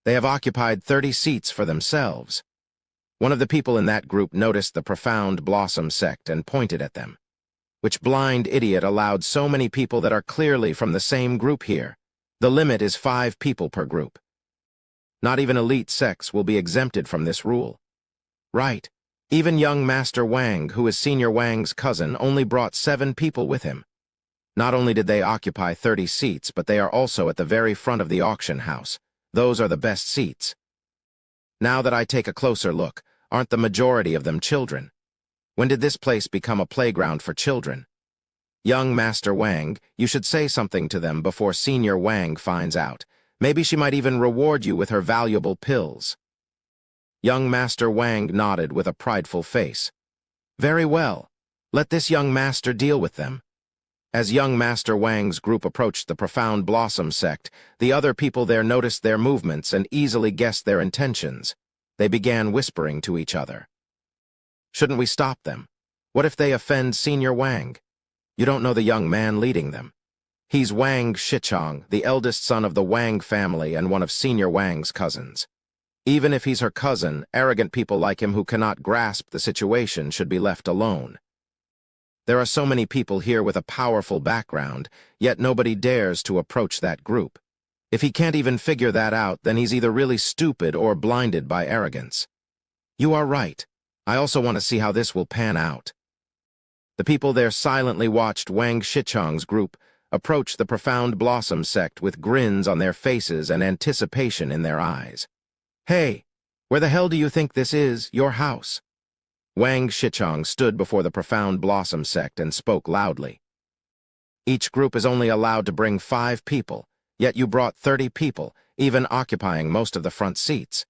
They have occupied 30 seats for themselves." One of the people in that group noticed the profound Blossom sect and pointed at them. Which blind idiot allowed so many people that are clearly from the same group here? The limit is 5 people per group. Not even elite sects will be exempted from this rule. Right. Even young Master Wang, who is Senior Wang's cousin, only brought 7 people with him. Not only did they occupy 30 seats, but they are also at the very front of the auction house. Those are the best seats. Now that I take a closer look, aren't the majority of them children? When did this place become a playground for children? Young Master Wang, you should say something to them before Senior Wang finds out. Maybe she might even reward you with her valuable pills. Young Master Wang nodded with a prideful face. Very well. Let this young master deal with them. As young Master Wang's group approached the profound Blossom sect, the other people there noticed their movements and easily guessed their intentions. They began whispering to each other. Shouldn't we stop them? What if they offend Senior Wang? You don't know the young man leading them. He's Wang Shichong, the eldest son of the Wang family and one of Senior Wang's cousins. Even if he's her cousin, arrogant people like him who cannot grasp the situation should be left alone. There are so many people here with a powerful background, yet nobody dares to approach that group. If he can't even figure that out, then he's either really stupid or blinded by arrogance. You are right. I also want to see how this will pan out. The people there silently watched Wang Shichong's group approach the profound Blossom sect with grins on their faces and anticipation in their eyes. Hey, where the hell do you think this is, your house? Wang Shichong stood before the profound Blossom sect and spoke loudly. Each group is only allowed to bring 5 people, yet you brought 30 people, even occupying most of the front seats.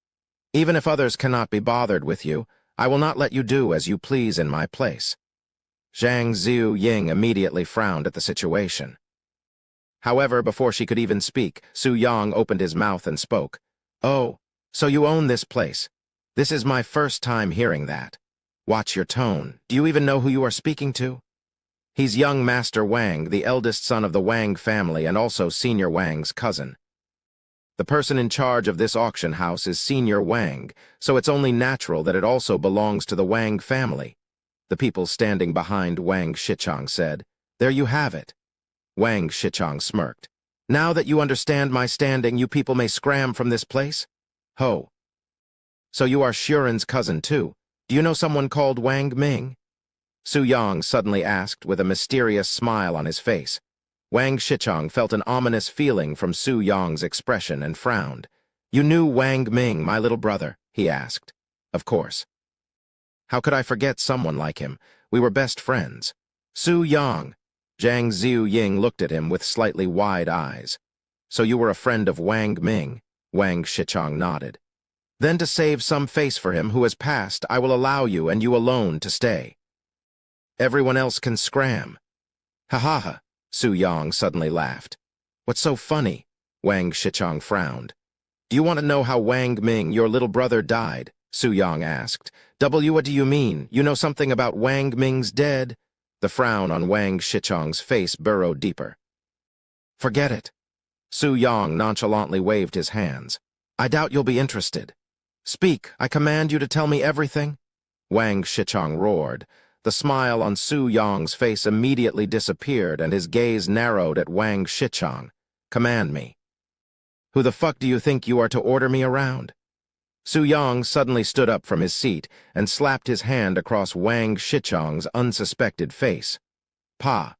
Even if others cannot be bothered with you, I will not let you do as you please in my place. Zhang Ziying immediately frowned at the situation. However, before she could even speak, Su Yang opened his mouth and spoke. Oh, so you own this place. This is my first time hearing that. Watch your tone. Do you even know who you are speaking to? He's young Master Wang, the eldest son of the Wang family and also Senior Wang's cousin. The person in charge of this auction house is Senior Wang, so it's only natural that it also belongs to the Wang family. The people standing behind Wang Shichong said. There you have it. Wang Shichong smirked. Now that you understand my standing, you people may scram from this place? Ho. So you are Shuren's cousin too. Do you know someone called Wang Ming? Su Yang suddenly asked with a mysterious smile on his face. Wang Shichong felt an ominous feeling from Su Yong's expression and frowned. "You knew Wang Ming, my little brother?" he asked. "Of course. How could I forget someone like him? We were best friends." "Su Yong." Zhang Ziyu Ying looked at him with slightly wide eyes. "So you were a friend of Wang Ming?" Wang Shichong nodded. "Then to save some face for him who has passed, I will allow you and you alone to stay. Everyone else can scram." "Ha ha ha," Su Yong suddenly laughed. "What's so funny?" Wang Shichong frowned. "Do you want to know how Wang Ming, your little brother, died?" Su Yong asked. What do you mean? You know something about Wang Ming's dead?" The frown on Wang Shichong's face burrowed deeper. "Forget it." Su Yong nonchalantly waved his hands. "I doubt you'll be interested." "Speak, I command you to tell me everything." Wang Shichong roared. The smile on Su Yong's face immediately disappeared and his gaze narrowed at Wang Shichong. "Command me. Who the fuck do you think you are to order me around?" Su Yong suddenly stood up from his seat and slapped his hand across Wang Shichong's unsuspected face. "Pa."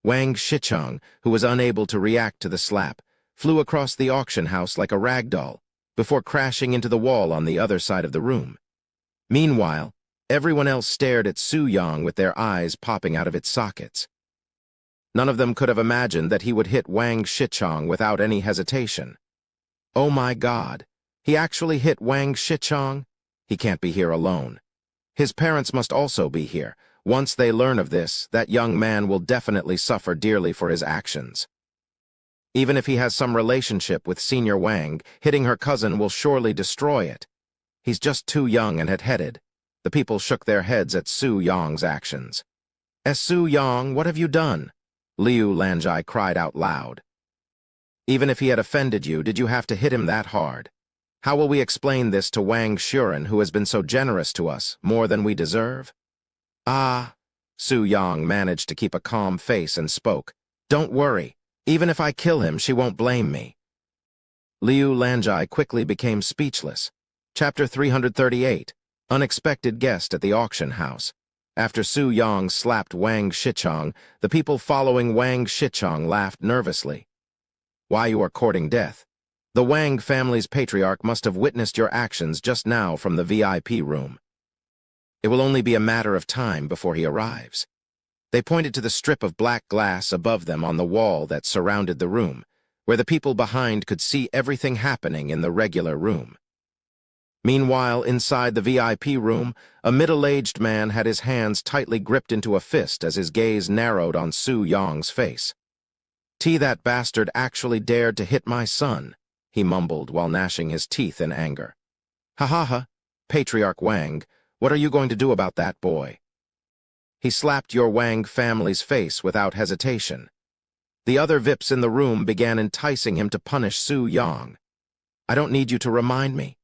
Wang Shichong, who was unable to react to the slap, flew across the auction house like a rag doll, before crashing into the wall on the other side of the room. Meanwhile, everyone else stared at Su Yong with their eyes popping out of its sockets. None of them could have imagined that he would hit Wang Shichong without any hesitation. Oh my God, he actually hit Wang Shichong? He can't be here alone. His parents must also be here. Once they learn of this, that young man will definitely suffer dearly for his actions. Even if he has some relationship with Senior Wang, hitting her cousin will surely destroy it. He's just too young and hot-headed. The people shook their heads at Su Yong's actions. "Su Yong, what have you done?" Liu Lanjai cried out loud. "Even if he had offended you, did you have to hit him that hard? How will we explain this to Wang Shuren, who has been so generous to us, more than we deserve?" "Ah," Su Yong managed to keep a calm face and spoke. "Don't worry. Even if I kill him, she won't blame me." Liu Lanjai quickly became speechless. Chapter 338, Unexpected Guest at the Auction House. After Su Yong slapped Wang Shichong, the people following Wang Shichong laughed nervously. "Why you are courting death? The Wang family's patriarch must have witnessed your actions just now from the VIP room. It will only be a matter of time before he arrives." They pointed to the strip of black glass above them on the wall that surrounded the room, where the people behind could see everything happening in the regular room. Meanwhile, inside the VIP room, a middle-aged man had his hands tightly gripped into a fist as his gaze narrowed on Su Yong's face. That bastard actually dared to hit my son," he mumbled while gnashing his teeth in anger. "Ha ha ha, Patriarch Wang, what are you going to do about that boy?" He slapped your Wang family's face without hesitation. The other VIPs in the room began enticing him to punish Su Yong. "I don't need you to remind me."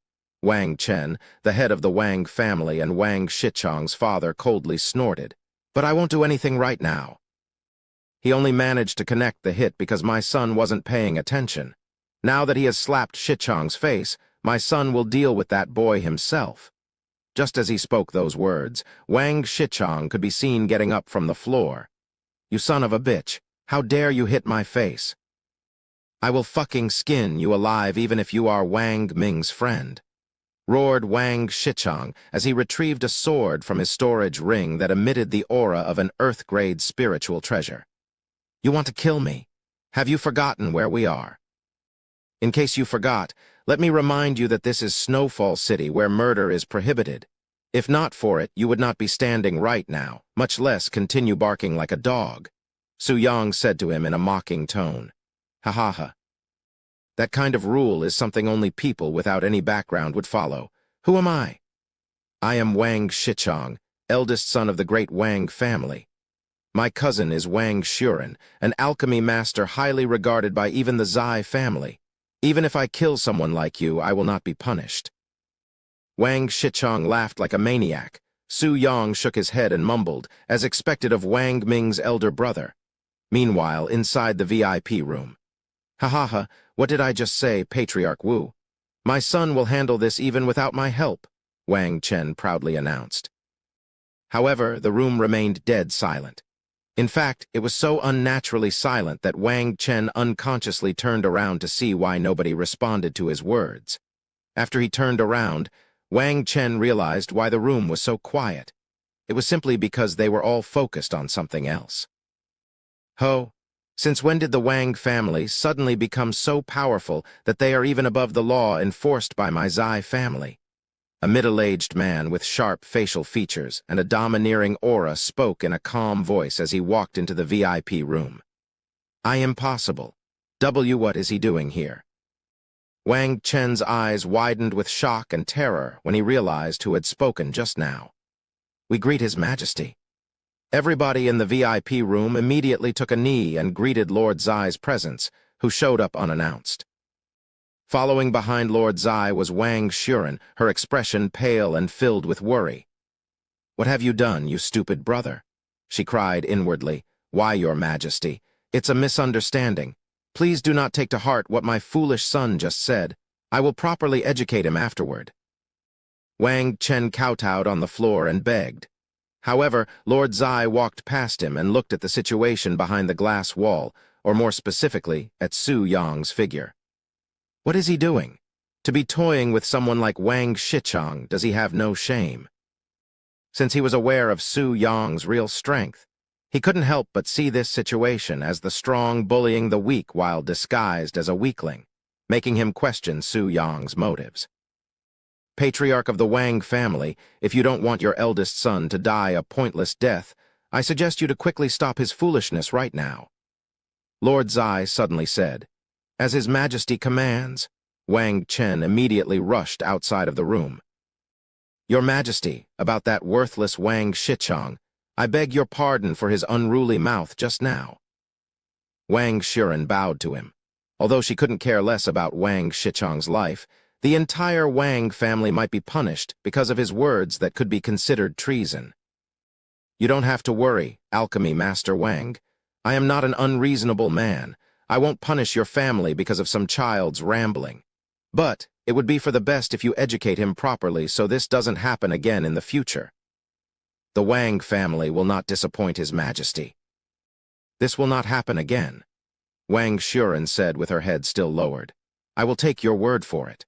Wang Chen, the head of the Wang family and Wang Shichong's father, coldly snorted. "But I won't do anything right now. He only managed to connect the hit because my son wasn't paying attention. Now that he has slapped Shichong's face, my son will deal with that boy himself." Just as he spoke those words, Wang Shichong could be seen getting up from the floor. "You son of a bitch, how dare you hit my face? I will fucking skin you alive even if you are Wang Ming's friend," roared Wang Shichong as he retrieved a sword from his storage ring that emitted the aura of an Earth-grade spiritual treasure. "You want to kill me? Have you forgotten where we are? In case you forgot, let me remind you that this is Snowfall City, where murder is prohibited. If not for it, you would not be standing right now, much less continue barking like a dog," Su Yong said to him in a mocking tone. "Ha ha ha. That kind of rule is something only people without any background would follow. Who am I? I am Wang Shichong, eldest son of the great Wang family. My cousin is Wang Shuren, an alchemy master highly regarded by even the Zai family. Even if I kill someone like you, I will not be punished." Wang Shichong laughed like a maniac. Su Yong shook his head and mumbled, as expected of Wang Ming's elder brother. Meanwhile, inside the VIP room. "Ha ha ha, what did I just say, Patriarch Wu? My son will handle this even without my help," Wang Chen proudly announced. However, the room remained dead silent. In fact, it was so unnaturally silent that Wang Chen unconsciously turned around to see why nobody responded to his words. After he turned around, Wang Chen realized why the room was so quiet. It was simply because they were all focused on something else. Ho, since when did the Wang family suddenly become so powerful that they are even above the law enforced by my Zai family? A middle-aged man with sharp facial features and a domineering aura spoke in a calm voice as he walked into the VIP room. Impossible. What is he doing here? Wang Chen's eyes widened with shock and terror when he realized who had spoken just now. We greet His Majesty. Everybody in the VIP room immediately took a knee and greeted Lord Zai's presence, who showed up unannounced. Following behind Lord Zai was Wang Shuren, her expression pale and filled with worry. "What have you done, you stupid brother?" she cried inwardly. "Why, Your Majesty? It's a misunderstanding. Please do not take to heart what my foolish son just said. I will properly educate him afterward." Wang Chen kowtowed on the floor and begged. However, Lord Zai walked past him and looked at the situation behind the glass wall, or more specifically, at Su Yang's figure. What is he doing? To be toying with someone like Wang Shichang, does he have no shame? Since he was aware of Su Yang's real strength, he couldn't help but see this situation as the strong bullying the weak while disguised as a weakling, making him question Su Yang's motives. Patriarch of the Wang family, if you don't want your eldest son to die a pointless death, I suggest you to quickly stop his foolishness right now. Lord Zai suddenly said. As His Majesty commands. Wang Chen immediately rushed outside of the room. Your Majesty, about that worthless Wang Shichang, I beg your pardon for his unruly mouth just now. Wang Shuren bowed to him. Although she couldn't care less about Wang Shichang's life, the entire Wang family might be punished because of his words that could be considered treason. You don't have to worry, Alchemy Master Wang. I am not an unreasonable man. I won't punish your family because of some child's rambling. But it would be for the best if you educate him properly so this doesn't happen again in the future. The Wang family will not disappoint His Majesty. This will not happen again, Wang Shuren said with her head still lowered. I will take your word for it.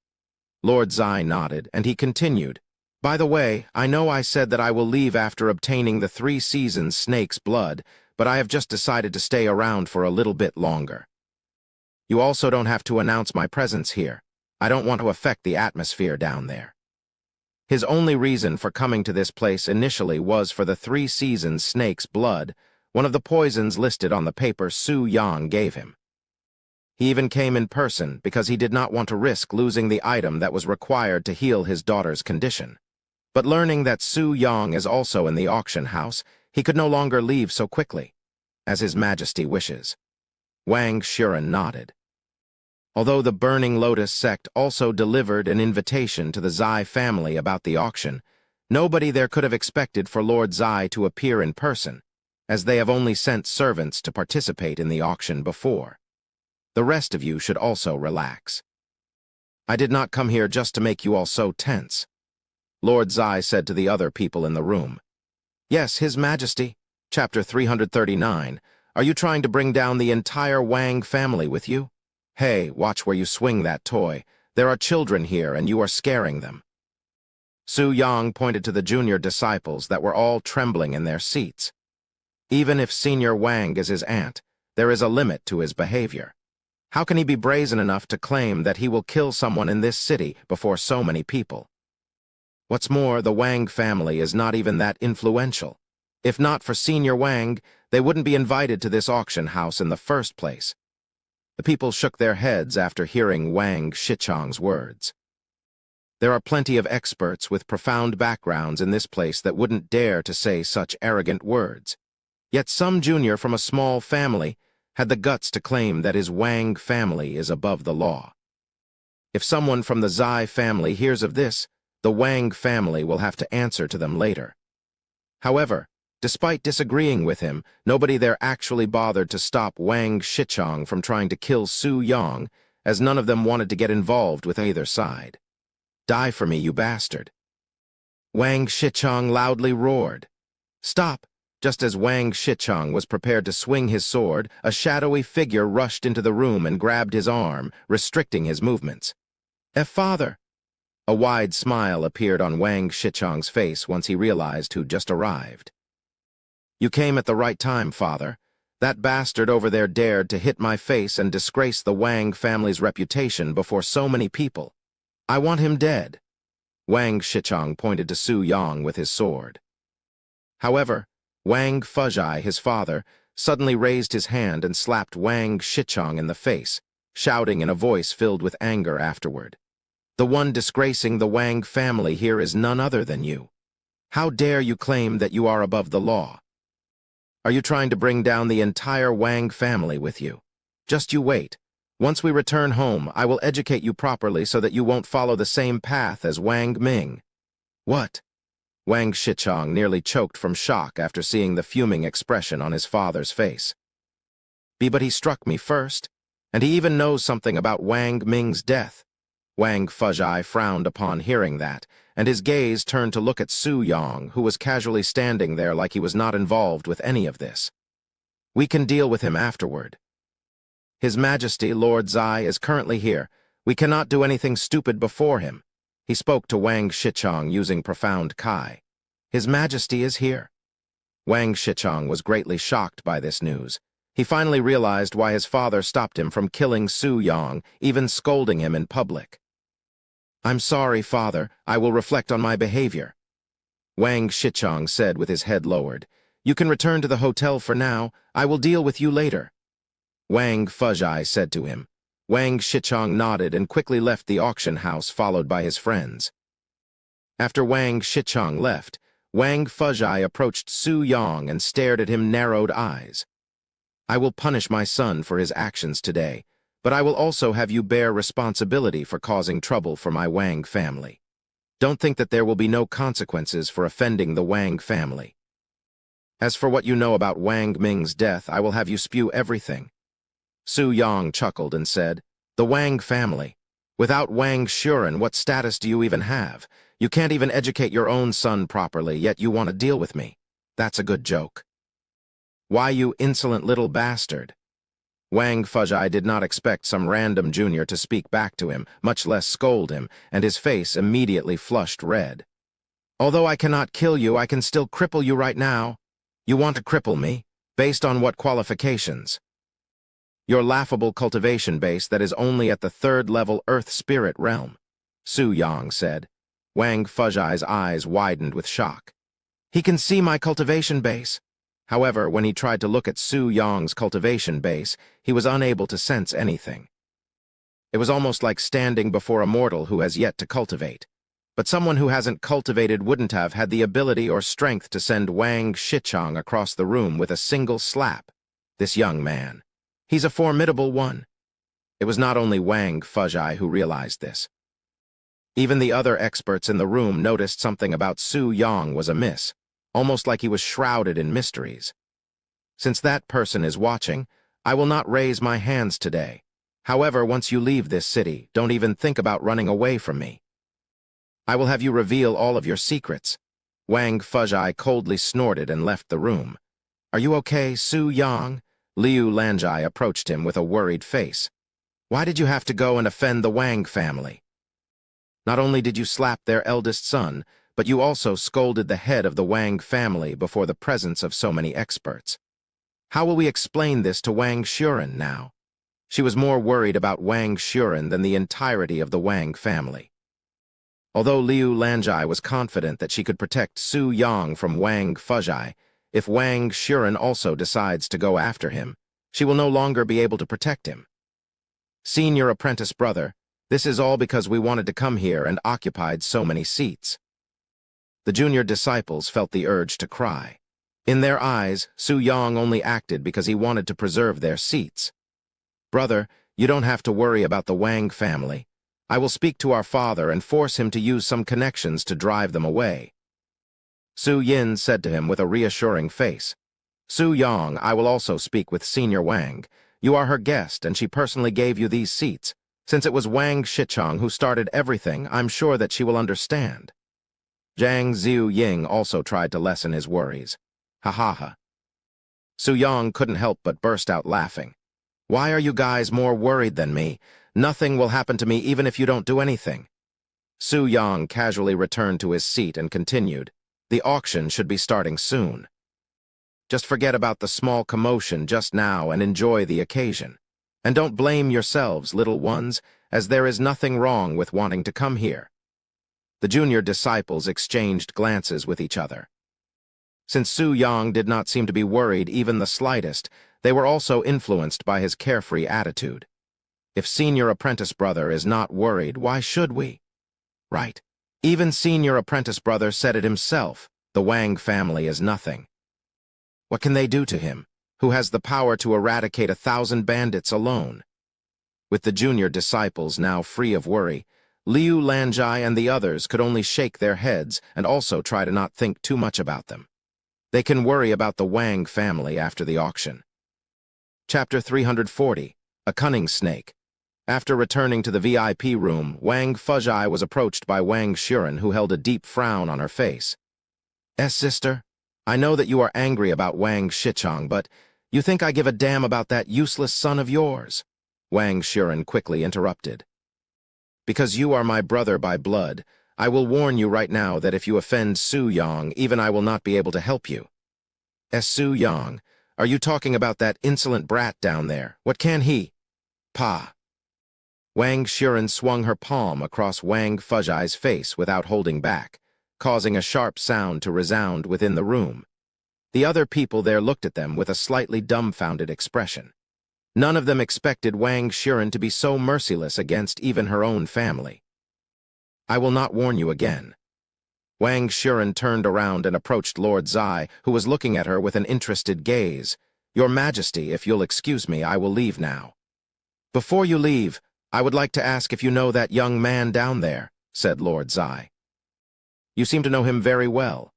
Lord Zai nodded, and he continued. By the way, I know I said that I will leave after obtaining the 3 seasons snake's blood, but I have just decided to stay around for a little bit longer. You also don't have to announce my presence here. I don't want to affect the atmosphere down there. His only reason for coming to this place initially was for the 3 seasons snake's blood, one of the poisons listed on the paper Su Yang gave him. He even came in person because he did not want to risk losing the item that was required to heal his daughter's condition. But learning that Su Yang is also in the auction house, he could no longer leave so quickly, as His Majesty wishes. Wang Shuren nodded. Although the Burning Lotus sect also delivered an invitation to the Zai family about the auction, nobody there could have expected for Lord Zai to appear in person, as they have only sent servants to participate in the auction before. The rest of you should also relax. I did not come here just to make you all so tense, Lord Zai said to the other people in the room. Yes, His Majesty. Chapter 339. Are you trying to bring down the entire Wang family with you? Hey, watch where you swing that toy. There are children here and you are scaring them. Su Yang pointed to the junior disciples that were all trembling in their seats. Even if Senior Wang is his aunt, there is a limit to his behavior. How can he be brazen enough to claim that he will kill someone in this city before so many people? What's more, the Wang family is not even that influential. If not for Senior Wang, they wouldn't be invited to this auction house in the first place. The people shook their heads after hearing Wang Shichang's words. There are plenty of experts with profound backgrounds in this place that wouldn't dare to say such arrogant words. Yet some junior from a small family had the guts to claim that his Wang family is above the law. If someone from the Zai family hears of this, the Wang family will have to answer to them later. However, despite disagreeing with him, nobody there actually bothered to stop Wang Shichang from trying to kill Su Yang, as none of them wanted to get involved with either side. Die for me, you bastard. Wang Shichang loudly roared. Stop! Just as Wang Shicheng was prepared to swing his sword, a shadowy figure rushed into the room and grabbed his arm, restricting his movements. Father! A wide smile appeared on Wang Shicheng's face once he realized who'd just arrived. You came at the right time, Father. That bastard over there dared to hit my face and disgrace the Wang family's reputation before so many people. I want him dead. Wang Shicheng pointed to Su Yang with his sword. However, Wang Fuzhai, his father, suddenly raised his hand and slapped Wang Shicheng in the face, shouting in a voice filled with anger afterward. The one disgracing the Wang family here is none other than you. How dare you claim that you are above the law? Are you trying to bring down the entire Wang family with you? Just you wait. Once we return home, I will educate you properly so that you won't follow the same path as Wang Ming. What? Wang Shicheng nearly choked from shock after seeing the fuming expression on his father's face. But he struck me first, and he even knows something about Wang Ming's death. Wang Fuzhai frowned upon hearing that, and his gaze turned to look at Su Yang, who was casually standing there like he was not involved with any of this. We can deal with him afterward. His Majesty, Lord Zai, is currently here. We cannot do anything stupid before him. He spoke to Wang Shicheng using profound Kai. His Majesty is here. Wang Shicheng was greatly shocked by this news. He finally realized why his father stopped him from killing Su Yang, even scolding him in public. I'm sorry, Father. I will reflect on my behavior. Wang Shicheng said with his head lowered. You can return to the hotel for now. I will deal with you later. Wang Fuzhai said to him. Wang Shicheng nodded and quickly left the auction house, followed by his friends. After Wang Shicheng left, Wang Fuzhai approached Su Yang and stared at him narrowed eyes. I will punish my son for his actions today, but I will also have you bear responsibility for causing trouble for my Wang family. Don't think that there will be no consequences for offending the Wang family. As for what you know about Wang Ming's death, I will have you spew everything. Su Yang chuckled and said, The Wang family. Without Wang Shuren, what status do you even have? You can't even educate your own son properly, yet you want to deal with me. That's a good joke. Why, you insolent little bastard? Wang Fuzhai did not expect some random junior to speak back to him, much less scold him, and his face immediately flushed red. Although I cannot kill you, I can still cripple you right now. You want to cripple me? Based on what qualifications? Your laughable cultivation base that is only at the 3rd level Earth Spirit realm, Su Yang said. Wang Fuzhai's eyes widened with shock. He can see my cultivation base. However, when he tried to look at Su Yang's cultivation base, he was unable to sense anything. It was almost like standing before a mortal who has yet to cultivate. But someone who hasn't cultivated wouldn't have had the ability or strength to send Wang Shicheng across the room with a single slap. This young man. He's a formidable one. It was not only Wang Fuzhai who realized this. Even the other experts in the room noticed something about Su Yang was amiss, almost like he was shrouded in mysteries. Since that person is watching, I will not raise my hands today. However, once you leave this city, don't even think about running away from me. I will have you reveal all of your secrets. Wang Fuzhai coldly snorted and left the room. Are you okay, Su Yang? Liu Lanjai approached him with a worried face. Why did you have to go and offend the Wang family? Not only did you slap their eldest son, but you also scolded the head of the Wang family before the presence of so many experts. How will we explain this to Wang Shuren now? She was more worried about Wang Shuren than the entirety of the Wang family. Although Liu Lanjai was confident that she could protect Su Yang from Wang Fuzhai, if Wang Shuren also decides to go after him, she will no longer be able to protect him. Senior apprentice brother, this is all because we wanted to come here and occupied so many seats. The junior disciples felt the urge to cry. In their eyes, Su Yang only acted because he wanted to preserve their seats. Brother, you don't have to worry about the Wang family. I will speak to our father and force him to use some connections to drive them away. Su Yin said to him with a reassuring face. Su Yang, I will also speak with Senior Wang. You are her guest, and she personally gave you these seats. Since it was Wang Shicheng who started everything, I'm sure that she will understand. Zhang Ziu Ying also tried to lessen his worries. Ha ha ha. Su Yang couldn't help but burst out laughing. Why are you guys more worried than me? Nothing will happen to me even if you don't do anything. Su Yang casually returned to his seat and continued, the auction should be starting soon. Just forget about the small commotion just now and enjoy the occasion. And don't blame yourselves, little ones, as there is nothing wrong with wanting to come here. The junior disciples exchanged glances with each other. Since Su Yang did not seem to be worried even the slightest, they were also influenced by his carefree attitude. If senior apprentice brother is not worried, why should we? Right. Even senior apprentice brother said it himself, the Wang family is nothing. What can they do to him, who has the power to eradicate 1,000 bandits alone? With the junior disciples now free of worry, Liu Lanjai and the others could only shake their heads and also try to not think too much about them. They can worry about the Wang family after the auction. Chapter 340, A Cunning Snake. After returning to the VIP room, Wang Fuzhai was approached by Wang Shuren, who held a deep frown on her face. Sister, I know that you are angry about Wang Shichong, but you think I give a damn about that useless son of yours? Wang Shuren quickly interrupted. Because you are my brother by blood, I will warn you right now that if you offend Su Yang, even I will not be able to help you. Su Yang, are you talking about that insolent brat down there? What can he? Pa. Wang Shuren swung her palm across Wang Fuzhai's face without holding back, causing a sharp sound to resound within the room. The other people there looked at them with a slightly dumbfounded expression. None of them expected Wang Shuren to be so merciless against even her own family. I will not warn you again. Wang Shuren turned around and approached Lord Zai, who was looking at her with an interested gaze. Your Majesty, if you'll excuse me, I will leave now. Before you leave, I would like to ask if you know that young man down there, said Lord Zai. You seem to know him very well.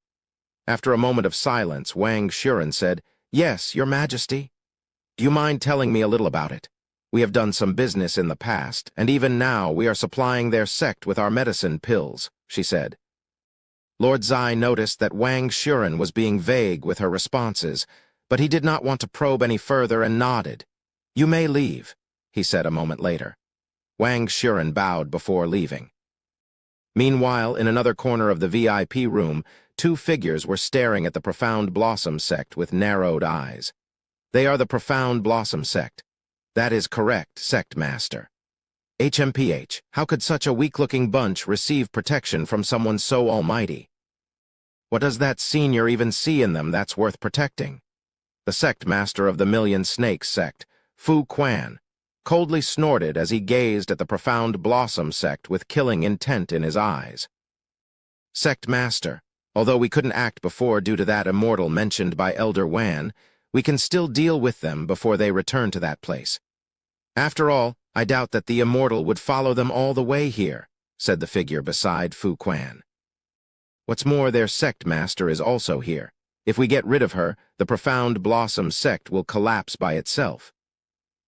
After a moment of silence, Wang Shuren said, Yes, Your Majesty. Do you mind telling me a little about it? We have done some business in the past, and even now we are supplying their sect with our medicine pills, she said. Lord Zai noticed that Wang Shuren was being vague with her responses, but he did not want to probe any further and nodded. You may leave, he said a moment later. Wang Shuren bowed before leaving. Meanwhile, in another corner of the VIP room, two figures were staring at the Profound Blossom sect with narrowed eyes. They are the Profound Blossom sect. That is correct, sect master. HMPH, how could such a weak-looking bunch receive protection from someone so almighty? What does that senior even see in them that's worth protecting? The sect master of the Million Snakes sect, Fu Quan, coldly snorted as he gazed at the Profound Blossom sect with killing intent in his eyes. Sect master, although we couldn't act before due to that immortal mentioned by Elder Wan, we can still deal with them before they return to that place. After all, I doubt that the immortal would follow them all the way here, said the figure beside Fu Quan. What's more, their sect master is also here. If we get rid of her, the Profound Blossom sect will collapse by itself.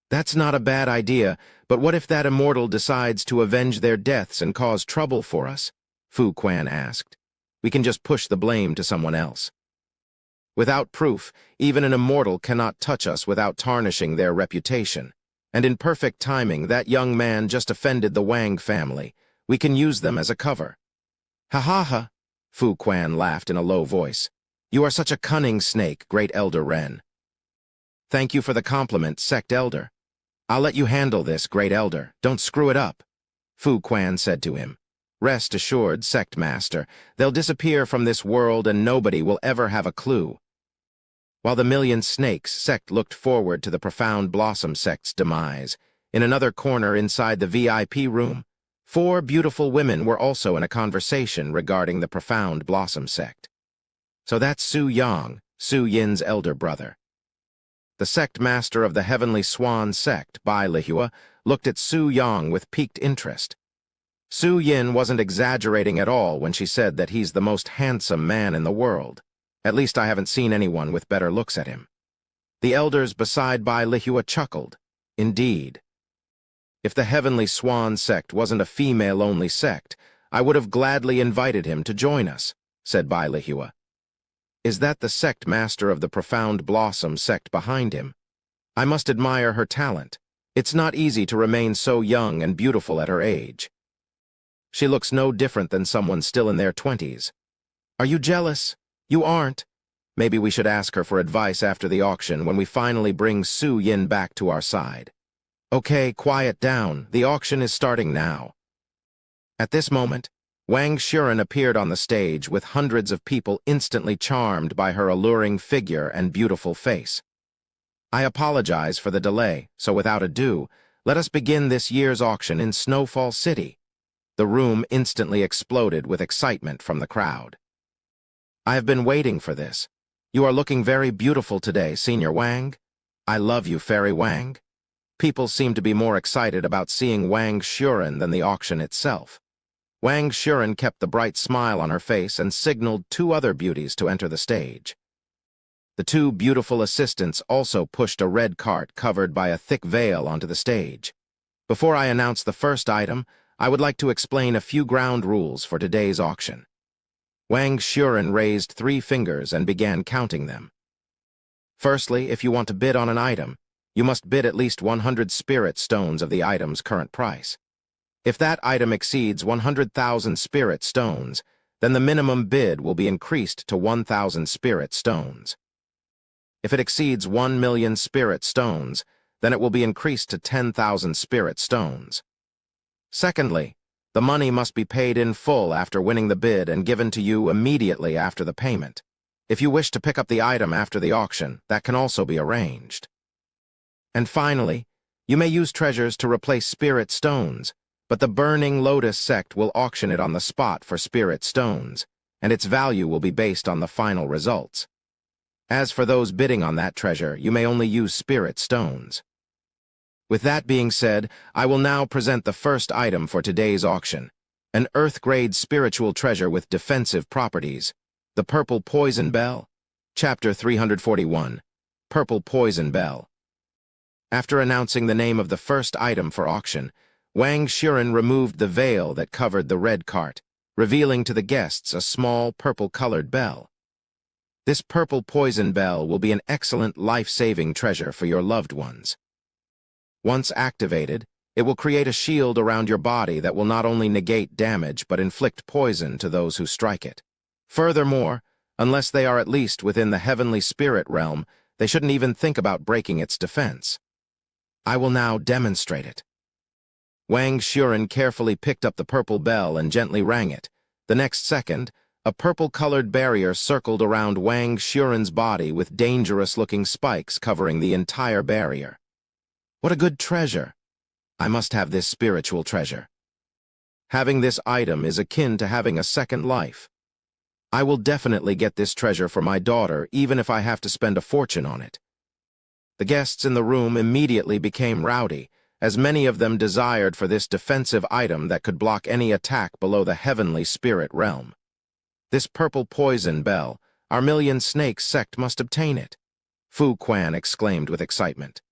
That's not a bad idea, but what if that immortal decides to avenge their deaths and cause trouble for us? Fu Quan asked. We can just push the blame to someone else. Without proof, even an immortal cannot touch us without tarnishing their reputation. And in perfect timing, that young man just offended the Wang family. We can use them as a cover. Ha ha ha, Fu Quan laughed in a low voice. You are such a cunning snake, great Elder Ren. Thank you for the compliment, sect elder. I'll let you handle this, great elder. Don't screw it up, Fu Quan said to him. Rest assured, sect master, they'll disappear from this world and nobody will ever have a clue. While the Million Snakes sect looked forward to the Profound Blossom sect's demise, in another corner inside the VIP room, 4 beautiful women were also in a conversation regarding the Profound Blossom sect. So that's Su Yang, Su Yin's elder brother. The sect master of the Heavenly Swan sect, Bai Lihua, looked at Su Yang with piqued interest. Su Yin wasn't exaggerating at all when she said that he's the most handsome man in the world. At least I haven't seen anyone with better looks at him. The elders beside Bai Lihua chuckled. Indeed. If the Heavenly Swan sect wasn't a female-only sect, I would have gladly invited him to join us, said Bai Lihua. Is that the sect master of the Profound Blossom sect behind him? I must admire her talent. It's not easy to remain so young and beautiful at her age. She looks no different than someone still in their 20s. Are you jealous? You aren't. Maybe we should ask her for advice after the auction when we finally bring Su Yin back to our side. Okay, quiet down. The auction is starting now. At this moment, Wang Shuren appeared on the stage with hundreds of people instantly charmed by her alluring figure and beautiful face. I apologize for the delay, so without ado, let us begin this year's auction in Snowfall City. The room instantly exploded with excitement from the crowd. I have been waiting for this. You are looking very beautiful today, Senior Wang. I love you, Fairy Wang. People seem to be more excited about seeing Wang Shuren than the auction itself. Wang Shuren kept the bright smile on her face and signaled two other beauties to enter the stage. The two beautiful assistants also pushed a red cart covered by a thick veil onto the stage. Before I announce the first item, I would like to explain a few ground rules for today's auction. Wang Shuren raised 3 fingers and began counting them. Firstly, if you want to bid on an item, you must bid at least 100 spirit stones of the item's current price. If that item exceeds 100,000 spirit stones, then the minimum bid will be increased to 1,000 spirit stones. If it exceeds 1 million spirit stones, then it will be increased to 10,000 spirit stones. Secondly, the money must be paid in full after winning the bid and given to you immediately after the payment. If you wish to pick up the item after the auction, that can also be arranged. And finally, you may use treasures to replace spirit stones, but the Burning Lotus sect will auction it on the spot for spirit stones, and its value will be based on the final results. As for those bidding on that treasure, you may only use spirit stones. With that being said, I will now present the first item for today's auction, an Earth-grade spiritual treasure with defensive properties, the Purple Poison Bell. Chapter 341, Purple Poison Bell. After announcing the name of the first item for auction, Wang Shuren removed the veil that covered the red cart, revealing to the guests a small purple-colored bell. This purple poison bell will be an excellent life-saving treasure for your loved ones. Once activated, it will create a shield around your body that will not only negate damage but inflict poison to those who strike it. Furthermore, unless they are at least within the heavenly spirit realm, they shouldn't even think about breaking its defense. I will now demonstrate it. Wang Shuren carefully picked up the purple bell and gently rang it. The next second, a purple-colored barrier circled around Wang Shuren's body with dangerous-looking spikes covering the entire barrier. What a good treasure! I must have this spiritual treasure. Having this item is akin to having a second life. I will definitely get this treasure for my daughter, even if I have to spend a fortune on it. The guests in the room immediately became rowdy, as many of them desired for this defensive item that could block any attack below the heavenly spirit realm. This purple poison bell, our Million Snakes sect must obtain it, Fu Quan exclaimed with excitement.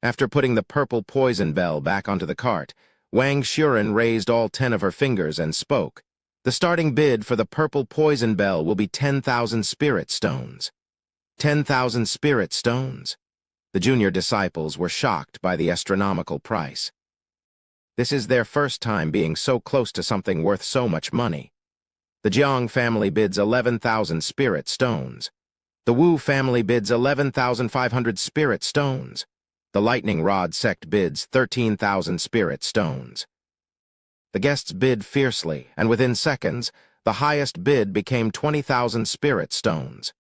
After putting the purple poison bell back onto the cart, Wang Shuren raised all 10 of her fingers and spoke. The starting bid for the purple poison bell will be 10,000 spirit stones. 10,000 spirit stones? The junior disciples were shocked by the astronomical price. This is their first time being so close to something worth so much money. The Jiang family bids 11,000 spirit stones. The Wu family bids 11,500 spirit stones. The Lightning Rod sect bids 13,000 spirit stones. The guests bid fiercely, and within seconds, the highest bid became 20,000 spirit stones.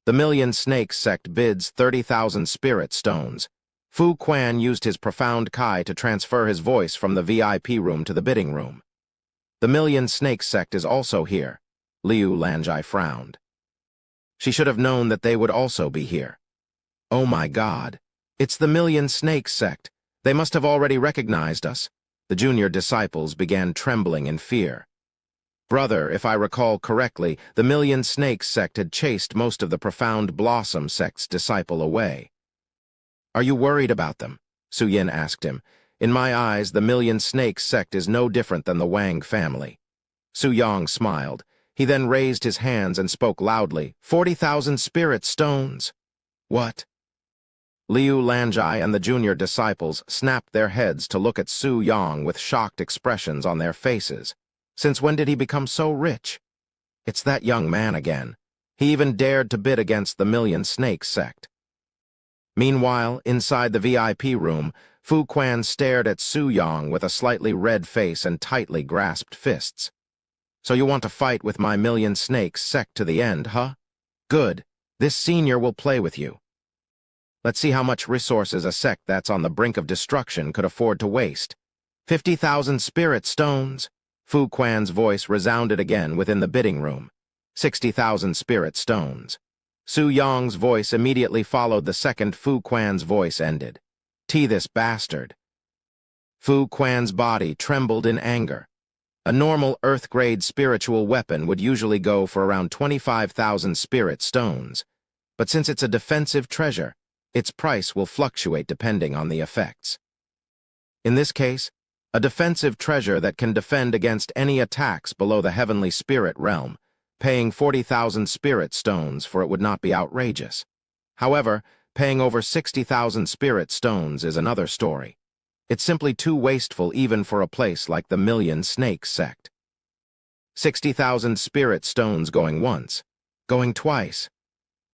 The Million Snakes sect bids 30,000 spirit stones. Fu Quan used his profound Kai to transfer his voice from the VIP room to the bidding room. The Million Snakes sect is also here. Liu Lanjai frowned. She should have known that they would also be here. Oh my God, it's the Million Snakes sect. They must have already recognized us. The junior disciples began trembling in fear. Brother, if I recall correctly, the Million Snakes sect had chased most of the Profound Blossom sect's disciple away. Are you worried about them? Su Yin asked him. In my eyes, the Million Snakes sect is no different than the Wang family. Su Yang smiled. He then raised his hands and spoke loudly, 40,000 spirit stones. What? Liu Lanjai and the junior disciples snapped their heads to look at Su Yang with shocked expressions on their faces. Since when did he become so rich? It's that young man again. He even dared to bid against the Million Snakes sect. Meanwhile, inside the VIP room, Fu Quan stared at Su Yang with a slightly red face and tightly grasped fists. So you want to fight with my Million Snakes sect to the end, huh? Good. This senior will play with you. Let's see how much resources a sect that's on the brink of destruction could afford to waste. 50,000 spirit stones. Fu Quan's voice resounded again within the bidding room. 60,000 spirit stones. Su Yang's voice immediately followed the second Fu Quan's voice ended. This bastard. Fu Quan's body trembled in anger. A normal Earth-grade spiritual weapon would usually go for around 25,000 spirit stones, but since it's a defensive treasure, its price will fluctuate depending on the effects. In this case, a defensive treasure that can defend against any attacks below the heavenly spirit realm, paying 40,000 spirit stones for it would not be outrageous. However, paying over 60,000 spirit stones is another story. It's simply too wasteful even for a place like the Million Snakes sect. 60,000 spirit stones going once, going twice.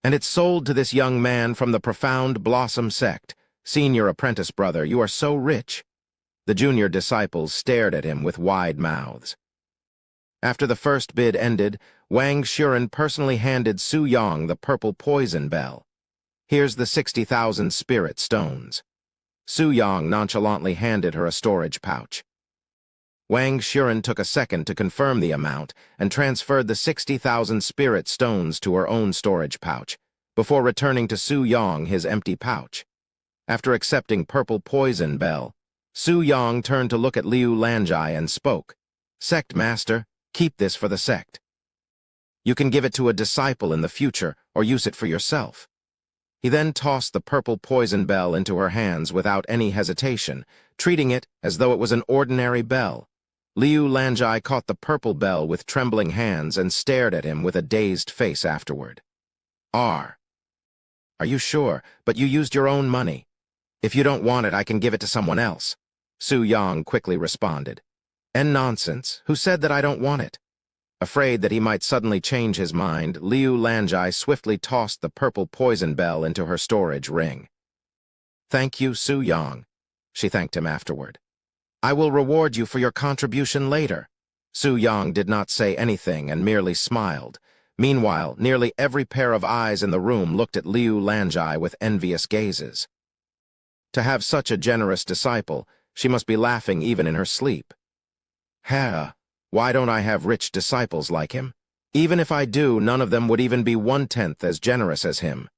And it's sold to this young man from the Profound Blossom sect. Senior apprentice brother, you are so rich. The junior disciples stared at him with wide mouths. After the first bid ended, Wang Shuren personally handed Su Yang the purple poison bell. Here's the 60,000 spirit stones. Su Yang nonchalantly handed her a storage pouch. Wang Shuren took a second to confirm the amount and transferred the 60,000 spirit stones to her own storage pouch, before returning to Su Yang his empty pouch. After accepting purple poison bell, Su Yang turned to look at Liu Lanjai and spoke. Sect master, keep this for the sect. You can give it to a disciple in the future or use it for yourself. He then tossed the purple poison bell into her hands without any hesitation, treating it as though it was an ordinary bell. Liu Lanjai caught the purple bell with trembling hands and stared at him with a dazed face afterward. Are you sure? But you used your own money. If you don't want it, I can give it to someone else. Su Yang quickly responded. Nonsense. Who said that I don't want it? Afraid that he might suddenly change his mind, Liu Lanjai swiftly tossed the purple poison bell into her storage ring. Thank you, Su Yang. She thanked him afterward. I will reward you for your contribution later. Su Yang did not say anything and merely smiled. Meanwhile, nearly every pair of eyes in the room looked at Liu Lanjai with envious gazes. To have such a generous disciple, she must be laughing even in her sleep. Hera, why don't I have rich disciples like him? Even if I do, none of them would even be 1/10 as generous as him.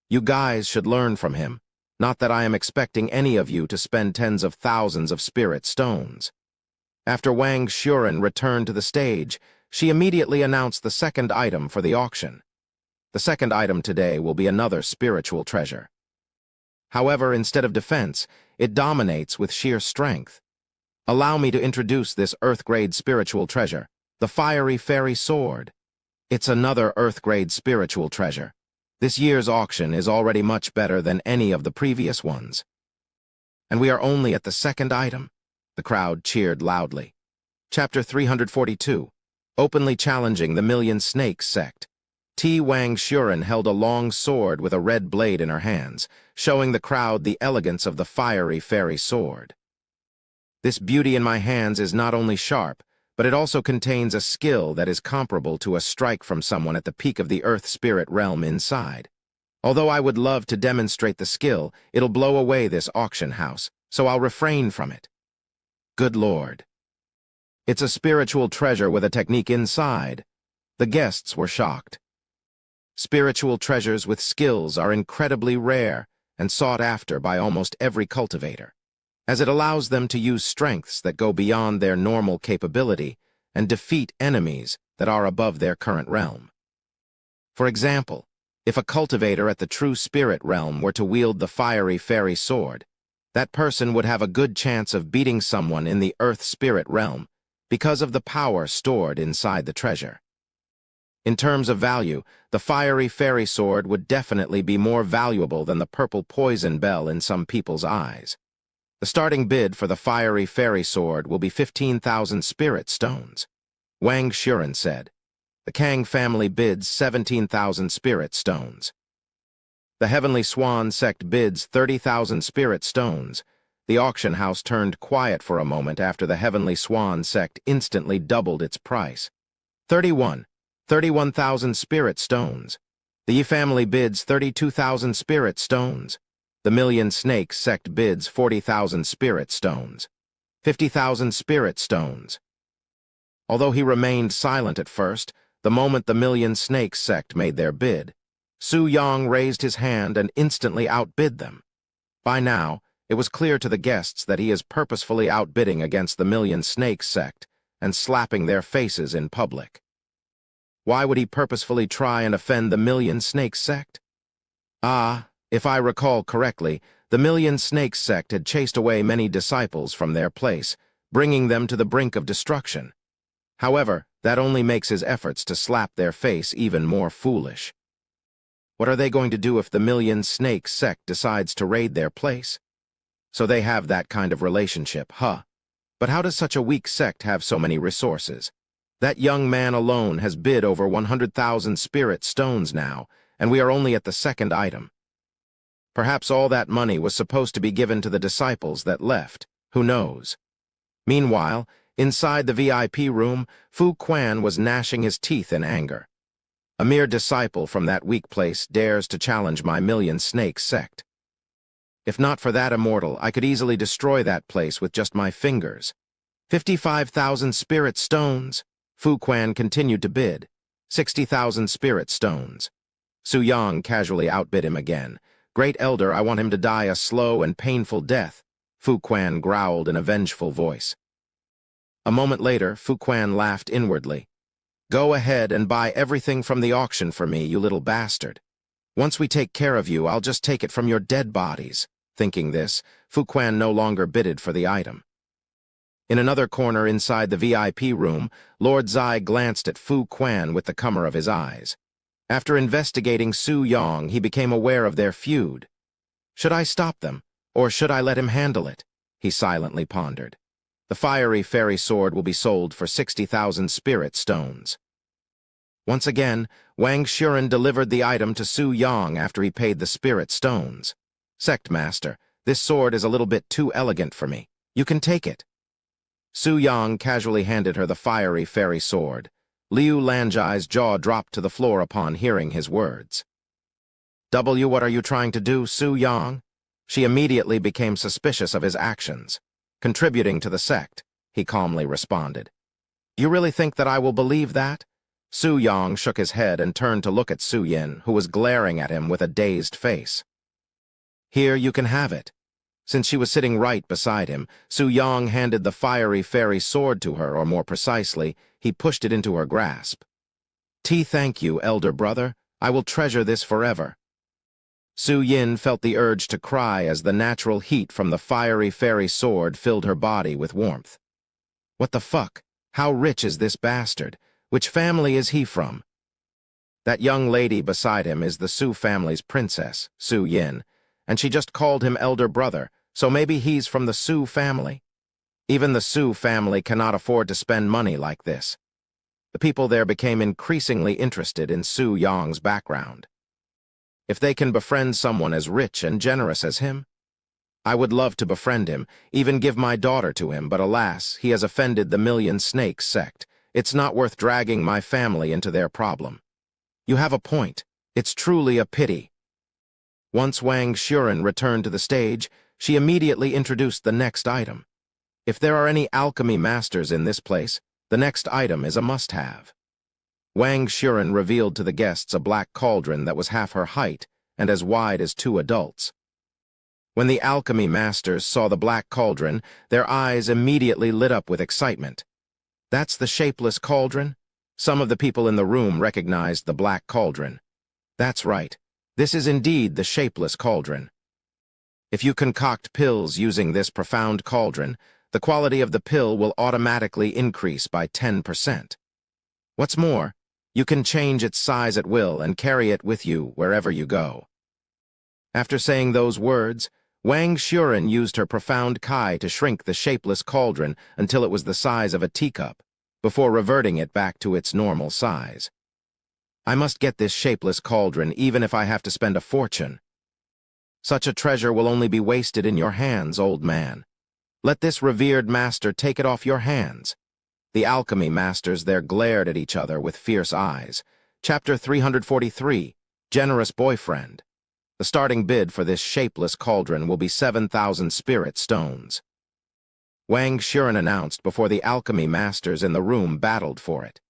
You guys should learn from him. Not that I am expecting any of you to spend tens of thousands of spirit stones. After Wang Shuren returned to the stage, she immediately announced the second item for the auction. The second item today will be another spiritual treasure. However, instead of defense, it dominates with sheer strength. Allow me to introduce this Earth-grade spiritual treasure, the Fiery Fairy Sword. It's another Earth-grade spiritual treasure. This year's auction is already much better than any of the previous ones. And we are only at the second item. The crowd cheered loudly. Chapter 342, Openly Challenging the Million Snakes Sect. Wang Shuren held a long sword with a red blade in her hands, showing the crowd the elegance of the Fiery Fairy Sword. This beauty in my hands is not only sharp, but it also contains a skill that is comparable to a strike from someone at the peak of the Earth Spirit realm inside. Although I would love to demonstrate the skill, it'll blow away this auction house, so I'll refrain from it. Good Lord. It's a spiritual treasure with a technique inside. The guests were shocked. Spiritual treasures with skills are incredibly rare and sought after by almost every cultivator, as it allows them to use strengths that go beyond their normal capability and defeat enemies that are above their current realm. For example, if a cultivator at the true spirit realm were to wield the Fiery Fairy Sword, that person would have a good chance of beating someone in the Earth Spirit realm because of the power stored inside the treasure. In terms of value, the fiery fairy sword would definitely be more valuable than the purple poison bell in some people's eyes. The starting bid for the fiery fairy sword will be 15,000 spirit stones, Wang Shuren said. The Kang family bids 17,000 spirit stones. The Heavenly Swan sect bids 30,000 spirit stones. The auction house turned quiet for a moment after the Heavenly Swan sect instantly doubled its price. 31,000 spirit stones. The Yi family bids 32,000 spirit stones. The Million Snakes sect bids 40,000 spirit stones. 50,000 spirit stones. Although he remained silent at first, the moment the Million Snakes sect made their bid, Su Yang raised his hand and instantly outbid them. By now, it was clear to the guests that he is purposefully outbidding against the Million Snakes sect and slapping their faces in public. Why would he purposefully try and offend the Million Snakes sect? If I recall correctly, the Million Snakes sect had chased away many disciples from their place, bringing them to the brink of destruction. However, that only makes his efforts to slap their face even more foolish. What are they going to do if the Million Snakes sect decides to raid their place? So they have that kind of relationship, huh? But how does such a weak sect have so many resources? That young man alone has bid over 100,000 spirit stones now, and we are only at the second item. Perhaps all that money was supposed to be given to the disciples that left. Who knows? Meanwhile, inside the VIP room, Fu Quan was gnashing his teeth in anger. A mere disciple from that weak place dares to challenge my Million Snakes sect. If not for that immortal, I could easily destroy that place with just my fingers. 55,000 spirit stones. Fu Quan continued to bid. 60,000 spirit stones. Su Yang casually outbid him again. Great Elder, I want him to die a slow and painful death, Fu Quan growled in a vengeful voice. A moment later, Fu Quan laughed inwardly. Go ahead and buy everything from the auction for me, you little bastard. Once we take care of you, I'll just take it from your dead bodies. Thinking this, Fu Quan no longer bidded for the item. In another corner inside the VIP room, Lord Zai glanced at Fu Quan with the comer of his eyes. After investigating Su Yang, he became aware of their feud. Should I stop them, or should I let him handle it? He silently pondered. The fiery fairy sword will be sold for 60,000 spirit stones. Once again, Wang Shuren delivered the item to Su Yang after he paid the spirit stones. Sect Master, this sword is a little bit too elegant for me. You can take it. Su Yang casually handed her the fiery fairy sword. Liu Lanjai's jaw dropped to the floor upon hearing his words. What are you trying to do, Su Yang? She immediately became suspicious of his actions. Contributing to the sect, he calmly responded. You really think that I will believe that? Su Yang shook his head and turned to look at Su Yin, who was glaring at him with a dazed face. Here, you can have it. Since she was sitting right beside him, Su Yang handed the fiery fairy sword to her, or more precisely, he pushed it into her grasp. Thank you, elder brother. I will treasure this forever. Su Yin felt the urge to cry as the natural heat from the fiery fairy sword filled her body with warmth. What the fuck? How rich is this bastard? Which family is he from? That young lady beside him is the Su family's princess, Su Yin, and she just called him elder brother, so maybe he's from the Su family. Even the Su family cannot afford to spend money like this. The people there became increasingly interested in Su Yang's background. If they can befriend someone as rich and generous as him, I would love to befriend him, even give my daughter to him, but alas, he has offended the Million Snakes sect. It's not worth dragging my family into their problem. You have a point. It's truly a pity. Once Wang Shuren returned to the stage, she immediately introduced the next item. If there are any alchemy masters in this place, the next item is a must-have. Wang Shuren revealed to the guests a black cauldron that was half her height and as wide as 2 adults. When the alchemy masters saw the black cauldron, their eyes immediately lit up with excitement. That's the shapeless cauldron? Some of the people in the room recognized the black cauldron. That's right. This is indeed the shapeless cauldron. If you concoct pills using this profound cauldron, the quality of the pill will automatically increase by 10%. What's more, You can change its size at will and carry it with you wherever you go." After saying those words, Wang Xuren used her profound Kai to shrink the shapeless cauldron until it was the size of a teacup, before reverting it back to its normal size. "I must get this shapeless cauldron even if I have to spend a fortune. Such a treasure will only be wasted in your hands, old man. Let this revered master take it off your hands." The alchemy masters there glared at each other with fierce eyes. Chapter 343, Generous Boyfriend. The starting bid for this shapeless cauldron will be 7,000 spirit stones. Wang Xuren announced before the alchemy masters in the room battled for it.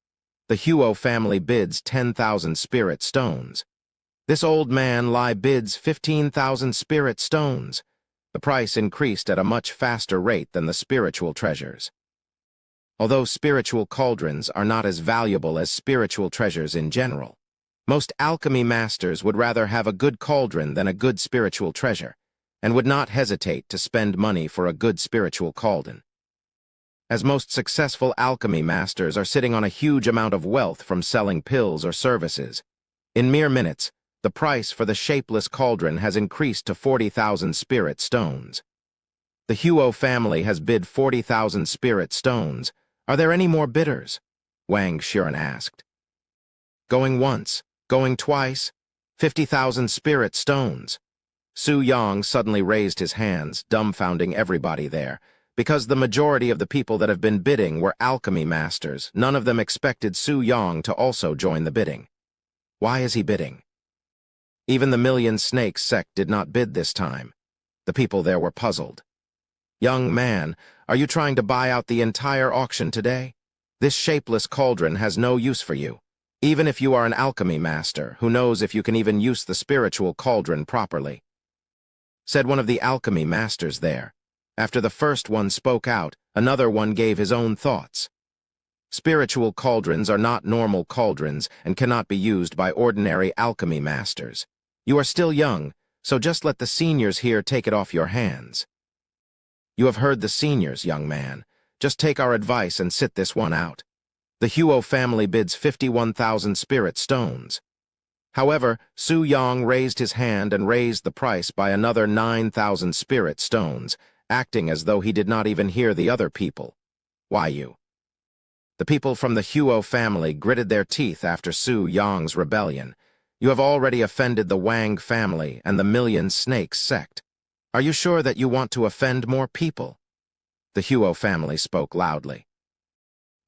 The Huo family bids 10,000 spirit stones. This old man Lai bids 15,000 spirit stones. The price increased at a much faster rate than the spiritual treasures. Although spiritual cauldrons are not as valuable as spiritual treasures in general, most alchemy masters would rather have a good cauldron than a good spiritual treasure, and would not hesitate to spend money for a good spiritual cauldron. As most successful alchemy masters are sitting on a huge amount of wealth from selling pills or services, in mere minutes, the price for the shapeless cauldron has increased to 40,000 spirit stones. The Huo family has bid 40,000 spirit stones. Are there any more bidders? Wang Xuren asked. Going once, going twice, 50,000 spirit stones. Su Yang suddenly raised his hands, dumbfounding everybody there. Because the majority of the people that have been bidding were alchemy masters, none of them expected Su Yang to also join the bidding. Why is he bidding? Even the Million Snakes sect did not bid this time. The people there were puzzled. Young man, are you trying to buy out the entire auction today? This shapeless cauldron has no use for you, even if you are an alchemy master who knows if you can even use the spiritual cauldron properly, said one of the alchemy masters there. After the first one spoke out, another one gave his own thoughts. Spiritual cauldrons are not normal cauldrons and cannot be used by ordinary alchemy masters. You are still young, so just let the seniors here take it off your hands. You have heard the seniors, young man. Just take our advice and sit this one out. The Huo family bids 51,000 spirit stones. However, Su Yang raised his hand and raised the price by another 9,000 spirit stones, acting as though he did not even hear the other people. Why you? The people from the Huo family gritted their teeth after Su Yang's rebellion. You have already offended the Wang family and the Million Snakes sect. Are you sure that you want to offend more people? The Huo family spoke loudly.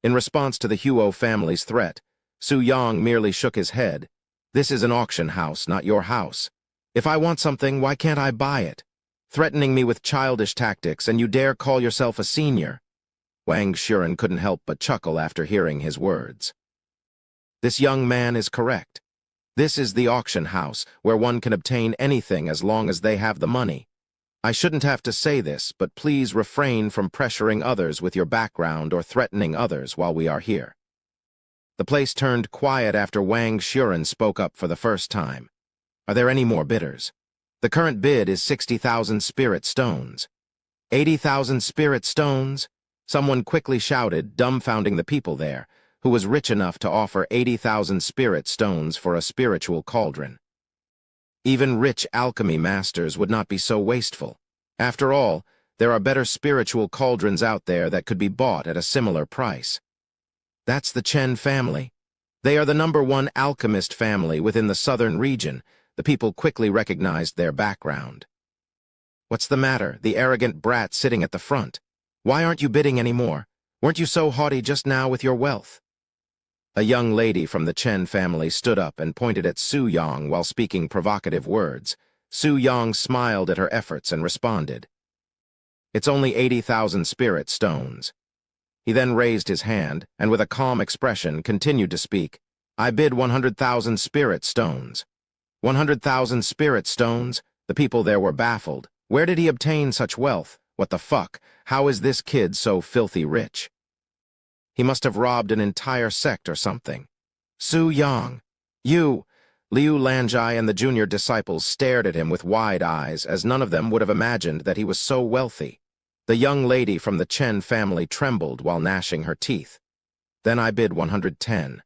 In response to the Huo family's threat, Su Yang merely shook his head. This is an auction house, not your house. If I want something, why can't I buy it? Threatening me with childish tactics, and you dare call yourself a senior? Wang Xuren couldn't help but chuckle after hearing his words. This young man is correct. This is the auction house, where one can obtain anything as long as they have the money. I shouldn't have to say this, but please refrain from pressuring others with your background or threatening others while we are here. The place turned quiet after Wang Xuren spoke up for the first time. Are there any more bidders? The current bid is 60,000 spirit stones. 80,000 spirit stones? Someone quickly shouted, dumbfounding the people there, who was rich enough to offer 80,000 spirit stones for a spiritual cauldron. Even rich alchemy masters would not be so wasteful. After all, there are better spiritual cauldrons out there that could be bought at a similar price. That's the Chen family. They are the #1 alchemist family within the southern region. The people quickly recognized their background. What's the matter, the arrogant brat sitting at the front? Why aren't you bidding anymore? Weren't you so haughty just now with your wealth? A young lady from the Chen family stood up and pointed at Su Yang while speaking provocative words. Su Yang smiled at her efforts and responded. It's only 80,000 spirit stones. He then raised his hand, and with a calm expression continued to speak. I bid 100,000 spirit stones. 100,000 spirit stones? The people there were baffled. Where did he obtain such wealth? What the fuck? How is this kid so filthy rich? He must have robbed an entire sect or something. Su Yang, you! Liu Lanjai and the junior disciples stared at him with wide eyes, as none of them would have imagined that he was so wealthy. The young lady from the Chen family trembled while gnashing her teeth. Then I bid 110.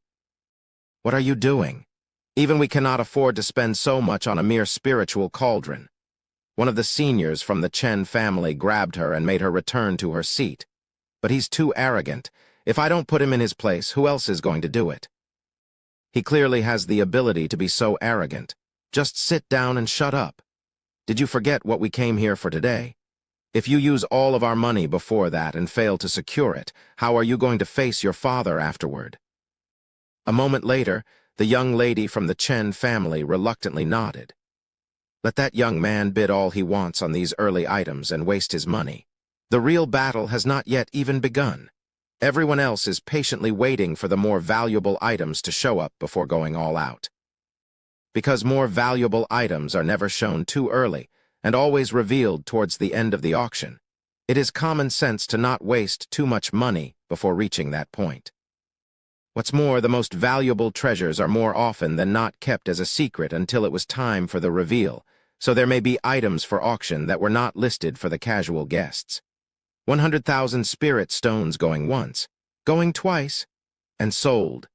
What are you doing? Even we cannot afford to spend so much on a mere spiritual cauldron. One of the seniors from the Chen family grabbed her and made her return to her seat. But he's too arrogant. If I don't put him in his place, who else is going to do it? He clearly has the ability to be so arrogant. Just sit down and shut up. Did you forget what we came here for today? If you use all of our money before that and fail to secure it, how are you going to face your father afterward? A moment later, the young lady from the Chen family reluctantly nodded. Let that young man bid all he wants on these early items and waste his money. The real battle has not yet even begun. Everyone else is patiently waiting for the more valuable items to show up before going all out. Because more valuable items are never shown too early and always revealed towards the end of the auction, it is common sense to not waste too much money before reaching that point. What's more, the most valuable treasures are more often than not kept as a secret until it was time for the reveal, so there may be items for auction that were not listed for the casual guests. 100,000 spirit stones going once, going twice, and sold.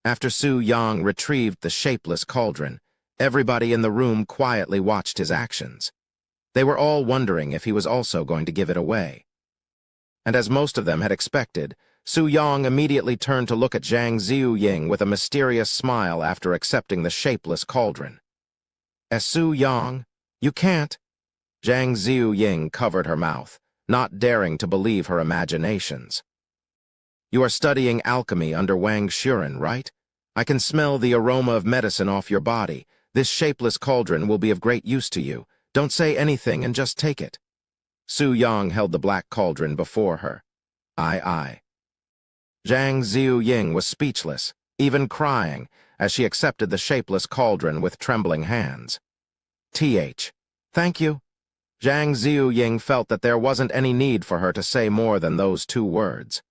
After Su Yang retrieved the shapeless cauldron, everybody in the room quietly watched his actions. They were all wondering if he was also going to give it away. And as most of them had expected, Su Yang immediately turned to look at Zhang Ziying with a mysterious smile after accepting the shapeless cauldron. As Su Yang, you can't. Zhang Ziying covered her mouth, not daring to believe her imaginations. You are studying alchemy under Wang Shuren, right? I can smell the aroma of medicine off your body. This shapeless cauldron will be of great use to you. Don't say anything and just take it. Su Yang held the black cauldron before her. Aye. Zhang Ziying was speechless, even crying, as she accepted the shapeless cauldron with trembling hands. Thank you. Zhang Ziying felt that there wasn't any need for her to say more than those two words.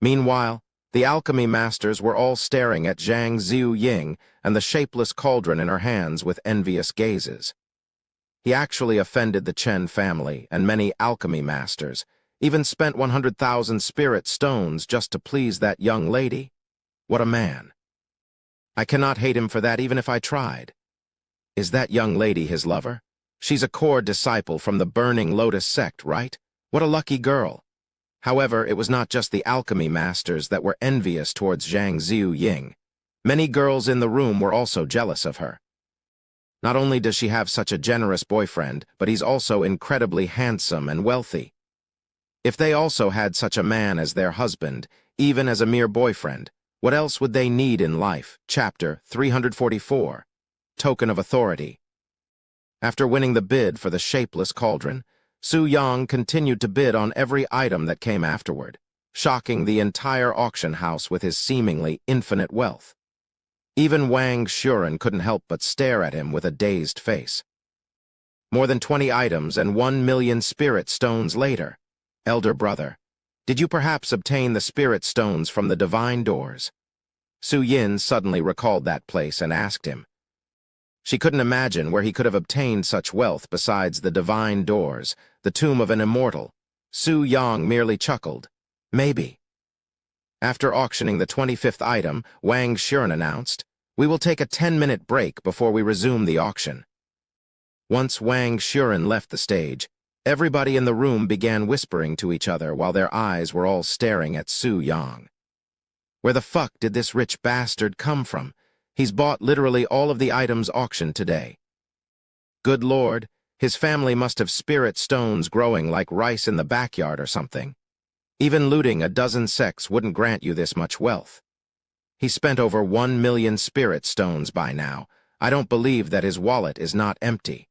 Meanwhile, the alchemy masters were all staring at Zhang Ziying and the shapeless cauldron in her hands with envious gazes. He actually offended the Chen family and many alchemy masters, even spent 100,000 spirit stones just to please that young lady. What a man. I cannot hate him for that even if I tried. Is that young lady his lover? She's a core disciple from the Burning Lotus sect, right? What a lucky girl. However, it was not just the alchemy masters that were envious towards Zhang Ziying. Many girls in the room were also jealous of her. Not only does she have such a generous boyfriend, but he's also incredibly handsome and wealthy. If they also had such a man as their husband, even as a mere boyfriend, what else would they need in life? Chapter 344. Token of Authority. After winning the bid for the shapeless cauldron, Su Yang continued to bid on every item that came afterward, shocking the entire auction house with his seemingly infinite wealth. Even Wang Shuren couldn't help but stare at him with a dazed face. More than 20 items and 1 million spirit stones later. Elder brother, did you perhaps obtain the spirit stones from the divine doors? Su Yin suddenly recalled that place and asked him. She couldn't imagine where he could have obtained such wealth besides the divine doors, the tomb of an immortal. Su Yang merely chuckled. Maybe. After auctioning the 25th item, Wang Shuren announced, "We will take a 10-minute break before we resume the auction." Once Wang Shuren left the stage, everybody in the room began whispering to each other while their eyes were all staring at Su Yang. Where the fuck did this rich bastard come from? He's bought literally all of the items auctioned today. Good Lord, his family must have spirit stones growing like rice in the backyard or something. Even looting a dozen sects wouldn't grant you this much wealth. He spent over 1 million spirit stones by now. I don't believe that his wallet is not empty.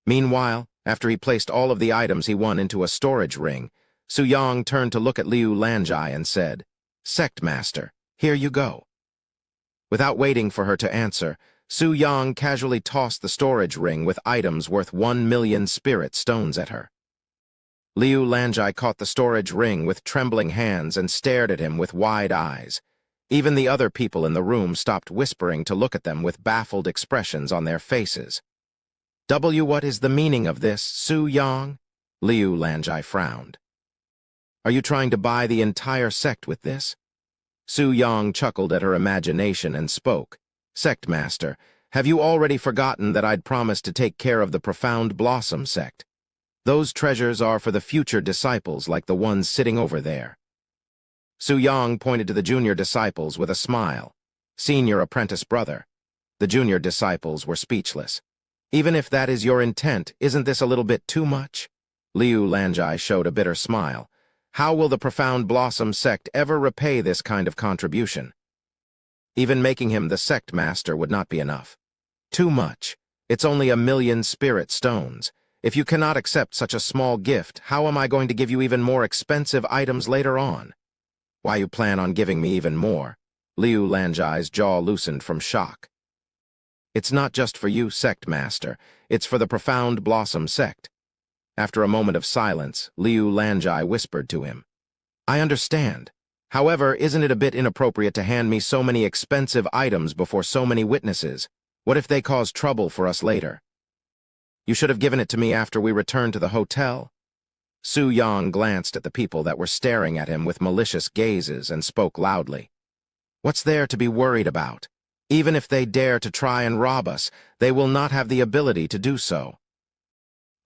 Meanwhile, after he placed all of the items he won into a storage ring, Su Yang turned to look at Liu Lanjai and said, "Sect Master, here you go." Without waiting for her to answer, Su Yang casually tossed the storage ring with items worth 1 million spirit stones at her. Liu Lanjai caught the storage ring with trembling hands and stared at him with wide eyes. Even the other people in the room stopped whispering to look at them with baffled expressions on their faces. What is the meaning of this, Su Yang? Liu Lanjai frowned. Are you trying to buy the entire sect with this? Su Yang chuckled at her imagination and spoke. Sect Master, have you already forgotten that I'd promised to take care of the Profound Blossom sect? Those treasures are for the future disciples like the ones sitting over there. Su Yang pointed to the junior disciples with a smile. Senior apprentice brother. The junior disciples were speechless. Even if that is your intent, isn't this a little bit too much? Liu Lanjai showed a bitter smile. How will the Profound Blossom sect ever repay this kind of contribution? Even making him the sect master would not be enough. Too much. It's only 1,000,000 spirit stones. If you cannot accept such a small gift, how am I going to give you even more expensive items later on? Why you plan on giving me even more? Liu Lanjai's jaw loosened from shock. It's not just for you, sect master. It's for the Profound Blossom sect. After a moment of silence, Liu Lanjai whispered to him. I understand. However, isn't it a bit inappropriate to hand me so many expensive items before so many witnesses? What if they cause trouble for us later? You should have given it to me after we returned to the hotel. Su Yang glanced at the people that were staring at him with malicious gazes and spoke loudly. What's there to be worried about? Even if they dare to try and rob us, they will not have the ability to do so.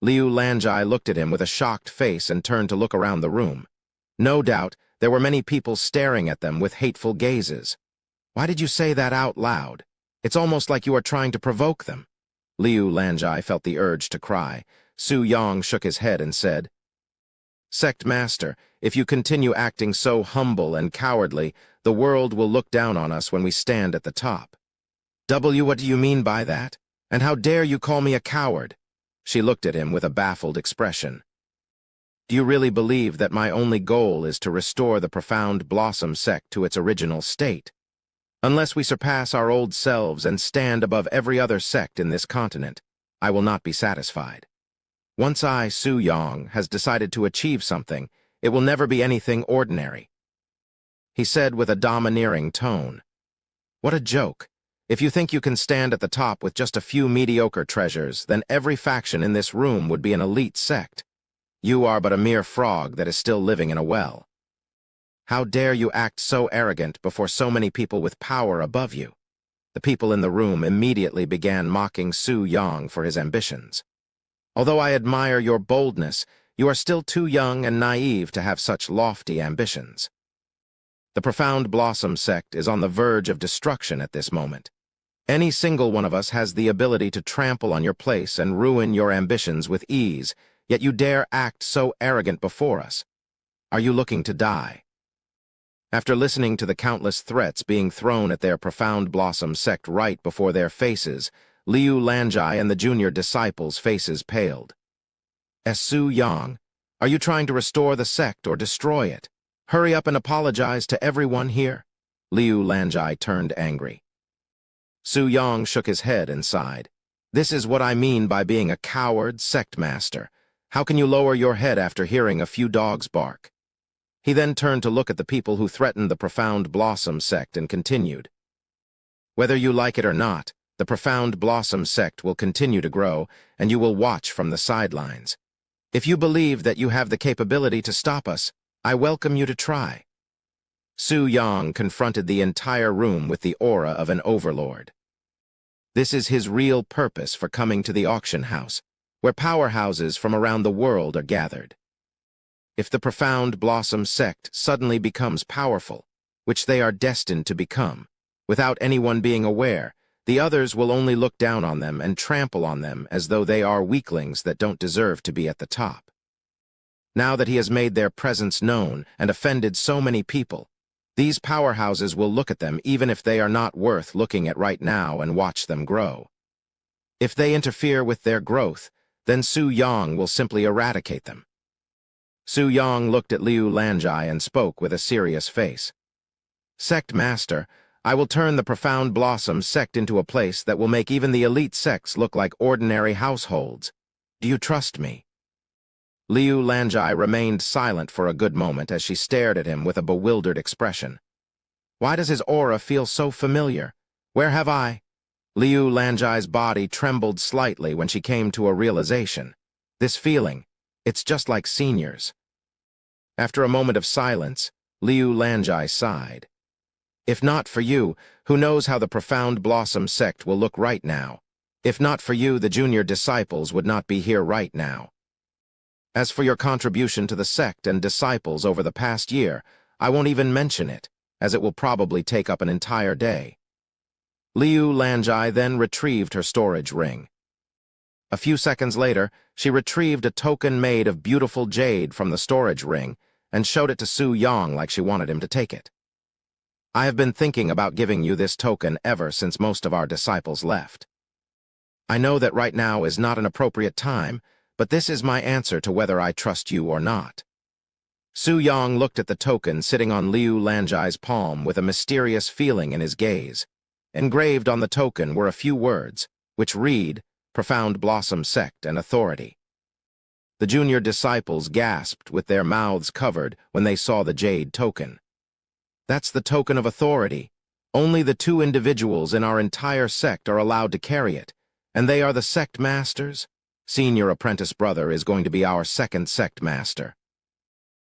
Liu Lanjai looked at him with a shocked face and turned to look around the room. No doubt, there were many people staring at them with hateful gazes. Why did you say that out loud? It's almost like you are trying to provoke them. Liu Lanjai felt the urge to cry. Su Yang shook his head and said, Sect Master, if you continue acting so humble and cowardly, the world will look down on us when we stand at the top. What do you mean by that? And how dare you call me a coward? She looked at him with a baffled expression. Do you really believe that my only goal is to restore the Profound Blossom sect to its original state? Unless we surpass our old selves and stand above every other sect in this continent, I will not be satisfied. Once I, Su Yang, has decided to achieve something, it will never be anything ordinary. He said with a domineering tone. What a joke. If you think you can stand at the top with just a few mediocre treasures, then every faction in this room would be an elite sect. You are but a mere frog that is still living in a well. How dare you act so arrogant before so many people with power above you? The people in the room immediately began mocking Su Yang for his ambitions. Although I admire your boldness, you are still too young and naive to have such lofty ambitions. The Profound Blossom sect is on the verge of destruction at this moment. Any single one of us has the ability to trample on your place and ruin your ambitions with ease, yet you dare act so arrogant before us. Are you looking to die? After listening to the countless threats being thrown at their Profound Blossom sect right before their faces, Liu Lanjai and the junior disciples' faces paled. Su Yang, are you trying to restore the sect or destroy it? Hurry up and apologize to everyone here. Liu Lanjai turned angry. Su Yang shook his head and sighed. This is what I mean by being a coward sect master. How can you lower your head after hearing a few dogs bark? He then turned to look at the people who threatened the Profound Blossom sect and continued. Whether you like it or not, the Profound Blossom sect will continue to grow, and you will watch from the sidelines. If you believe that you have the capability to stop us, I welcome you to try. Su Yang confronted the entire room with the aura of an overlord. This is his real purpose for coming to the auction house, where powerhouses from around the world are gathered. If the Profound Blossom sect suddenly becomes powerful, which they are destined to become, without anyone being aware, the others will only look down on them and trample on them as though they are weaklings that don't deserve to be at the top. Now that he has made their presence known and offended so many people, these powerhouses will look at them even if they are not worth looking at right now and watch them grow. If they interfere with their growth, then Su Yang will simply eradicate them. Su Yang looked at Liu Lanjai and spoke with a serious face. Sect Master, I will turn the Profound Blossom sect into a place that will make even the elite sects look like ordinary households. Do you trust me? Liu Lanjai remained silent for a good moment as she stared at him with a bewildered expression. Why does his aura feel so familiar? Where have I? Liu Lanjai's body trembled slightly when she came to a realization. This feeling, it's just like seniors. After a moment of silence, Liu Lanjai sighed. If not for you, who knows how the Profound Blossom sect will look right now? If not for you, the junior disciples would not be here right now. As for your contribution to the sect and disciples over the past year, I won't even mention it, as it will probably take up an entire day. Liu Lanjai then retrieved her storage ring. A few seconds later, she retrieved a token made of beautiful jade from the storage ring and showed it to Su Yang like she wanted him to take it. I have been thinking about giving you this token ever since most of our disciples left. I know that right now is not an appropriate time, but this is my answer to whether I trust you or not. Su Yang looked at the token sitting on Liu Lanjai's palm with a mysterious feeling in his gaze. Engraved on the token were a few words, which read, Profound Blossom Sect and Authority. The junior disciples gasped with their mouths covered when they saw the jade token. That's the token of authority. Only the 2 individuals in our entire sect are allowed to carry it, and they are the sect masters. Senior apprentice brother is going to be our 2nd sect master.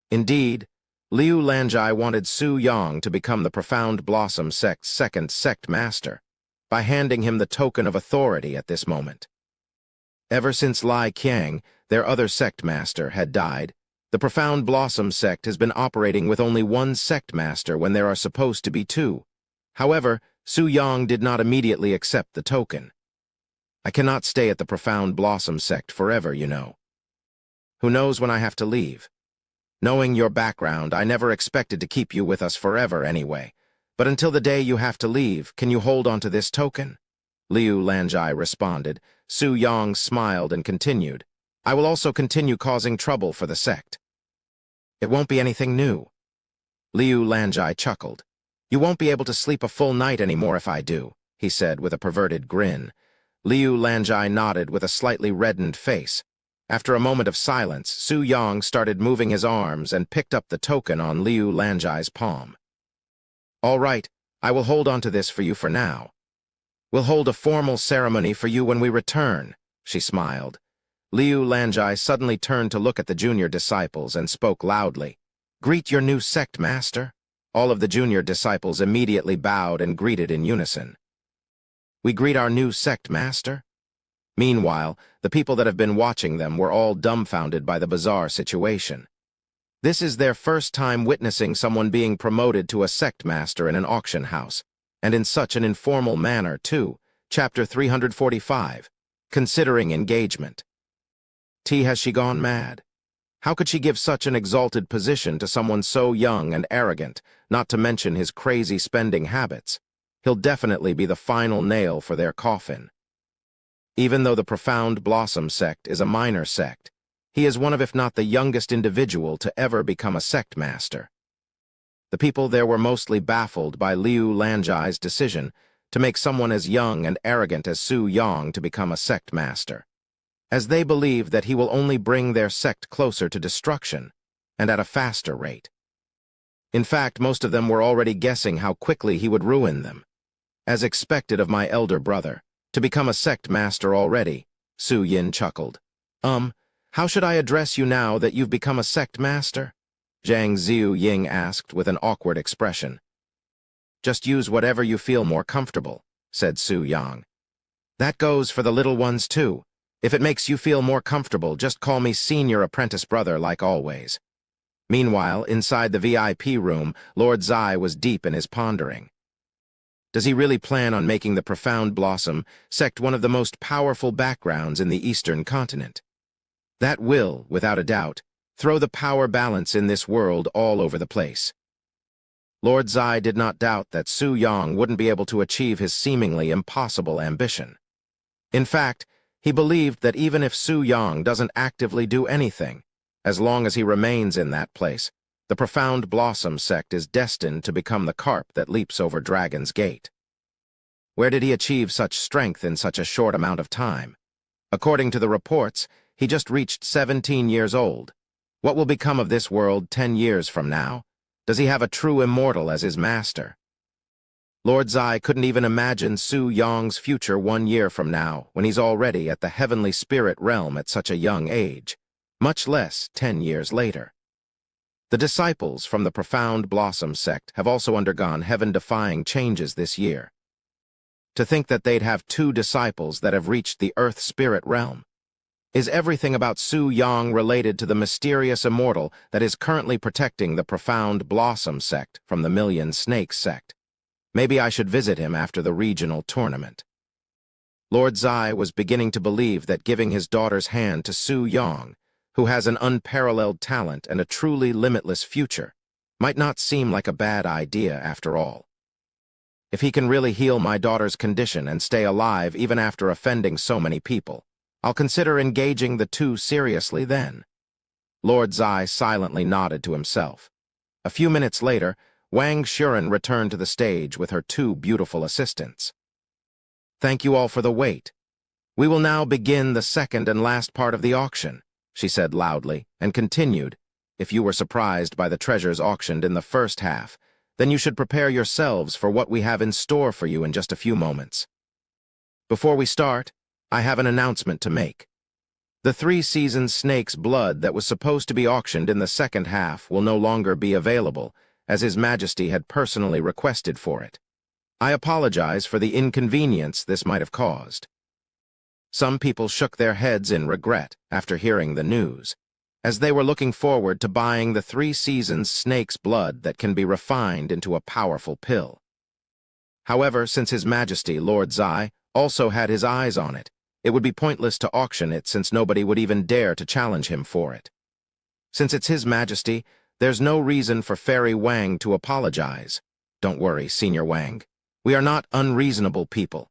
Indeed, Liu Lanjai wanted Su Yang to become the Profound Blossom sect's 2nd sect master by handing him the token of authority at this moment. Ever since Lai Qiang, their other sect master, had died, the Profound Blossom sect has been operating with only 1 sect master when there are supposed to be 2. However, Su Yang did not immediately accept the token. I cannot stay at the Profound Blossom sect forever, you know. Who knows when I have to leave? Knowing your background, I never expected to keep you with us forever anyway. But until the day you have to leave, can you hold on to this token? Liu Lanjai responded. Su Yang smiled and continued. I will also continue causing trouble for the sect. It won't be anything new. Liu Lanjai chuckled. You won't be able to sleep a full night anymore if I do, he said with a perverted grin. Liu Lanjai nodded with a slightly reddened face. After a moment of silence, Su Yang started moving his arms and picked up the token on Liu Lanjai's palm. All right, I will hold on to this for you for now. We'll hold a formal ceremony for you when we return, she smiled. Liu Lanjai suddenly turned to look at the junior disciples and spoke loudly. Greet your new sect master. All of the junior disciples immediately bowed and greeted in unison. We greet our new sect master? Meanwhile, the people that have been watching them were all dumbfounded by the bizarre situation. This is their first time witnessing someone being promoted to a sect master in an auction house, and in such an informal manner, too. Chapter 345, Considering Engagement. Has she gone mad? How could she give such an exalted position to someone so young and arrogant, not to mention his crazy spending habits? He'll definitely be the final nail for their coffin. Even though the Profound Blossom sect is a minor sect, he is one of, if not the youngest individual to ever become a sect master. The people there were mostly baffled by Liu Lanjai's decision to make someone as young and arrogant as Su Yang to become a sect master, as they believe that he will only bring their sect closer to destruction, and at a faster rate. In fact, most of them were already guessing how quickly he would ruin them. As expected of my elder brother, to become a sect master already, Su Yin chuckled. How should I address you now that you've become a sect master? Zhang Ziyu Ying asked with an awkward expression. Just use whatever you feel more comfortable, said Su Yang. That goes for the little ones too. If it makes you feel more comfortable, just call me senior apprentice brother like always. Meanwhile, inside the VIP room, Lord Zai was deep in his pondering. Does he really plan on making the Profound Blossom sect one of the most powerful backgrounds in the Eastern continent? That will, without a doubt, throw the power balance in this world all over the place. Lord Zai did not doubt that Su Yang wouldn't be able to achieve his seemingly impossible ambition. In fact, he believed that even if Su Yang doesn't actively do anything, as long as he remains in that place, the Profound Blossom sect is destined to become the carp that leaps over Dragon's Gate. Where did he achieve such strength in such a short amount of time? According to the reports, he just reached 17 years old. What will become of this world 10 years from now? Does he have a true immortal as his master? Lord Zai couldn't even imagine Su Yang's future 1 year from now, when he's already at the heavenly spirit realm at such a young age, much less 10 years later. The disciples from the Profound Blossom sect have also undergone heaven-defying changes this year. To think that they'd have two disciples that have reached the Earth Spirit realm. Is everything about Su Yang related to the mysterious immortal that is currently protecting the Profound Blossom sect from the Million Snakes sect? Maybe I should visit him after the regional tournament. Lord Zai was beginning to believe that giving his daughter's hand to Su Yang, who has an unparalleled talent and a truly limitless future, might not seem like a bad idea after all. If he can really heal my daughter's condition and stay alive even after offending so many people, I'll consider engaging the two seriously then. Lord Zai silently nodded to himself. A few minutes later, Wang Shuren returned to the stage with her two beautiful assistants. Thank you all for the wait. We will now begin the second and last part of the auction, she said loudly, and continued, if you were surprised by the treasures auctioned in the first half, then you should prepare yourselves for what we have in store for you in just a few moments. Before we start, I have an announcement to make. The 3-season snake's blood that was supposed to be auctioned in the second half will no longer be available, as His Majesty had personally requested for it. I apologize for the inconvenience this might have caused. Some people shook their heads in regret after hearing the news, as they were looking forward to buying the 3-seasons snake's blood that can be refined into a powerful pill. However, since His Majesty, Lord Zai, also had his eyes on it, it would be pointless to auction it since nobody would even dare to challenge him for it. Since it's His Majesty, there's no reason for Fairy Wang to apologize. Don't worry, Senior Wang. We are not unreasonable people.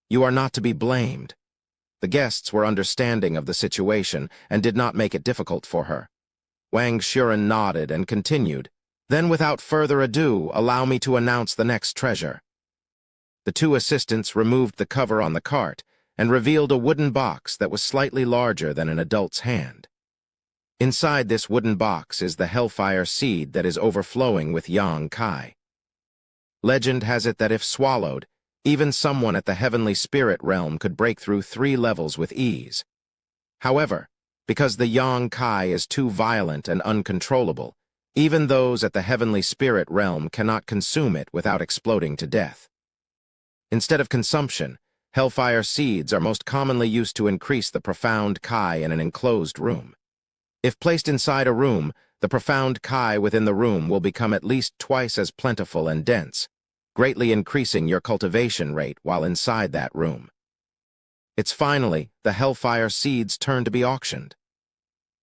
You are not to be blamed. The guests were understanding of the situation and did not make it difficult for her. Wang Shuren nodded and continued, then without further ado, allow me to announce the next treasure. The two assistants removed the cover on the cart and revealed a wooden box that was slightly larger than an adult's hand. Inside this wooden box is the hellfire seed that is overflowing with Yang Kai. Legend has it that if swallowed, even someone at the heavenly spirit realm could break through 3 levels with ease. However, because the Yang Kai is too violent and uncontrollable, even those at the heavenly spirit realm cannot consume it without exploding to death. Instead of consumption, hellfire seeds are most commonly used to increase the profound Kai in an enclosed room. If placed inside a room, the profound Kai within the room will become at least twice as plentiful and dense, greatly increasing your cultivation rate while inside that room. It's finally the hellfire seed's turn to be auctioned.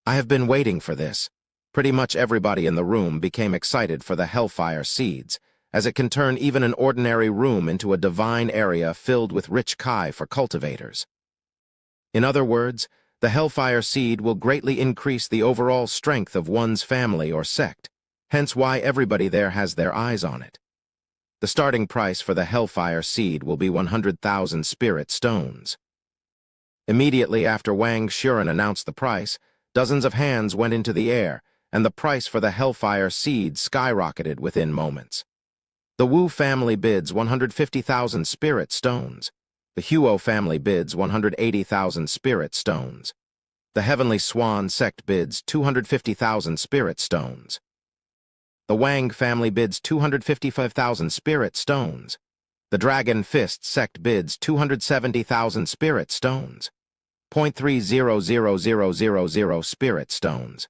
I have been waiting for this. Pretty much everybody in the room became excited for the hellfire seeds, as it can turn even an ordinary room into a divine area filled with rich Kai for cultivators. In other words, the hellfire seed will greatly increase the overall strength of one's family or sect, hence why everybody there has their eyes on it. The starting price for the hellfire seed will be 100,000 spirit stones. Immediately after Wang Shuren announced the price, dozens of hands went into the air, and the price for the hellfire seed skyrocketed within moments. The Wu family bids 150,000 spirit stones. The Huo family bids 180,000 spirit stones. The Heavenly Swan sect bids 250,000 spirit stones. The Wang family bids 255,000 spirit stones. The Dragon Fist sect bids 270,000 spirit stones. 0.300000 spirit stones.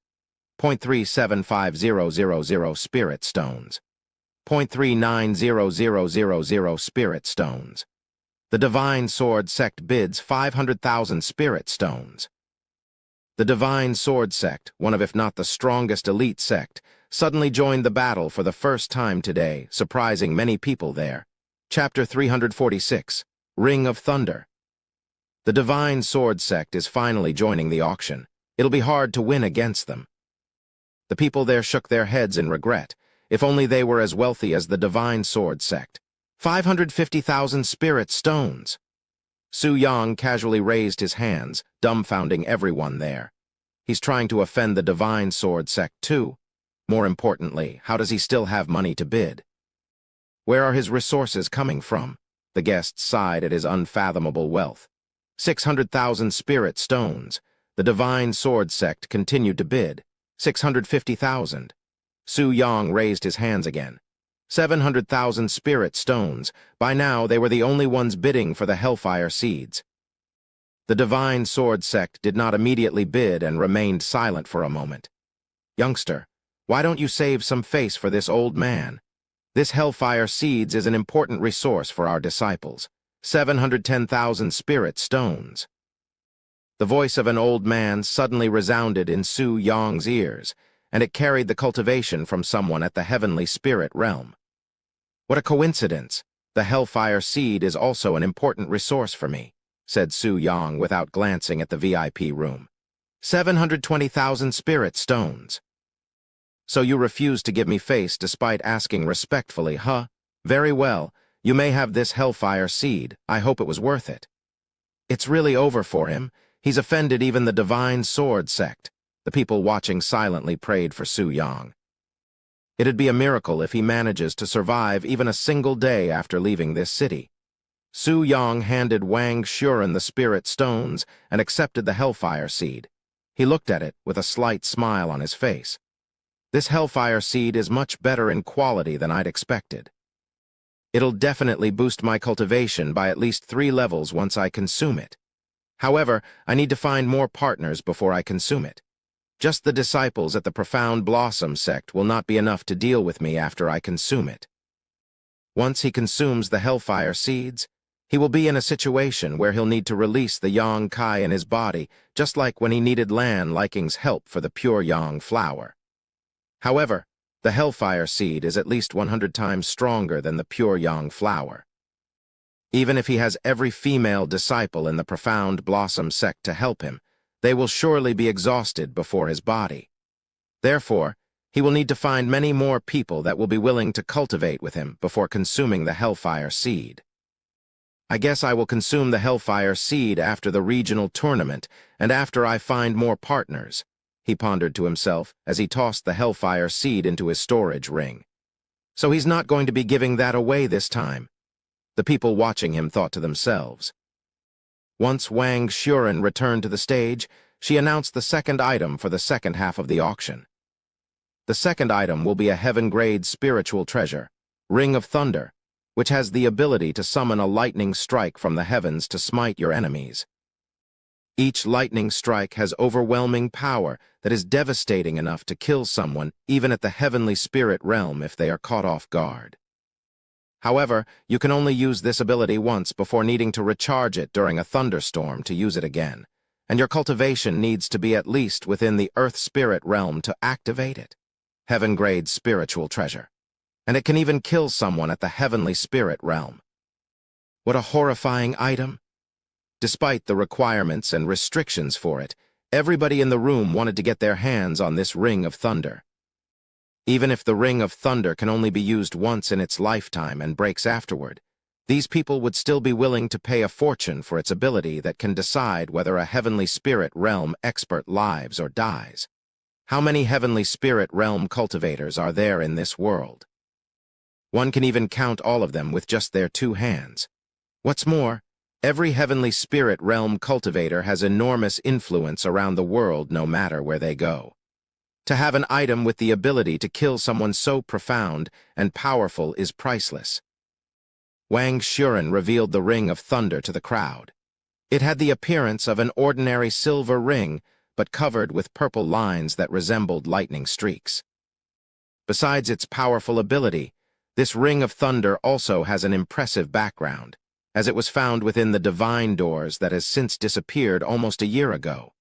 0.375000 spirit stones. 0.390000 spirit stones. The Divine Sword sect bids 500,000 spirit stones. The Divine Sword sect, one of if not the strongest elite sect, suddenly joined the battle for the first time today, surprising many people there. Chapter 346, Ring of Thunder. The Divine Sword sect is finally joining the auction. It'll be hard to win against them. The people there shook their heads in regret. If only they were as wealthy as the Divine Sword sect. 550,000 spirit stones. Su Yang casually raised his hands, dumbfounding everyone there. He's trying to offend the Divine Sword sect too. More importantly, how does he still have money to bid? Where are his resources coming from? The guests sighed at his unfathomable wealth. 600,000 spirit stones. The Divine Sword sect continued to bid. 650,000. Su Yang raised his hands again. 700,000 spirit stones. By now, they were the only ones bidding for the Hellfire seeds. The Divine Sword sect did not immediately bid and remained silent for a moment. Youngster, why don't you save some face for this old man? This Hellfire seeds is an important resource for our disciples. 710,000 spirit stones. The voice of an old man suddenly resounded in Su Yang's ears, and it carried the cultivation from someone at the heavenly spirit realm. What a coincidence! The Hellfire seed is also an important resource for me, said Su Yang without glancing at the VIP room. 720,000 spirit stones. So you refuse to give me face despite asking respectfully, huh? Very well, you may have this Hellfire seed. I hope it was worth it. It's really over for him. He's offended even the Divine Sword sect. The people watching silently prayed for Su Yang. It'd be a miracle if he manages to survive even a single day after leaving this city. Su Yang handed Wang Shuren the spirit stones and accepted the Hellfire seed. He looked at it with a slight smile on his face. This Hellfire seed is much better in quality than I'd expected. It'll definitely boost my cultivation by at least 3 levels once I consume it. However, I need to find more partners before I consume it. Just the disciples at the Profound Blossom sect will not be enough to deal with me after I consume it. Once he consumes the Hellfire seeds, he will be in a situation where he'll need to release the Yang Kai in his body, just like when he needed Lan Liking's help for the pure Yang flower. However, the Hellfire seed is at least 100 times stronger than the pure Yang flower. Even if he has every female disciple in the Profound Blossom sect to help him, they will surely be exhausted before his body. Therefore, he will need to find many more people that will be willing to cultivate with him before consuming the Hellfire seed. I guess I will consume the Hellfire seed after the regional tournament and after I find more partners, he pondered to himself as he tossed the Hellfire seed into his storage ring. So he's not going to be giving that away this time. The people watching him thought to themselves. Once Wang Shuren returned to the stage, she announced the second item for the second half of the auction. The second item will be a heaven-grade spiritual treasure, Ring of Thunder, which has the ability to summon a lightning strike from the heavens to smite your enemies. Each lightning strike has overwhelming power that is devastating enough to kill someone even at the heavenly spirit realm if they are caught off guard. However, you can only use this ability once before needing to recharge it during a thunderstorm to use it again, and your cultivation needs to be at least within the Earth Spirit realm to activate it. Heaven-grade spiritual treasure. And it can even kill someone at the Heavenly Spirit realm. What a horrifying item! Despite the requirements and restrictions for it, everybody in the room wanted to get their hands on this Ring of Thunder. Even if the Ring of Thunder can only be used once in its lifetime and breaks afterward, these people would still be willing to pay a fortune for its ability that can decide whether a Heavenly Spirit realm expert lives or dies. How many Heavenly Spirit realm cultivators are there in this world? One can even count all of them with just their 2 hands. What's more, every Heavenly Spirit realm cultivator has enormous influence around the world no matter where they go. To have an item with the ability to kill someone so profound and powerful is priceless. Wang Shuren revealed the Ring of Thunder to the crowd. It had the appearance of an ordinary silver ring, but covered with purple lines that resembled lightning streaks. Besides its powerful ability, this Ring of Thunder also has an impressive background, as it was found within the Divine Doors that has since disappeared almost a year ago.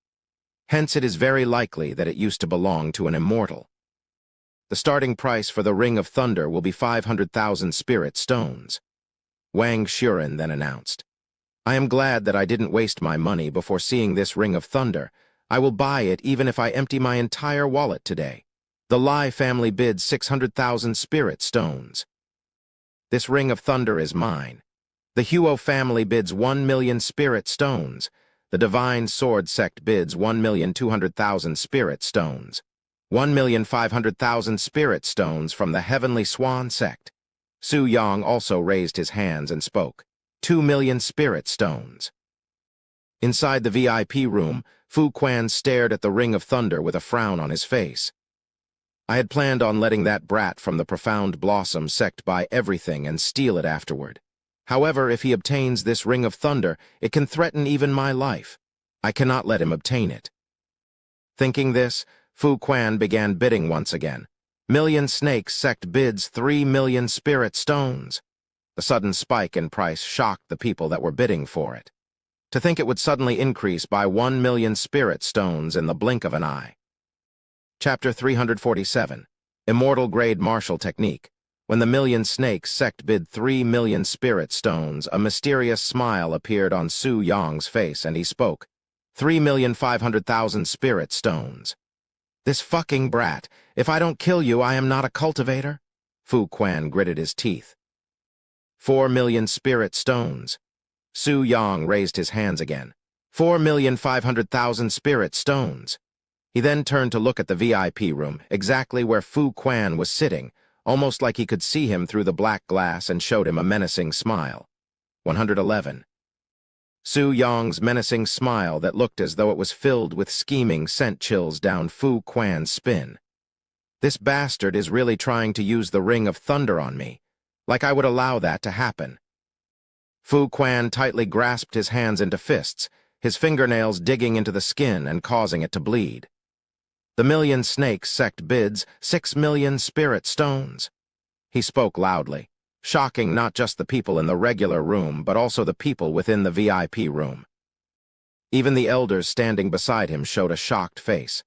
Hence, it is very likely that it used to belong to an immortal. The starting price for the Ring of Thunder will be 500,000 spirit stones. Wang Shuren then announced, I am glad that I didn't waste my money before seeing this Ring of Thunder. I will buy it even if I empty my entire wallet today. The Lai family bids 600,000 spirit stones. This Ring of Thunder is mine. The Huo family bids 1 million spirit stones. The Divine Sword sect bids 1,200,000 spirit stones. 1,500,000 spirit stones from the Heavenly Swan sect. Su Yang also raised his hands and spoke. 2 million spirit stones. Inside the VIP room, Fu Quan stared at the Ring of Thunder with a frown on his face. I had planned on letting that brat from the Profound Blossom sect buy everything and steal it afterward. However, if he obtains this Ring of Thunder, it can threaten even my life. I cannot let him obtain it. Thinking this, Fu Quan began bidding once again. Million Snakes sect bids 3 million spirit stones. The sudden spike in price shocked the people that were bidding for it. To think it would suddenly increase by 1 million spirit stones in the blink of an eye. Chapter 347, Immortal Grade Martial Technique. When the Million Snakes sect bid 3 million spirit stones, a mysterious smile appeared on Su Yong's face and he spoke. 3,500,000 spirit stones. This fucking brat. If I don't kill you, I am not a cultivator? Fu Quan gritted his teeth. 4 million spirit stones. Su Yong raised his hands again. 4,500,000 spirit stones. He then turned to look at the VIP room, exactly where Fu Quan was sitting, almost like he could see him through the black glass, and showed him a menacing smile. 111. Su Yong's menacing smile that looked as though it was filled with scheming sent chills down Fu Quan's spine. This bastard is really trying to use the Ring of Thunder on me, like I would allow that to happen. Fu Quan tightly grasped his hands into fists, his fingernails digging into the skin and causing it to bleed. The Million Snakes sect bids 6 million spirit stones. He spoke loudly, shocking not just the people in the regular room, but also the people within the VIP room. Even the elders standing beside him showed a shocked face.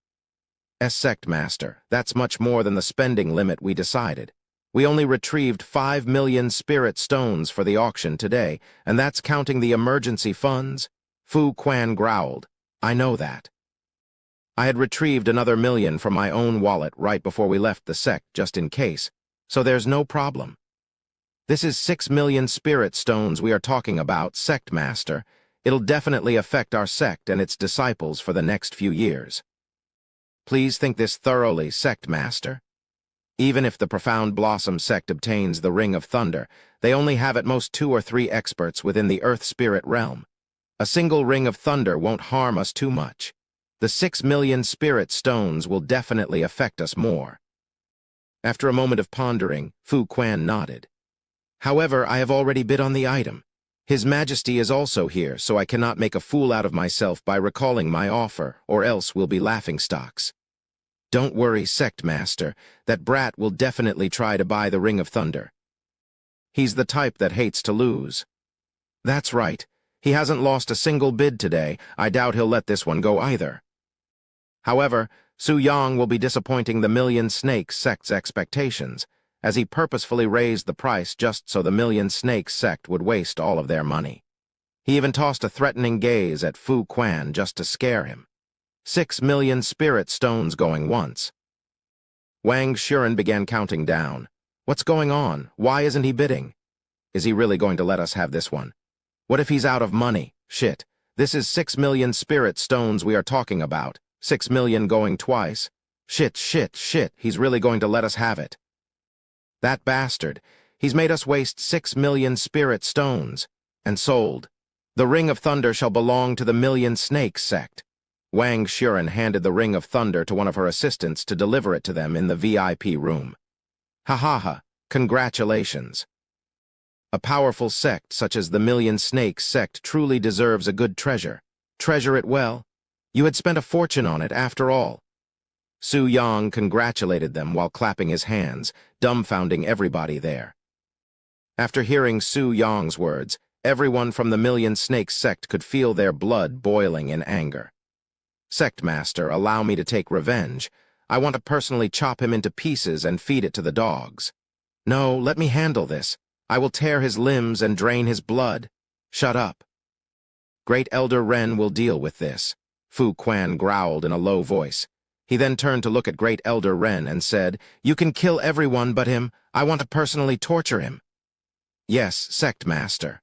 Sect Master, that's much more than the spending limit we decided. We only retrieved 5 million spirit stones for the auction today, and that's counting the emergency funds. Fu Quan growled. I know that. I had retrieved another million from my own wallet right before we left the sect, just in case, so there's no problem. This is 6 million spirit stones we are talking about, Sect Master. It'll definitely affect our sect and its disciples for the next few years. Please think this thoroughly, Sect Master. Even if the Profound Blossom sect obtains the Ring of Thunder, they only have at most 2 or 3 experts within the Earth Spirit realm. A single Ring of Thunder won't harm us too much. The 6 million spirit stones will definitely affect us more. After a moment of pondering, Fu Quan nodded. However, I have already bid on the item. His Majesty is also here, so I cannot make a fool out of myself by recalling my offer, or else we'll be laughingstocks. Don't worry, Sect Master, that brat will definitely try to buy the Ring of Thunder. He's the type that hates to lose. That's right. He hasn't lost a single bid today. I doubt he'll let this one go either. However, Su Yong will be disappointing the Million Snakes sect's expectations, as he purposefully raised the price just so the Million Snakes sect would waste all of their money. He even tossed a threatening gaze at Fu Quan just to scare him. 6 million spirit stones going once. Wang Shuren began counting down. What's going on? Why isn't he bidding? Is he really going to let us have this one? What if he's out of money? Shit. This is 6 million spirit stones we are talking about. 6 million going twice. Shit, he's really going to let us have it. That bastard. He's made us waste 6 million spirit stones. And sold. The Ring of Thunder shall belong to the Million Snakes sect. Wang Shuren handed the Ring of Thunder to one of her assistants to deliver it to them in the VIP room. Ha ha ha, congratulations. A powerful sect such as the Million Snakes sect truly deserves a good treasure. Treasure it well. You had spent a fortune on it after all. Su Yong congratulated them while clapping his hands, dumbfounding everybody there. After hearing Su Yong's words, everyone from the Million Snakes sect could feel their blood boiling in anger. Sect Master, allow me to take revenge. I want to personally chop him into pieces and feed it to the dogs. No, let me handle this. I will tear his limbs and drain his blood. Shut up. Great Elder Ren will deal with this. Fu Quan growled in a low voice. He then turned to look at Great Elder Ren and said, You can kill everyone but him. I want to personally torture him. Yes, Sect Master.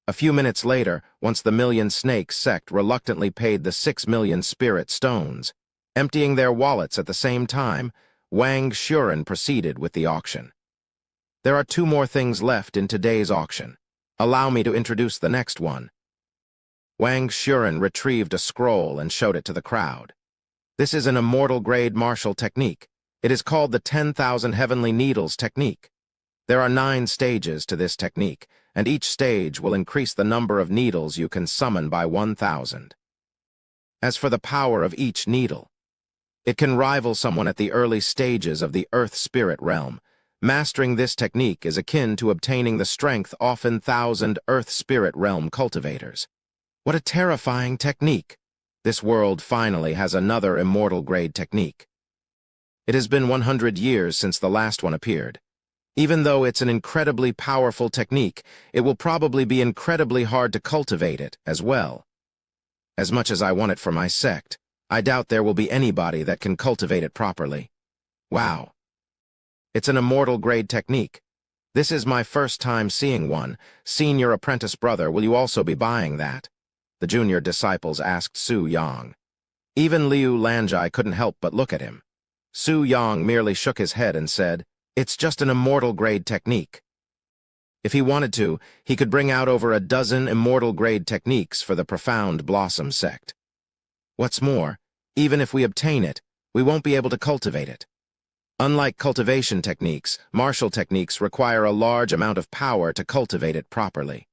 A few minutes later, once the Million Snakes sect reluctantly paid the 6 million spirit stones, emptying their wallets at the same time, Wang Shuren proceeded with the auction. There are 2 more things left in today's auction. Allow me to introduce the next one. Wang Shuren retrieved a scroll and showed it to the crowd. This is an immortal-grade martial technique. It is called the 10,000 Heavenly Needles technique. There are 9 stages to this technique, and each stage will increase the number of needles you can summon by 1,000. As for the power of each needle, it can rival someone at the early stages of the Earth Spirit realm. Mastering this technique is akin to obtaining the strength often 1,000 Earth Spirit realm cultivators. What a terrifying technique! This world finally has another immortal-grade technique. It has been 100 years since the last one appeared. Even though it's an incredibly powerful technique, it will probably be incredibly hard to cultivate it as well. As much as I want it for my sect, I doubt there will be anybody that can cultivate it properly. Wow. It's an immortal-grade technique. This is my first time seeing one. Senior apprentice brother, will you also be buying that? The junior disciples asked Su Yang. Even Liu Lanjai couldn't help but look at him. Su Yang merely shook his head and said, "It's just an immortal-grade technique." If he wanted to, he could bring out over a dozen immortal-grade techniques for the Profound Blossom sect. What's more, even if we obtain it, we won't be able to cultivate it. Unlike cultivation techniques, martial techniques require a large amount of power to cultivate it properly.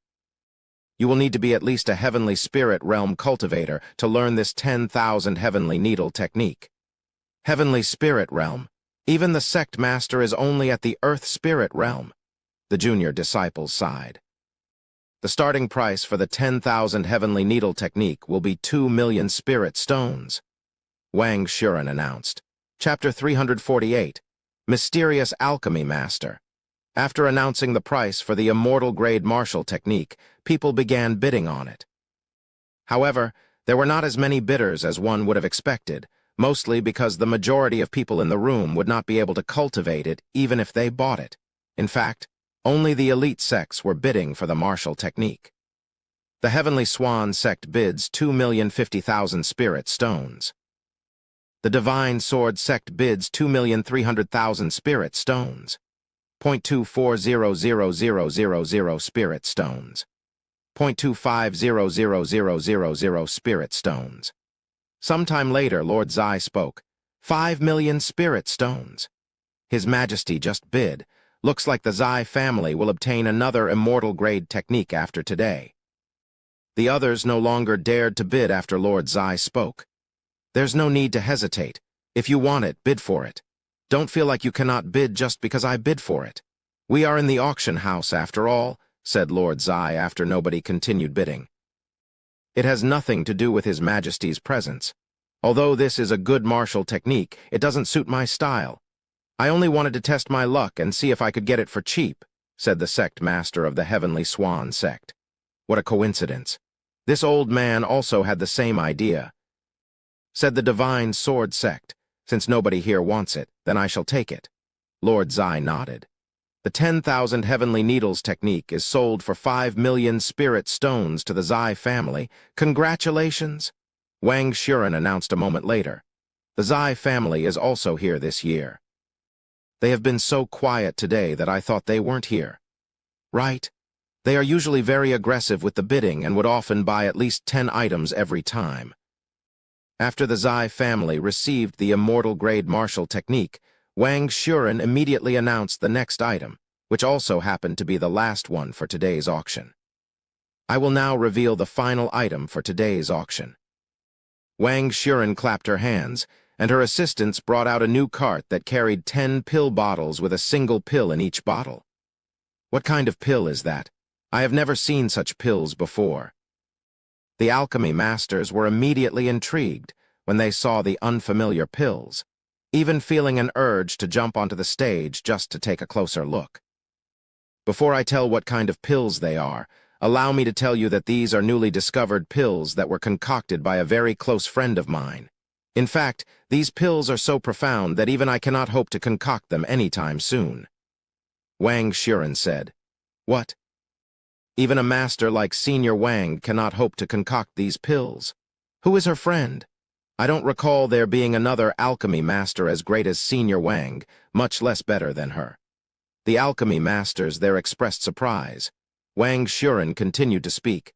You will need to be at least a Heavenly Spirit realm cultivator to learn this 10,000 Heavenly Needle technique. Heavenly Spirit realm. Even the sect master is only at the Earth Spirit realm. The junior disciples sighed. The starting price for the 10,000 Heavenly Needle technique will be 2 million spirit stones. Wang Shuren announced. Chapter 348, Mysterious Alchemy Master. After announcing the price for the immortal-grade martial technique, people began bidding on it. However, there were not as many bidders as one would have expected, mostly because the majority of people in the room would not be able to cultivate it even if they bought it. In fact, only the elite sects were bidding for the martial technique. The Heavenly Swan sect bids 2,050,000 spirit stones. The Divine Sword sect bids 2,300,000 spirit stones. 0.2400000 spirit stones. 0.2500000 spirit stones. Sometime later, Lord Zai spoke. 5 million spirit stones. His Majesty just bid. Looks like the Zai family will obtain another immortal-grade technique after today. The others no longer dared to bid after Lord Zai spoke. There's no need to hesitate. If you want it, bid for it. Don't feel like you cannot bid just because I bid for it. We are in the auction house after all, said Lord Zai after nobody continued bidding. It has nothing to do with His Majesty's presence. Although this is a good martial technique, it doesn't suit my style. I only wanted to test my luck and see if I could get it for cheap, said the sect master of the Heavenly Swan sect. What a coincidence. This old man also had the same idea. Said the Divine Sword sect, since nobody here wants it, then I shall take it. Lord Zai nodded. The 10,000 Heavenly Needles technique is sold for 5 million spirit stones to the Zai family. Congratulations! Wang Shuren announced a moment later. The Zai family is also here this year. They have been so quiet today that I thought they weren't here. Right? They are usually very aggressive with the bidding and would often buy at least 10 items every time. After the Zai family received the immortal-grade martial technique, Wang Shuren immediately announced the next item, which also happened to be the last one for today's auction. I will now reveal the final item for today's auction. Wang Shuren clapped her hands, and her assistants brought out a new cart that carried 10 pill bottles with a single pill in each bottle. What kind of pill is that? I have never seen such pills before. The alchemy masters were immediately intrigued when they saw the unfamiliar pills, even feeling an urge to jump onto the stage just to take a closer look. Before I tell what kind of pills they are, allow me to tell you that these are newly discovered pills that were concocted by a very close friend of mine. In fact, these pills are so profound that even I cannot hope to concoct them anytime soon. Wang Shuren said, What? Even a master like Senior Wang cannot hope to concoct these pills. Who is her friend? I don't recall there being another alchemy master as great as Senior Wang, much less better than her. The alchemy masters there expressed surprise. Wang Shuren continued to speak.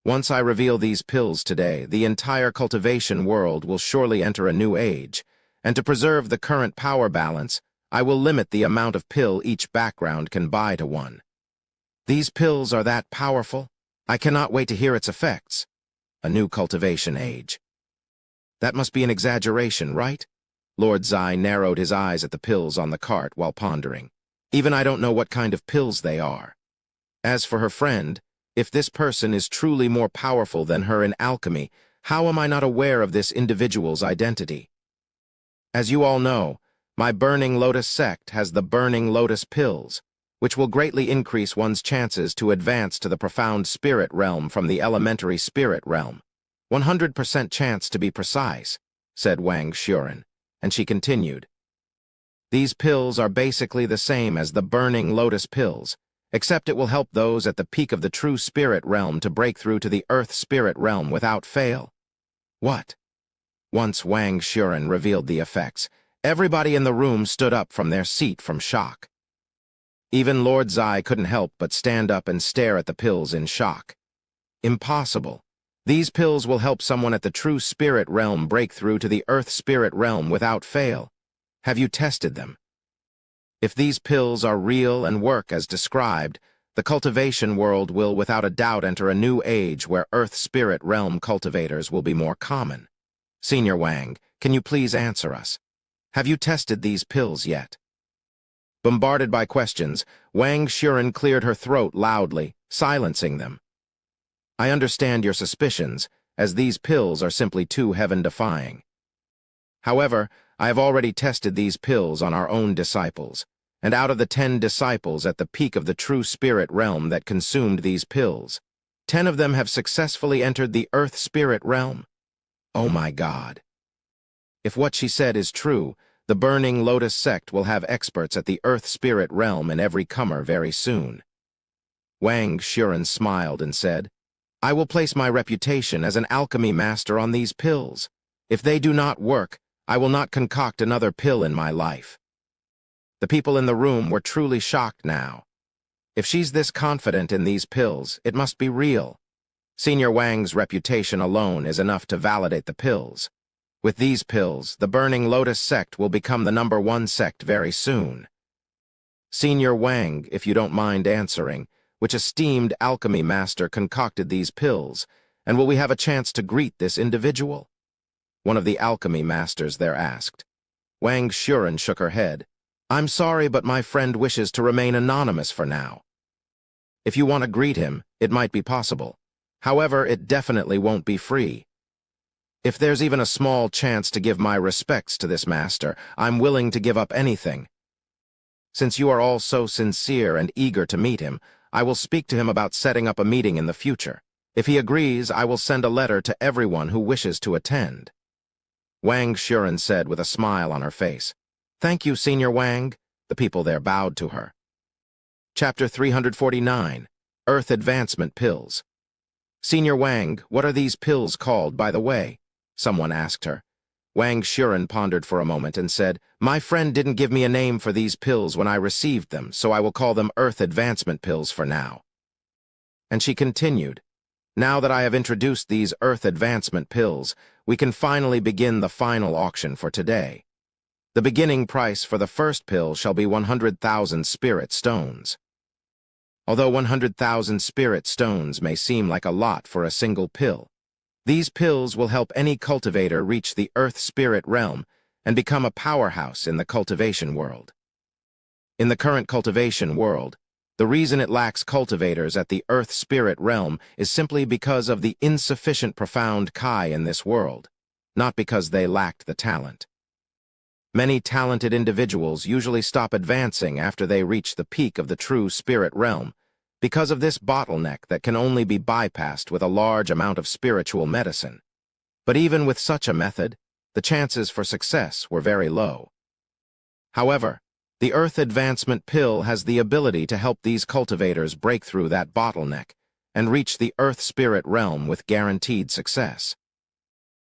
Once I reveal these pills today, the entire cultivation world will surely enter a new age, and to preserve the current power balance, I will limit the amount of pill each background can buy to one. These pills are that powerful? I cannot wait to hear its effects. A new cultivation age. That must be an exaggeration, right? Lord Zai narrowed his eyes at the pills on the cart while pondering. Even I don't know what kind of pills they are. As for her friend, if this person is truly more powerful than her in alchemy, how am I not aware of this individual's identity? As you all know, my Burning Lotus sect has the Burning Lotus pills, which will greatly increase one's chances to advance to the profound spirit realm from the elementary spirit realm. 100% chance to be precise, said Wang Xuren, and she continued. These pills are basically the same as the Burning Lotus pills, except it will help those at the peak of the true spirit realm to break through to the earth spirit realm without fail. What? Once Wang Xuren revealed the effects, everybody in the room stood up from their seat from shock. Even Lord Zai couldn't help but stand up and stare at the pills in shock. Impossible. These pills will help someone at the true spirit realm break through to the earth spirit realm without fail. Have you tested them? If these pills are real and work as described, the cultivation world will without a doubt enter a new age where earth spirit realm cultivators will be more common. Senior Wang, can you please answer us? Have you tested these pills yet? Bombarded by questions, Wang Xuren cleared her throat loudly, silencing them. I understand your suspicions, as these pills are simply too heaven-defying. However, I have already tested these pills on our own disciples, and out of the 10 disciples at the peak of the true spirit realm that consumed these pills, 10 of them have successfully entered the earth spirit realm. Oh my God. If what she said is true, the Burning Lotus sect will have experts at the earth spirit realm in every comer very soon. Wang Xuren smiled and said, I will place my reputation as an alchemy master on these pills. If they do not work, I will not concoct another pill in my life. The people in the room were truly shocked now. If she's this confident in these pills, it must be real. Senior Wang's reputation alone is enough to validate the pills. With these pills, the Burning Lotus sect will become the #1 sect very soon. Senior Wang, if you don't mind answering, which esteemed alchemy master concocted these pills, and will we have a chance to greet this individual? One of the alchemy masters there asked. Wang Xuren shook her head. I'm sorry, but my friend wishes to remain anonymous for now. If you want to greet him, it might be possible. However, it definitely won't be free. If there's even a small chance to give my respects to this master, I'm willing to give up anything. Since you are all so sincere and eager to meet him, I will speak to him about setting up a meeting in the future. If he agrees, I will send a letter to everyone who wishes to attend. Wang Xuren said with a smile on her face. Thank you, Senior Wang. The people there bowed to her. Chapter 349, Earth Advancement Pills. Senior Wang, what are these pills called, by the way? Someone asked her. Wang Xuren pondered for a moment and said, My friend didn't give me a name for these pills when I received them, so I will call them Earth Advancement Pills for now. And she continued, Now that I have introduced these Earth Advancement Pills, we can finally begin the final auction for today. The beginning price for the first pill shall be 100,000 spirit stones. Although 100,000 spirit stones may seem like a lot for a single pill, these pills will help any cultivator reach the earth spirit realm and become a powerhouse in the cultivation world. In the current cultivation world, the reason it lacks cultivators at the earth spirit realm is simply because of the insufficient profound Kai in this world, not because they lacked the talent. Many talented individuals usually stop advancing after they reach the peak of the true spirit realm because of this bottleneck that can only be bypassed with a large amount of spiritual medicine. But even with such a method, the chances for success were very low. However, the Earth Advancement Pill has the ability to help these cultivators break through that bottleneck and reach the Earth Spirit realm with guaranteed success.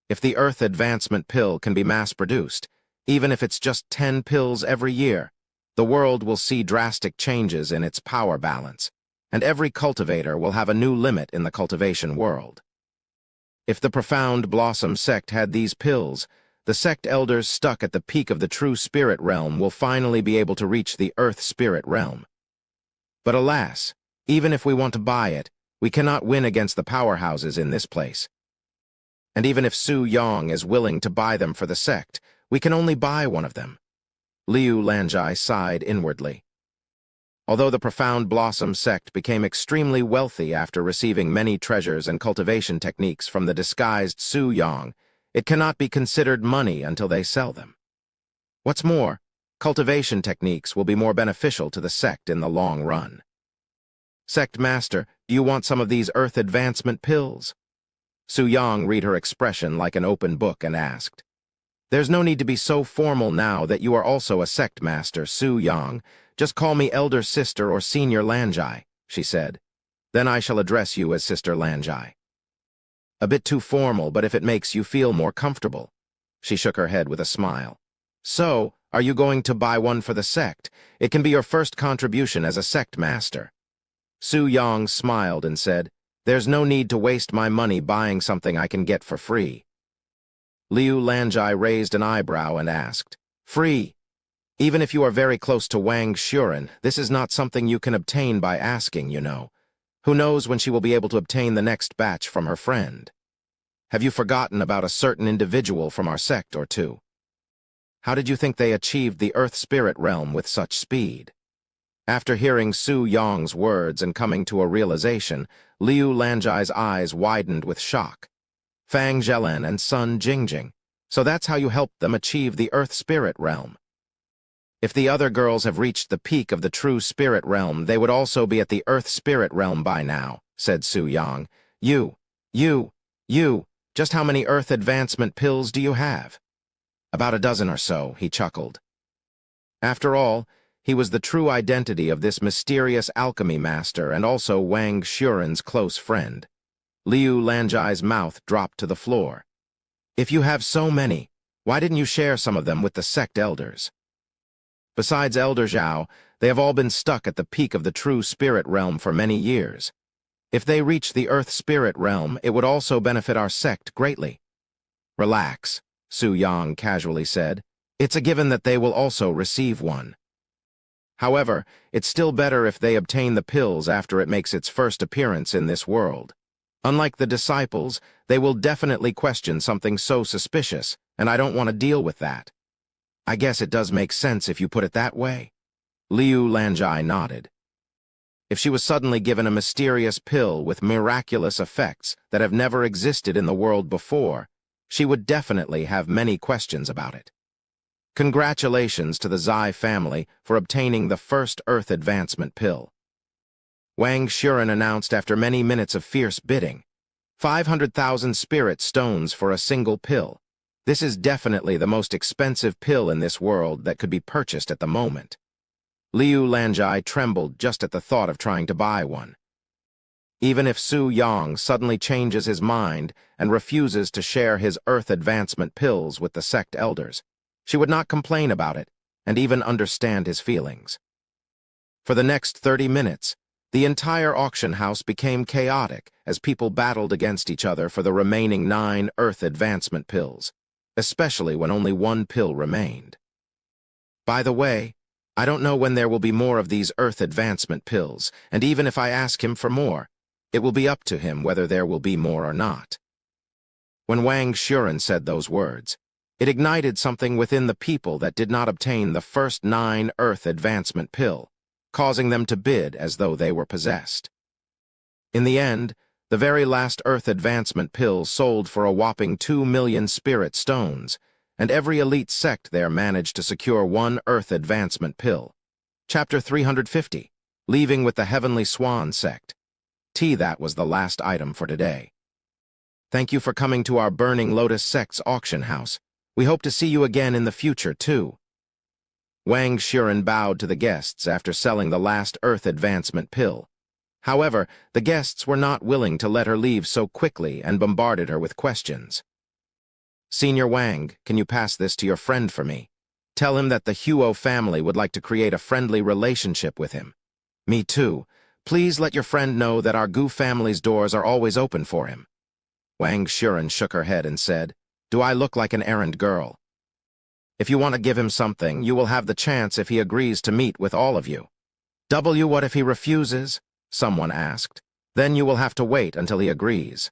If the Earth Advancement Pill can be mass-produced, even if it's just 10 pills every year, the world will see drastic changes in its power balance, and every cultivator will have a new limit in the cultivation world. If the Profound Blossom sect had these pills, the sect elders stuck at the peak of the true spirit realm will finally be able to reach the earth spirit realm. But alas, even if we want to buy it, we cannot win against the powerhouses in this place. And even if Su Yang is willing to buy them for the sect, we can only buy one of them. Liu Lanjai sighed inwardly. Although the Profound Blossom sect became extremely wealthy after receiving many treasures and cultivation techniques from the disguised Su Yang, it cannot be considered money until they sell them. What's more, cultivation techniques will be more beneficial to the sect in the long run. Sect Master, do you want some of these Earth Advancement pills? Su Yang read her expression like an open book and asked. There's no need to be so formal now that you are also a sect master, Su Yang. Just call me elder sister or senior Lanjai, she said. Then I shall address you as Sister Lanjai. A bit too formal, but if it makes you feel more comfortable. She shook her head with a smile. So, are you going to buy one for the sect? It can be your first contribution as a sect master. Su Yang smiled and said, There's no need to waste my money buying something I can get for free. Liu Lanjai raised an eyebrow and asked, Free? Even if you are very close to Wang Shuren, this is not something you can obtain by asking, you know. Who knows when she will be able to obtain the next batch from her friend? Have you forgotten about a certain individual from our sect or two? How did you think they achieved the Earth Spirit Realm with such speed? After hearing Su Yang's words and coming to a realization, Liu Lanjai's eyes widened with shock. Fang Zhelen and Sun Jingjing. So that's how you helped them achieve the Earth Spirit Realm. If the other girls have reached the peak of the true spirit realm, they would also be at the Earth Spirit Realm by now, said Su Yang. You, just how many Earth Advancement pills do you have? About a dozen or so, he chuckled. After all, he was the true identity of this mysterious alchemy master and also Wang Shuren's close friend. Liu Lanjai's mouth dropped to the floor. If you have so many, why didn't you share some of them with the sect elders? Besides Elder Zhao, they have all been stuck at the peak of the true spirit realm for many years. If they reach the Earth Spirit Realm, it would also benefit our sect greatly. Relax, Su Yang casually said. It's a given that they will also receive one. However, it's still better if they obtain the pills after it makes its first appearance in this world. Unlike the disciples, they will definitely question something so suspicious, and I don't want to deal with that. I guess it does make sense if you put it that way. Liu Lanjai nodded. If she was suddenly given a mysterious pill with miraculous effects that have never existed in the world before, she would definitely have many questions about it. Congratulations to the Zai family for obtaining the first Earth Advancement pill. Wang Shuren announced after many minutes of fierce bidding. 500,000 spirit stones for a single pill. This is definitely the most expensive pill in this world that could be purchased at the moment. Liu Lanjai trembled just at the thought of trying to buy one. Even if Su Yang suddenly changes his mind and refuses to share his Earth Advancement pills with the sect elders, she would not complain about it and even understand his feelings. For the next 30 minutes, the entire auction house became chaotic as people battled against each other for the remaining 9 Earth Advancement pills, especially when only one pill remained. By the way, I don't know when there will be more of these Earth Advancement pills, and even if I ask him for more, it will be up to him whether there will be more or not. When Wang Shuren said those words, it ignited something within the people that did not obtain the first 9 Earth Advancement pill, causing them to bid as though they were possessed. In the end, the very last Earth Advancement pill sold for a whopping 2 million spirit stones, and every elite sect there managed to secure 1 Earth Advancement pill. Chapter 350, Leaving with the Heavenly Swan sect. That was the last item for today. Thank you for coming to our Burning Lotus sect's auction house. We hope to see you again in the future, too. Wang Shuren bowed to the guests after selling the last Earth Advancement pill. However, the guests were not willing to let her leave so quickly and bombarded her with questions. Senior Wang, can you pass this to your friend for me? Tell him that the Huo family would like to create a friendly relationship with him. Me too, Please let your friend know that our Gu family's doors are always open for him. Wang Shuren shook her head and said, Do I look like an errand girl? If you want to give him something, you will have the chance if he agrees to meet with all of you. What if he refuses? Someone asked. Then you will have to wait until he agrees.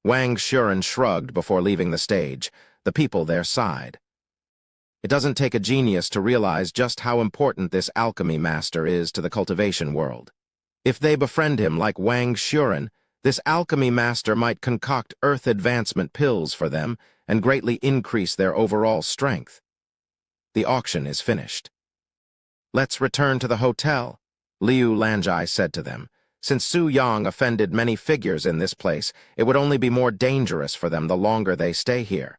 Wang Shuren shrugged before leaving the stage. The people there sighed. It doesn't take a genius to realize just how important this alchemy master is to the cultivation world. If they befriend him like Wang Shuren, this alchemy master might concoct earth advancement pills for them and greatly increase their overall strength. The auction is finished. Let's return to the hotel, Liu Lanjai said to them. Since Su Yang offended many figures in this place, it would only be more dangerous for them the longer they stay here.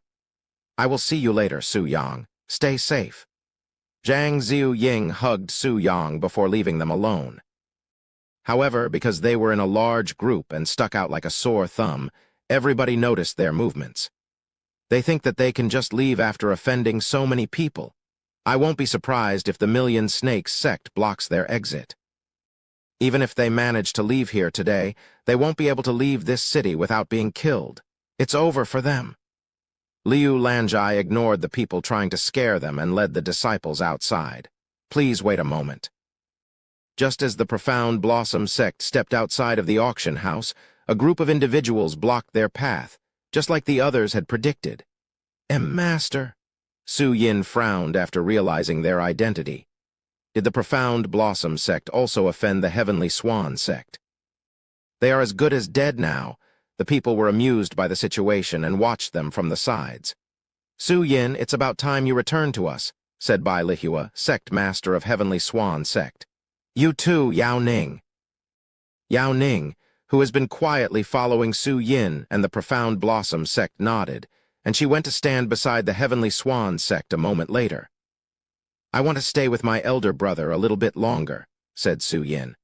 I will see you later, Su Yang. Stay safe. Zhang Ziu Ying hugged Su Yang before leaving them alone. However, because they were in a large group and stuck out like a sore thumb, everybody noticed their movements. They think that they can just leave after offending so many people. I won't be surprised if the Million Snakes sect blocks their exit. Even if they manage to leave here today, they won't be able to leave this city without being killed. It's over for them. Liu Lanjai ignored the people trying to scare them and led the disciples outside. Please wait a moment. Just as the Profound Blossom sect stepped outside of the auction house, a group of individuals blocked their path, just like the others had predicted. Master, Su Yin frowned after realizing their identity. Did the Profound Blossom sect also offend the Heavenly Swan sect? They are as good as dead now. The people were amused by the situation and watched them from the sides. Su Yin, it's about time you return to us, said Bai Lihua, sect master of Heavenly Swan sect. You too, Yao Ning. Yao Ning, who has been quietly following Su Yin and the Profound Blossom sect, nodded, and she went to stand beside the Heavenly Swan sect a moment later. I want to stay with my elder brother a little bit longer, said Su Yin.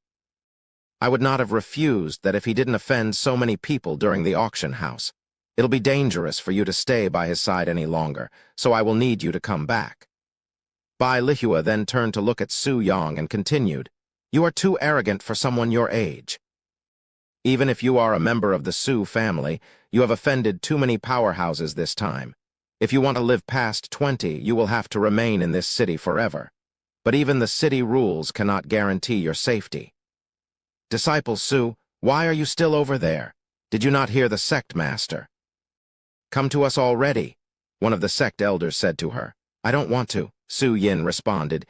I would not have refused that if he didn't offend so many people during the auction house. It'll be dangerous for you to stay by his side any longer, so I will need you to come back. Bai Lihua then turned to look at Su Yang and continued, You are too arrogant for someone your age. Even if you are a member of the Su family, you have offended too many powerhouses this time. If you want to live past 20, you will have to remain in this city forever. But even the city rules cannot guarantee your safety. Disciple Su, why are you still over there? Did you not hear the sect master? Come to us already, one of the sect elders said to her. I don't want to, Su Yin responded.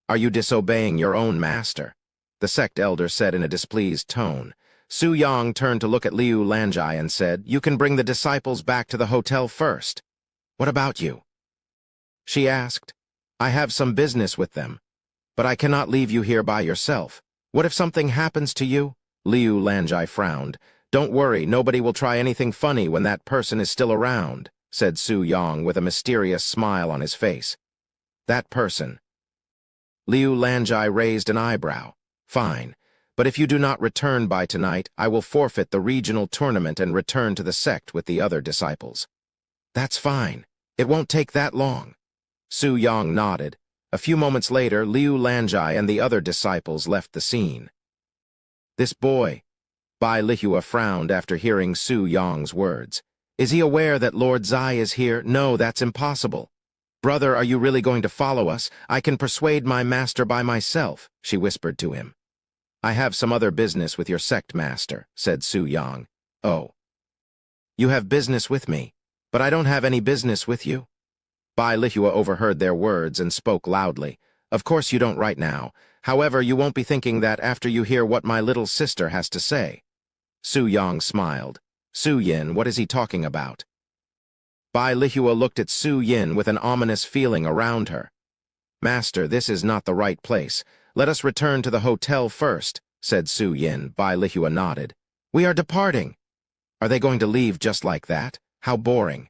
Are you disobeying your own master? The sect elder said in a displeased tone. Su Yang turned to look at Liu Lanjai and said, You can bring the disciples back to the hotel first. What about you? She asked. I have some business with them, but I cannot leave you here by yourself. What if something happens to you? Liu Lanjai frowned. Don't worry, nobody will try anything funny when that person is still around, said Su Yang with a mysterious smile on his face. That person. Liu Lanjai raised an eyebrow. Fine, but if you do not return by tonight, I will forfeit the regional tournament and return to the sect with the other disciples. That's fine. It won't take that long. Su Yang nodded. A few moments later, Liu Lanjai and the other disciples left the scene. This boy, Bai Lihua frowned after hearing Su Yang's words. Is he aware that Lord Zai is here? No, that's impossible. Brother, are you really going to follow us? I can persuade my master by myself, she whispered to him. I have some other business with your sect master, said Su Yang. Oh. You have business with me, but I don't have any business with you. Bai Lihua overheard their words and spoke loudly. Of course you don't right now. However, you won't be thinking that after you hear what my little sister has to say. Su Yang smiled. Su Yin, what is he talking about? Bai Lihua looked at Su Yin with an ominous feeling around her. Master, this is not the right place. Let us return to the hotel first, said Su Yin. Bai Lihua nodded. We are departing. Are they going to leave just like that? How boring.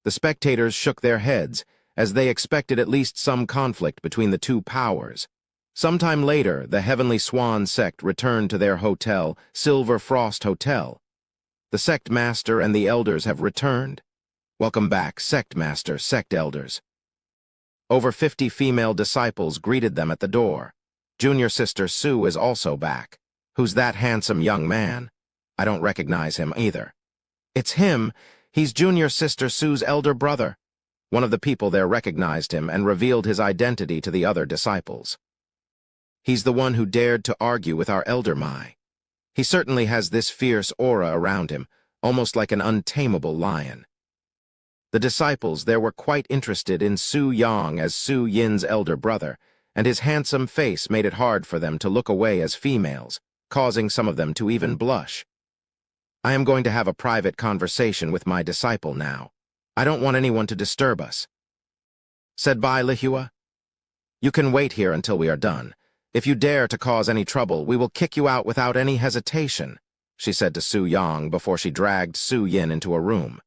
The spectators shook their heads, as they expected at least some conflict between the two powers. Sometime later, the Heavenly Swan sect returned to their hotel, Silver Frost Hotel. The sect master and the elders have returned. Welcome back, sect master, sect elders. Over 50 female disciples greeted them at the door. Junior sister Sue is also back. Who's that handsome young man? I don't recognize him either. It's him. He's junior sister Sue's elder brother. One of the people there recognized him and revealed his identity to the other disciples. He's the one who dared to argue with our elder Mai. He certainly has this fierce aura around him, almost like an untamable lion. The disciples there were quite interested in Su Yang as Su Yin's elder brother, and his handsome face made it hard for them to look away as females, causing some of them to even blush. I am going to have a private conversation with my disciple now. I don't want anyone to disturb us, said Bai Lihua. You can wait here until we are done. If you dare to cause any trouble, we will kick you out without any hesitation, she said to Su Yang before she dragged Su Yin into a room.